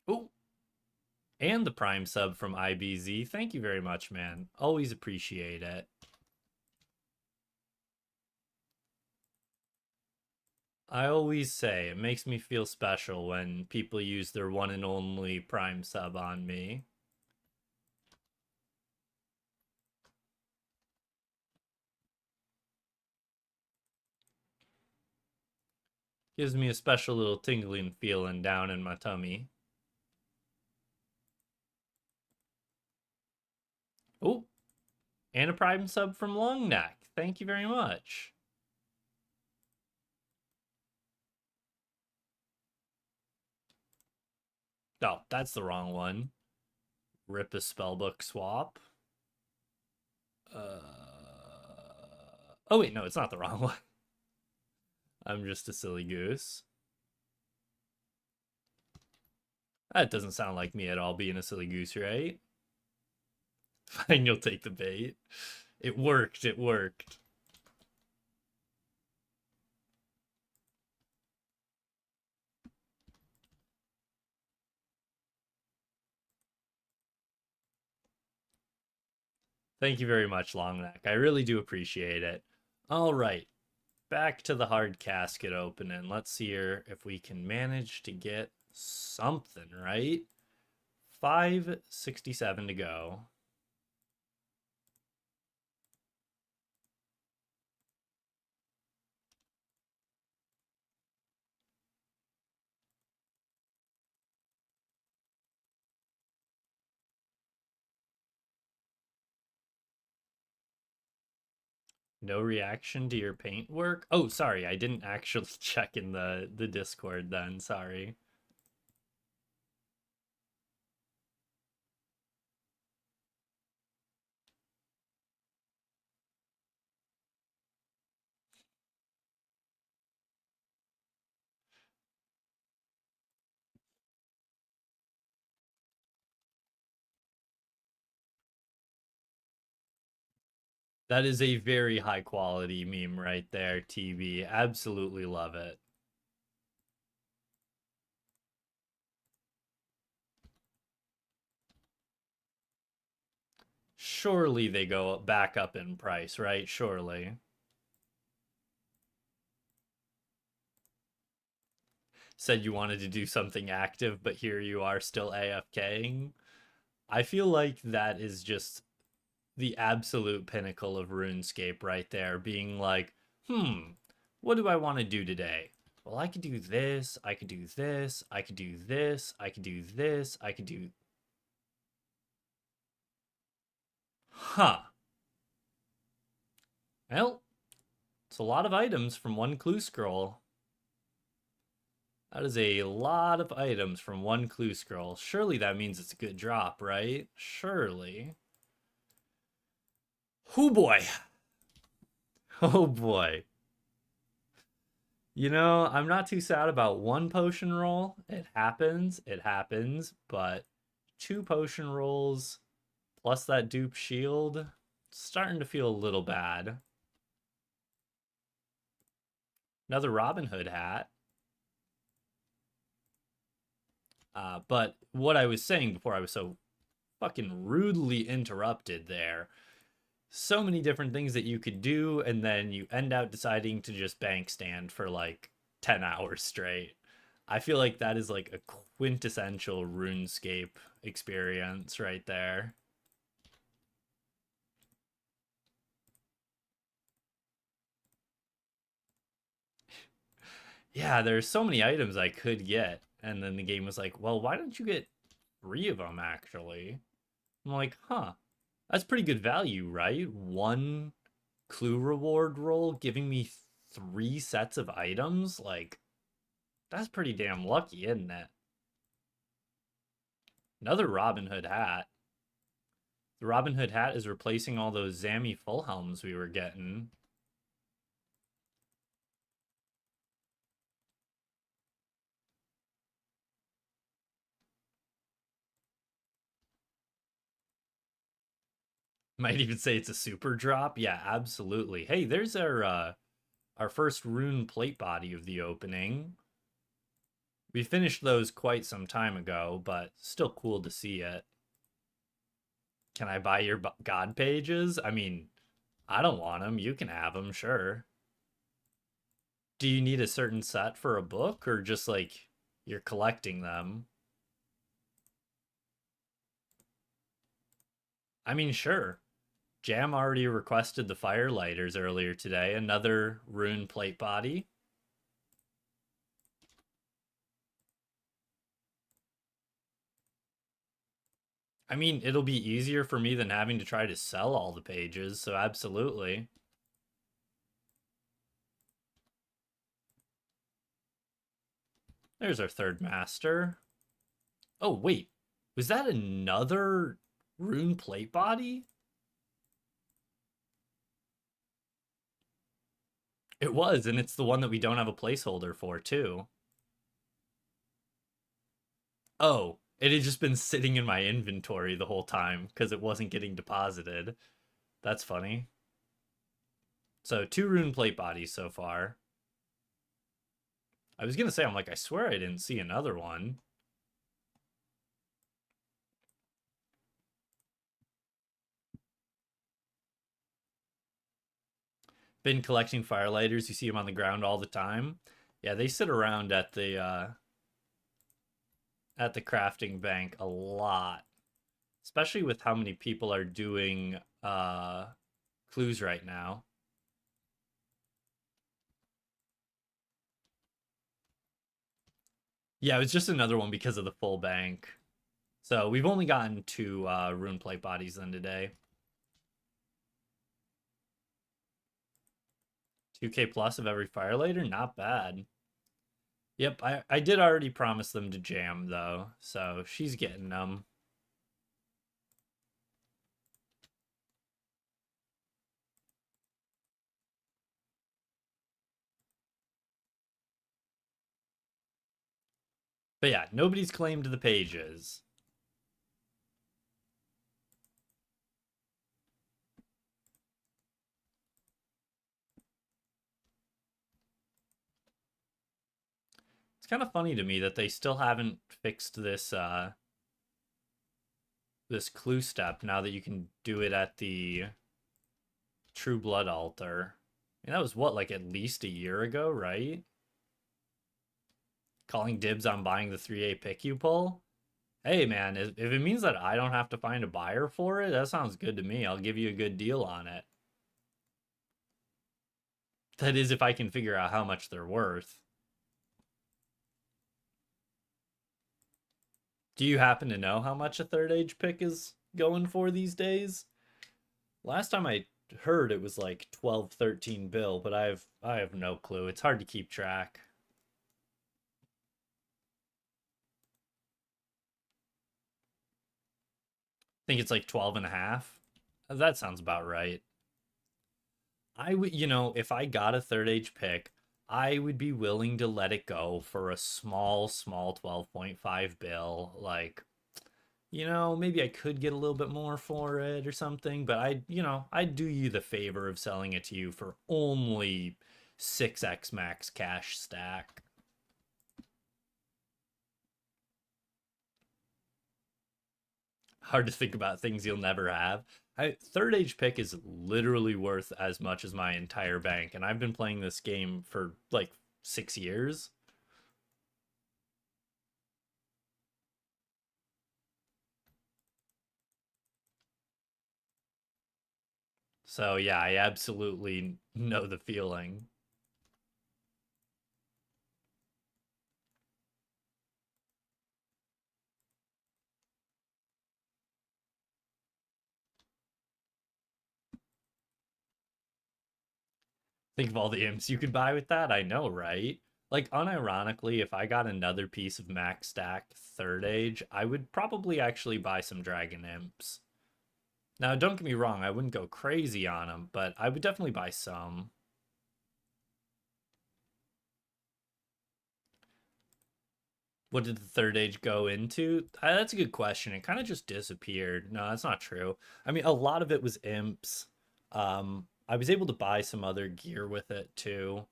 Oh, and the Prime sub from IBZ. Thank you very much, man. Always appreciate it. I always say it makes me feel special when people use their one and only Prime sub on me. Gives me a special little tingling feeling down in my tummy. Oh, and a Prime sub from Longneck. Thank you very much. Oh, that's the wrong one. Rip a spellbook swap. Oh wait, no, it's not the wrong one. I'm just a silly goose. That doesn't sound like me at all being a silly goose, right? Fine, you'll take the bait. It worked, it worked. Thank you very much, Longneck. I really do appreciate it. All right, back to the hard casket opening. Let's see here if we can manage to get something, right? 567 to go. No reaction to your paint work? Oh, sorry, I didn't actually check in the Discord then. Sorry. That is a very high quality meme right there, TB. Absolutely love it. Surely they go back up in price, right? Surely. Said you wanted to do something active, but here you are still AFKing. I feel like that is just the absolute pinnacle of RuneScape right there, being like, what do I want to do today? Well, I could do this, I could do this, I could do this, I could do this, I could do. Huh. Well, it's a lot of items from one clue scroll. That is a lot of items from one clue scroll. Surely that means it's a good drop, right? Surely. Oh boy. Oh boy. I'm not too sad about one potion roll. It happens, but two potion rolls plus that dupe shield, starting to feel a little bad. Another Robin Hood hat. But what I was saying before I was so fucking rudely interrupted there, so many different things that you could do, and then you end out deciding to just bank stand for like 10 hours straight. I feel like that is like a quintessential RuneScape experience right there. Yeah, there's so many items I could get. And then the game was like, well, why don't you get three of them actually? I'm like, huh, that's pretty good value, right? One clue reward roll giving me three sets of items. Like, that's pretty damn lucky, isn't it? Another Robin Hood hat. The Robin Hood hat is replacing all those Zammy full helms we were getting. Might even say it's a super drop. Yeah, absolutely. Hey, there's our first rune plate body of the opening. We finished those quite some time ago, but still cool to see it. Can I buy your god pages? I mean, I don't want them. You can have them, sure. Do you need a certain set for a book or just like you're collecting them? I mean, sure. Jam already requested the Firelighters earlier today, another rune plate body. I mean, it'll be easier for me than having to try to sell all the pages, so absolutely. There's our third master. Oh, wait. Was that another rune plate body? It was, and it's the one that we don't have a placeholder for, too. Oh, it had just been sitting in my inventory the whole time because it wasn't getting deposited. That's funny. So, two rune plate bodies so far. I was gonna say, I'm like, I swear I didn't see another one. Been collecting firelighters. You see them on the ground all the time. Yeah, they sit around at the crafting bank a lot, especially with how many people are doing clues right now. Yeah, it was just another one because of the full bank. So we've only gotten two rune plate bodies then today. 2K plus of every fire later, not bad. Yep, I did already promise them to jam though, so she's getting them. But yeah, nobody's claimed the pages. It's kind of funny to me that they still haven't fixed this clue step now that you can do it at the True Blood altar. And that was what, like at least a year ago, right? Calling dibs on buying the 3A pick you pull. Hey man, if it means that I don't have to find a buyer for it, that sounds good to me. I'll give you a good deal on it. That is if I can figure out how much they're worth. Do you happen to know how much a third age pick is going for these days? Last time I heard it was like 12, 13 bill, but I have no clue. It's hard to keep track. I think it's like 12 and a half. That sounds about right. I would, if I got a third age pick, I would be willing to let it go for a small 12.5 bill. Like, maybe I could get a little bit more for it or something, but I'd do you the favor of selling it to you for only 6x max cash stack. Hard to think about things you'll never have. Third age pick is literally worth as much as my entire bank, and I've been playing this game for like 6 years. So yeah, I absolutely know the feeling. Think of all the imps you could buy with that. I know, right? Like, unironically, if I got another piece of max stack third age, I would probably actually buy some dragon imps. Now, don't get me wrong, I wouldn't go crazy on them, but I would definitely buy some. What did the third age go into? That's a good question. It kind of just disappeared. No, that's not true. I mean, a lot of it was imps. I was able to buy some other gear with it too,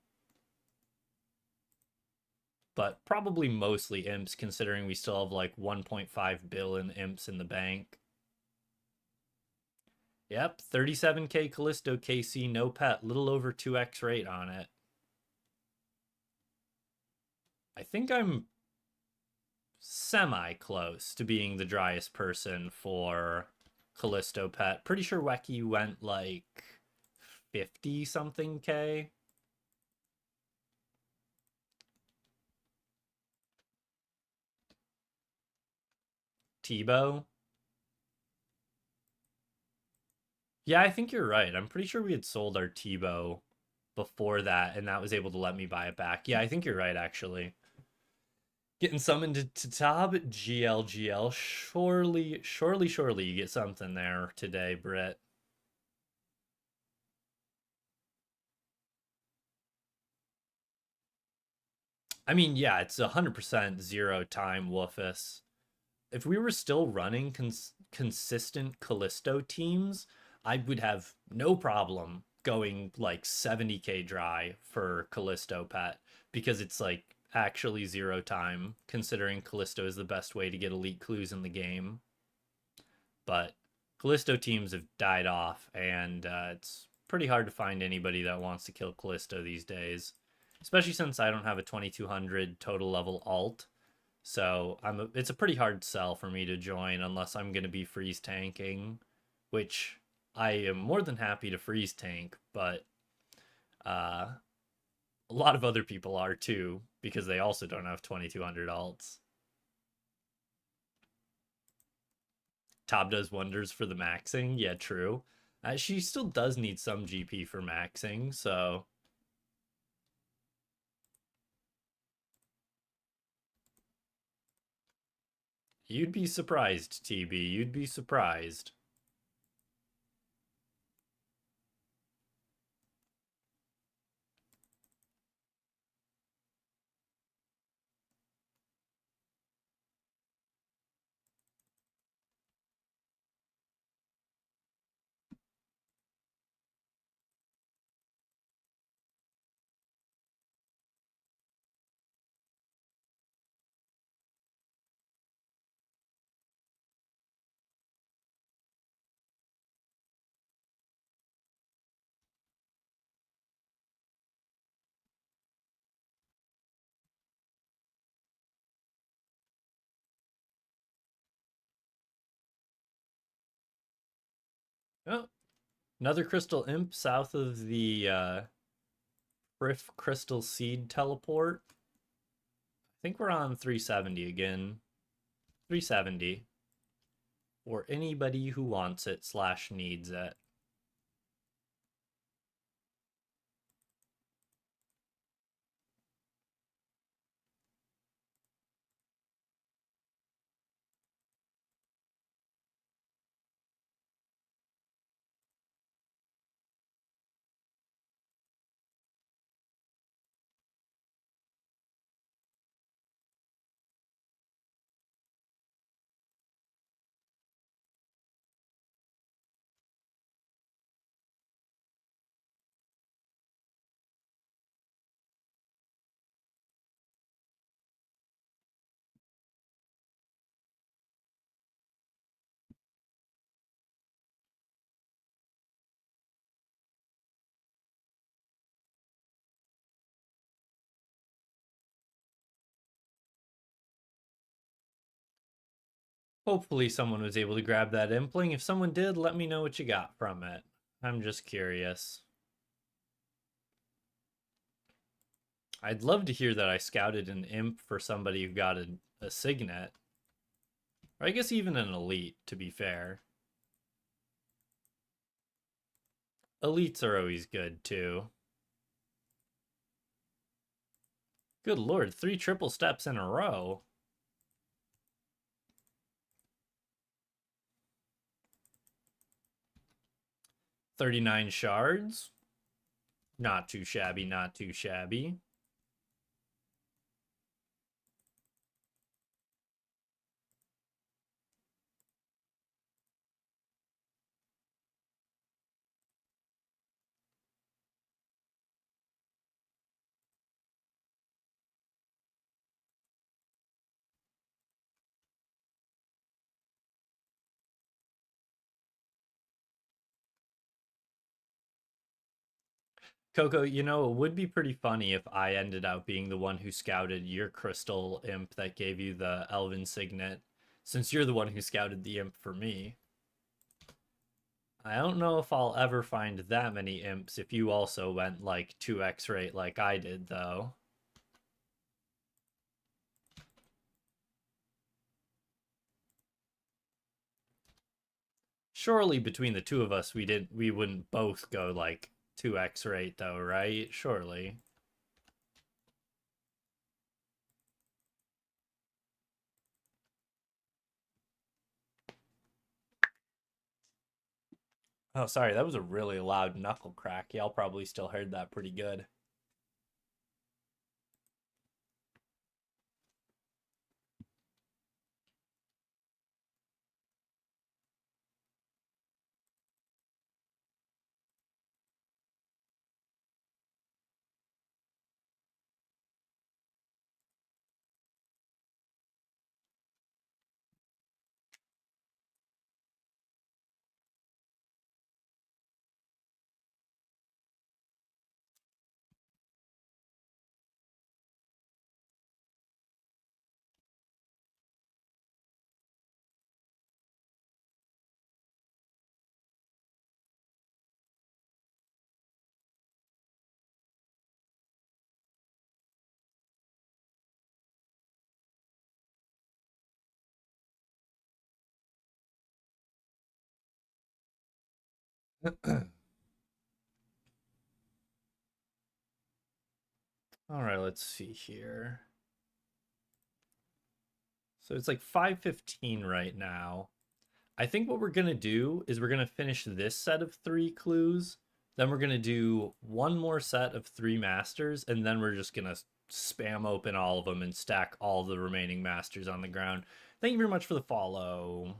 but probably mostly imps considering we still have like 1.5 billion imps in the bank. Yep, 37k Callisto KC, no pet, little over 2x rate on it. I think I'm semi close to being the driest person for Callisto pet. Pretty sure Wecky went like 50 something K. Tebow. Yeah, I think you're right. I'm pretty sure we had sold our Tebow before that, and that was able to let me buy it back. Yeah, I think you're right, actually. Getting summoned to Tab, GLGL. Surely you get something there today, Britt. I mean, yeah, it's 100% zero time Woofus. If we were still running consistent Callisto teams, I would have no problem going like 70k dry for Callisto pet because it's like actually zero time considering Callisto is the best way to get elite clues in the game. But Callisto teams have died off, and it's pretty hard to find anybody that wants to kill Callisto these days, especially since I don't have a 2200 total level alt. So it's a pretty hard sell for me to join unless I'm going to be freeze tanking, which I am more than happy to freeze tank, but uh, a lot of other people are too because they also don't have 2200 alts. Top does wonders for the maxing. Yeah, true. She still does need some GP for maxing, so You'd be surprised, TB. You'd be surprised. Oh, another crystal imp south of the Riff Crystal Seed teleport. I think we're on 370 again. 370. For anybody who wants it slash needs it. Hopefully someone was able to grab that impling. If someone did, let me know what you got from it. I'm just curious. I'd love to hear that I scouted an imp for somebody who got a signet. Or I guess even an elite, to be fair. Elites are always good, too. Good lord, 3 triple steps in a row. $39 shards. Not too shabby, not too shabby. Coco, you know, it would be pretty funny if I ended up being the one who scouted your crystal imp that gave you the elven signet, since you're the one who scouted the imp for me. I don't know if I'll ever find that many imps if you also went like 2x rate like I did, though. Surely between the two of us we wouldn't both go like 2x rate though, right? Surely. Oh, sorry, that was a really loud knuckle crack. Y'all probably still heard that pretty good. All right, let's see here. So it's like 5:15 right now. I think what we're going to do is we're going to finish this set of 3 clues. Then we're going to do one more set of 3 masters. And then we're just going to spam open all of them and stack all the remaining masters on the ground. Thank you very much for the follow.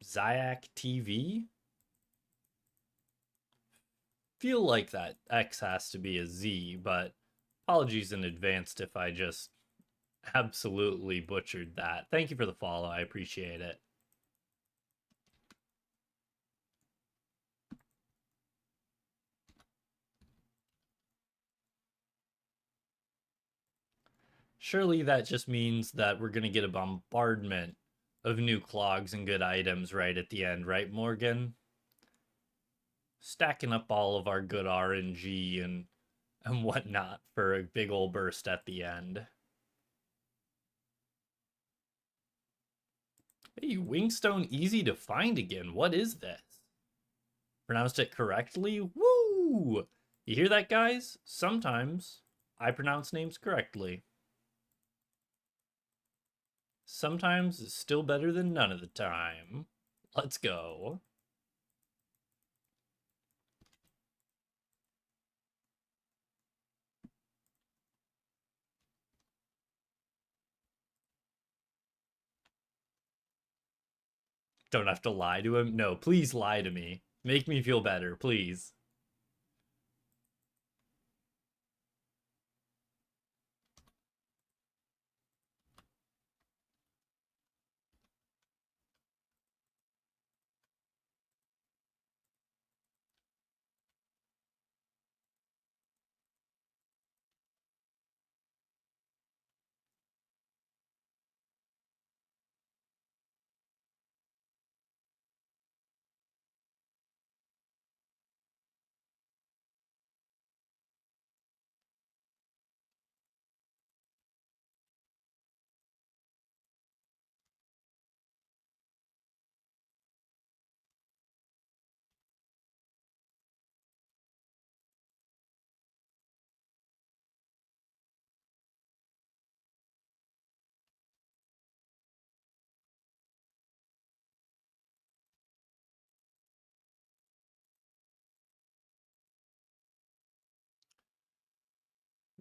Zyak TV? Feel like that X has to be a Z, but apologies in advance if I just absolutely butchered that. Thank you for the follow. I appreciate it. Surely that just means that we're going to get a bombardment of new clogs and good items right at the end, right, Morgan? Stacking up all of our good RNG and whatnot for a big old burst at the end. Hey, Wingstone easy to find again. What is this? Pronounced it correctly? Woo! You hear that, guys? Sometimes I pronounce names correctly. Sometimes it's still better than none of the time. Let's go. Don't have to lie to him. No, please lie to me. Make me feel better, please.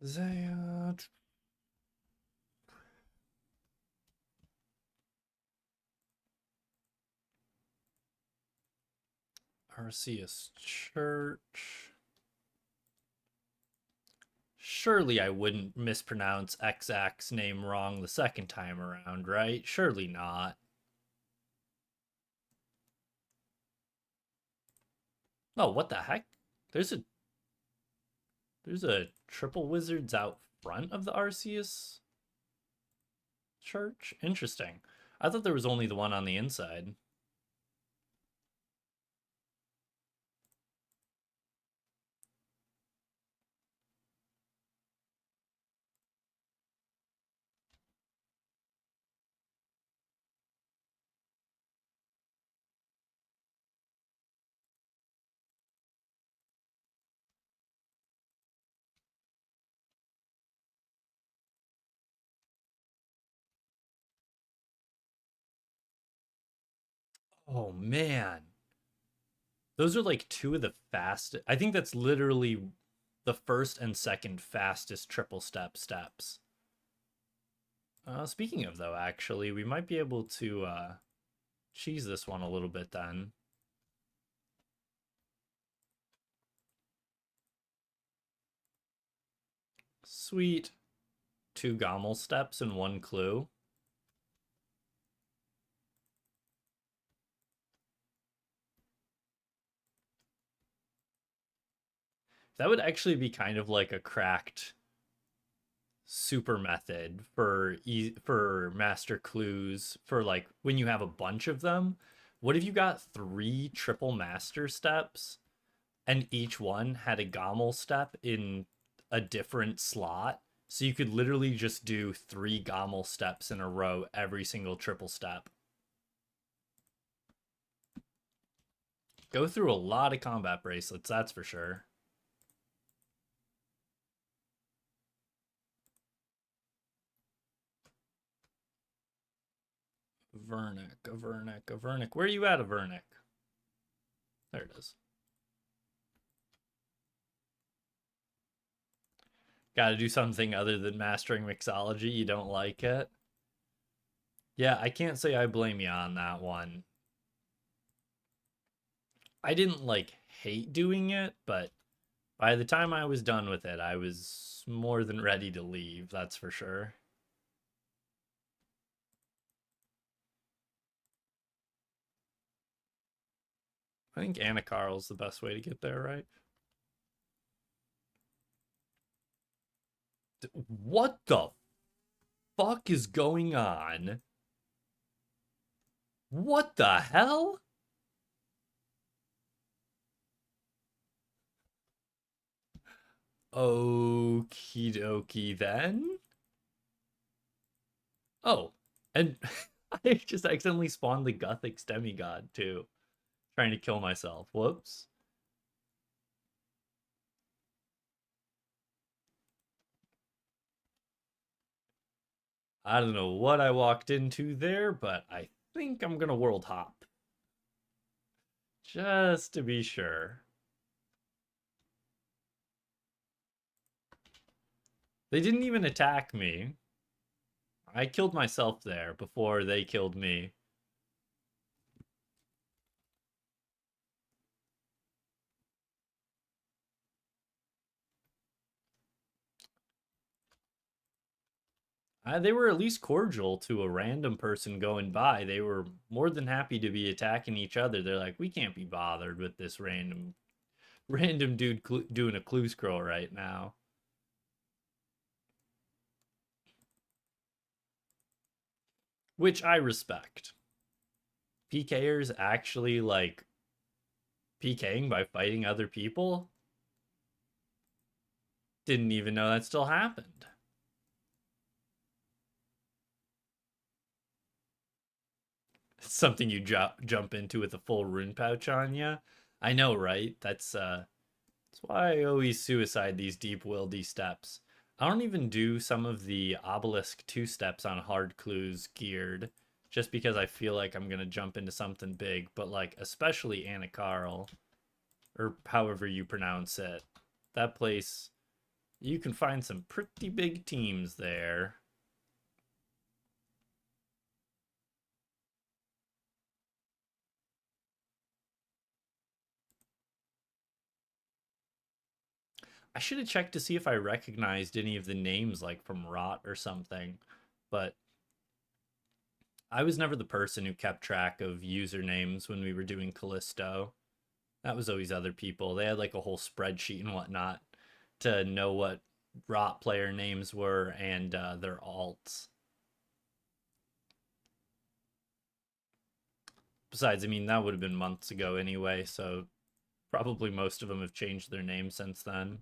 Zayat. Arceus Church. Surely I wouldn't mispronounce XX's name wrong the second time around, right? Surely not. Oh, what the heck? There's a there's a triple wizards out front of the Arceus Church? Interesting. I thought there was only the one on the inside. Oh man. Those are like two of the fastest. I think that's literally the first and second fastest triple steps. Speaking of though, actually, we might be able to cheese this one a little bit then. Sweet. 2 Gommel steps and 1 clue. That would actually be kind of like a cracked super method for master clues for like when you have a bunch of them. What if you got 3 triple master steps and each one had a Gommel step in a different slot? So you could literally just do 3 Gommel steps in a row every single triple step. Go through a lot of combat bracelets, that's for sure. Avernic. Where are you at, Avernic? There it is. Gotta do something other than mastering mixology. You don't like it? Yeah, I can't say I blame you on that one. I didn't like hate doing it, but by the time I was done with it, I was more than ready to leave, that's for sure. I think Anna Carl's the best way to get there, right? What the fuck is going on? What the hell? Okie dokie then. Oh, and I just accidentally spawned the Guthix demigod too, trying to kill myself. Whoops. I don't know what I walked into there, but I think I'm gonna world hop. Just to be sure. They didn't even attack me. I killed myself there before they killed me. They were at least cordial to a random person going by. They were more than happy to be attacking each other. They're like, we can't be bothered with this random dude doing a clue scroll right now. Which I respect. PKers actually like PKing by fighting other people? Didn't even know that still happened. It's something you jump into with a full rune pouch on you. I know, right? That's why I always suicide these deep wildy steps. I don't even do some of the obelisk two steps on hard clues geared, just because I feel like I'm gonna jump into something big. But like especially Anna Carl, or however you pronounce it, that place you can find some pretty big teams there. I should have checked to see if I recognized any of the names like from Rot or something, but I was never the person who kept track of usernames when we were doing Callisto. That was always other people. They had like a whole spreadsheet and whatnot to know what Rot player names were and their alts. Besides, I mean, that would have been months ago anyway, so probably most of them have changed their name since then.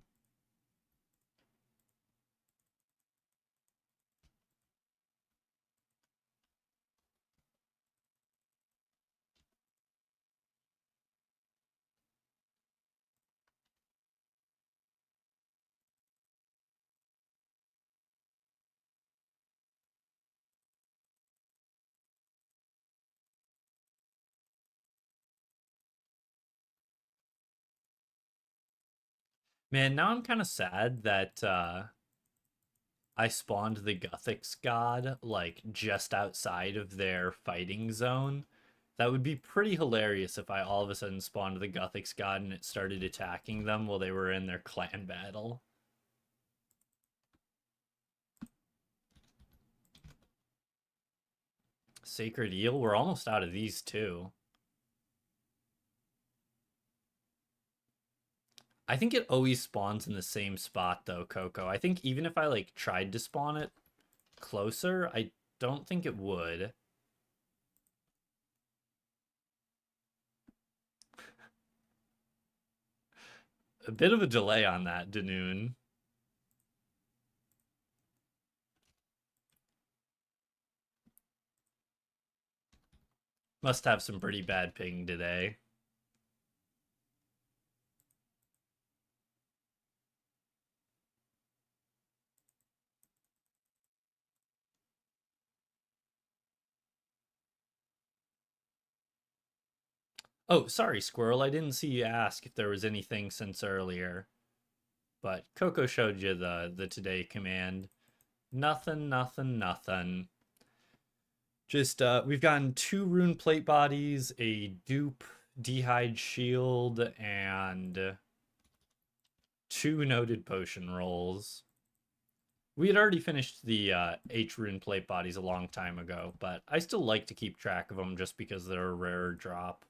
Man, now I'm kind of sad that I spawned the Guthix god like just outside of their fighting zone. That would be pretty hilarious if I all of a sudden spawned the Guthix god and it started attacking them while they were in their clan battle. Sacred Eel, we're almost out of these too. I think it always spawns in the same spot though, Coco. I think even if I like tried to spawn it closer, I don't think it would. A bit of a delay on that, Danoon. Must have some pretty bad ping today. Oh, sorry, Squirrel. I didn't see you ask if there was anything since earlier, but Coco showed you the today command. Nothing, nothing, nothing. Just we've gotten 2 rune plate bodies, a dupe dehyde shield, and 2 noted potion rolls. We had already finished the H-rune plate bodies a long time ago, but I still like to keep track of them just because they're a rare drop.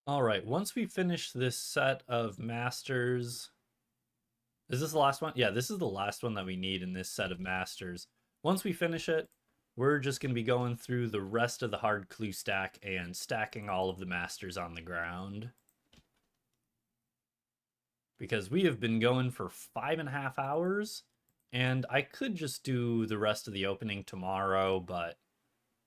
All right, once we finish this set of masters, is this the last one? Yeah, this is the last one that we need in this set of masters. Once we finish it, we're just going to be going through the rest of the hard clue stack and stacking all of the masters on the ground. Because we have been going for 5.5 hours, and I could just do the rest of the opening tomorrow, but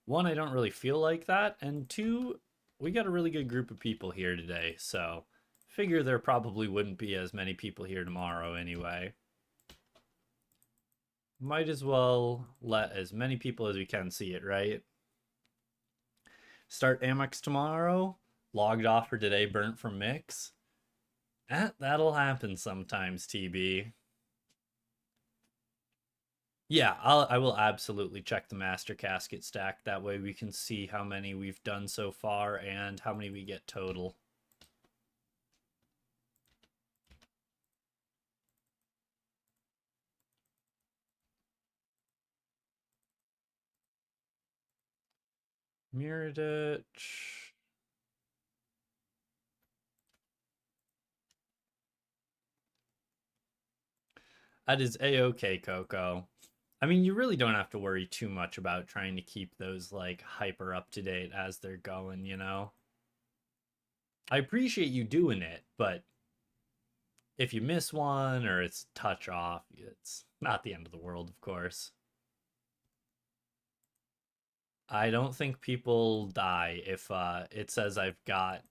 one, I don't really feel like that, and two, we got a really good group of people here today, so figure there probably wouldn't be as many people here tomorrow anyway. Might as well let as many people as we can see it, right? Start Amex tomorrow, logged off for today, burnt from mix. That'll happen sometimes, TB. Yeah, I will absolutely check the master casket stack. That way we can see how many we've done so far and how many we get total. Miraditch. That is a-okay, Coco. I mean, you really don't have to worry too much about trying to keep those like hyper up to date as they're going, you know? I appreciate you doing it, but if you miss one or it's touch off, it's not the end of the world, of course. I don't think people die if it says I've got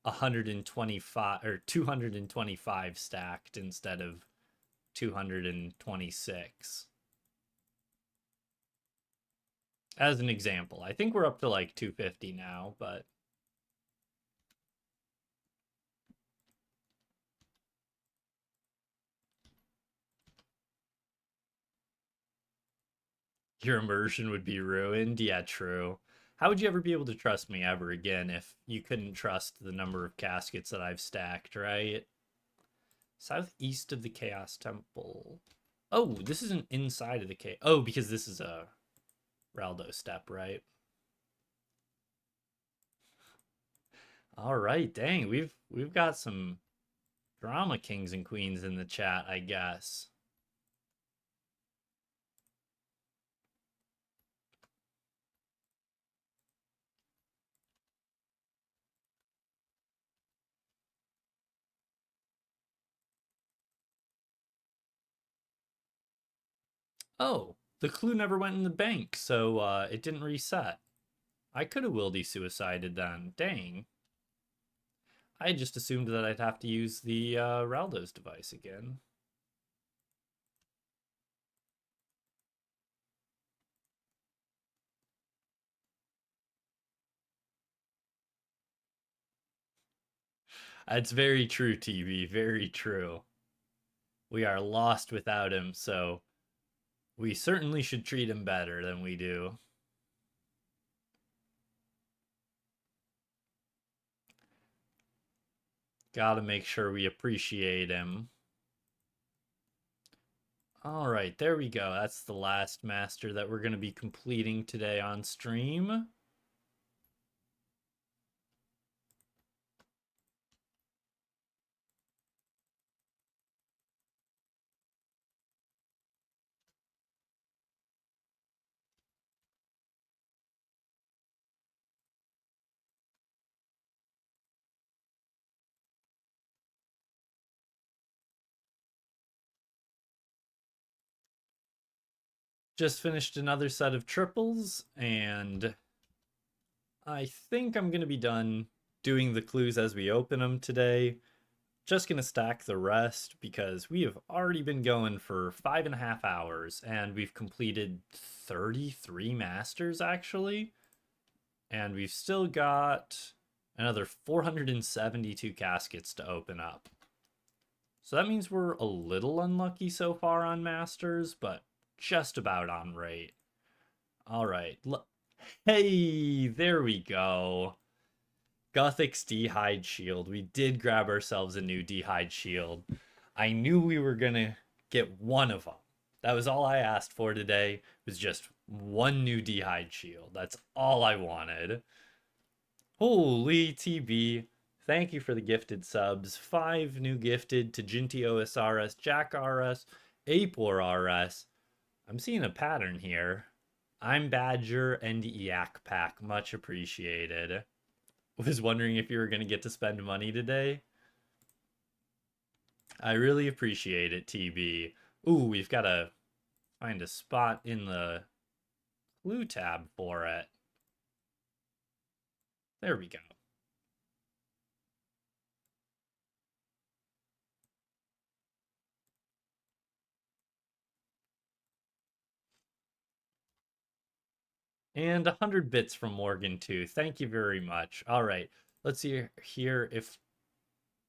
125 or 225 stacked instead of 226. As an example, I think we're up to like 250 now, but your immersion would be ruined. Yeah, true. How would you ever be able to trust me ever again if you couldn't trust the number of caskets that I've stacked, right? Southeast of the Chaos Temple. Oh, this isn't inside of the cave. Oh, because this is a Raldo step, right? All right, dang, we've got some drama kings and queens in the chat, I guess. Oh, the clue never went in the bank, so it didn't reset. I could have wildy suicided then. Dang. I just assumed that I'd have to use the Raldo's device again. That's very true, TV. Very true. We are lost without him, so we certainly should treat him better than we do. Gotta make sure we appreciate him. All right, there we go. That's the last master that we're going to be completing today on stream. Just finished another set of triples, and I think I'm going to be done doing the clues as we open them today. Just going to stack the rest because we have already been going for 5.5 hours and we've completed 33 masters actually. And we've still got another 472 caskets to open up. So that means we're a little unlucky so far on masters, but just about on rate. All right. Hey, there we go. Gothic's D'Hide Shield. We did grab ourselves a new D'Hide Shield. I knew we were going to get one of them. That was all I asked for today. It was just one new D'Hide Shield. That's all I wanted. Holy TB. Thank you for the gifted subs. 5 new gifted to Jinty OSRS, Jack RS, Apor RS. I'm seeing a pattern here. I'm Badger and Yak Pack. Much appreciated. Was wondering if you were going to get to spend money today. I really appreciate it, TB. Ooh, we've got to find a spot in the clue tab for it. There we go. And 100 bits from Morgan, too. Thank you very much. All right, let's see here if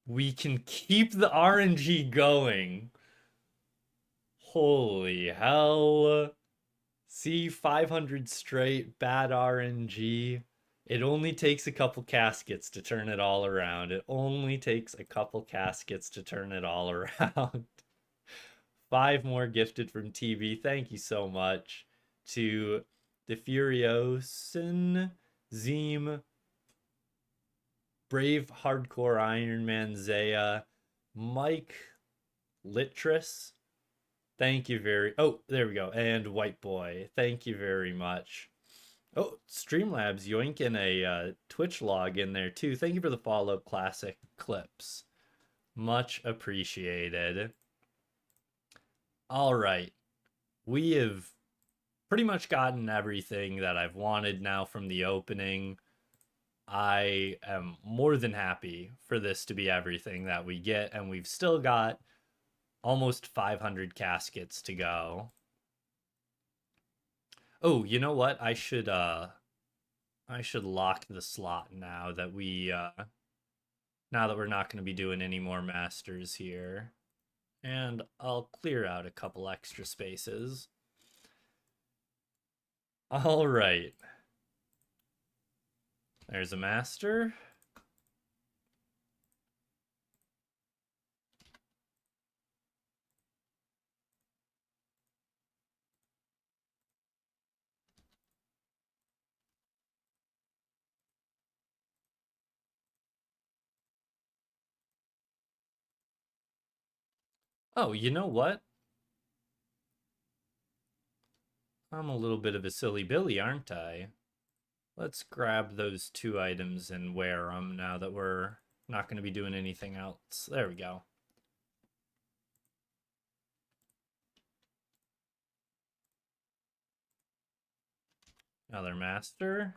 we can keep the RNG going. Holy hell. See, 500 straight, bad RNG. It only takes a couple caskets to turn it all around. It only takes a couple caskets to turn it all around. 5 more gifted from TV. Thank you so much to the Furiosin, Zeem, Brave Hardcore Iron Man Zaya, Mike Littress. Thank you very. Oh, there we go. And White Boy. Thank you very much. Oh, Streamlabs yoinking a Twitch log in there too. Thank you for the follow, Classic Clips. Much appreciated. All right. We have pretty much gotten everything that I've wanted now from the opening. I am more than happy for this to be everything that we get, and we've still got almost 500 caskets to go. Oh, you know what? I should lock the slot now that we're not going to be doing any more masters here. And I'll clear out a couple extra spaces. All right. There's a master. Oh, you know what? I'm a little bit of a silly Billy, aren't I? Let's grab those 2 items and wear them now that we're not going to be doing anything else. There we go. Another master.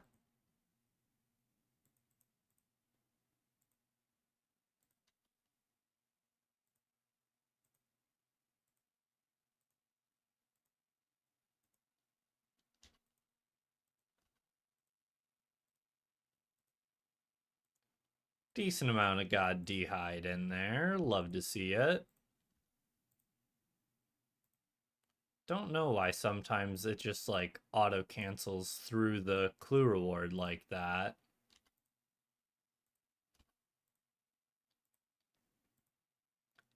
Decent amount of God D'Hide in there. Love to see it. Don't know why sometimes it just like auto cancels through the clue reward like that.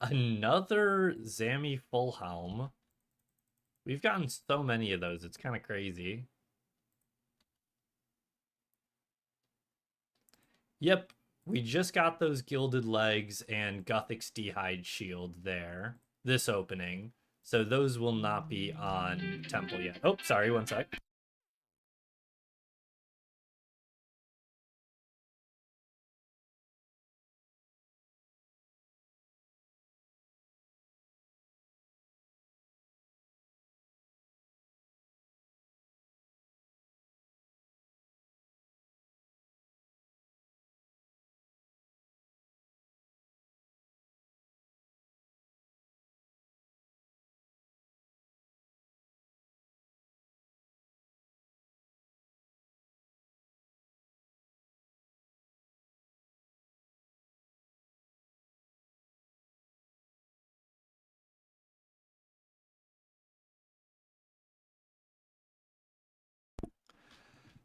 Another Zammy full helm. We've gotten so many of those, it's kind of crazy. Yep, we just got those gilded legs and Guthic's D'Hide shield there, this opening. So those will not be on Temple yet. Oh, sorry, one sec.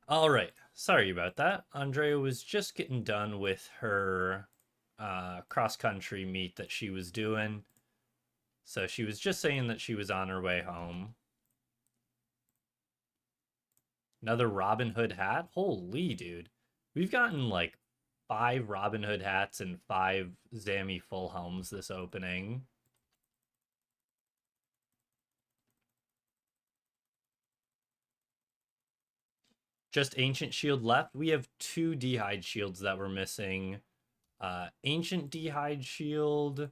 All right. Sorry about that. Andrea was just getting done with her cross country meet that she was doing. So she was just saying that she was on her way home. Another Robin Hood hat? Holy dude. We've gotten like 5 Robin Hood hats and 5 Zammy full helms this opening. Just Ancient Shield left. We have 2 D'hide shields that we're missing. Ancient D'hide shield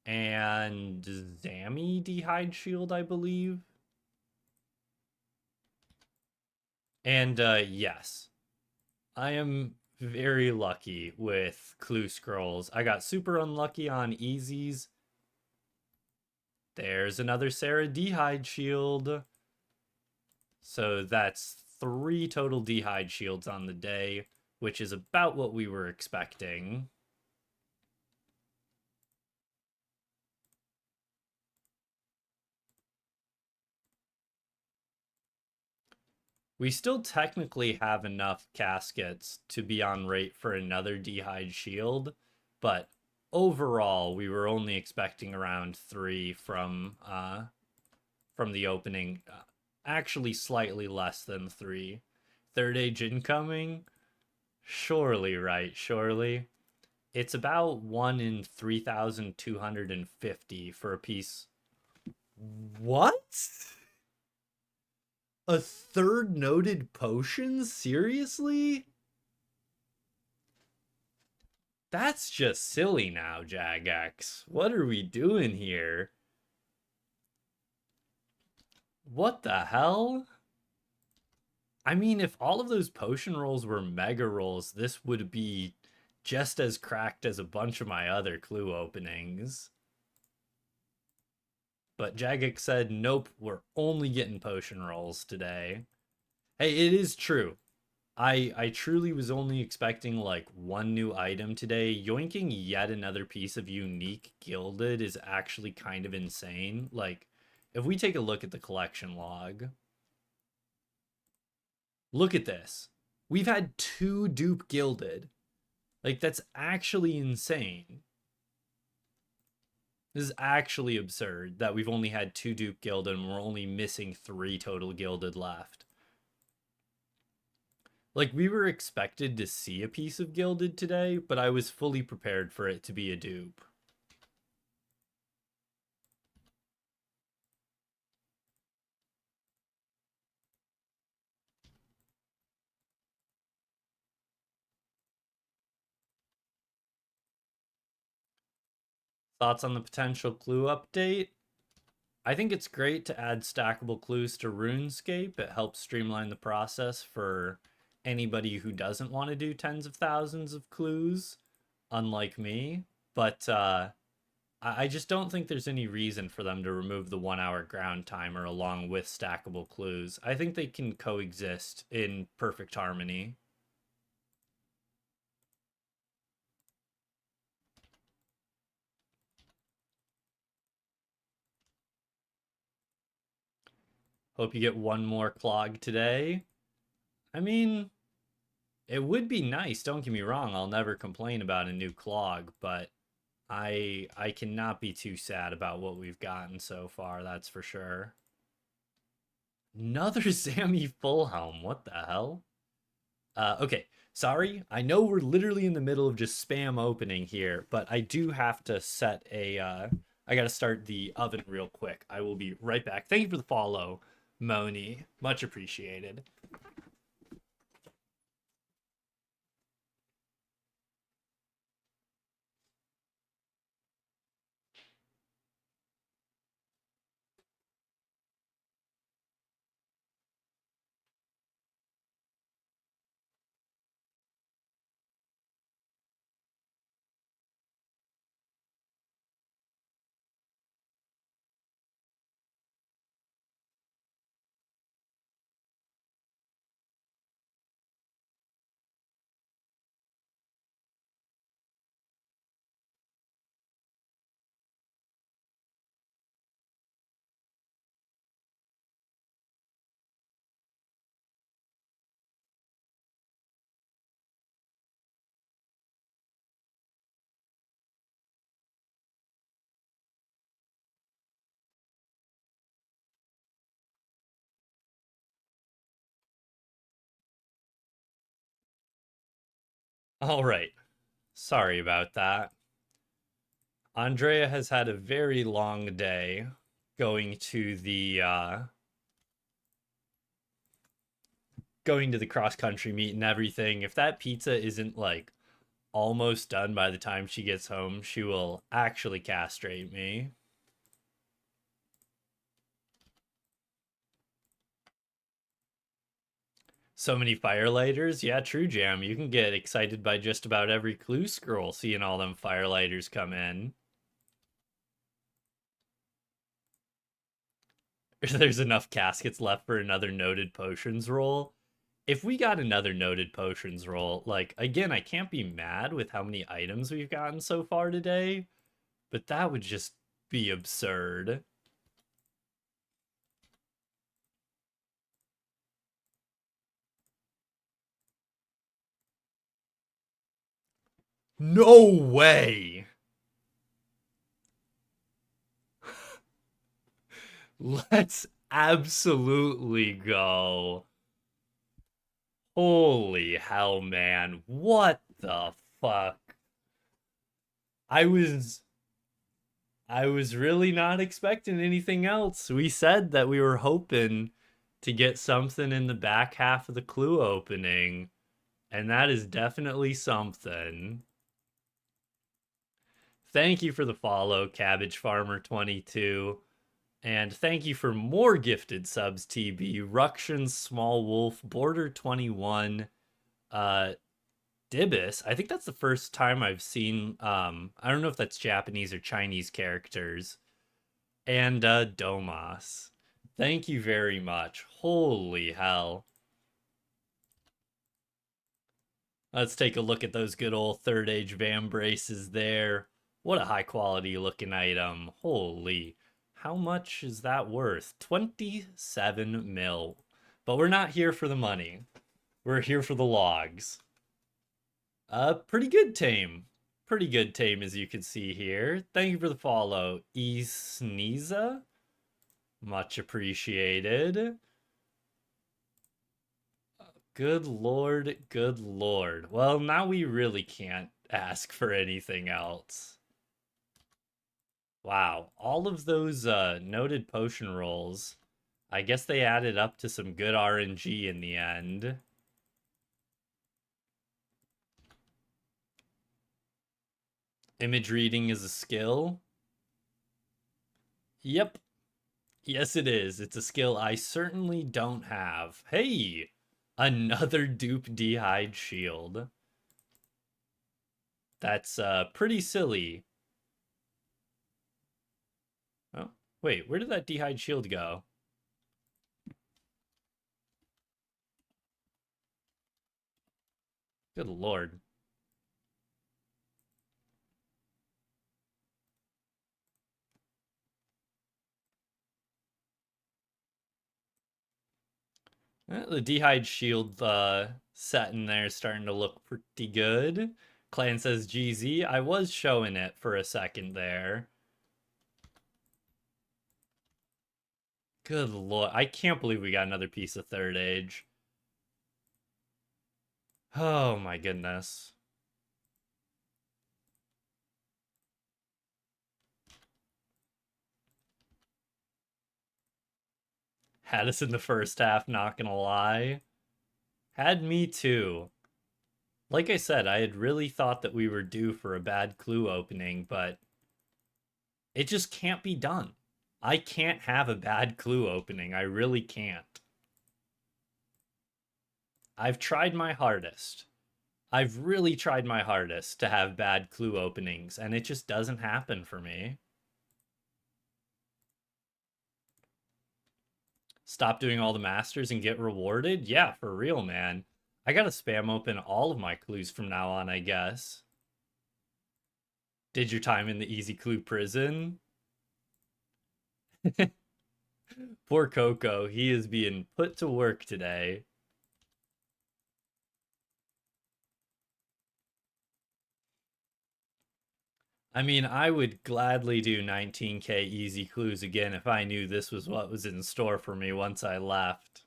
and Zammy D'hide shield, I believe. And yes, I am very lucky with clue scrolls. I got super unlucky on easies. There's another Sarah D'hide shield. So that's 3 total D'hide shields on the day, which is about what we were expecting. We still technically have enough caskets to be on rate for another D'hide shield, but overall we were only expecting around 3 from the opening. Actually slightly less than 3. Third age incoming? Surely, right? Surely. It's about 1 in 3,250 for a piece. What? A third noted potion? Seriously? That's just silly now, Jagex. What are we doing here? What the hell? I mean, if all of those potion rolls were mega rolls, this would be just as cracked as a bunch of my other clue openings. But Jagex said, nope, we're only getting potion rolls today. Hey, it is true. I truly was only expecting like 1 new item today. Yoinking yet another piece of unique gilded is actually kind of insane. Like, if we take a look at the collection log, look at this. We've had 2 dupe gilded. Like, that's actually insane. This is actually absurd that we've only had 2 dupe gilded and we're only missing 3 total gilded left. Like, we were expected to see a piece of gilded today, but I was fully prepared for it to be a dupe. Thoughts on the potential clue update? I think it's great to add stackable clues to Runescape. It helps streamline the process for anybody who doesn't want to do tens of thousands of clues, unlike me. But I just don't think there's any reason for them to remove the 1 hour ground timer along with stackable clues. I think they can coexist in perfect harmony. Hope you get one more clog today. I mean, it would be nice, don't get me wrong. I'll never complain about a new clog, but I cannot be too sad about what we've gotten so far, that's for sure. Another Sammy Fullhelm. What the hell? Okay, sorry. I know we're literally in the middle of just spam opening here, but I do have to set a. I got to start the oven real quick. I will be right back. Thank you for the follow, Moni. Much appreciated. All right. Sorry about that. Andrea has had a very long day going to the cross country meet and everything. If that pizza isn't like almost done by the time she gets home, she will actually castrate me. So many firelighters. Yeah, true, Jam. You can get excited by just about every clue scroll seeing all them firelighters come in. There's enough caskets left for another noted potions roll. If we got another noted potions roll, like, again, I can't be mad with how many items we've gotten so far today, but that would just be absurd. No way! Let's absolutely go. Holy hell, man. What the fuck? I was I was really not expecting anything else. We said that we were hoping to get something in the back half of the clue opening, and that is definitely something. Thank you for the follow, Cabbage Farmer 22. And thank you for more gifted subs, TB. Ruction, Small Wolf, Border 21, uh, Dibus. I think that's the first time I've seen, I don't know if that's Japanese or Chinese characters. And Domas. Thank you very much. Holy hell. Let's take a look at those good old third age Vam braces there. What a high quality looking item. Holy. How much is that worth? 27 mil. But we're not here for the money. We're here for the logs. Pretty good tame. Pretty good tame as you can see here. Thank you for the follow. Isniza. Much appreciated. Good lord, good lord. Well, now we really can't ask for anything else. Wow, all of those noted potion rolls, I guess they added up to some good RNG in the end. Image reading is a skill. Yep. Yes, it is. It's a skill I certainly don't have. Hey, another dupe D'hide shield. That's pretty silly. Oh, wait, where did that D'hide shield go? Good lord. The D'hide shield set in there is starting to look pretty good. Clan says GZ. I was showing it for a second there. Good lord. I can't believe we got another piece of third age. Oh my goodness. Had us in the first half, not gonna lie. Had me too. Like I said, I had really thought that we were due for a bad clue opening, but it just can't be done. I can't have a bad clue opening. I really can't. I've tried my hardest. I've really tried my hardest to have bad clue openings, and it just doesn't happen for me. Stop doing all the masters and get rewarded? Yeah, for real, man. I gotta spam open all of my clues from now on, I guess. Did your time in the easy clue prison? Poor Coco, he is being put to work today. I mean, I would gladly do 19k easy clues again if I knew this was what was in store for me once I left.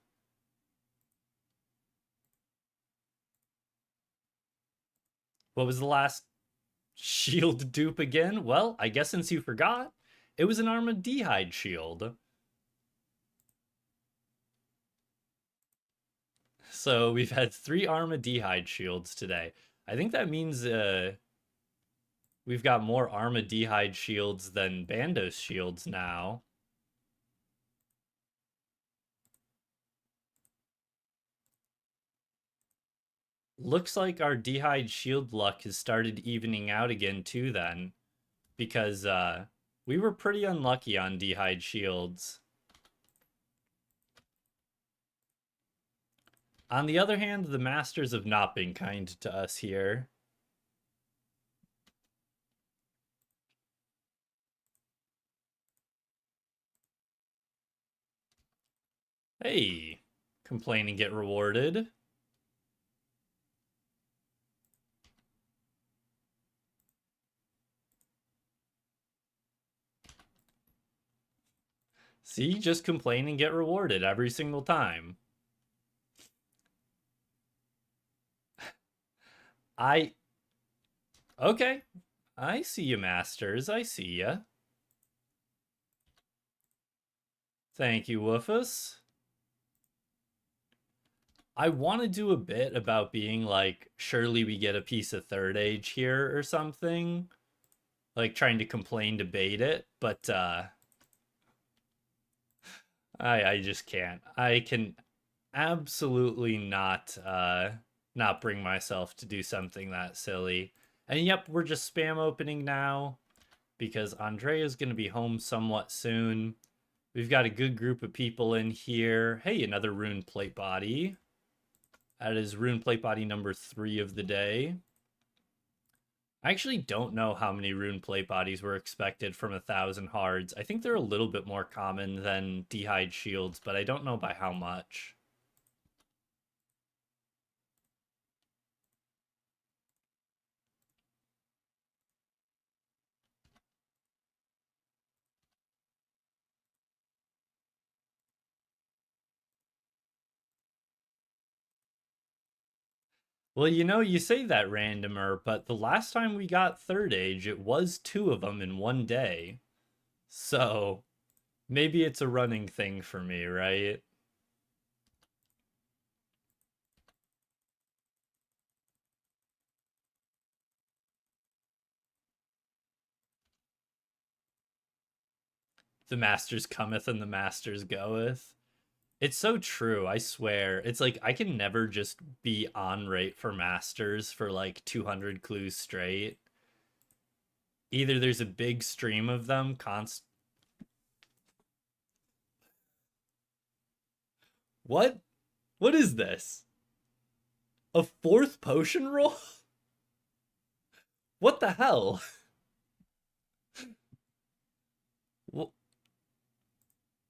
What was the last shield dupe again? Well, I guess since you forgot, it was an Armadehide shield. So we've had 3 Armadehide shields today. I think that means we've got more Armadehide shields than Bandos shields now. Looks like our D'hide shield luck has started evening out again too then, because we were pretty unlucky on D'hide shields. On the other hand, the masters have not been kind to us here. Hey, complain and get rewarded. See, just complain and get rewarded every single time. Okay. I see you, Masters. I see ya. Thank you, Woofus. I want to do a bit about being like, surely we get a piece of third age here or something. Like trying to complain to bait it, but I just can't. I can absolutely not bring myself to do something that silly. And yep, we're just spam opening now because Andrea's going to be home somewhat soon. We've got a good group of people in here. Hey, another rune plate body. That is rune plate body number 3 of the day. I actually don't know how many rune plate bodies were expected from 1,000 hards. I think they're a little bit more common than D'hide shields, but I don't know by how much. Well, you know, you say that, randomer, but the last time we got third age, it was 2 of them in one day. So maybe it's a running thing for me, right? The masters cometh and the masters goeth. It's so true, I swear. It's like I can never just be on rate for masters for like 200 clues straight. Either there's a big stream of them What? What is this? A 4th potion roll? What the hell?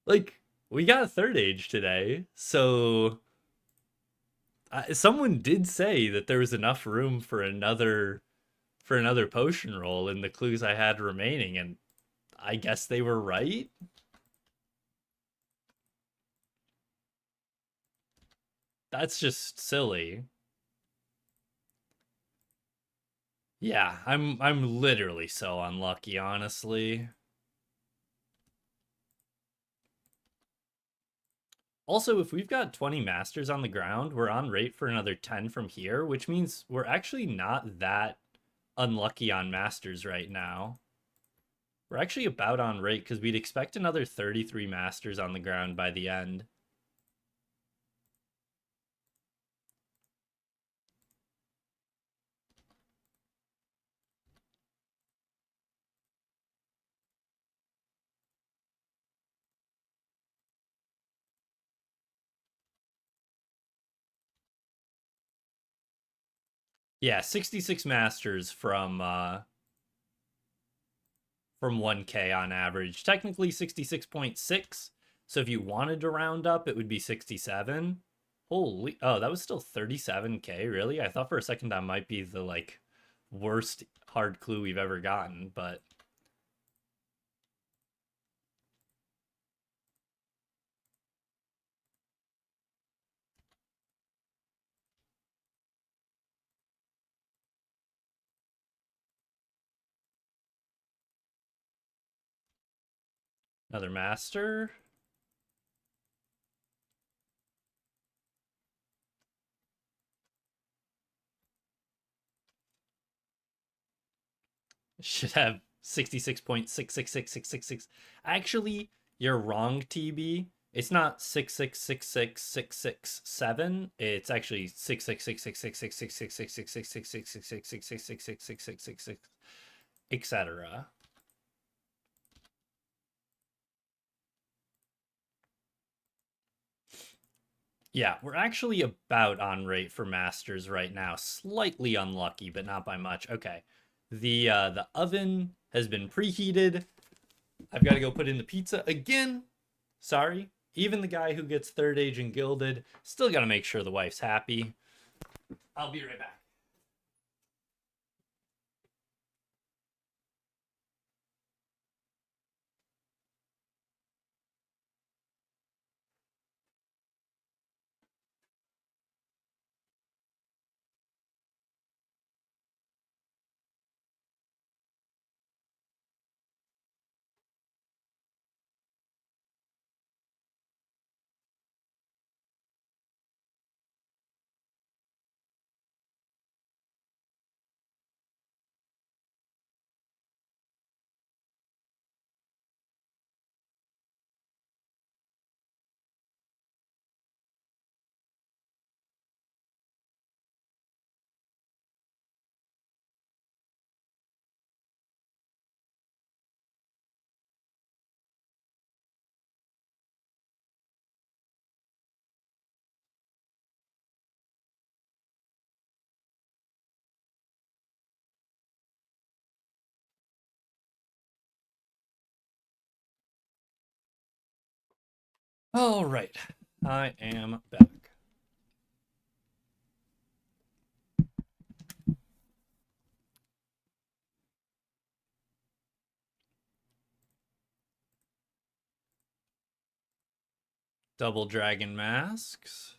Like, we got a third age today, so someone did say that there was enough room for another potion roll in the clues I had remaining, and I guess they were right. That's just silly. Yeah, I'm literally so unlucky, honestly. Also, if we've got 20 masters on the ground, we're on rate for another 10 from here, which means we're actually not that unlucky on masters right now. We're actually about on rate because we'd expect another 33 masters on the ground by the end. Yeah, 66 masters from 1k on average. Technically 66.6. So if you wanted to round up, it would be 67. Holy, oh, that was still 37k, really? I thought for a second that might be the like worst hard clue we've ever gotten, but Another master. Should have 66.666666. Actually, you're wrong, TB. It's not 6666667. It's actually 666666666666666666666666666666666666666666666666666666666666666666666666666666666666666666666666666666666666666666666666666666666666666666666666666666666666666666666666666666666666666666666666666666666666666666666666666666666666666666666666666666666666666666666666666666666666666666666666666666666666666666666666666666666666666666666666666666666666666666666666666666666666666666666666666666666666666666666666666666666666666666666666666666666666666666666666666666666666666666666666666666666666666666666666666666666666666666666666666666666666666666666666666666666666666666666666666666666666666666666666666666666666666666666666666666666666666666666666666666666666666666666666666666666666666666666666666666666Yeah, we're actually about on rate for masters right now. Slightly unlucky, but not by much. Okay. The oven has been preheated. I've got to go put in the pizza again. Sorry. Even the guy who gets third age and gilded, still got to make sure the wife's happy. I'll be right back. All right. I am back. Double dragon masks.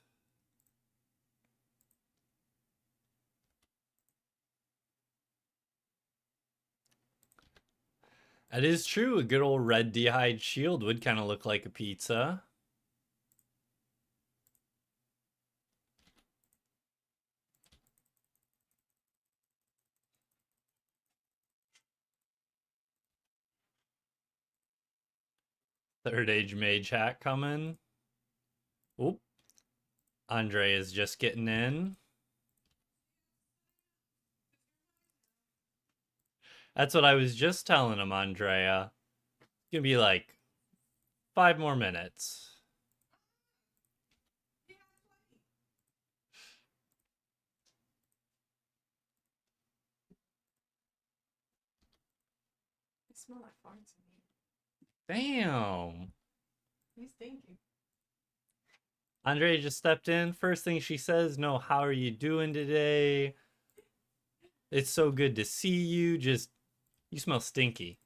That is true. A good old red d'hide shield would kind of look like a pizza. Third age mage hat coming. Oop. Andre is just getting in. That's what I was just telling him, Andrea. It's gonna be like 5 more minutes. They smell like farts in here. Damn. He's thinking. Andrea just stepped in. First thing she says, no, how are you doing today? It's so good to see you. Just, you smell stinky.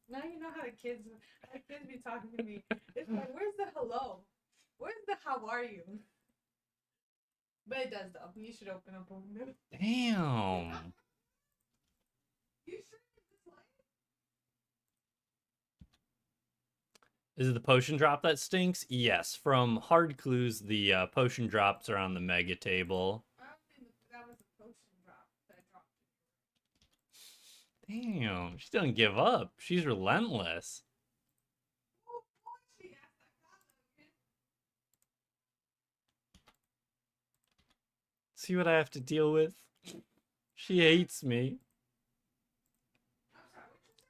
Now you know how the kids be talking to me. It's like, where's the hello? Where's the how are you? But it does though. You should open up a window. Damn. You sure this light? Is it the potion drop that stinks? Yes. From Hard Clues, the potion drops are on the mega table. I don't think that was a potion drop that dropped. Damn. She doesn't give up. She's relentless. Oh, boy, she asked that again. See what I have to deal with? She hates me. I'm sorry, what you say?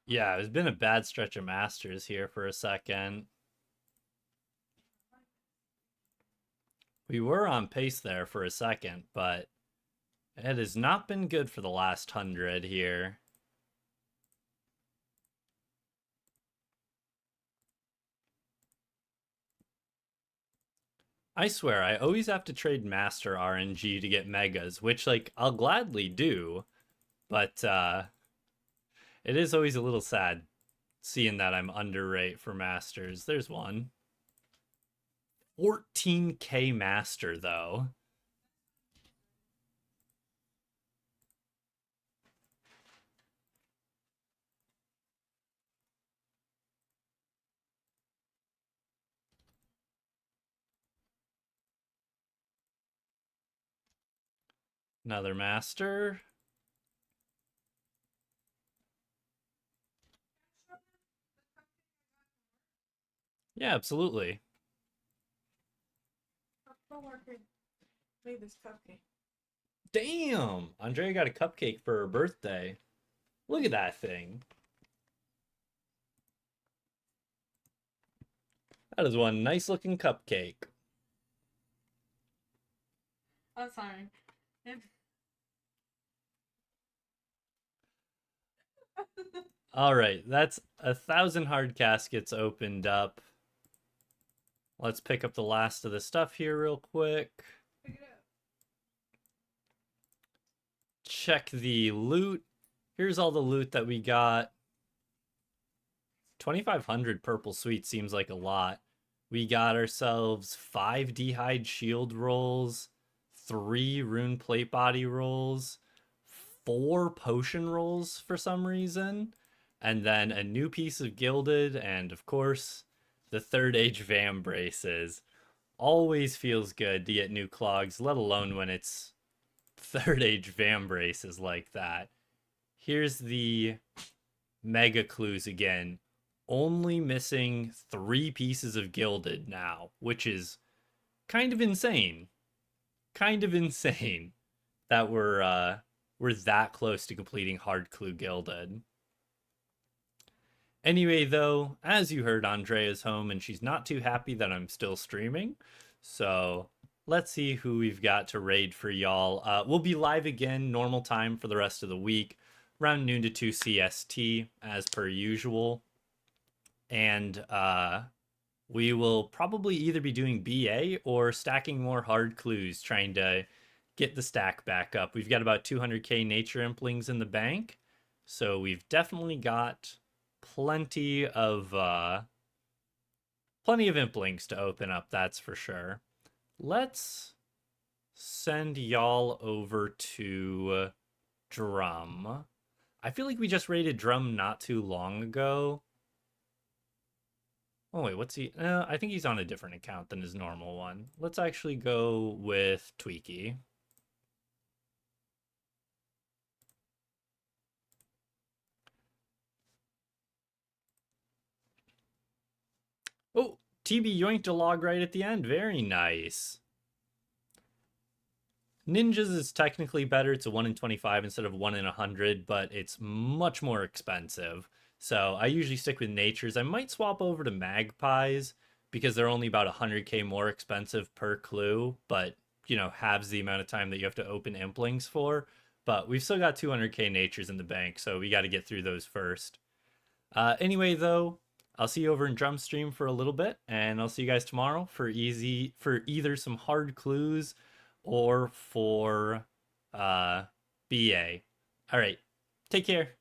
Yeah, it's been a bad stretch of Masters here for a second. We were on pace there for a second, but it has not been good for the last 100 here. I swear, I always have to trade Master RNG to get Megas, which, like, I'll gladly do, but, it is always a little sad seeing that I'm under rate for Masters. There's one. 14K master, though. Another master. Yeah, absolutely. A coworker made this cupcake. Damn! Andrea got a cupcake for her birthday. Look at that thing. That is one nice looking cupcake. I'm sorry. All right, that's 1,000 hard caskets opened up. Let's pick up the last of the stuff here real quick. Pick it up. Check the loot. Here's all the loot that we got. 2,500 purple sweet seems like a lot. We got ourselves 5 Dehyde shield rolls, 3 rune plate body rolls, 4 potion rolls for some reason, and then a new piece of gilded, and of course, the third age Vam braces. Always feels good to get new clogs, let alone when it's third age Vam braces like that. Here's the mega clues again. Only missing 3 pieces of gilded now, which is kind of insane. Kind of insane that we're that close to completing hard clue gilded. Anyway, though, as you heard, Andrea's home and she's not too happy that I'm still streaming. So let's see who we've got to raid for y'all. We'll be live again, normal time for the rest of the week, around noon to 2 CST, as per usual. And we will probably either be doing BA or stacking more hard clues, trying to get the stack back up. We've got about 200k nature implings in the bank, so we've definitely got plenty of implings to open up, that's for sure. Let's send y'all over to Drum. I feel like we just raided Drum not too long ago. Oh wait, what's he? I think he's on a different account than his normal one. Let's actually go with Tweaky. Oh, TB yoinked a log right at the end. Very nice. Ninjas is technically better. It's a 1 in 25 instead of 1 in 100, but it's much more expensive. So I usually stick with natures. I might swap over to magpies because they're only about 100k more expensive per clue, but you know, halves the amount of time that you have to open implings for. But we've still got 200k natures in the bank, so we got to get through those first. Anyway, though, I'll see you over in Drum Stream for a little bit, and I'll see you guys tomorrow for either some hard clues or for BA. All right, take care.